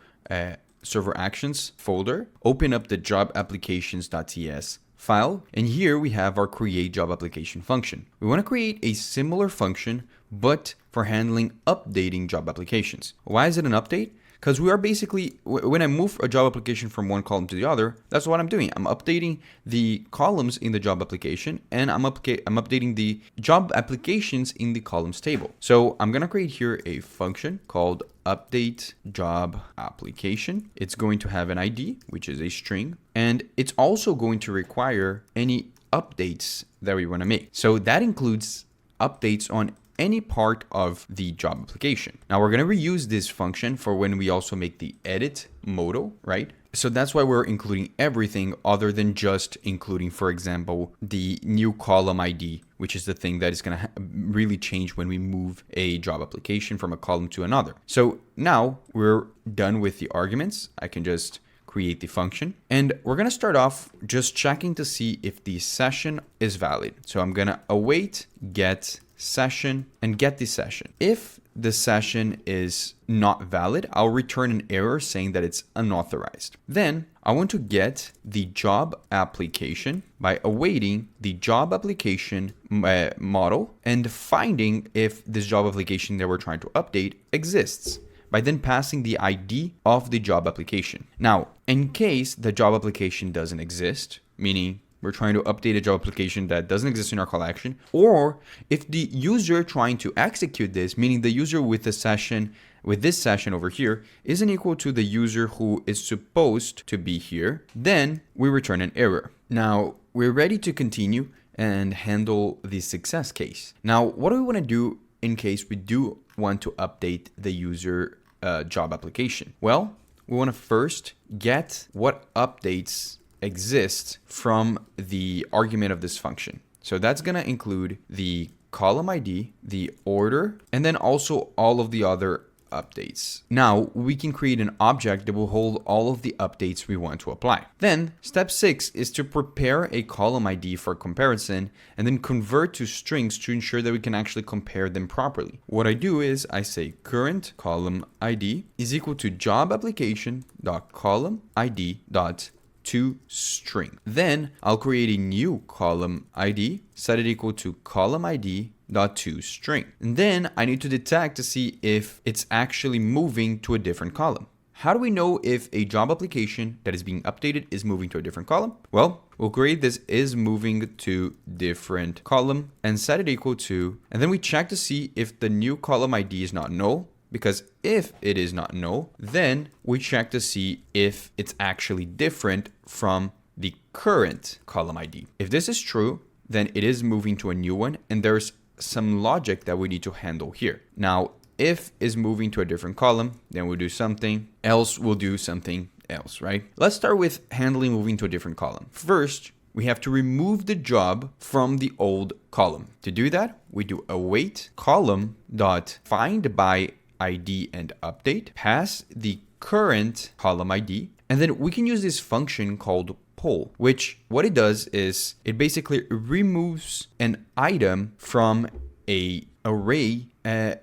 server actions folder, open up the job applications.ts file, and here we have our create job application function. We want to create a similar function, but for handling updating job applications. Why is it an update? Because we are basically, when I move a job application from one column to the other, that's what I'm doing. I'm updating the columns in the job application, and I'm updating the job applications in the columns table. So I'm going to create here a function called update job application. It's going to have an ID, which is a string, and it's also going to require any updates that we want to make. So that includes updates on any part of the job application. Now we're going to reuse this function for when we also make the edit modal, right? So that's why we're including everything other than just including, for example, the new column ID, which is the thing that is going to really change when we move a job application from a column to another. So now we're done with the arguments. I can just create the function, and we're going to start off just checking to see if the session is valid. So I'm going to await get session and get the session. If the session is not valid, I'll return an error saying that it's unauthorized. Then I want to get the job application by awaiting the job application model and finding if this job application that we're trying to update exists, by then passing the ID of the job application. Now, in case the job application doesn't exist, meaning we're trying to update a job application that doesn't exist in our collection, or if the user trying to execute this, meaning the user with the session, with this session over here, isn't equal to the user who is supposed to be here, then we return an error. Now, we're ready to continue and handle the success case. Now, what do we want to do in case we do want to update the user job application? Well, we want to first get what updates exist from the argument of this function. So that's going to include the column ID, the order, and then also all of the other updates. Now we can create an object that will hold all of the updates we want to apply. Then step 6 is to prepare a column ID for comparison and then convert to strings to ensure that we can actually compare them properly. What I do is I say current column ID is equal to job application dot column ID dot toString. Then I'll create a new column ID, set it equal to column ID dot toString. And then I need to detect to see if it's actually moving to a different column. How do we know if a job application that is being updated is moving to a different column? Well, we'll create this is moving to different column and set it equal to, and then we check to see if the new column ID is not null. Because if it is not null, then we check to see if it's actually different from the current column ID. If this is true, then it is moving to a new one, and there's some logic that we need to handle here. Now, if is moving to a different column, then we'll do something, else we'll do something else, right? Let's start with handling moving to a different column. First, we have to remove the job from the old column. To do that, we do await column dot find by ID and update, pass the current column ID, and then we can use this function called pull, which what it does is it basically removes an item from a array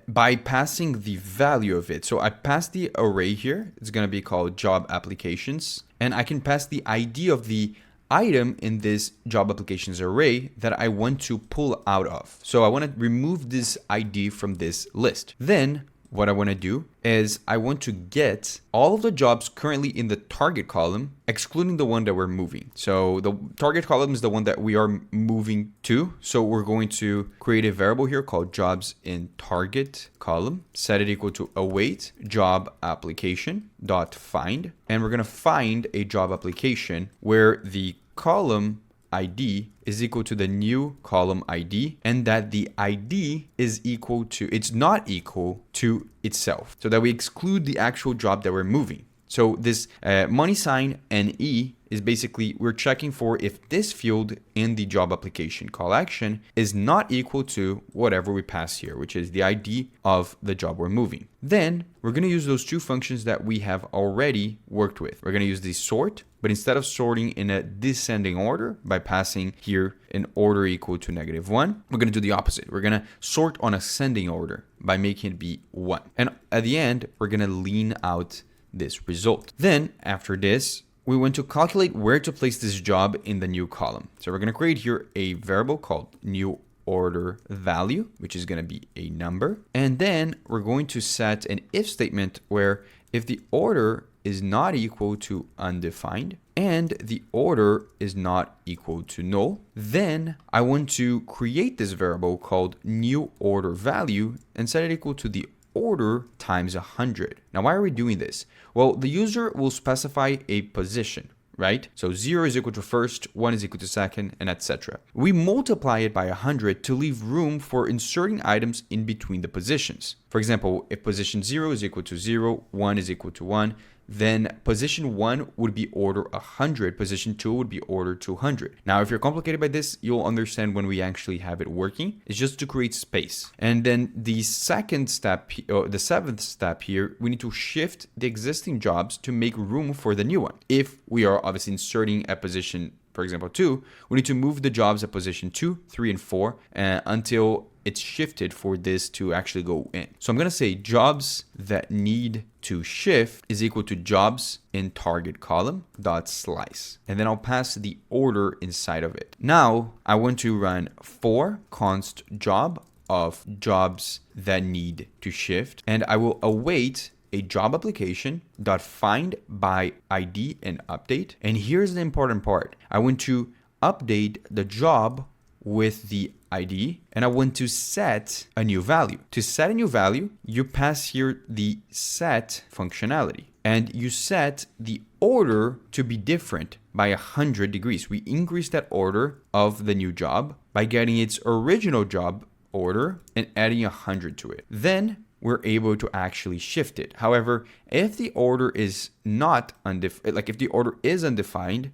by passing the value of it. So I pass the array here, it's going to be called job applications, and I can pass the ID of the item in this job applications array that I want to pull out of. So I want to remove this ID from this list. Then what I want to do is I want to get all of the jobs currently in the target column, excluding the one that we're moving. So the target column is the one that we are moving to. So we're going to create a variable here called jobs in target column, set it equal to await job application dot find. And we're going to find a job application where the column ID is equal to the new column ID, and that the ID is equal to, it's not equal to itself, so that we exclude the actual job that we're moving. So this money sign NE is basically, we're checking for if this field in the job application call action is not equal to whatever we pass here, which is the ID of the job we're moving. Then we're going to use those two functions that we have already worked with. We're going to use the sort, but instead of sorting in a descending order by passing here an order equal to -1, we're going to do the opposite. We're going to sort on ascending order by making it be 1. And at the end, we're going to lean out this result. Then after this, we want to calculate where to place this job in the new column. So we're going to create here a variable called new order value, which is going to be a number. And then we're going to set an if statement where if the order is not equal to undefined and the order is not equal to null, then I want to create this variable called new order value and set it equal to the order times 100. Now, why are we doing this? Well, the user will specify a position, right? So 0 is equal to first, 1 is equal to second, and etc. We multiply it by 100 to leave room for inserting items in between the positions. For example, if position 0 is equal to 0, 1 is equal to 1, then position 1 would be order 100, position 2 would be order 200. Now, if you're complicated by this, you'll understand when we actually have it working. It's just to create space. And then the second step, or the seventh step here, we need to shift the existing jobs to make room for the new one. If we are obviously inserting a position, for example, 2, we need to move the jobs at position 2, 3, and 4 until it's shifted for this to actually go in. So I'm going to say jobs that need to shift is equal to jobs in target column dot slice. And then I'll pass the order inside of it. Now I want to run for const job of jobs that need to shift. And I will await a job application dot find by ID and update. And here's the important part. I want to update the job with the ID, and I want to set a new value. To set a new value, you pass here the set functionality, and you set the order to be different by 100 degrees. We increase that order of the new job by getting its original job order and adding 100 to it. Then we're able to actually shift it. However, if the order is not undefined, like if the order is undefined,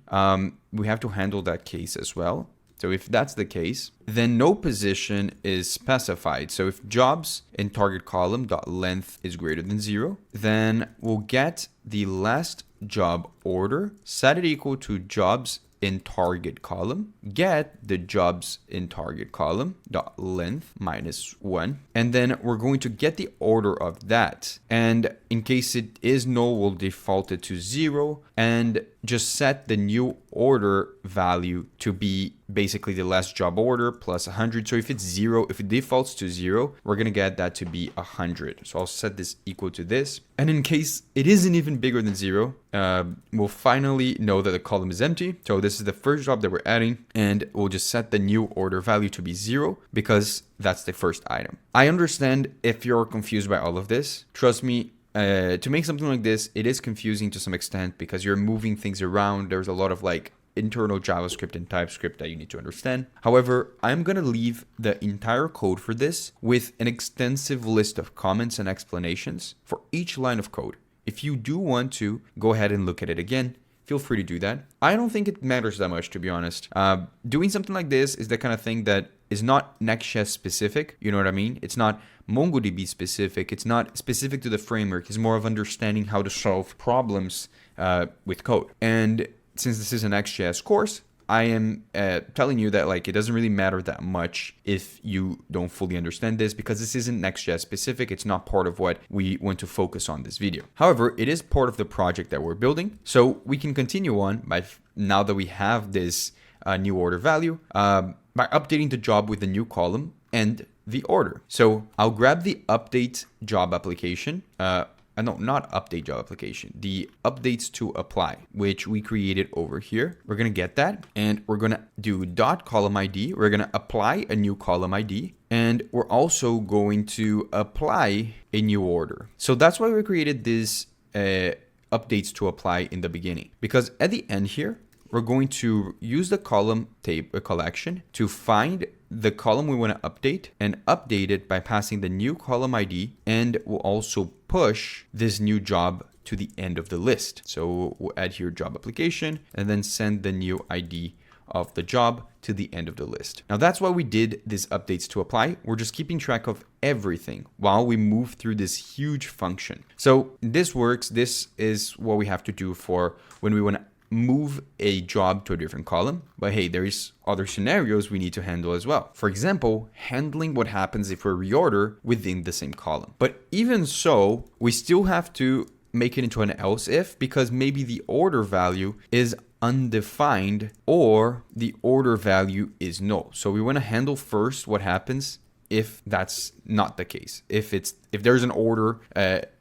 we have to handle that case as well. So if that's the case, then no position is specified. So if jobs in target column dot length is greater than 0, then we'll get the last job order, set it equal to jobs in target column, get the jobs in target column dot length minus 1, and then we're going to get the order of that. And in case it is null, we'll default it to 0 and just set the new order value to be basically the last job order plus 100. So if it's 0, if it defaults to 0, we're going to get that to be 100. So I'll set this equal to this. And in case it isn't even bigger than 0, we'll finally know that the column is empty. So this is the first job that we're adding, and we'll just set the new order value to be 0 because that's the first item. I understand if you're confused by all of this. Trust me, to make something like this, it is confusing to some extent because you're moving things around. There's a lot of like internal JavaScript and TypeScript that you need to understand. However, I'm going to leave the entire code for this with an extensive list of comments and explanations for each line of code. If you do want to go ahead and look at it again, feel free to do that. I don't think it matters that much, to be honest. Doing something like this is the kind of thing that is not NextJS specific. You know what I mean? It's not MongoDB specific. It's not specific to the framework. It's more of understanding how to solve problems with code. And since this is an NextJS course, I am telling you that like it doesn't really matter that much if you don't fully understand this because this isn't NextJS specific. It's not part of what we want to focus on this video. However, it is part of the project that we're building. So we can continue on by now that we have this new order value by updating the job with the new column and the order. So I'll grab the update job application. No, not update job application, the updates to apply, which we created over here. We're going to get that and we're going to do dot column ID. We're going to apply a new column ID and we're also going to apply a new order. So that's why we created this updates to apply in the beginning, because at the end here, we're going to use the column collection to find the column we want to update and update it by passing the new column ID, and we'll also push this new job to the end of the list. So we'll add here job application and then send the new ID of the job to the end of the list. Now that's why we did this updates to apply. We're just keeping track of everything while we move through this huge function. So this works. This is what we have to do for when we want to move a job to a different column. But hey, there is other scenarios we need to handle as well. For example, handling what happens if we reorder within the same column. But even so, we still have to make it into an else if, because maybe the order value is undefined or the order value is null. So we want to handle first what happens if that's not the case, if there's an order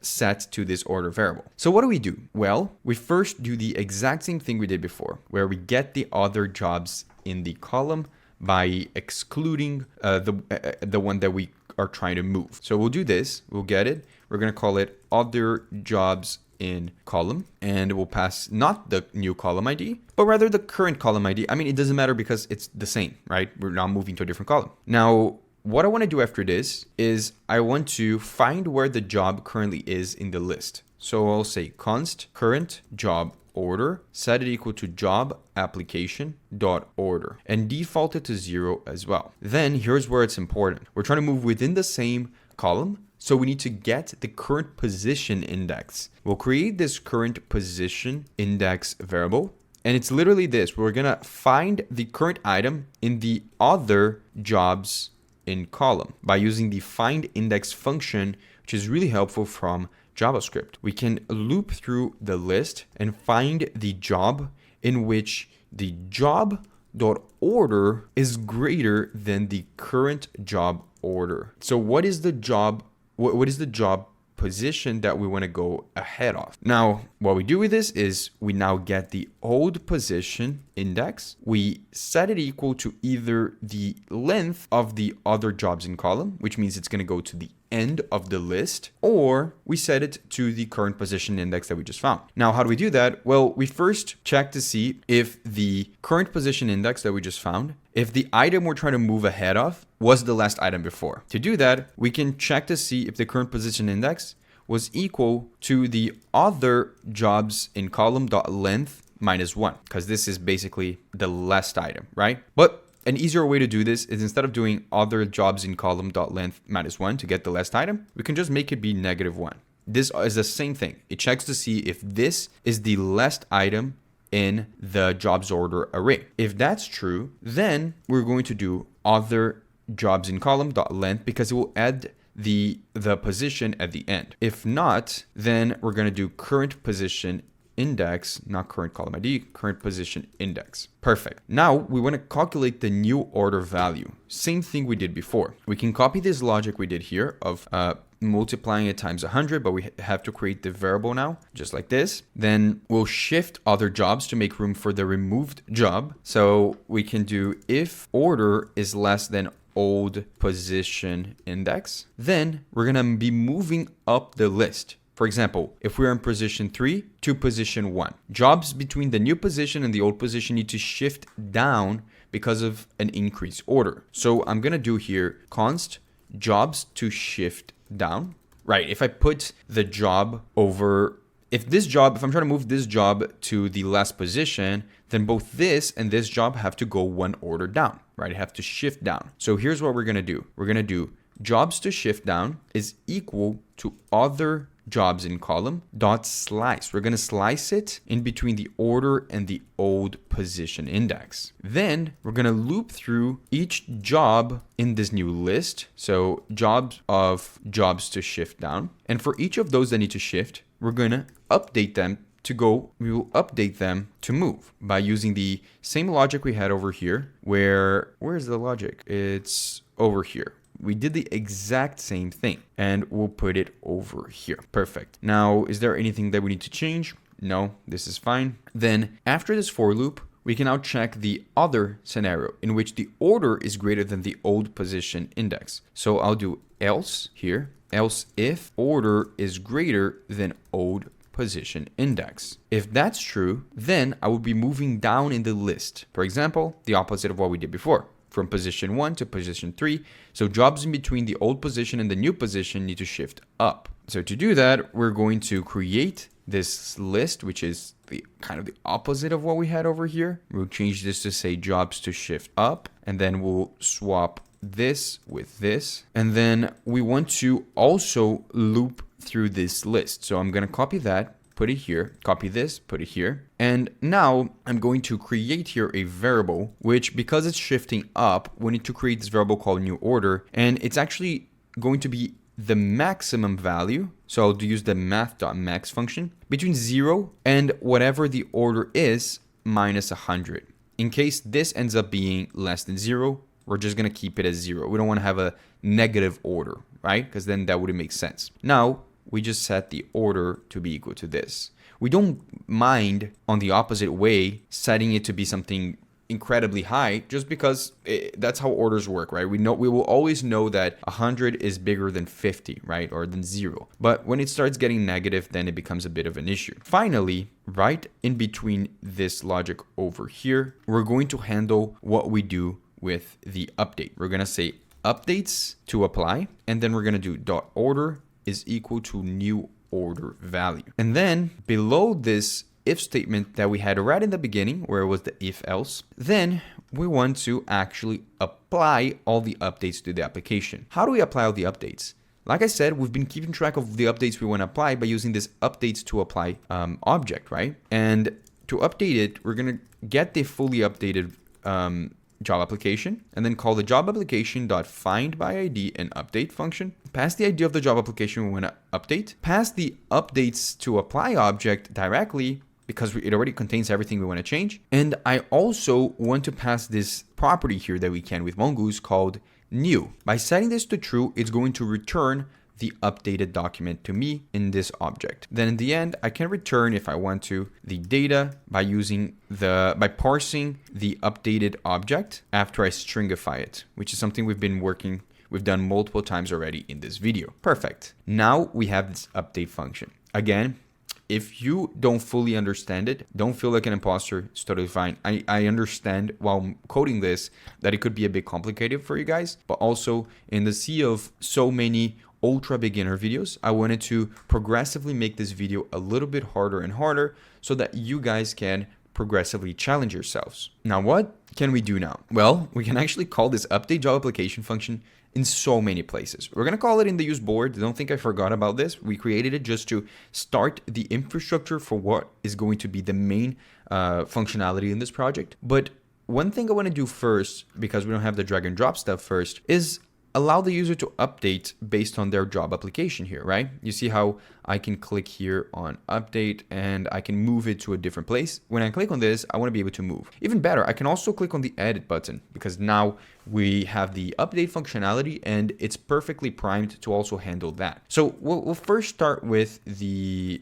set to this order variable. So what do? Well, we first do the exact same thing we did before, where we get the other jobs in the column by excluding the one that we are trying to move. So we'll do this, we'll get it, we're gonna call it other jobs in column, and we'll pass not the new column ID, but rather the current column ID. I mean, it doesn't matter because it's the same, right? We're now moving to a different column. Now, what I want to do after this is I want to find where the job currently is in the list. So I'll say const current job order, set it equal to job application dot order, and default it to 0 as well. Then here's where it's important. We're trying to move within the same column, so we need to get the current position index. We'll create this current position index variable, and it's literally this. We're gonna find the current item in the other jobs in column by using the find index function, which is really helpful from JavaScript. We can loop through the list and find the job in which the job.order is greater than the current job order. So what is the job? What is the job position that we want to go ahead of? Now, what we do with this is we now get the old position index. We set it equal to either the length of the other jobs in column, which means it's going to go to the end of the list, or we set it to the current position index that we just found. Now, how do we do that? Well, we first check to see if the current position index that we just found, if the item we're trying to move ahead of was the last item before. To do that, we can check to see if the current position index was equal to the other jobs in column dot length minus 1, because this is basically the last item, right? But an easier way to do this is instead of doing other jobs in column.length -1 to get the last item, we can just make it be -1. This is the same thing. It checks to see if this is the last item in the jobs order array. If that's true, then we're going to do other jobs in column.length because it will add the position at the end. If not, then we're going to do current position index, not current column ID, current position index. Perfect. Now we want to calculate the new order value. Same thing we did before. We can copy this logic we did here of multiplying it times 100, but we have to create the variable now, just like this. Then we'll shift other jobs to make room for the removed job. So we can do if order is less than old position index, then we're going to be moving up the list. For example, if we're in position 3 to position 1, jobs between the new position and the old position need to shift down because of an increased order. So I'm going to do here const jobs to shift down, right? If I put the job over, if I'm trying to move this job to the last position, then both this and this job have to go one order down, right? I have to shift down. So here's what we're going to do. We're going to do jobs to shift down is equal to other jobs in column dot slice. We're going to slice it in between the order and the old position index. Then we're going to loop through each job in this new list. So jobs to shift down. And for each of those that need to shift, we're going to update them we will update them to move by using the same logic we had over here. Where's the logic? It's over here. We did the exact same thing and we'll put it over here. Perfect. Now, is there anything that we need to change? No, this is fine. Then after this for loop, we can now check the other scenario in which the order is greater than the old position index. So I'll do else here, else if order is greater than old position index. If that's true, then I will be moving down in the list. For example, the opposite of what we did before, from position 1 to position 3. So jobs in between the old position and the new position need to shift up. So to do that, we're going to create this list, which is the kind of the opposite of what we had over here. We'll change this to say jobs to shift up, and then we'll swap this with this. And then we want to also loop through this list. So I'm going to copy that, put it here, copy this, put it here. And now I'm going to create here a variable, which because it's shifting up, we need to create this variable called new order. And it's actually going to be the maximum value. So I'll use the math.max function between 0 and whatever the order is minus 100. In case this ends up being less than 0, we're just going to keep it as 0. We don't want to have a negative order, right? Because then that wouldn't make sense. Now, we just set the order to be equal to this. We don't mind on the opposite way setting it to be something incredibly high just because that's how orders work, right? We will always know that 100 is bigger than 50, right? Or than 0. But when it starts getting negative, then it becomes a bit of an issue. Finally, right in between this logic over here, we're going to handle what we do with the update. We're going to say updates to apply, and then we're going to do dot order is equal to new order value. And then below this if statement that we had right in the beginning, where it was the if else, then we want to actually apply all the updates to the application. How do we apply all the updates? Like I said, we've been keeping track of the updates we want to apply by using this updates to apply object, right? And to update it, we're going to get the fully updated job application and then call the job application dot find by ID and update function. Pass the ID of the job application we want to update. Pass the updates to apply object directly because it already contains everything we want to change. And I also want to pass this property here that we can with Mongoose called new. By setting this to true, it's going to return the updated document to me in this object. Then in the end, I can return, if I want to, the data by parsing the updated object after I stringify it, which is something we've done multiple times already in this video. Perfect. Now we have this update function. Again, if you don't fully understand it, don't feel like an imposter. It's totally fine. I understand while coding this that it could be a bit complicated for you guys, but also in the sea of so many ultra beginner videos, I wanted to progressively make this video a little bit harder and harder so that you guys can progressively challenge yourselves. Now, what can we do now? Well, we can actually call this update job application function in so many places. We're going to call it in the use board. Don't think I forgot about this. We created it just to start the infrastructure for what is going to be the main functionality in this project. But one thing I want to do first, because we don't have the drag and drop stuff first, is allow the user to update based on their job application here, right? You see how I can click here on update and I can move it to a different place. When I click on this, I want to be able to move. Even better, I can also click on the edit button because now we have the update functionality and it's perfectly primed to also handle that. So we'll first start with being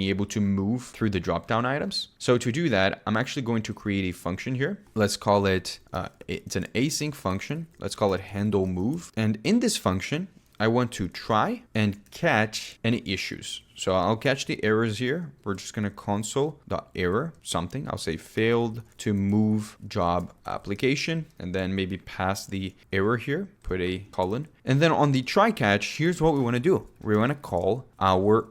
able to move through the drop-down items. So to do that, I'm actually going to create a function here. Let's call it, it's an async function. Let's call it handle move. And in this function, I want to try and catch any issues. So I'll catch the errors here. We're just going to console.error something. I'll say failed to move job application and then maybe pass the error here, put a colon. And then on the try catch, here's what we want to do. We want to call our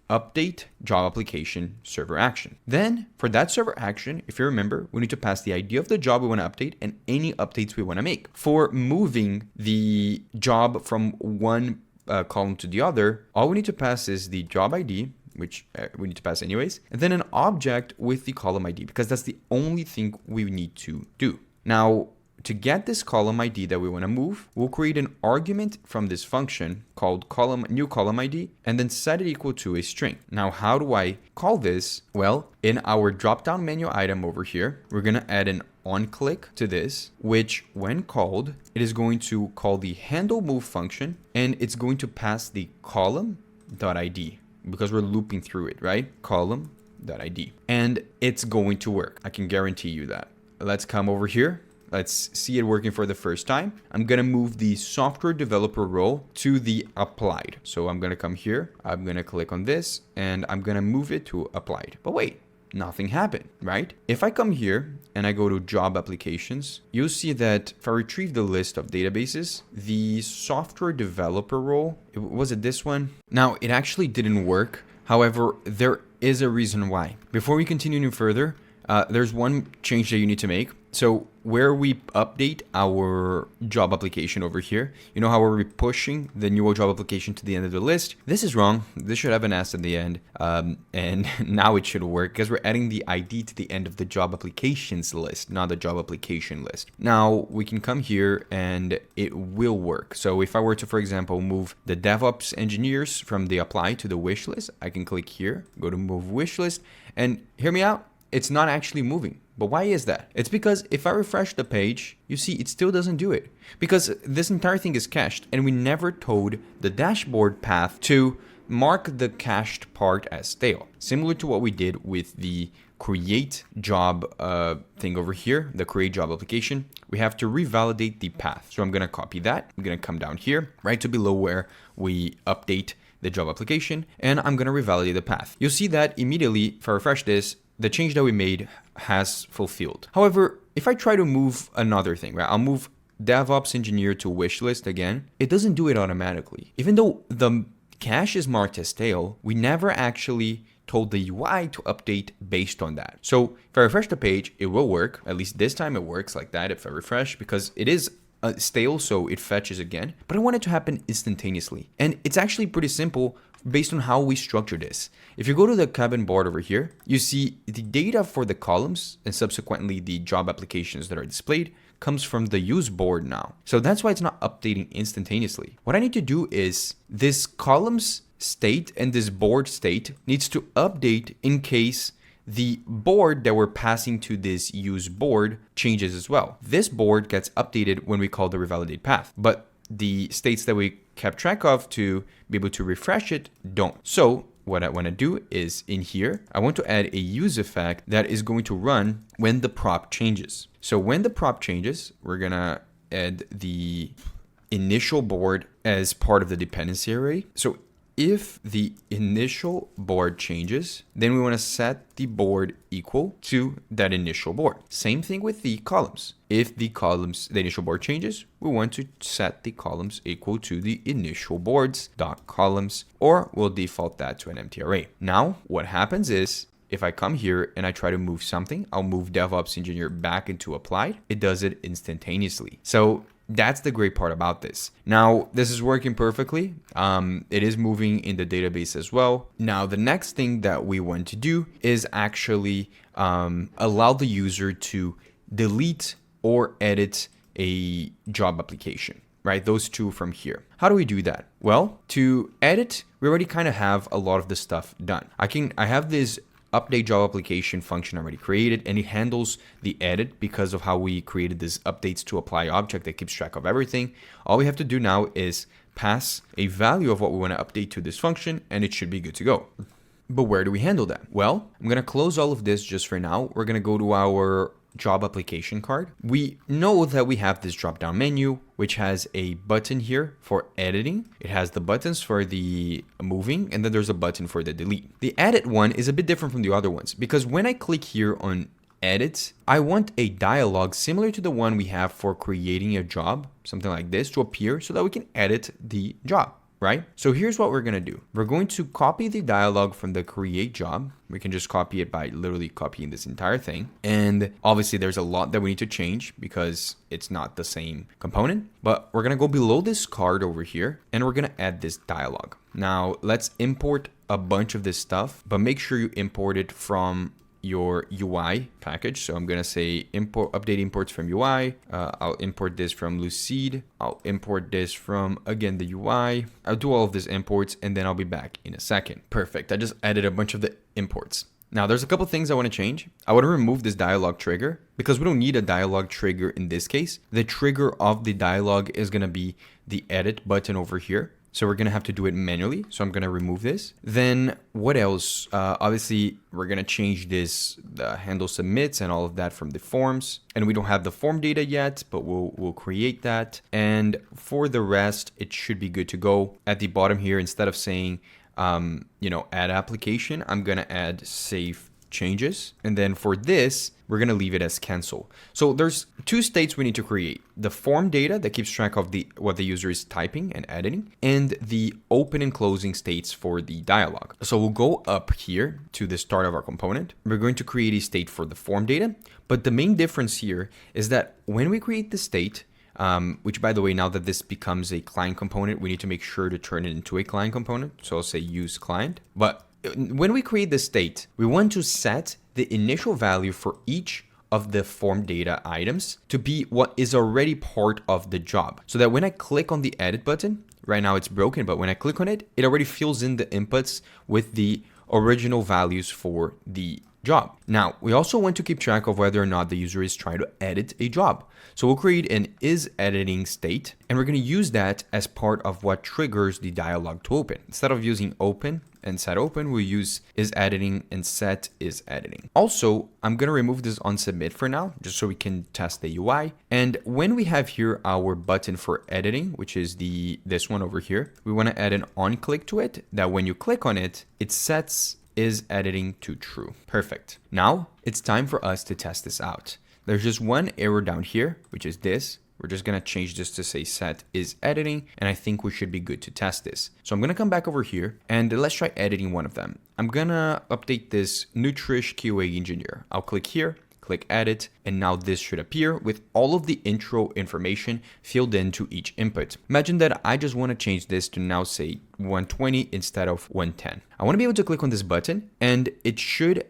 update job application server action. Then for that server action, if you remember, we need to pass the ID of the job we want to update and any updates we want to make. For moving the job from one column to the other, all we need to pass is the job ID, which we need to pass anyways, and then an object with the column ID, because that's the only thing we need to do. Now, to get this column ID that we want to move, we'll create an argument from this function called new column ID and then set it equal to a string. Now, how do I call this? Well, in our drop-down menu item over here, we're going to add an onClick to this, which when called, it is going to call the handle move function and it's going to pass the column.id because we're looping through it, right? Column.id. And it's going to work. I can guarantee you that. Let's come over here. Let's see it working for the first time. I'm going to move the software developer role to the applied. So I'm going to come here. I'm going to click on this and I'm going to move it to applied. But wait, nothing happened, right? If I come here and I go to job applications, you'll see that if I retrieve the list of databases, the software developer role, was it this one? Now, it actually didn't work. However, there is a reason why. Before we continue any further, there's one change that you need to make. So where we update our job application over here, you know how we're pushing the new job application to the end of the list? This is wrong. This should have an S at the end. And now it should work because we're adding the ID to the end of the job applications list, not the job application list. Now we can come here and it will work. So if I were to, for example, move the DevOps engineers from the apply to the wish list, I can click here, go to move wish list, and hear me out. It's not actually moving. But why is that? It's because if I refresh the page, you see it still doesn't do it. Because this entire thing is cached and we never told the dashboard path to mark the cached part as stale. Similar to what we did with the create job thing over here, the create job application, we have to revalidate the path. So I'm going to copy that. I'm going to come down here, right to below where we update the job application, and I'm going to revalidate the path. You'll see that immediately, if I refresh this, the change that we made has fulfilled. However, if I try to move another thing, right, I'll move DevOps engineer to wish list again, it doesn't do it automatically. Even though the cache is marked as stale, we never actually told the UI to update based on that. So if I refresh the page, it will work. At least this time it works like that if I refresh, because it is stale, so it fetches again. But I want it to happen instantaneously. And it's actually pretty simple based on how we structure this. If you go to the cabin board over here, you see the data for the columns and subsequently the job applications that are displayed comes from the use board now. So that's why it's not updating instantaneously. What I need to do is this columns state and this board state needs to update in case the board that we're passing to this use board changes as well. This board gets updated when we call the revalidate path, but the states that we kept track of to be able to refresh it don't. So what I want to do is in here, I want to add a use effect that is going to run when the prop changes. So when the prop changes, we're going to add the initial board as part of the dependency array. So if the initial board changes, then we want to set the board equal to that initial board. Same thing with the columns. If the initial board changes, we want to set the columns equal to the initial boards.columns, or we'll default that to an empty array. Now, what happens is if I come here and I try to move something, I'll move DevOps Engineer back into applied. It does it instantaneously. So that's the great part about this. Now, this is working perfectly. It is moving in the database as well. Now, the next thing that we want to do is actually allow the user to delete or edit a job application, right? Those two from here. How do we do that? Well, to edit, we already kind of have a lot of the stuff done. I have this update job application function already created, and it handles the edit because of how we created this updates to apply object that keeps track of everything. All we have to do now is pass a value of what we want to update to this function, and it should be good to go. But where do we handle that? Well, I'm going to close all of this just for now. We're going to go to our job application card. We know that we have this drop down menu, which has a button here for editing. It has the buttons for the moving, and then there's a button for the delete. The edit one is a bit different from the other ones because when I click here on edit, I want a dialog similar to the one we have for creating a job, something like this, to appear so that we can edit the job. Right? So here's what we're going to do. We're going to copy the dialog from the create job. We can just copy it by literally copying this entire thing. And obviously there's a lot that we need to change because it's not the same component, but we're going to go below this card over here and we're going to add this dialog. Now let's import a bunch of this stuff, but make sure you import it from your UI package. So I'm going to say import, update imports from UI. I'll import this from Lucid. I'll import this from, again, the UI. I'll do all of these imports and then I'll be back in a second. Perfect. I just added a bunch of the imports. Now there's a couple things I want to change. I want to remove this dialog trigger because we don't need a dialog trigger in this case. The trigger of the dialog is going to be the edit button over here. So we're going to have to do it manually. So I'm going to remove this. Then what else? Obviously, we're going to change this, the handle submits and all of that from the forms. And we don't have the form data yet, but we'll create that. And for the rest, it should be good to go. At the bottom here, instead of saying, add application, I'm going to add save changes. And then for this, we're going to leave it as cancel. So there's two states we need to create: the form data that keeps track of what the user is typing and editing, and the open and closing states for the dialog. So we'll go up here to the start of our component. We're going to create a state for the form data. But the main difference here is that when we create the state, which by the way, now that this becomes a client component, we need to make sure to turn it into a client component. So I'll say use client. But when we create the state, we want to set the initial value for each of the form data items to be what is already part of the job. So that when I click on the edit button, right now it's broken, but when I click on it, it already fills in the inputs with the original values for the job. Now, we also want to keep track of whether or not the user is trying to edit a job. So we'll create an is editing state, and we're going to use that as part of what triggers the dialog to open. Instead of using open and set open, we'll use is editing and set is editing. Also, I'm going to remove this on submit for now, just so we can test the UI. And when we have here our button for editing, which is this one over here, we want to add an on click to it, that when you click on it, it sets is editing to true. Perfect. Now it's time for us to test this out. There's just one error down here, which is this. We're just going to change this to say set is editing, and I think we should be good to test this. So I'm going to come back over here and let's try editing one of them. I'm going to update this Nutrish QA engineer. I'll click here, click edit, and now this should appear with all of the intro information filled into each input. Imagine that I just want to change this to now say 120 instead of 110. I want to be able to click on this button and it should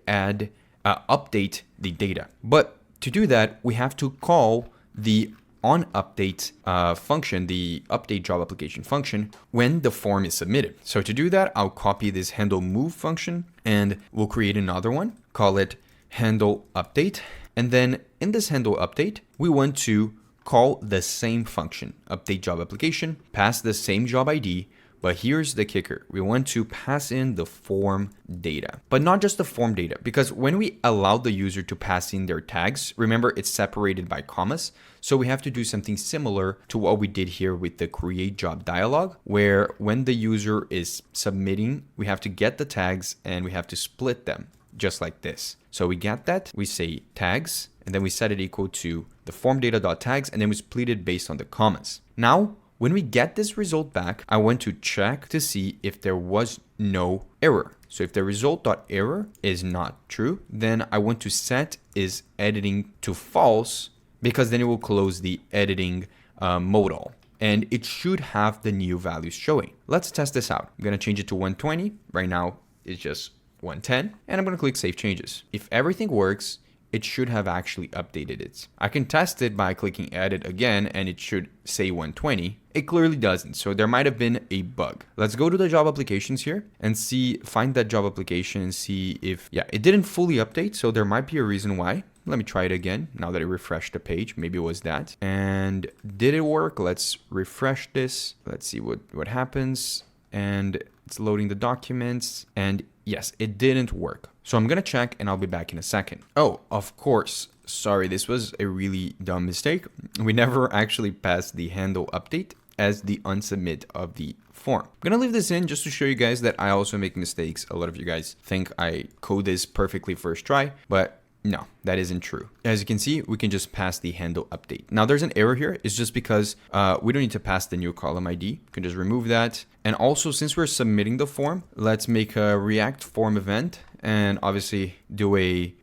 update the data. But to do that, we have to call the onUpdate function, the update job application function, when the form is submitted. So to do that, I'll copy this handle move function and we'll create another one, call it handle update. And then in this handle update, we want to call the same function, update job application, pass the same job ID. But here's the kicker. We want to pass in the form data, but not just the form data, because when we allow the user to pass in their tags, remember it's separated by commas. So we have to do something similar to what we did here with the create job dialog, where when the user is submitting, we have to get the tags and we have to split them just like this. So we get that, we say tags, and then we set it equal to the form data.tags, and then we split it based on the commas. Now, when we get this result back, I want to check to see if there was no error. So if the result.error is not true, then I want to set is editing to false, because then it will close the editing modal. And it should have the new values showing. Let's test this out. I'm going to change it to 120. Right now, it's just 110. And I'm going to click Save Changes. If everything works, it should have actually updated it. I can test it by clicking Edit again, and it should say 120. It clearly doesn't, so there might have been a bug. Let's go to the job applications here and find that job application and see if, yeah, it didn't fully update, so there might be a reason why. Let me try it again now that I refreshed the page. Maybe it was that. And did it work? Let's refresh this. Let's see what happens. And it's loading the documents. And yes, it didn't work. So I'm going to check and I'll be back in a second. Oh, of course. Sorry, this was a really dumb mistake. We never actually passed the handle update as the unsubmit of the form. I'm going to leave this in just to show you guys that I also make mistakes. A lot of you guys think I code this perfectly first try, but no, that isn't true. As you can see, we can just pass the handle update. Now there's an error here. It's just because we don't need to pass the new column ID. You can just remove that. And also, since we're submitting the form, let's make a React form event and obviously do a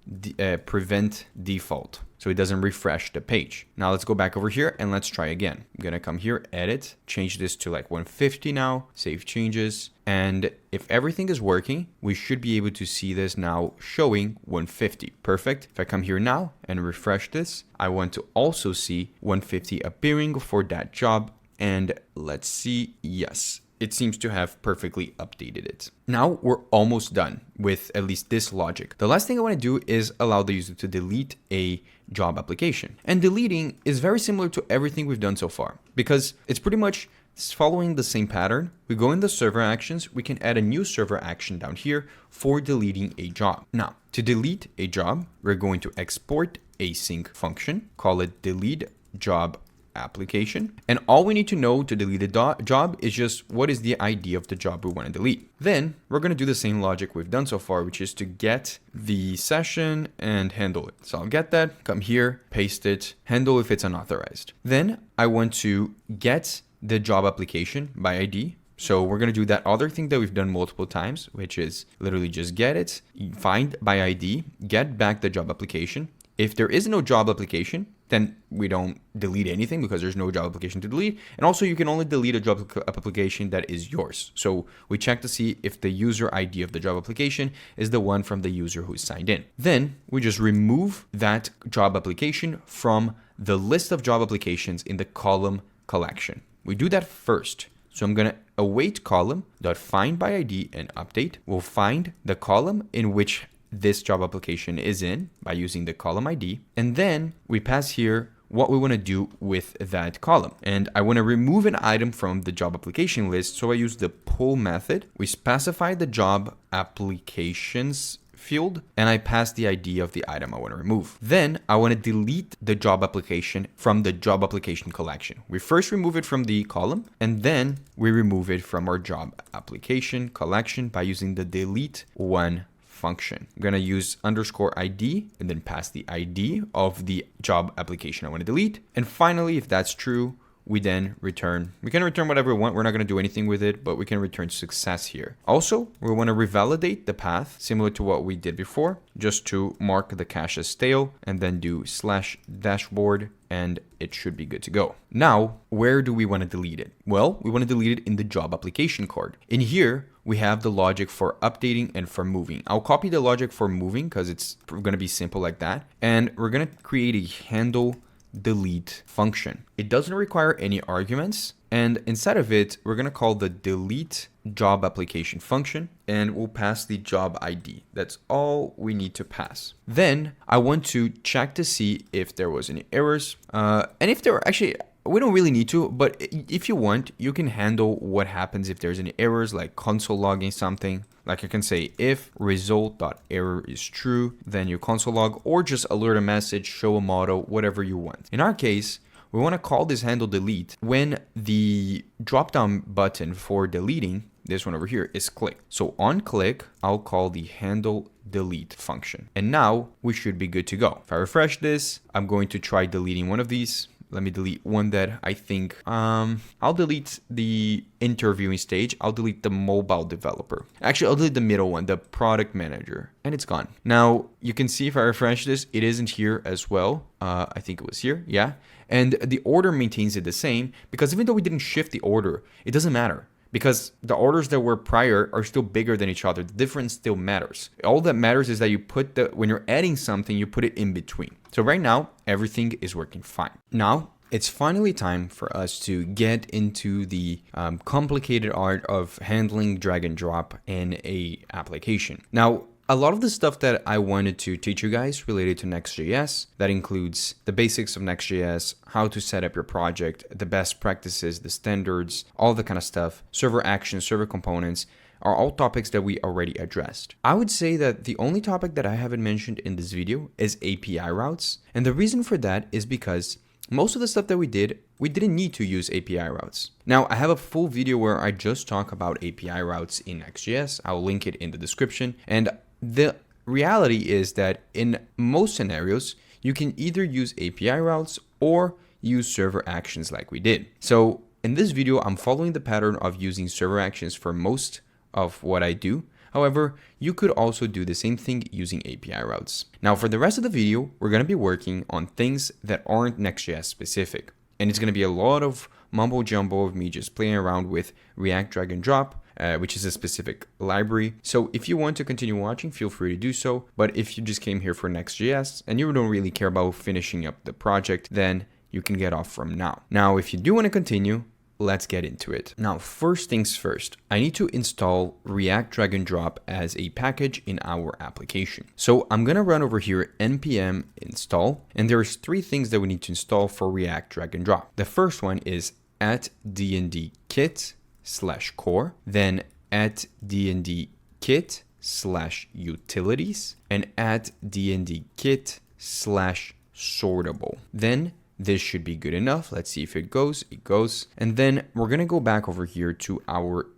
prevent default, so it doesn't refresh the page. Now let's go back over here and let's try again. I'm gonna come here, edit, change this to like 150 now, save changes. And if everything is working, we should be able to see this now showing 150. Perfect. If I come here now and refresh this, I want to also see 150 appearing for that job. And let's see, yes, it seems to have perfectly updated it. Now we're almost done with at least this logic. The last thing I want to do is allow the user to delete a job application. And deleting is very similar to everything we've done so far, because it's pretty much following the same pattern. We go in the server actions, we can add a new server action down here for deleting a job. Now, to delete a job, we're going to export async function, call it delete job application. And all we need to know to delete a job is just what is the ID of the job we want to delete. Then we're going to do the same logic we've done so far, which is to get the session and handle it. So I'll get that, come here, paste it, handle if it's unauthorized. Then I want to get the job application by ID. So we're going to do that other thing that we've done multiple times, which is literally just get it, find by ID, get back the job application. If there is no job application, then we don't delete anything because there's no job application to delete. And also you can only delete a job application that is yours. So we check to see if the user ID of the job application is the one from the user who's signed in. Then we just remove that job application from the list of job applications in the column collection. We do that first. So I'm going to await column.find by ID and update. We'll find the column in which this job application is in by using the column ID. And then we pass here what we want to do with that column. And I want to remove an item from the job application list. So I use the pull method. We specify the job applications field and I pass the ID of the item I want to remove. Then I want to delete the job application from the job application collection. We first remove it from the column and then we remove it from our job application collection by using the delete one function. I'm going to use _ID and then pass the ID of the job application I want to delete. And finally, if that's true, we then return. We can return whatever we want. We're not going to do anything with it, but we can return success here. Also, we want to revalidate the path similar to what we did before, just to mark the cache as stale and then do /dashboard and it should be good to go. Now, where do we want to delete it? Well, we want to delete it in the job application card. In here, we have the logic for updating and for moving. I'll copy the logic for moving because it's going to be simple like that. And we're going to create a handle delete function. It doesn't require any arguments. And inside of it, we're going to call the delete job application function and we'll pass the job ID. That's all we need to pass. Then I want to check to see if there was any errors. And if there are actually, we don't really need to, but if you want, you can handle what happens if there's any errors, like console logging something. Like I can say if result.error is true, then you console log or just alert a message, show a model, whatever you want. In our case, we want to call this handle delete when the drop-down button for deleting, this one over here, is clicked. So on click, I'll call the handle delete function. And now we should be good to go. If I refresh this, I'm going to try deleting one of these. let me delete one that I think, I'll delete the interviewing stage. I'll delete the mobile developer. Actually, I'll delete the middle one, the product manager, and it's gone. Now you can see if I refresh this, it isn't here as well. I think it was here. Yeah. And the order maintains it the same, because even though we didn't shift the order, it doesn't matter, because the orders that were prior are still bigger than each other. The difference still matters. All that matters is that you put when you're adding something, you put it in between. So right now, everything is working fine. Now, it's finally time for us to get into the complicated art of handling drag and drop in a application. Now, a lot of the stuff that I wanted to teach you guys related to Next.js, that includes the basics of Next.js, how to set up your project, the best practices, the standards, all the kind of stuff, server actions, server components, are all topics that we already addressed. I would say that the only topic that I haven't mentioned in this video is API routes. And the reason for that is because most of the stuff that we didn't need to use API routes. Now, I have a full video where I just talk about API routes in Next.js. I'll link it in the description. And the reality is that in most scenarios, you can either use API routes or use server actions like we did. So in this video, I'm following the pattern of using server actions for most of what I do. However, you could also do the same thing using API routes. Now, for the rest of the video, we're going to be working on things that aren't Next.js specific. And it's going to be a lot of mumbo jumbo of me just playing around with React drag and drop, which is a specific library. So if you want to continue watching, feel free to do so. But if you just came here for Next.js and you don't really care about finishing up the project, then you can get off from now. Now, if you do want to continue, let's get into it. Now, first things first, I need to install React drag and drop as a package in our application. So I'm going to run over here npm install, and there's three things that we need to install for React drag and drop. The first one is @dndkit/core, then @dndkit/utilities, and @dndkit/sortable. Then this should be good enough. Let's see if it goes. It goes. And then we're going to go back over here to our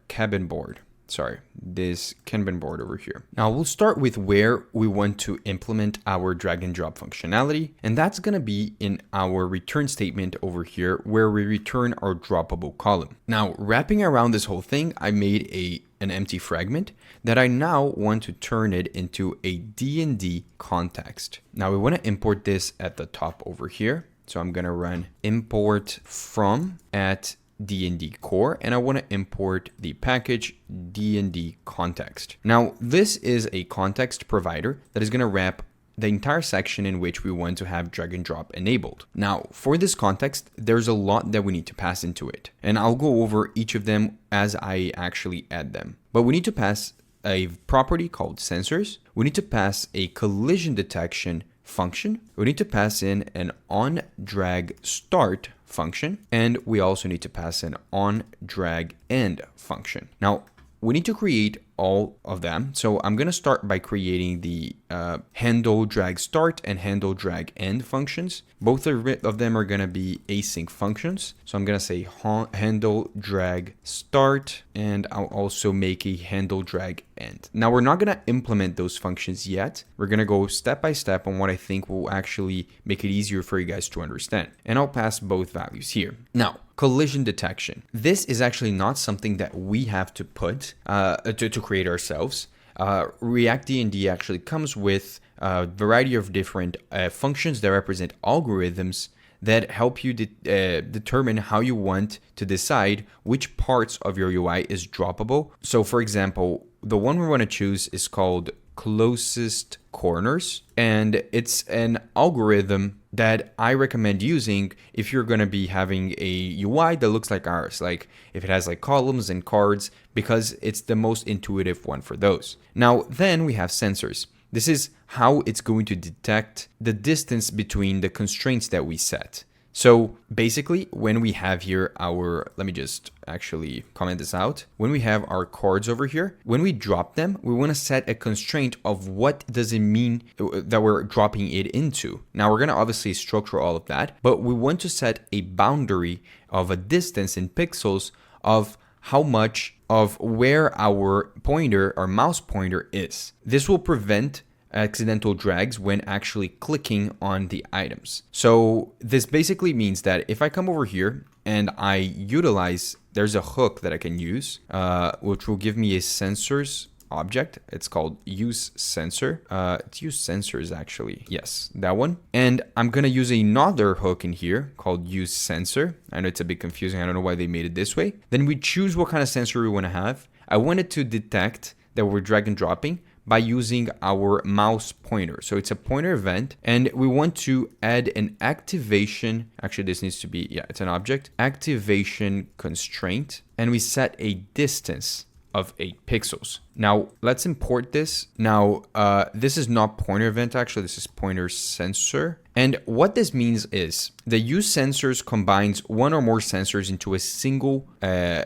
Kanban board. Sorry, this Kanban board over here. Now we'll start with where we want to implement our drag and drop functionality. And that's going to be in our return statement over here, where we return our droppable column. Now, wrapping around this whole thing, I made an empty fragment that I now want to turn it into a D&D context. Now we want to import this at the top over here. So I'm going to run import from @dnd core, and I want to import the package dnd context. Now this is a context provider that is going to wrap the entire section in which we want to have drag and drop enabled. Now, for this context, there's a lot that we need to pass into it, and I'll go over each of them as I actually add them. But we need to pass a property called sensors. We need to pass a collision detection function. We need to pass in an onDragStart function, and we also need to pass an onDragEnd function. Now, we need to create all of them. So I'm going to start by creating the handleDragStart and handleDragEnd functions. Both of them are going to be async functions. So I'm going to say handleDragStart, and I'll also make a handleDragEnd. Now we're not going to implement those functions yet. We're going to go step by step on what I think will actually make it easier for you guys to understand. And I'll pass both values here. Now, collision detection. This is actually not something that we have to put to create ourselves. React D&D actually comes with a variety of different functions that represent algorithms that help you determine how you want to decide which parts of your UI is droppable. So for example, the one we want to choose is called closest corners, and it's an algorithm that I recommend using if you're going to be having a UI that looks like ours, like if it has like columns and cards, because it's the most intuitive one for those. Now, then we have sensors. This is how it's going to detect the distance between the constraints that we set. So basically, when we have here our, let me just actually comment this out. When we have our cards over here, when we drop them, we want to set a constraint of what does it mean that we're dropping it into. Now we're going to obviously structure all of that, but we want to set a boundary of a distance in pixels of how much of where our pointer, our mouse pointer is. This will prevent accidental drags when actually clicking on the items. So this basically means that if I come over here and I utilize, there's a hook that I can use, which will give me a sensors object. It's called use sensor. It's use sensors actually. Yes, that one. And I'm going to use another hook in here called use sensor. I know it's a bit confusing. I don't know why they made it this way. Then we choose what kind of sensor we want to have. I wanted to detect that we're drag and dropping by using our mouse pointer. So it's a pointer event, and we want to add an activation. Actually, this needs to be, it's an object. Activation constraint. And we set a distance of 8 pixels. Now, let's import this. Now, this is not pointer event, actually. This is pointer sensor. And what this means is the use sensors combines one or more sensors into a single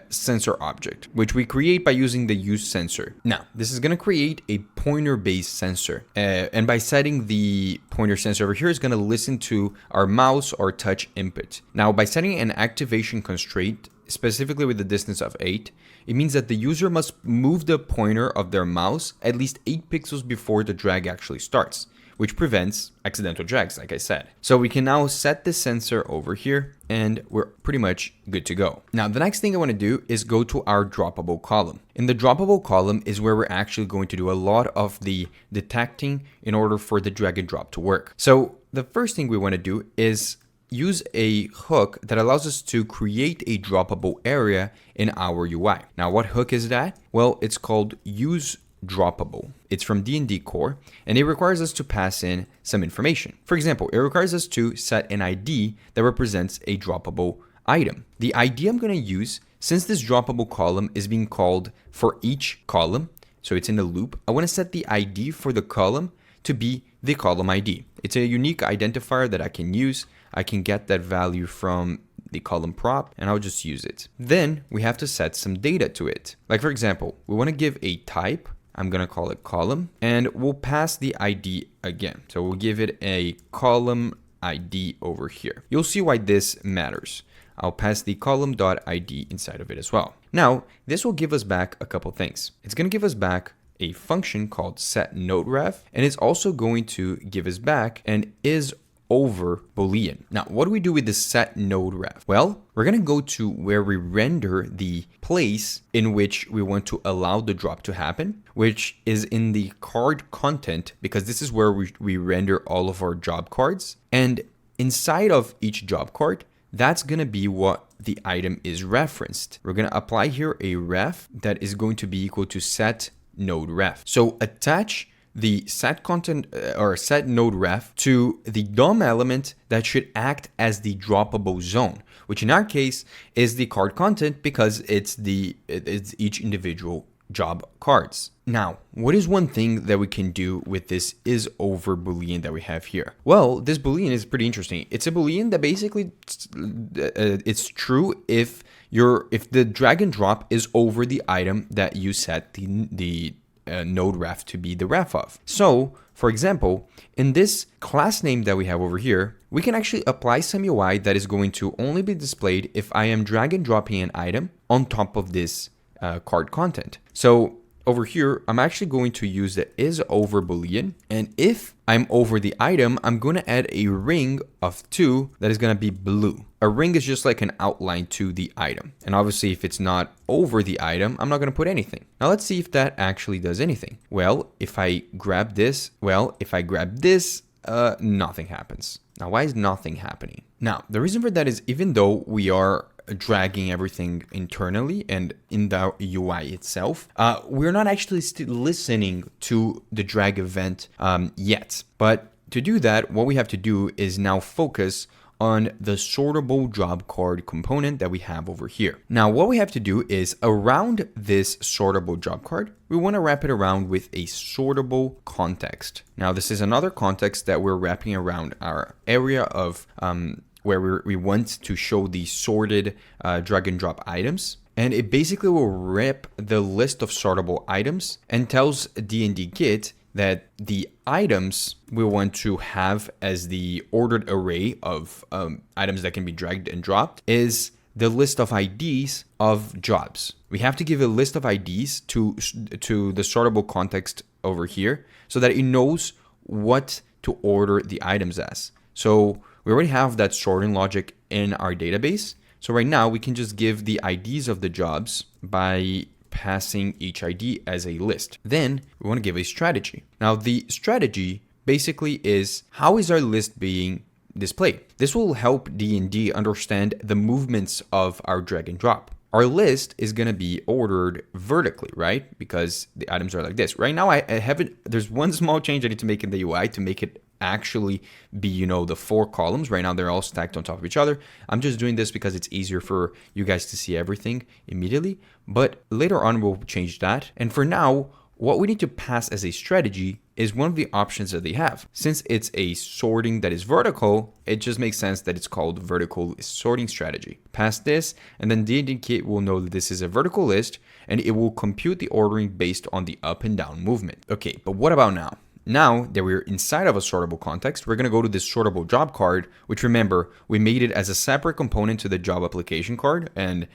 sensor object, which we create by using the use sensor. Now, this is going to create a pointer-based sensor. And by setting the pointer sensor over here, it's going to listen to our mouse or touch input. Now, by setting an activation constraint, specifically with the distance of 8, it means that the user must move the pointer of their mouse at least 8 pixels before the drag actually starts, which prevents accidental drags, like I said. So we can now set the sensor over here, and we're pretty much good to go. Now, the next thing I want to do is go to our droppable column. In the droppable column is where we're actually going to do a lot of the detecting in order for the drag and drop to work. So the first thing we want to do is use a hook that allows us to create a droppable area in our UI. Now, what hook is that? Well, it's called use droppable. It's from D&D core, and it requires us to pass in some information. For example, it requires us to set an ID that represents a droppable item. The ID I'm going to use, since this droppable column is being called for each column, so it's in a loop, I want to set the ID for the column to be the column ID. It's a unique identifier that I can use. I can get that value from the column prop, and I'll just use it. Then we have to set some data to it. Like, for example, we want to give a type. I'm going to call it column, and we'll pass the ID again. So we'll give it a column ID over here. You'll see why this matters. I'll pass the column.id inside of it as well. Now, this will give us back a couple things. It's going to give us back a function called setNodeRef, and it's also going to give us back an isOver Boolean. Now, what do we do with the setNodeRef? Well, we're going to go to where we render the place in which we want to allow the drop to happen, which is in the card content, because this is where we render all of our job cards. And inside of each job card, that's going to be what the item is referenced. We're going to apply here a ref that is going to be equal to setNodeRef. So attach the set content or set node ref to the DOM element that should act as the droppable zone, which in our case is the card content because it's each individual job cards. Now, what is one thing that we can do with this isOver Boolean that we have here? Well, this Boolean is pretty interesting. It's a Boolean that basically it's true if the drag and drop is over the item that you set the node ref to be the ref of. So, for example, in this class name that we have over here, we can actually apply some UI that is going to only be displayed if I am drag and dropping an item on top of this card content. So over here, I'm actually going to use the isOver Boolean. And if I'm over the item, I'm going to add a ring of 2 that is going to be blue. A ring is just like an outline to the item. And obviously, if it's not over the item, I'm not going to put anything. Now let's see if that actually does anything. Well, if I grab this, nothing happens. Now, why is nothing happening? Now, the reason for that is even though we are dragging everything internally and in the UI itself, we're not actually still listening to the drag event yet. But to do that, what we have to do is now focus on the sortable job card component that we have over here. Now, what we have to do is around this sortable job card, we want to wrap it around with a sortable context. Now, this is another context that we're wrapping around our area of where we want to show the sorted drag and drop items. And it basically will rip the list of sortable items and tells D&D Git that the items we want to have as the ordered array of items that can be dragged and dropped is the list of IDs of jobs. We have to give a list of IDs to the sortable context over here so that it knows what to order the items as. So we already have that sorting logic in our database. So right now we can just give the IDs of the jobs by passing each ID as a list. Then we want to give a strategy. Now the strategy basically is how is our list being displayed. This will help D&D understand the movements of our drag and drop. Our list is going to be ordered vertically, right? Because the items are like this. Right now I haven't, there's one small change I need to make in the UI to make it actually be, the 4 columns. Right now they're all stacked on top of each other. I'm just doing this because it's easier for you guys to see everything immediately. But later on we'll change that. And for now, what we need to pass as a strategy is one of the options that they have. Since it's a sorting that is vertical, it just makes sense that it's called vertical sorting strategy. Pass this, and then D&D Kit will know that this is a vertical list, and it will compute the ordering based on the up and down movement. Okay, but what about now? Now that we're inside of a sortable context, we're going to go to this sortable job card, which remember, we made it as a separate component to the job application card. And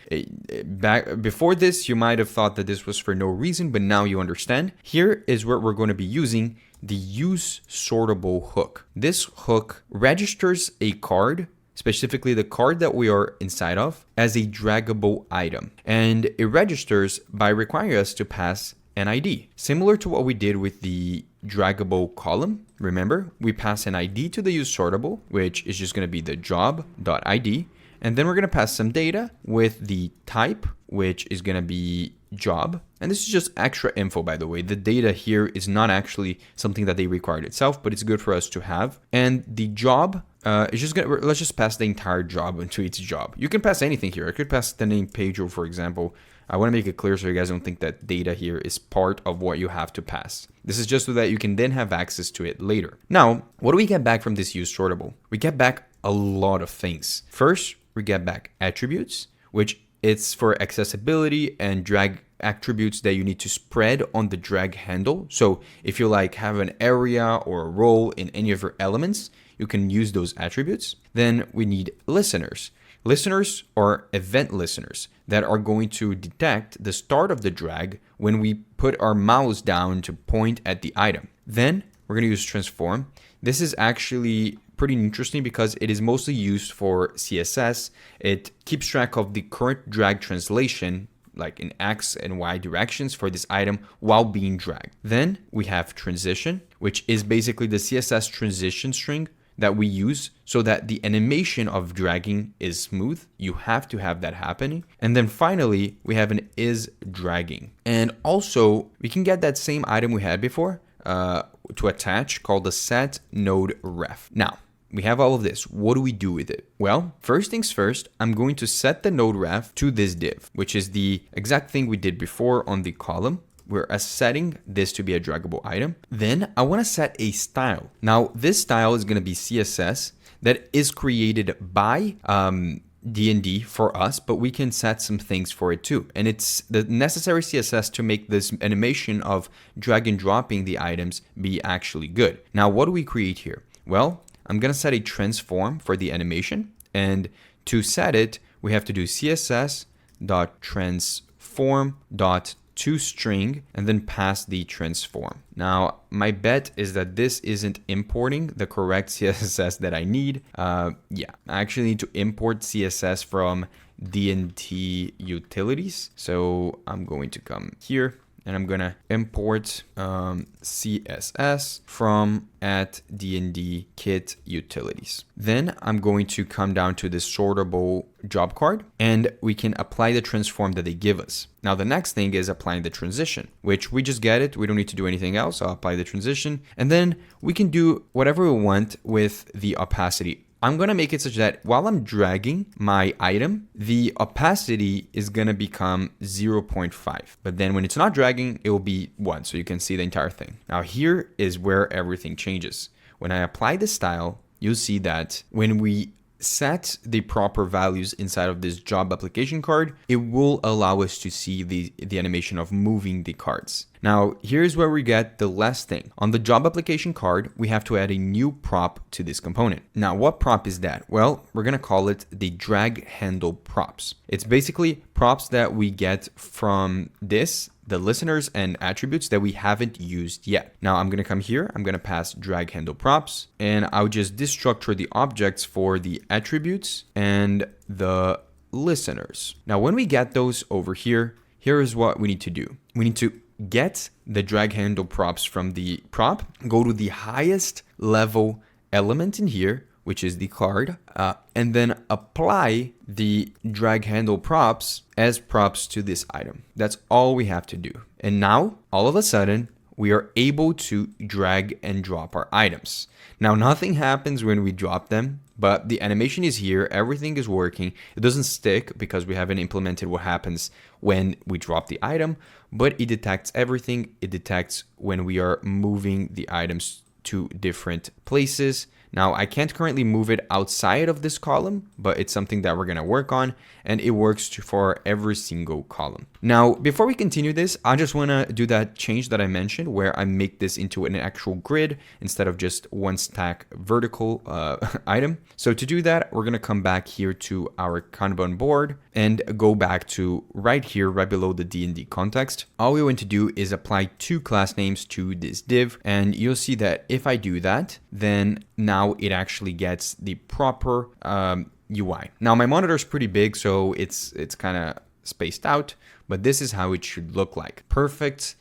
back before this, you might have thought that this was for no reason, but now you understand. Here is where we're going to be using the use sortable hook. This hook registers a card, specifically the card that we are inside of, as a draggable item. And it registers by requiring us to pass an ID. Similar to what we did with the draggable column. Remember, we pass an ID to the use sortable, which is just going to be the job.id. And then we're going to pass some data with the type, which is going to be job. And this is just extra info, by the way. The data here is not actually something that they required itself, but it's good for us to have. And the job is just going to, let's just pass the entire job into its job. You can pass anything here. I could pass the name Pedro, for example. I want to make it clear so you guys don't think that data here is part of what you have to pass. This is just so that you can then have access to it later. Now, what do we get back from this use sortable? We get back a lot of things. First, we get back attributes, which it's for accessibility and drag attributes that you need to spread on the drag handle. So if you have an area or a role in any of your elements, you can use those attributes. Then we need listeners. Listeners are event listeners that are going to detect the start of the drag when we put our mouse down to point at the item. Then we're going to use transform. This is actually pretty interesting because it is mostly used for CSS. It keeps track of the current drag translation, like in X and Y directions for this item while being dragged. Then we have transition, which is basically the CSS transition string that we use so that the animation of dragging is smooth. You have to have that happening. And then finally, we have an is dragging. And also, we can get that same item we had before to attach called the set node ref. Now, we have all of this. What do we do with it? Well, first things first, I'm going to set the node ref to this div, which is the exact thing we did before on the column. We're setting this to be a draggable item. Then I want to set a style. Now, this style is going to be CSS that is created by D&D for us, but we can set some things for it too. And it's the necessary CSS to make this animation of drag and dropping the items be actually good. Now, what do we create here? Well, I'm going to set a transform for the animation. And to set it, we have to do css.transform.toString and then pass the transform. Now, my bet is that this isn't importing the correct CSS that I need. I actually need to import CSS from D&T utilities. So I'm going to come here and I'm going to import CSS from @D&D kit utilities. Then I'm going to come down to this sortable job card and we can apply the transform that they give us. Now, the next thing is applying the transition, which we just get it. We don't need to do anything else. I'll apply the transition and then we can do whatever we want with the opacity. I'm going to make it such that while I'm dragging my item, the opacity is going to become 0.5. But then when it's not dragging, it will be 1. So you can see the entire thing. Now here is where everything changes. When I apply the style, you'll see that when we set the proper values inside of this job application card, it will allow us to see the animation of moving the cards. Now, here's where we get the last thing. On the job application card, we have to add a new prop to this component. Now, what prop is that? Well, we're going to call it the drag handle props. It's basically props that we get from this, the listeners and attributes that we haven't used yet. Now I'm going to come here, I'm going to pass drag handle props, and I'll just destructure the objects for the attributes and the listeners. Now, when we get those over here, here is what we need to do. We need to get the drag handle props from the prop, go to the highest level element in here, which is the card, and then apply the drag handle props as props to this item. That's all we have to do. And now, all of a sudden, we are able to drag and drop our items. Now, nothing happens when we drop them, but the animation is here, everything is working. It doesn't stick because we haven't implemented what happens when we drop the item, but it detects everything. It detects when we are moving the items to different places. Now, I can't currently move it outside of this column, but it's something that we're going to work on, and it works for every single column. Now, before we continue this, I just want to do that change that I mentioned where I make this into an actual grid instead of just one stack vertical item. So to do that, we're going to come back here to our Kanban board and go back to right here, right below the D&D context. All we want to do is apply two class names to this div, and you'll see that if I do that, then now it actually gets the proper UI. Now my monitor is pretty big, so it's kind of spaced out, but this is how it should look like. Perfect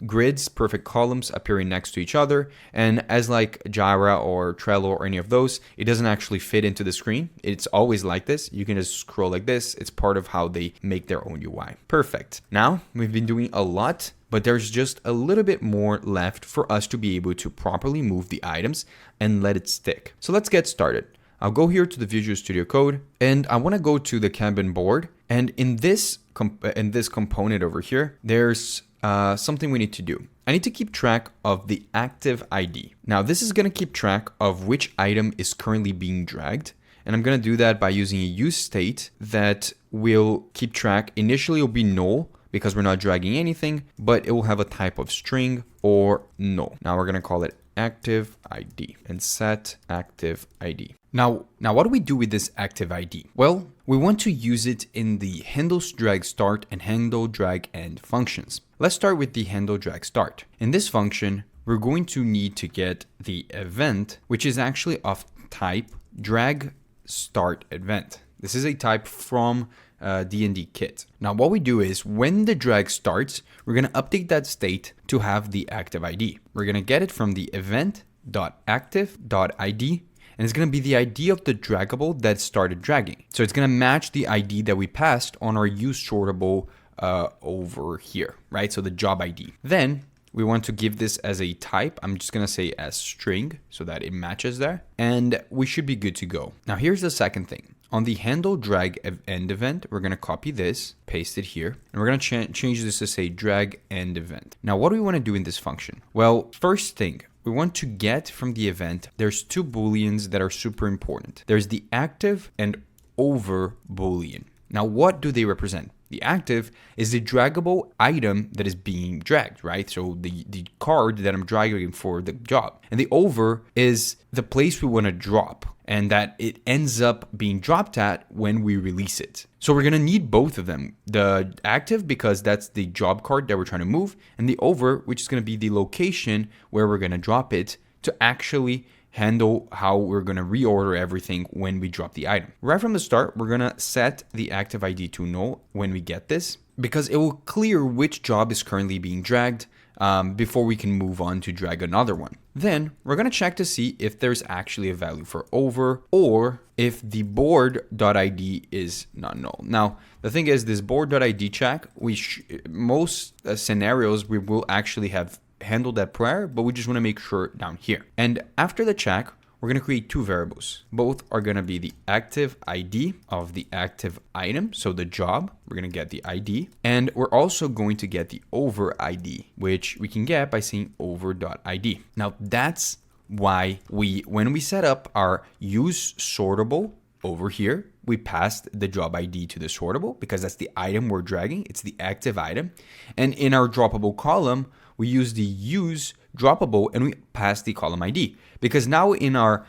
grids, perfect columns appearing next to each other. And as like Jira or Trello or any of those, it doesn't actually fit into the screen. It's always like this. You can just scroll like this. It's part of how they make their own UI. Perfect. Now we've been doing a lot, but there's just a little bit more left for us to be able to properly move the items and let it stick. So let's get started. I'll go here to the Visual Studio Code, and I want to go to the Kanban board. And in this component over here, there's something we need to do. I need to keep track of the active ID. Now, this is going to keep track of which item is currently being dragged. And I'm going to do that by using a use state that will keep track. Initially, it'll be null, because we're not dragging anything, but it will have a type of string or null. Now we're going to call it active ID and set active ID. Now what do we do with this active ID? Well, we want to use it in the handles drag start and handle drag end functions. Let's start with the handle drag start. In this function, we're going to need to get the event, which is actually of type drag start event. This is a type from D&D kit. Now what we do is when the drag starts, we're going to update that state to have the active ID. We're going to get it from the event.active.id, and it's going to be the ID of the draggable that started dragging. So it's going to match the ID that we passed on our use sortable over here, right? So the job ID. Then we want to give this as a type. I'm just going to say as string so that it matches there, and we should be good to go. Now here's the second thing. On the handle drag end event, we're going to copy this, paste it here, and we're going to change this to say drag end event. Now, what do we want to do in this function? Well, first thing, we want to get from the event, there's two booleans that are super important. There's the active and over boolean. Now, what do they represent? The active is the draggable item that is being dragged, right? So the card that I'm dragging for the job. And the over is the place we want to drop, and that it ends up being dropped at when we release it. So we're going to need both of them. The active, because that's the job card that we're trying to move, and the over, which is going to be the location where we're going to drop it to actually handle how we're going to reorder everything when we drop the item. Right from the start, we're going to set the active ID to null when we get this, because it will clear which job is currently being dragged before we can move on to drag another one. Then we're going to check to see if there's actually a value for over, or if the board.id is not null. Now, the thing is, this board.id check, most scenarios we will actually have handled that prior, but we just want to make sure down here. And after the check, we're going to create two variables. Both are going to be the active ID of the active item, so the job, we're going to get the ID, and we're also going to get the over ID, which we can get by saying over.id. Now that's why when we set up our use sortable over here, we passed the job ID to the sortable because that's the item we're dragging. It's the active item. And in our droppable column, we use the use droppable and we pass the column ID, because now in our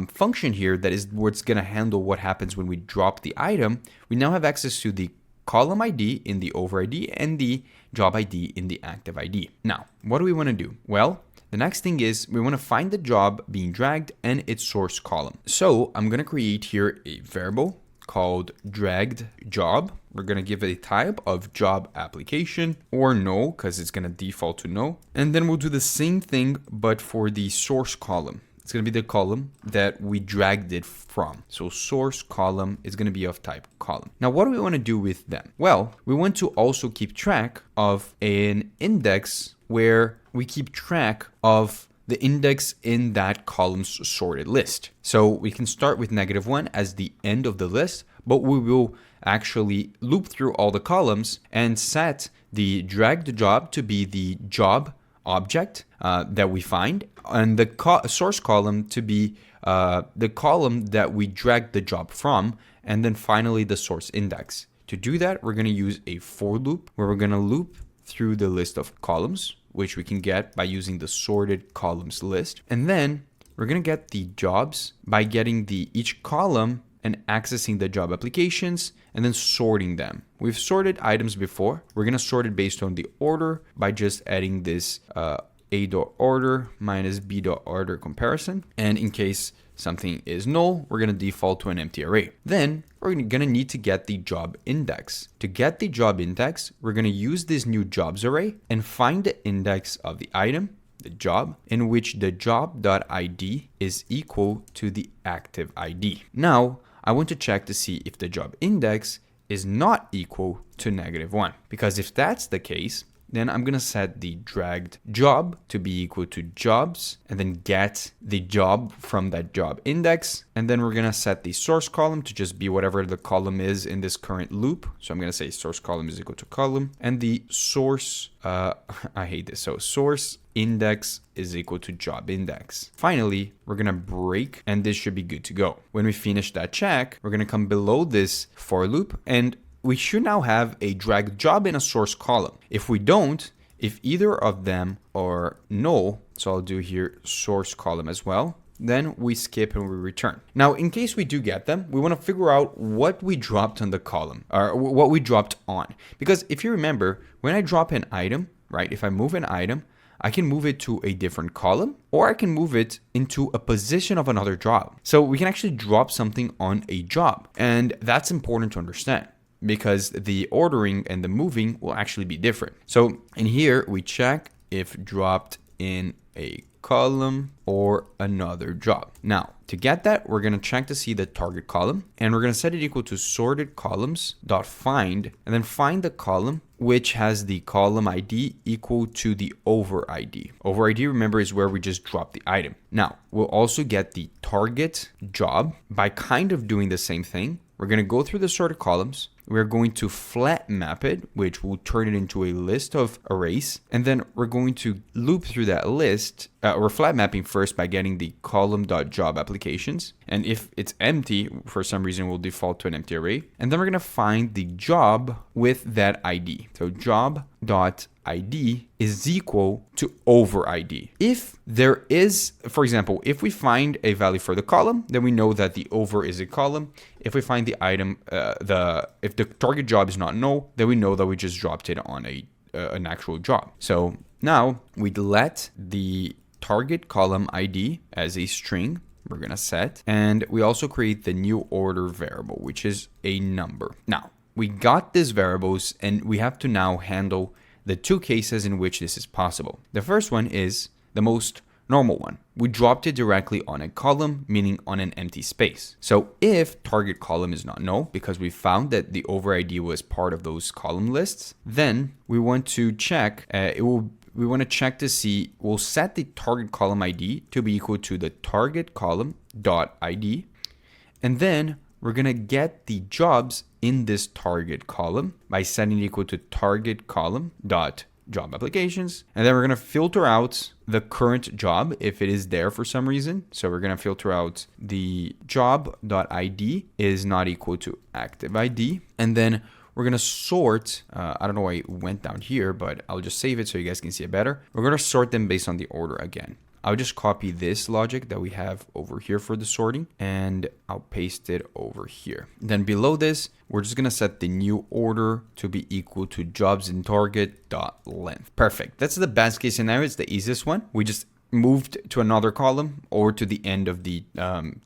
function here, that is what's going to handle what happens when we drop the item, we now have access to the column ID in the over ID and the job ID in the active ID. Now, what do we want to do? Well, the next thing is we want to find the job being dragged and its source column. So I'm going to create here a variable called dragged job. We're going to give it a type of job application or no, because it's going to default to no. And then we'll do the same thing, but for the source column. It's going to be the column that we dragged it from. So source column is going to be of type column. Now, what do we want to do with them? Well, we want to also keep track of an index where we keep track of the index in that column's sorted list. So we can start with -1 as the end of the list, but we will actually loop through all the columns and set the dragged job to be the job object that we find, and the source column to be the column that we dragged the job from, and then finally the source index. To do that, we're going to use a for loop where we're going to loop through the list of columns, which we can get by using the sorted columns list. And then we're going to get the jobs by getting each column and accessing the job applications and then sorting them. We've sorted items before. We're going to sort it based on the order by just adding this a.order minus b.order comparison. And in case something is null, we're going to default to an empty array. Then we're going to need to get the job index. To get the job index, we're going to use this new jobs array and find the index of the item, the job, in which the job.id is equal to the active ID. Now, I want to check to see if the job index is not equal to -1. Because if that's the case, then I'm going to set the dragged job to be equal to jobs and then get the job from that job index. And then we're going to set the source column to just be whatever the column is in this current loop. So I'm going to say source column is equal to column, and the source, I hate this. So source index is equal to job index. Finally, we're going to break, and this should be good to go. When we finish that check, we're going to come below this for loop, and we should now have a dragged job in a source column. If we don't, if either of them are null, so I'll do here source column as well, then we skip and we return. Now, in case we do get them, we want to figure out what we dropped on the column, or what we dropped on. Because if you remember, when I drop an item, right, if I move an item, I can move it to a different column, or I can move it into a position of another job. So we can actually drop something on a job. And that's important to understand, because the ordering and the moving will actually be different. So in here, we check if dropped in a column or another job. Now, to get that, we're going to check to see the target column, and we're going to set it equal to sorted columns dot find, and then find the column which has the column ID equal to the over ID. Over ID, remember, is where we just dropped the item. Now, we'll also get the target job by kind of doing the same thing. We're going to go through the sorted columns. We're going to flat map it, which will turn it into a list of arrays. And then we're going to loop through that list. We're flat mapping first by getting the column.job applications. And if it's empty, for some reason, we'll default to an empty array. And then we're going to find the job with that ID. So job.id is equal to over ID. If there is, for example, if we find a value for the column, then we know that the over is a column. If we find the item, if the target job is not null, then we know that we just dropped it on an actual job. So now we'd let the target column ID as a string. We're going to set, and we also create the new order variable, which is a number. Now we got these variables, and we have to now handle the two cases in which this is possible. The first one is the most normal one. We dropped it directly on a column, meaning on an empty space. So if target column is not null, because we found that the over ID was part of those column lists, then we want to check, we want to check to see, we'll set the target column ID to be equal to the target column dot ID. And then we're going to get the jobs in this target column by setting it equal to target column dot job applications. And then we're going to filter out the current job if it is there for some reason. So we're going to filter out the job.id is not equal to active ID. And then we're going to sort, I don't know why it went down here, but I'll just save it so you guys can see it better. We're going to sort them based on the order again. I'll just copy this logic that we have over here for the sorting and I'll paste it over here. Then below this, we're just going to set the new order to be equal to jobs in target.length. Perfect. That's the best case scenario. It's the easiest one. We just moved to another column or to the end of the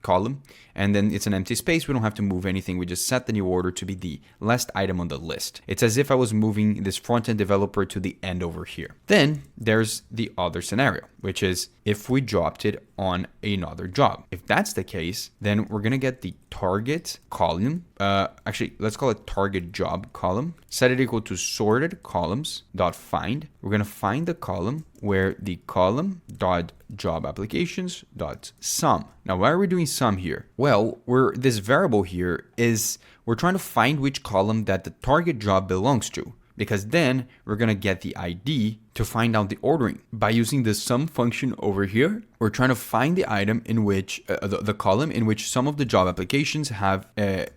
column, and then it's an empty space. We don't have to move anything. We just set the new order to be the last item on the list. It's as if I was moving this front-end developer to the end over here. Then there's the other scenario, which is if we dropped it on another job. If that's the case, then we're going to get the target column. Actually, let's call it target job column. Set it equal to sorted columns dot find. We're going to find the column where the column dot job applications dot sum. Now, why are we doing sum here? Well, this variable here is we're trying to find which column that the target job belongs to, because then we're going to get the ID to find out the ordering. By using the sum function over here, we're trying to find the item in which, the column in which some of the job applications have a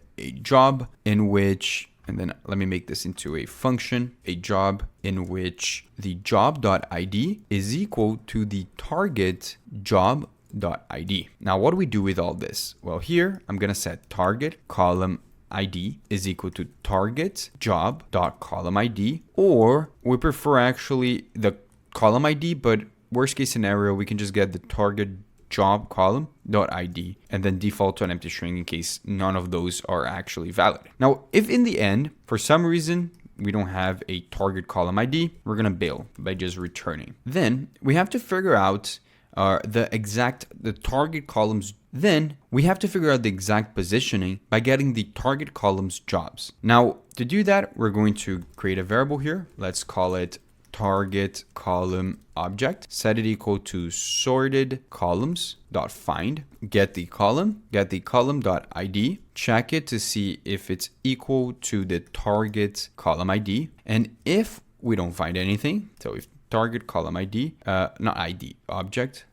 job in which, and then let me make this into a function, a job in which the job.id is equal to the target job.id. Now, what do we do with all this? Well, here I'm going to set target column ID is equal to target job dot column ID, or we prefer actually the column ID, but worst case scenario, we can just get the target job column dot ID and then default to an empty string in case none of those are actually valid. Now, if in the end, for some reason, we don't have a target column ID, we're going to bail by just returning. Then we have to figure out the target columns. Then we have to figure out the exact positioning by getting the target columns jobs. Now, to do that, we're going to create a variable here. Let's call it target column object. Set it equal to sorted columns dot find. Get the column dot ID. Check it to see if it's equal to the target column ID. And if we don't find anything, so if target column ID, object,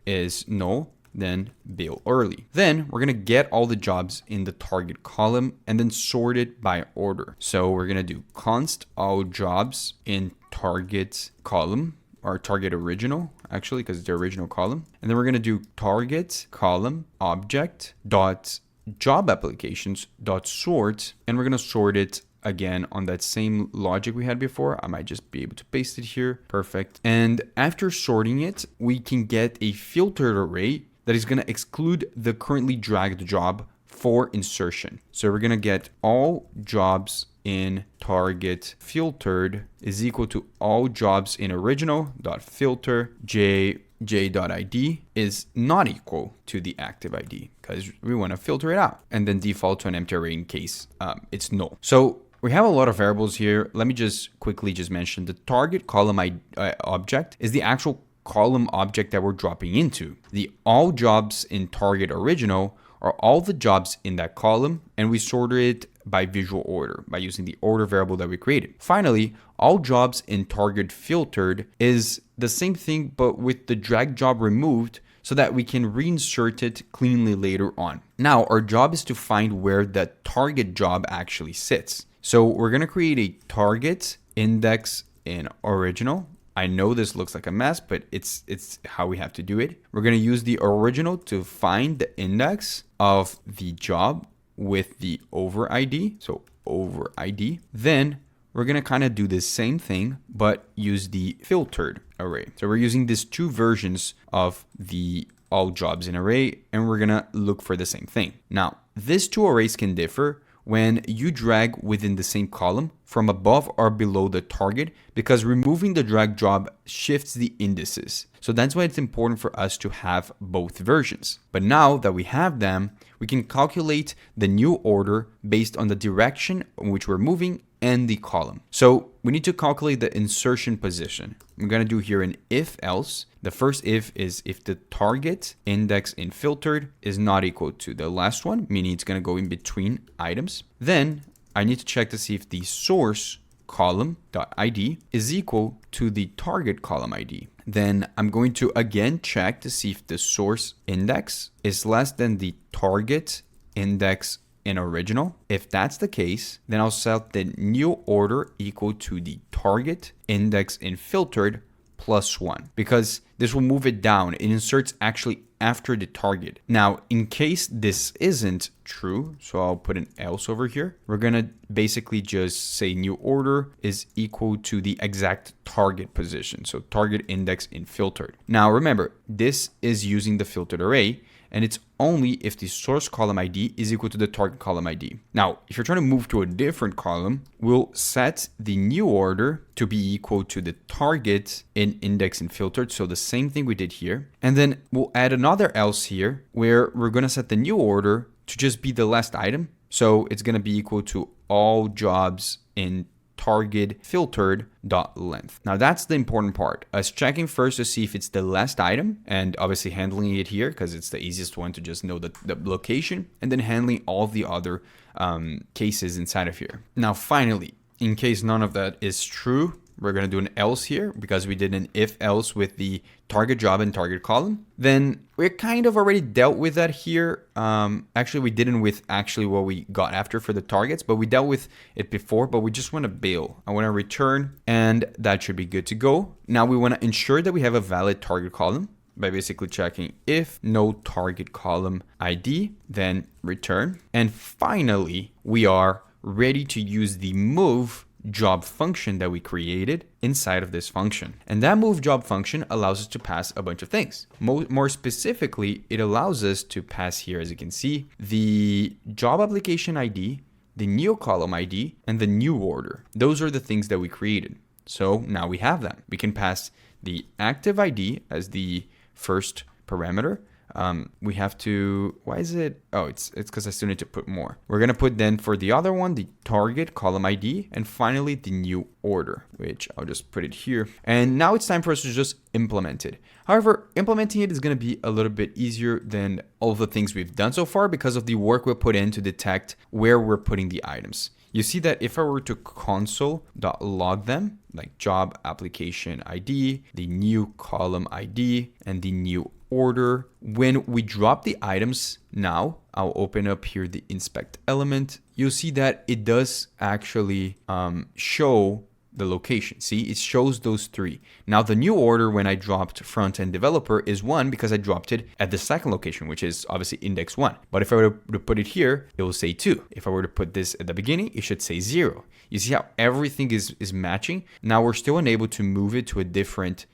is null, then bail early. Then we're going to get all the jobs in the target column and then sort it by order. So we're going to do const all jobs in target column, or target original, actually, because it's the original column. And then we're going to do target column object dot job applications dot sort, and we're going to sort it again on that same logic we had before. I might just be able to paste it here. Perfect. And after sorting it, we can get a filtered array that is going to exclude the currently dragged job for insertion. So we're going to get all jobs in target filtered is equal to all jobs in original dot filter j.id is not equal to the active ID because we want to filter it out, and then default to an empty array in case it's null. So we have a lot of variables here. Let me just quickly mention the target column object is the actual column object that we're dropping into. The all jobs in target original are all the jobs in that column, and we sorted it by visual order by using the order variable that we created. Finally, all jobs in target filtered is the same thing, but with the drag job removed so that we can reinsert it cleanly later on. Now, our job is to find where the target job actually sits. So we're going to create a target index in original. I know this looks like a mess, but it's how we have to do it. We're going to use the original to find the index of the job with the over ID. So over ID. Then we're going to kind of do the same thing, but use the filtered array. So we're using these two versions of the all jobs in array, and we're going to look for the same thing. Now, these two arrays can differ when you drag within the same column from above or below the target, because removing the drag job shifts the indices. So that's why it's important for us to have both versions. But now that we have them, we can calculate the new order based on the direction in which we're moving and the column. So we need to calculate the insertion position. I'm going to do here an if else. The first if is if the target index in filtered is not equal to the last one, meaning it's going to go in between items. Then I need to check to see if the source column.id is equal to the target column ID. Then I'm going to again check to see if the source index is less than the target index in original. If that's the case, then I'll set the new order equal to the target index in filtered plus 1, because this will move it down. It inserts actually after the target. Now, in case this isn't true, so I'll put an else over here, we're gonna basically just say new order is equal to the exact target position. So target index in filtered. Now remember, this is using the filtered array, and it's only if the source column ID is equal to the target column ID. Now, if you're trying to move to a different column, we'll set the new order to be equal to the target in index and filtered. So the same thing we did here. And then we'll add another else here where we're going to set the new order to just be the last item. So it's going to be equal to all jobs in target filtered dot length. Now that's the important part, us checking first to see if it's the last item, and obviously handling it here because it's the easiest one to just know the location, and then handling all of the other cases inside of here. Now finally, in case none of that is true, we're going to do an else here because we did an if else with the target job and target column. Then we kind of already dealt with that here. Actually, we didn't with actually what we got after for the targets, but we dealt with it before, but we just want to bail. I want to return, and that should be good to go. Now we want to ensure that we have a valid target column by basically checking if no target column ID, then return. And finally, we are ready to use the move job function that we created inside of this function. And that move job function allows us to pass a bunch of things. More specifically, it allows us to pass here, as you can see, the job application ID, the new column ID, and the new order. Those are the things that we created. So now we have them. We can pass the active ID as the first parameter. We have to, why is it? Oh, it's because I still need to put more. We're going to put then for the other one, the target column ID, and finally the new order, which I'll just put it here. And now it's time for us to just implement it. However, implementing it is going to be a little bit easier than all the things we've done so far because of the work we put in to detect where we're putting the items. You see that if I were to console.log them, like job application ID, the new column ID, and the new order, when we drop the items now, I'll open up here the inspect element. You'll see that it does actually show the location. See, it shows those three. Now the new order when I dropped front-end developer is 1 because I dropped it at the second location, which is obviously index 1. But if I were to put it here, it will say 2. If I were to put this at the beginning, it should say 0. You see how everything is matching? Now we're still unable to move it to a different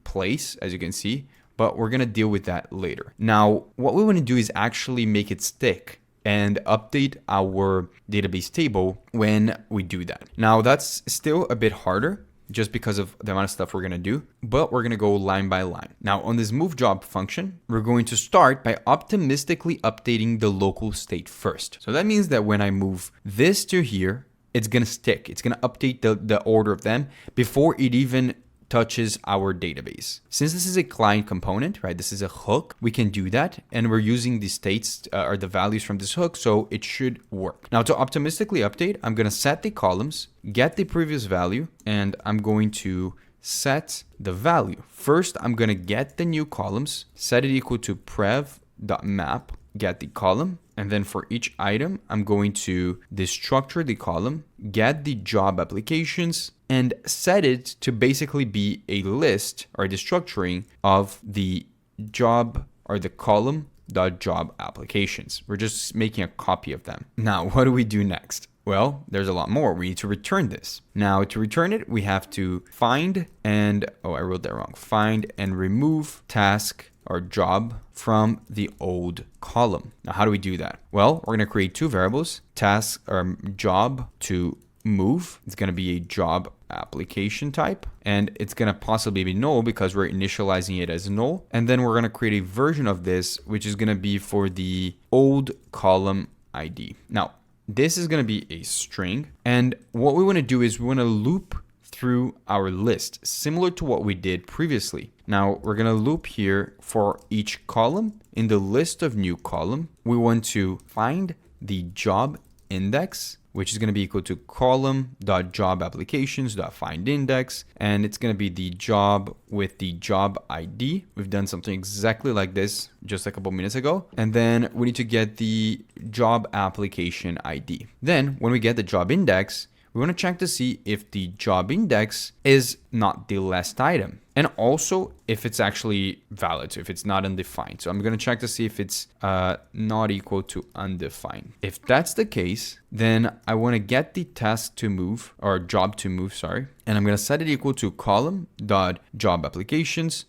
place, as you can see, but we're gonna deal with that later. Now, what we wanna do is actually make it stick and update our database table when we do that. Now that's still a bit harder just because of the amount of stuff we're gonna do, but we're gonna go line by line. Now on this move job function, we're going to start by optimistically updating the local state first. So that means that when I move this to here, it's gonna stick. It's gonna update the order of them before it even touches our database. Since this is a client component, right? This is a hook. We can do that. And we're using the states or the values from this hook. So it should work. Now to optimistically update, I'm going to set the columns, get the previous value, and I'm going to set the value. First, I'm going to get the new columns, set it equal to prev.map, get the column. And then for each item, I'm going to destructure the column, get the job applications, and set it to basically be a list or the structuring of the job or the column.job applications. We're just making a copy of them. Now, what do we do next? Well, there's a lot more. We need to return this. Now, to return it, we have to find and, oh, I wrote that wrong. Find and remove task or job from the old column. Now, how do we do that? Well, we're going to create two variables, task or job to move. It's going to be a job application type, and it's going to possibly be null because we're initializing it as null. And then we're going to create a version of this, which is going to be for the old column ID. Now, this is going to be a string. And what we want to do is we want to loop through our list, similar to what we did previously. Now we're going to loop here for each column. In the list of new column, we want to find the job index, which is going to be equal to column.jobApplications.findIndex, and it's going to be the job with the job ID. We've done something exactly like this just a couple minutes ago. And then we need to get the job application ID. Then when we get the job index, we want to check to see if the job index is not the last item, and also if it's actually valid, so if it's not undefined. So I'm going to check to see if it's not equal to undefined. If that's the case, then I want to get the task to move, or job to move, sorry, and I'm going to set it equal to column.jobApplications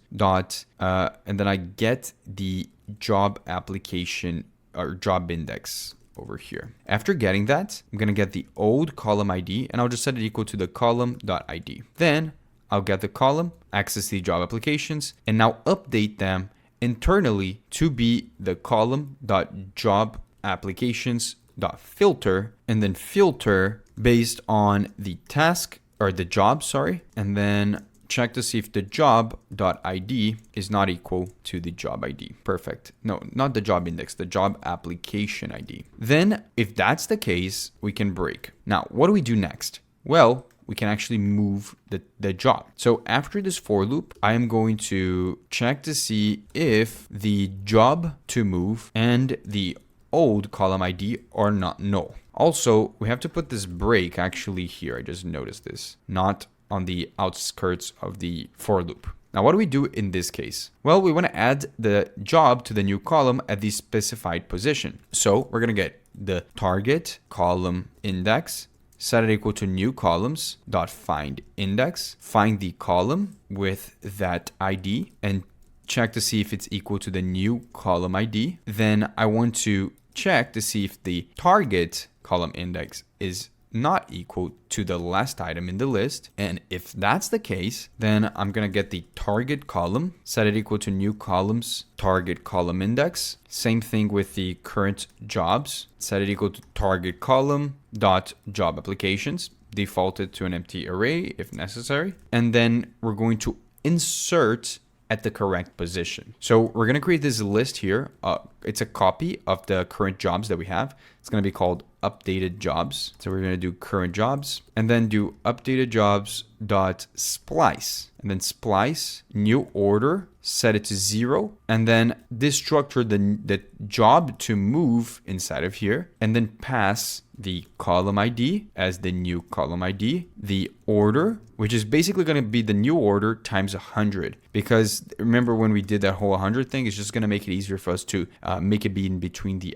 and then I get the job application or job index over here. After getting that, I'm going to get the old column ID, and I'll just set it equal to the column.id. Then I'll get the column, access the job applications, and now update them internally to be the column.jobApplications.filter, and then filter based on the task or the job, sorry, and then check to see if the job.id is not equal to the job ID. Perfect. No, not the job index, the job application ID. Then if that's the case, we can break. Now, what do we do next? Well, we can actually move the job. So after this for loop, I am going to check to see if the job to move and the old column ID are not null. Also, we have to put this break actually here. I just noticed this, not on the outskirts of the for loop. Now, what do we do in this case? Well, we want to add the job to the new column at the specified position. So we're going to get the target column index, set it equal to new columns dot find index, find the column with that ID and check to see if it's equal to the new column ID. Then I want to check to see if the target column index is not equal to the last item in the list. And if that's the case, then I'm going to get the target column, set it equal to new columns, target column index. Same thing with the current jobs, set it equal to target column dot job applications, default it to an empty array if necessary. And then we're going to insert at the correct position. So we're going to create this list here. It's a copy of the current jobs that we have. It's going to be called updated jobs. So we're going to do current jobs and then do updated jobs dot splice, and then splice new order, set it to 0, and then destructure the job to move inside of here, and then pass the column ID as the new column ID, the order, which is basically going to be the new order times 100, because remember when we did that whole 100 thing, it's just going to make it easier for us to make it be in between the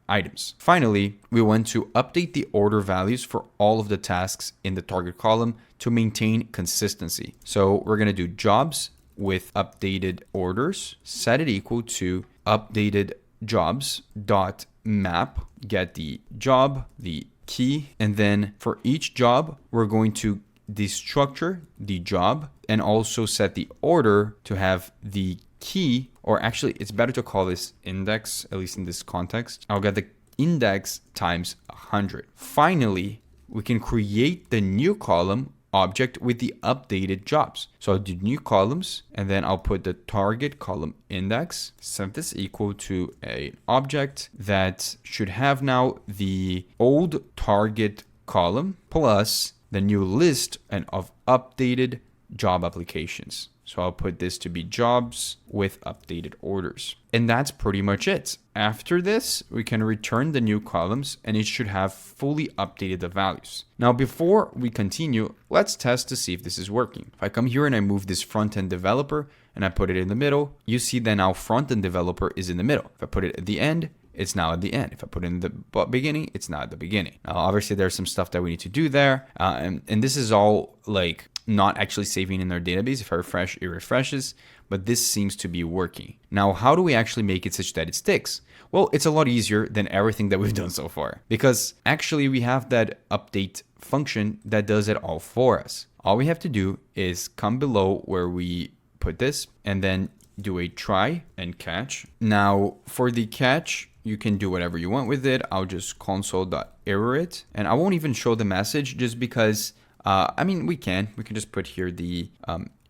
items. Finally, we want to update the order values for all of the tasks in the target column to maintain consistency. So we're going to do jobs with updated orders, set it equal to updated jobs dot map, get the job, the key, and then for each job, we're going to destructure the job and also set the order to have the key, or actually it's better to call this index, at least in this context. I'll get the index times 100. Finally, we can create the new column object with the updated jobs. So I'll do new columns and then I'll put the target column index, set this equal to an object that should have now the old target column plus the new list and of updated job applications. So I'll put this to be jobs with updated orders. And that's pretty much it. After this, we can return the new columns and it should have fully updated the values. Now, before we continue, let's test to see if this is working. If I come here and I move this front-end developer and I put it in the middle, you see that now front-end developer is in the middle. If I put it at the end, it's now at the end. If I put it in the beginning, it's now at the beginning. Now, obviously, there's some stuff that we need to do there. And this is all like not actually saving in our database. If I refresh, it refreshes, but this seems to be working. Now, how do we actually make it such that it sticks? Well, it's a lot easier than everything that we've done so far, because actually we have that update function that does it all for us. All we have to do is come below where we put this and then do a try and catch. Now, for the catch, you can do whatever you want with it. I'll just console.error it, and I won't even show the message just because we can just put here the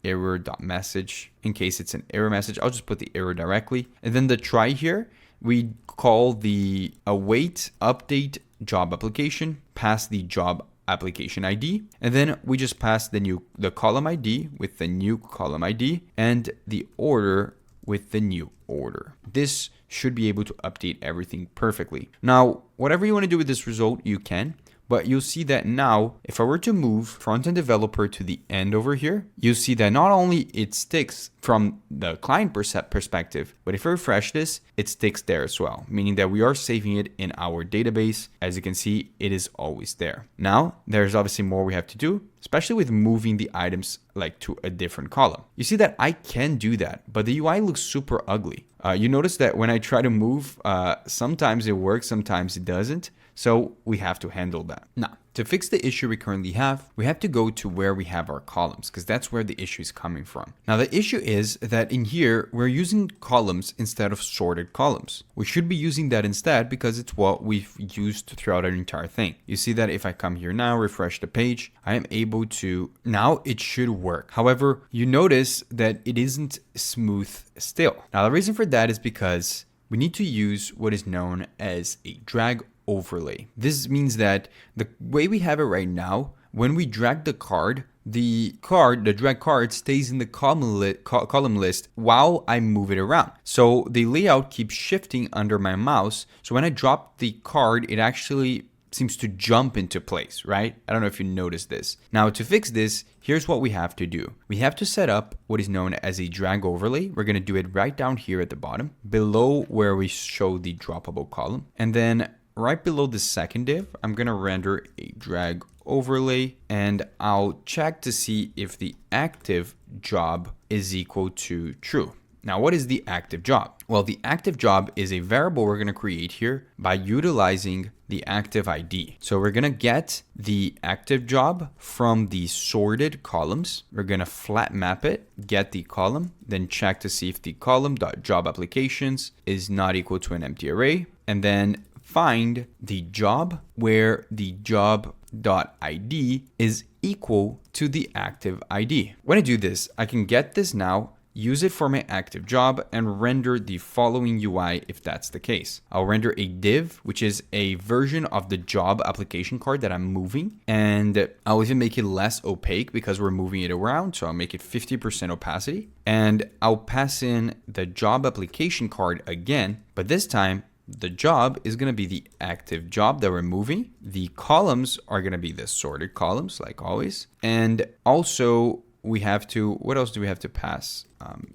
error.message in case it's an error message. I'll just put the error directly. And then the try here, we call the await update job application, pass the job application ID, and then we just pass the column ID with the new column ID and the order with the new order. This should be able to update everything perfectly. Now, whatever you want to do with this result, you can. But you'll see that now, if I were to move front-end developer to the end over here, you'll see that not only it sticks from the client perspective, but if I refresh this, it sticks there as well, meaning that we are saving it in our database. As you can see, it is always there. Now, there's obviously more we have to do, especially with moving the items like to a different column. You see that I can do that, but the UI looks super ugly. You notice that when I try to move, sometimes it works, sometimes it doesn't. So we have to handle that. Now, to fix the issue we currently have, we have to go to where we have our columns, because that's where the issue is coming from. Now, the issue is that in here, we're using columns instead of sorted columns. We should be using that instead because it's what we've used throughout our entire thing. You see that if I come here now, refresh the page, I am able to, now it should work. However, you notice that it isn't smooth still. Now, the reason for that is because we need to use what is known as a drag overlay. This means that the way we have it right now, when we drag the card, the drag card stays in the column list while I move it around. So the layout keeps shifting under my mouse. So when I drop the card, it actually seems to jump into place, right? I don't know if you noticed this. Now, to fix this, here's what we have to do. We have to set up what is known as a drag overlay. We're going to do it right down here at the bottom, below where we show the droppable column. And then right below the second div, I'm going to render a drag overlay, and I'll check to see if the active job is equal to true. Now, what is the active job? Well, the active job is a variable we're going to create here by utilizing the active ID. So we're going to get the active job from the sorted columns. We're going to flat map it, get the column, then check to see if the column.jobApplications is not equal to an empty array, and then find the job where the job.id is equal to the active ID. When I do this, I can get this now, use it for my active job, and render the following UI if that's the case. I'll render a div, which is a version of the job application card that I'm moving, and I'll even make it less opaque because we're moving it around. So I'll make it 50% opacity, and I'll pass in the job application card again, but this time the job is going to be the active job that we're moving. The columns are going to be the sorted columns, like always. And also we have to, what else do we have to pass?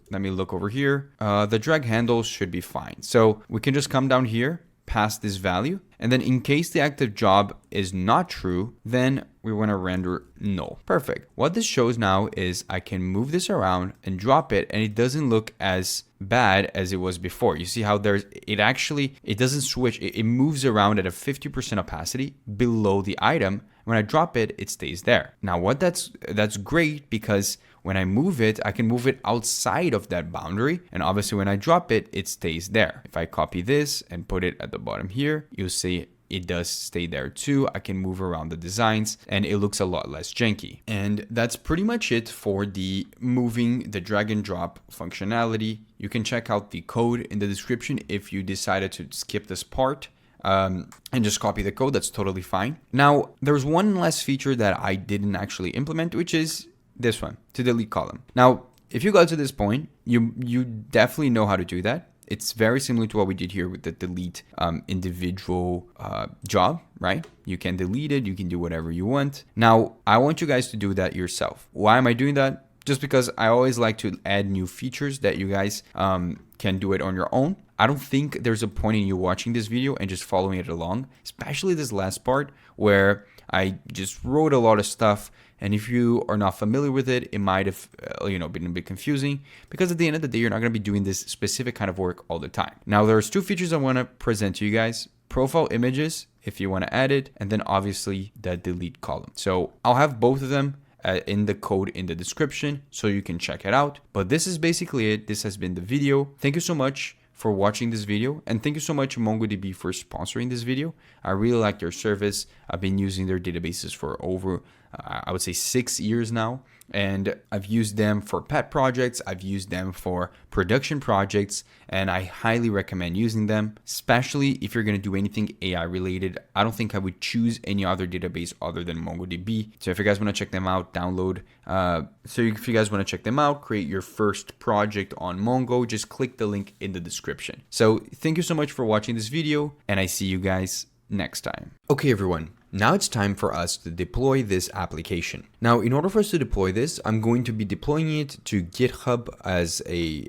Let me look over here. The drag handles should be fine. So we can just come down here, pass this value. And then in case the active job is not true, then we want to render null. Perfect. What this shows now is I can move this around and drop it, and it doesn't look as bad as it was before. You see how it doesn't switch. It moves around at a 50% opacity below the item. When I drop it, it stays there. Now that's great because when I move it, I can move it outside of that boundary. And obviously when I drop it, it stays there. If I copy this and put it at the bottom here, you'll see it does stay there too. I can move around the designs and it looks a lot less janky. And that's pretty much it for the moving the drag and drop functionality. You can check out the code in the description if you decided to skip this part. And just copy the code. That's totally fine. Now, there's one last feature that I didn't actually implement, which is this one, to delete column. Now, if you got to this point, you definitely know how to do that. It's very similar to what we did here with the delete individual job, right? You can delete it. You can do whatever you want. Now, I want you guys to do that yourself. Why am I doing that? Just because I always like to add new features that you guys can do it on your own. I don't think there's a point in you watching this video and just following it along, especially this last part where I just wrote a lot of stuff. And if you are not familiar with it, it might have been a bit confusing because at the end of the day, you're not going to be doing this specific kind of work all the time. Now, there's two features I want to present to you guys. Profile images, if you want to add it, and then obviously the delete column. So I'll have both of them in the code in the description so you can check it out. But this is basically it. This has been the video. Thank you so much for watching this video, and thank you so much MongoDB for sponsoring this video. I really like their service. I've been using their databases for over I would say 6 years now, and I've used them for pet projects, I've used them for production projects, and I highly recommend using them, especially if you're going to do anything AI related. I don't think I would choose any other database other than MongoDB. So if you guys want to check them out, download. If you guys want to check them out, create your first project on Mongo, just click the link in the description. So thank you so much for watching this video, and I see you guys next time. Okay, everyone. Now it's time for us to deploy this application. Now, in order for us to deploy this, I'm going to be deploying it to GitHub as the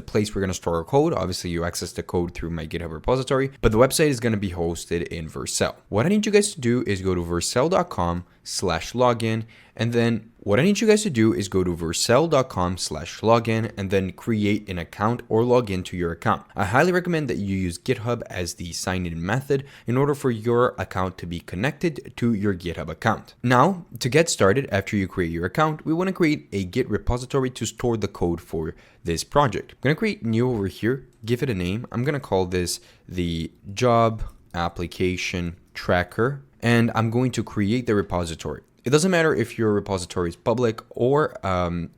place we're going to store our code. Obviously, you access the code through my GitHub repository, but the website is going to be hosted in Vercel. What I need you guys to do is go to vercel.com/login, and then what I need you guys to do is go to vercel.com/login and then create an account or log into your account. I highly recommend that you use GitHub as the sign-in method in order for your account to be connected to your GitHub account. Now, to get started, after you create your account, we want to create a Git repository to store the code for this project. I'm going to create new over here, give it a name. I'm going to call this the job application tracker, and I'm going to create the repository. It doesn't matter if your repository is public or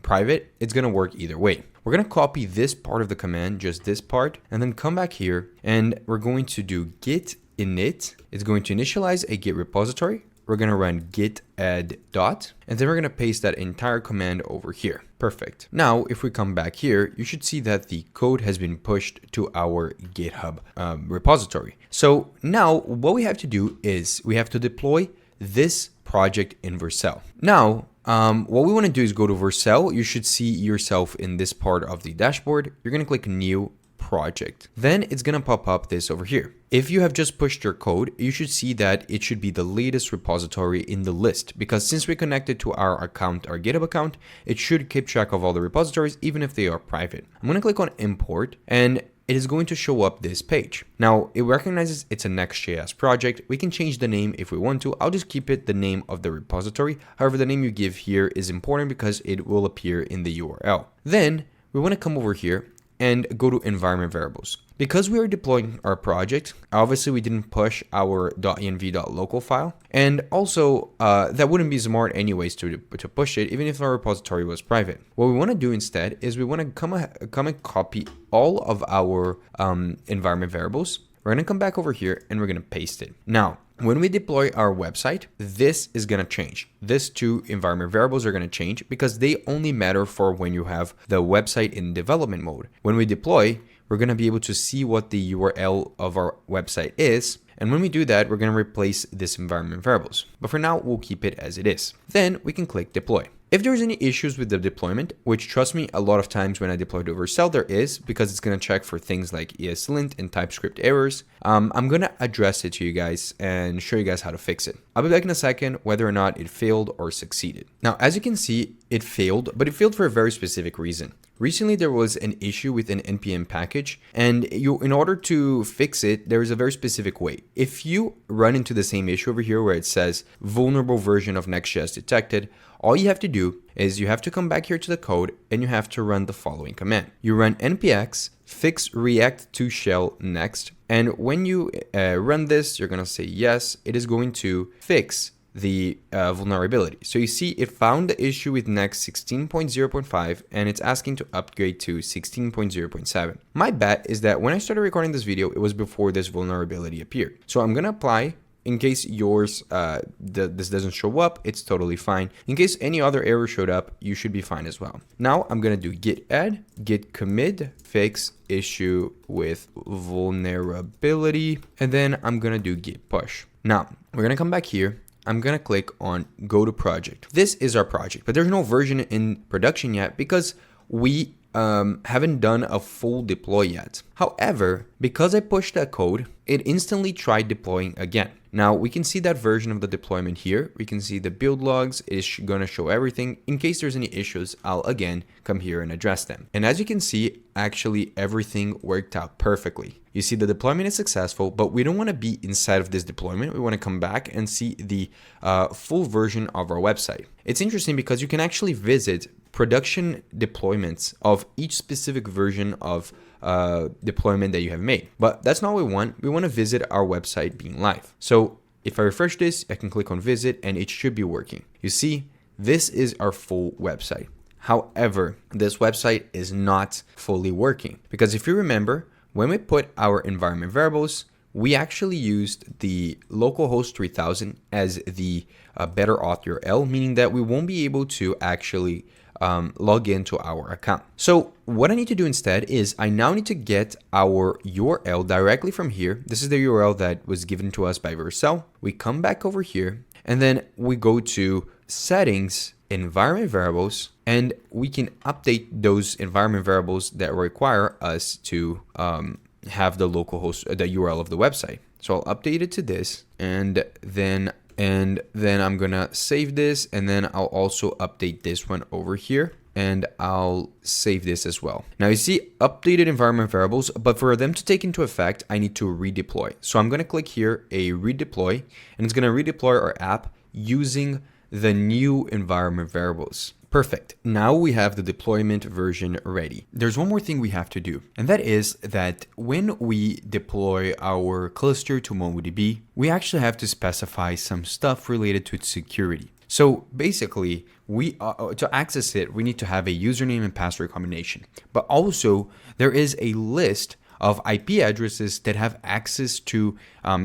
private, it's gonna work either way. We're gonna copy this part of the command, just this part, and then come back here and we're going to do git init. It's going to initialize a Git repository. We're gonna run git add dot, and then we're gonna paste that entire command over here. Perfect. Now, if we come back here, you should see that the code has been pushed to our GitHub repository. So now what we have to do is we have to deploy this project in Vercel. Now, what we want to do is go to Vercel. You should see yourself in this part of the dashboard. You're going to click new project. Then it's going to pop up this over here. If you have just pushed your code, you should see that it should be the latest repository in the list, because since we connected to our account, our GitHub account, it should keep track of all the repositories, even if they are private. I'm going to click on import, and it is going to show up this page. Now, it recognizes it's a NextJS project. We can change the name if we want to. I'll just keep it the name of the repository. However, the name you give here is important because it will appear in the URL. Then we want to come over here and go to environment variables. Because we are deploying our project, obviously we didn't push our .env.local file. And also that wouldn't be smart anyways to push it, even if our repository was private. What we want to do instead is we want to come and copy all of our environment variables. We're going to come back over here and we're going to paste it. Now, when we deploy our website, this is going to change. These two environment variables are going to change because they only matter for when you have the website in development mode. When we deploy, we're going to be able to see what the URL of our website is. And when we do that, we're going to replace this environment variables. But for now, we'll keep it as it is. Then we can click deploy. If there's any issues with the deployment, which trust me, a lot of times when I deploy to Vercel, there is, because it's going to check for things like ESLint and TypeScript errors. I'm going to address it to you guys and show you guys how to fix it. I'll be back in a second, whether or not it failed or succeeded. Now, as you can see, it failed, but it failed for a very specific reason. Recently, there was an issue with an NPM package, and in order to fix it, there is a very specific way. If you run into the same issue over here where it says vulnerable version of Next.js detected, all you have to do is you have to come back here to the code and you have to run the following command. You run npx fix react to shell next, and when you run this, you're going to say yes, it is going to fix the vulnerability. So you see it found the issue with Next 16.0.5 and it's asking to upgrade to 16.0.7. My bet is that when I started recording this video, it was before this vulnerability appeared. So I'm going to apply. In case yours, this doesn't show up, it's totally fine. In case any other error showed up, you should be fine as well. Now I'm going to do git add, git commit, fix issue with vulnerability, and then I'm going to do git push. Now we're going to come back here. I'm going to click on go to project. This is our project, but there's no version in production yet because we haven't done a full deploy yet. However, because I pushed that code, it instantly tried deploying again. Now we can see that version of the deployment here. We can see the build logs is going to show everything. In case there's any issues, I'll again come here and address them. And as you can see, actually everything worked out perfectly. You see the deployment is successful, but we don't want to be inside of this deployment. We want to come back and see the full version of our website. It's interesting because you can actually visit production deployments of each specific version of deployment that you have made. But that's not what we want. We want to visit our website being live. So if I refresh this, I can click on visit and it should be working. You see, this is our full website. However, this website is not fully working because if you remember, when we put our environment variables, we actually used the localhost 3000 as the better auth URL, meaning that we won't be able to actually log into our account. So what I need to do instead is I now need to get our URL directly from here. This is the URL that was given to us by Vercel. We come back over here and then we go to settings, environment variables, and we can update those environment variables that require us to have the localhost, the URL of the website. So I'll update it to this, and then I'm gonna save this, and then I'll also update this one over here, and I'll save this as well. Now you see updated environment variables, but for them to take into effect, I need to redeploy. So I'm gonna click here, a redeploy, and it's gonna redeploy our app using the new environment variables. Perfect. Now we have the deployment version ready. There's one more thing we have to do, and that is that when we deploy our cluster to MongoDB, we actually have to specify some stuff related to its security. So basically, to access it, we need to have a username and password combination. But also, there is a list of IP addresses that have access to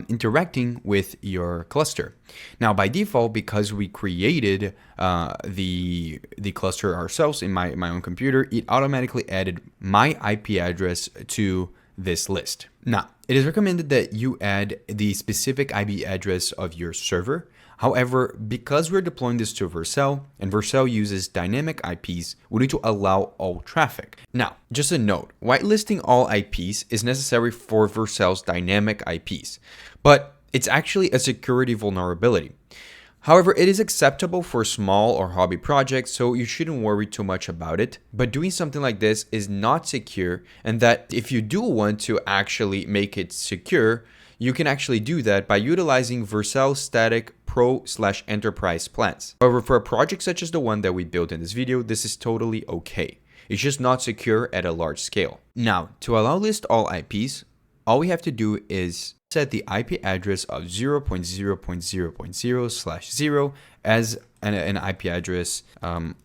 interacting with your cluster. Now, by default, because we created the cluster ourselves in my own computer, it automatically added my IP address to this list. Now, it is recommended that you add the specific IP address of your server. However, because we're deploying this to Vercel, and Vercel uses dynamic IPs, we need to allow all traffic. Now, just a note, whitelisting all IPs is necessary for Vercel's dynamic IPs, but it's actually a security vulnerability. However, it is acceptable for small or hobby projects, so you shouldn't worry too much about it. But doing something like this is not secure, and that if you do want to actually make it secure, you can actually do that by utilizing Vercel Static Pro/Enterprise plans. However, for a project such as the one that we built in this video, this is totally okay. It's just not secure at a large scale. Now, to allow list all IPs, all we have to do is set the IP address of 0.0.0.0/0 as an IP address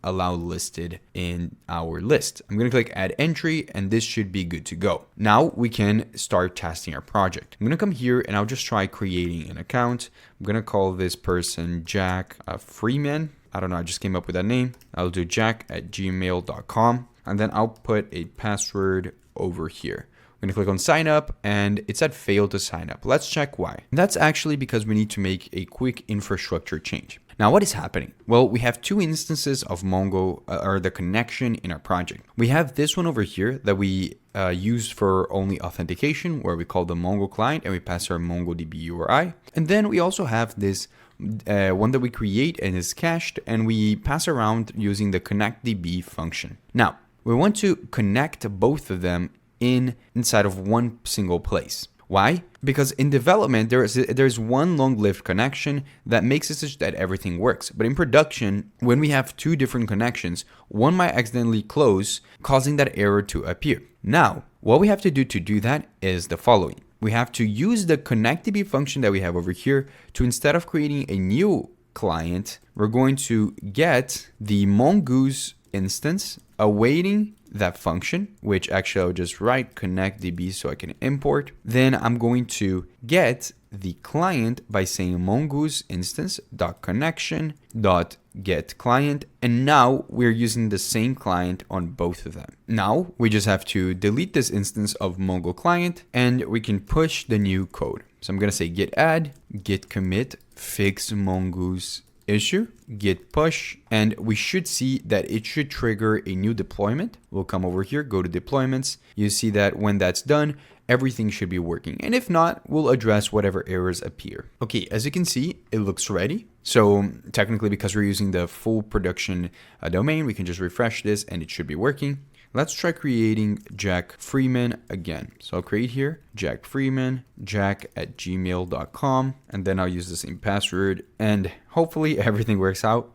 allow listed in our list. I'm going to click add entry, and this should be good to go. Now we can start testing our project. I'm going to come here and I'll just try creating an account. I'm going to call this person Jack Freeman. I don't know, I just came up with that name. I'll do jack@gmail.com, and then I'll put a password over here. I'm going to click on sign up, and it said fail to sign up. Let's check why. That's actually because we need to make a quick infrastructure change. Now, what is happening? Well, we have two instances of Mongo, or the connection in our project. We have this one over here that we use for only authentication, where we call the Mongo client and we pass our MongoDB URI. And then we also have this one that we create and is cached, and we pass around using the connectDB function. Now, we want to connect both of them inside of one single place. Why? Because in development, there's one long-lived connection that makes it such that everything works. But in production, when we have two different connections, one might accidentally close, causing that error to appear. Now, what we have to do that is the following. We have to use the connectDB function that we have over here to, instead of creating a new client, we're going to get the Mongoose instance awaiting that function, which actually I'll just write connectDB so I can import. Then I'm going to get the client by saying mongoose instance.connection.getClient, and now we're using the same client on both of them. Now we just have to delete this instance of Mongo client, and we can push the new code. So I'm going to say git add, git commit, fix mongoose issue, git push, and we should see that it should trigger a new deployment. We'll come over here, go to deployments. You see that when that's done, everything should be working. And if not, we'll address whatever errors appear. Okay, as you can see, it looks ready. So technically, because we're using the full production domain, we can just refresh this and it should be working. Let's try creating Jack Freeman again. So I'll create here, Jack Freeman, jack@gmail.com, and then I'll use the same password, and hopefully everything works out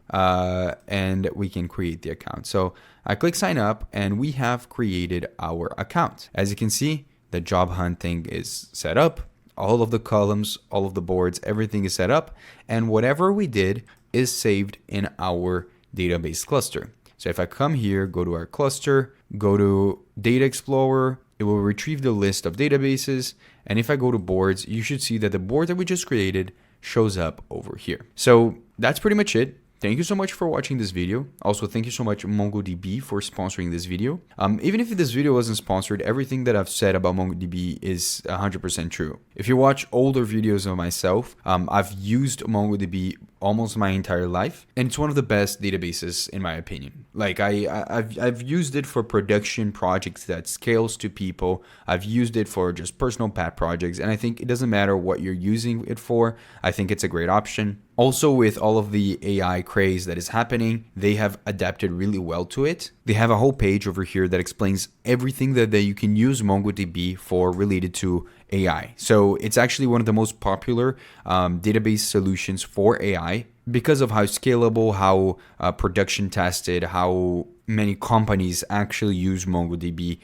and we can create the account. So I click sign up and we have created our account. As you can see, the job hunting is set up. All of the columns, all of the boards, everything is set up, and whatever we did is saved in our database cluster. So if I come here, go to our cluster, go to Data Explorer, it will retrieve the list of databases. And if I go to boards, you should see that the board that we just created shows up over here. So that's pretty much it. Thank you so much for watching this video. Also, thank you so much MongoDB for sponsoring this video. Even if this video wasn't sponsored, everything that I've said about MongoDB is 100% true. If you watch older videos of myself, I've used MongoDB almost my entire life, and it's one of the best databases in my opinion. Like I've used it for production projects that scales to people. I've used it for just personal pet projects, and I think it doesn't matter what you're using it for. I think it's a great option. Also, with all of the AI craze that is happening, they have adapted really well to it. They have a whole page over here that explains everything that you can use MongoDB for related to AI. So it's actually one of the most popular database solutions for AI because of how scalable, how production tested, how many companies actually use MongoDB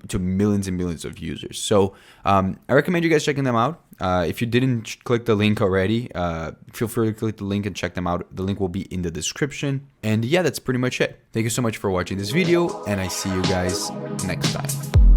to millions and millions of users. So I recommend you guys checking them out. If you didn't click the link already, feel free to click the link and check them out. The link will be in the description. And yeah, that's pretty much it. Thank you so much for watching this video, and I see you guys next time.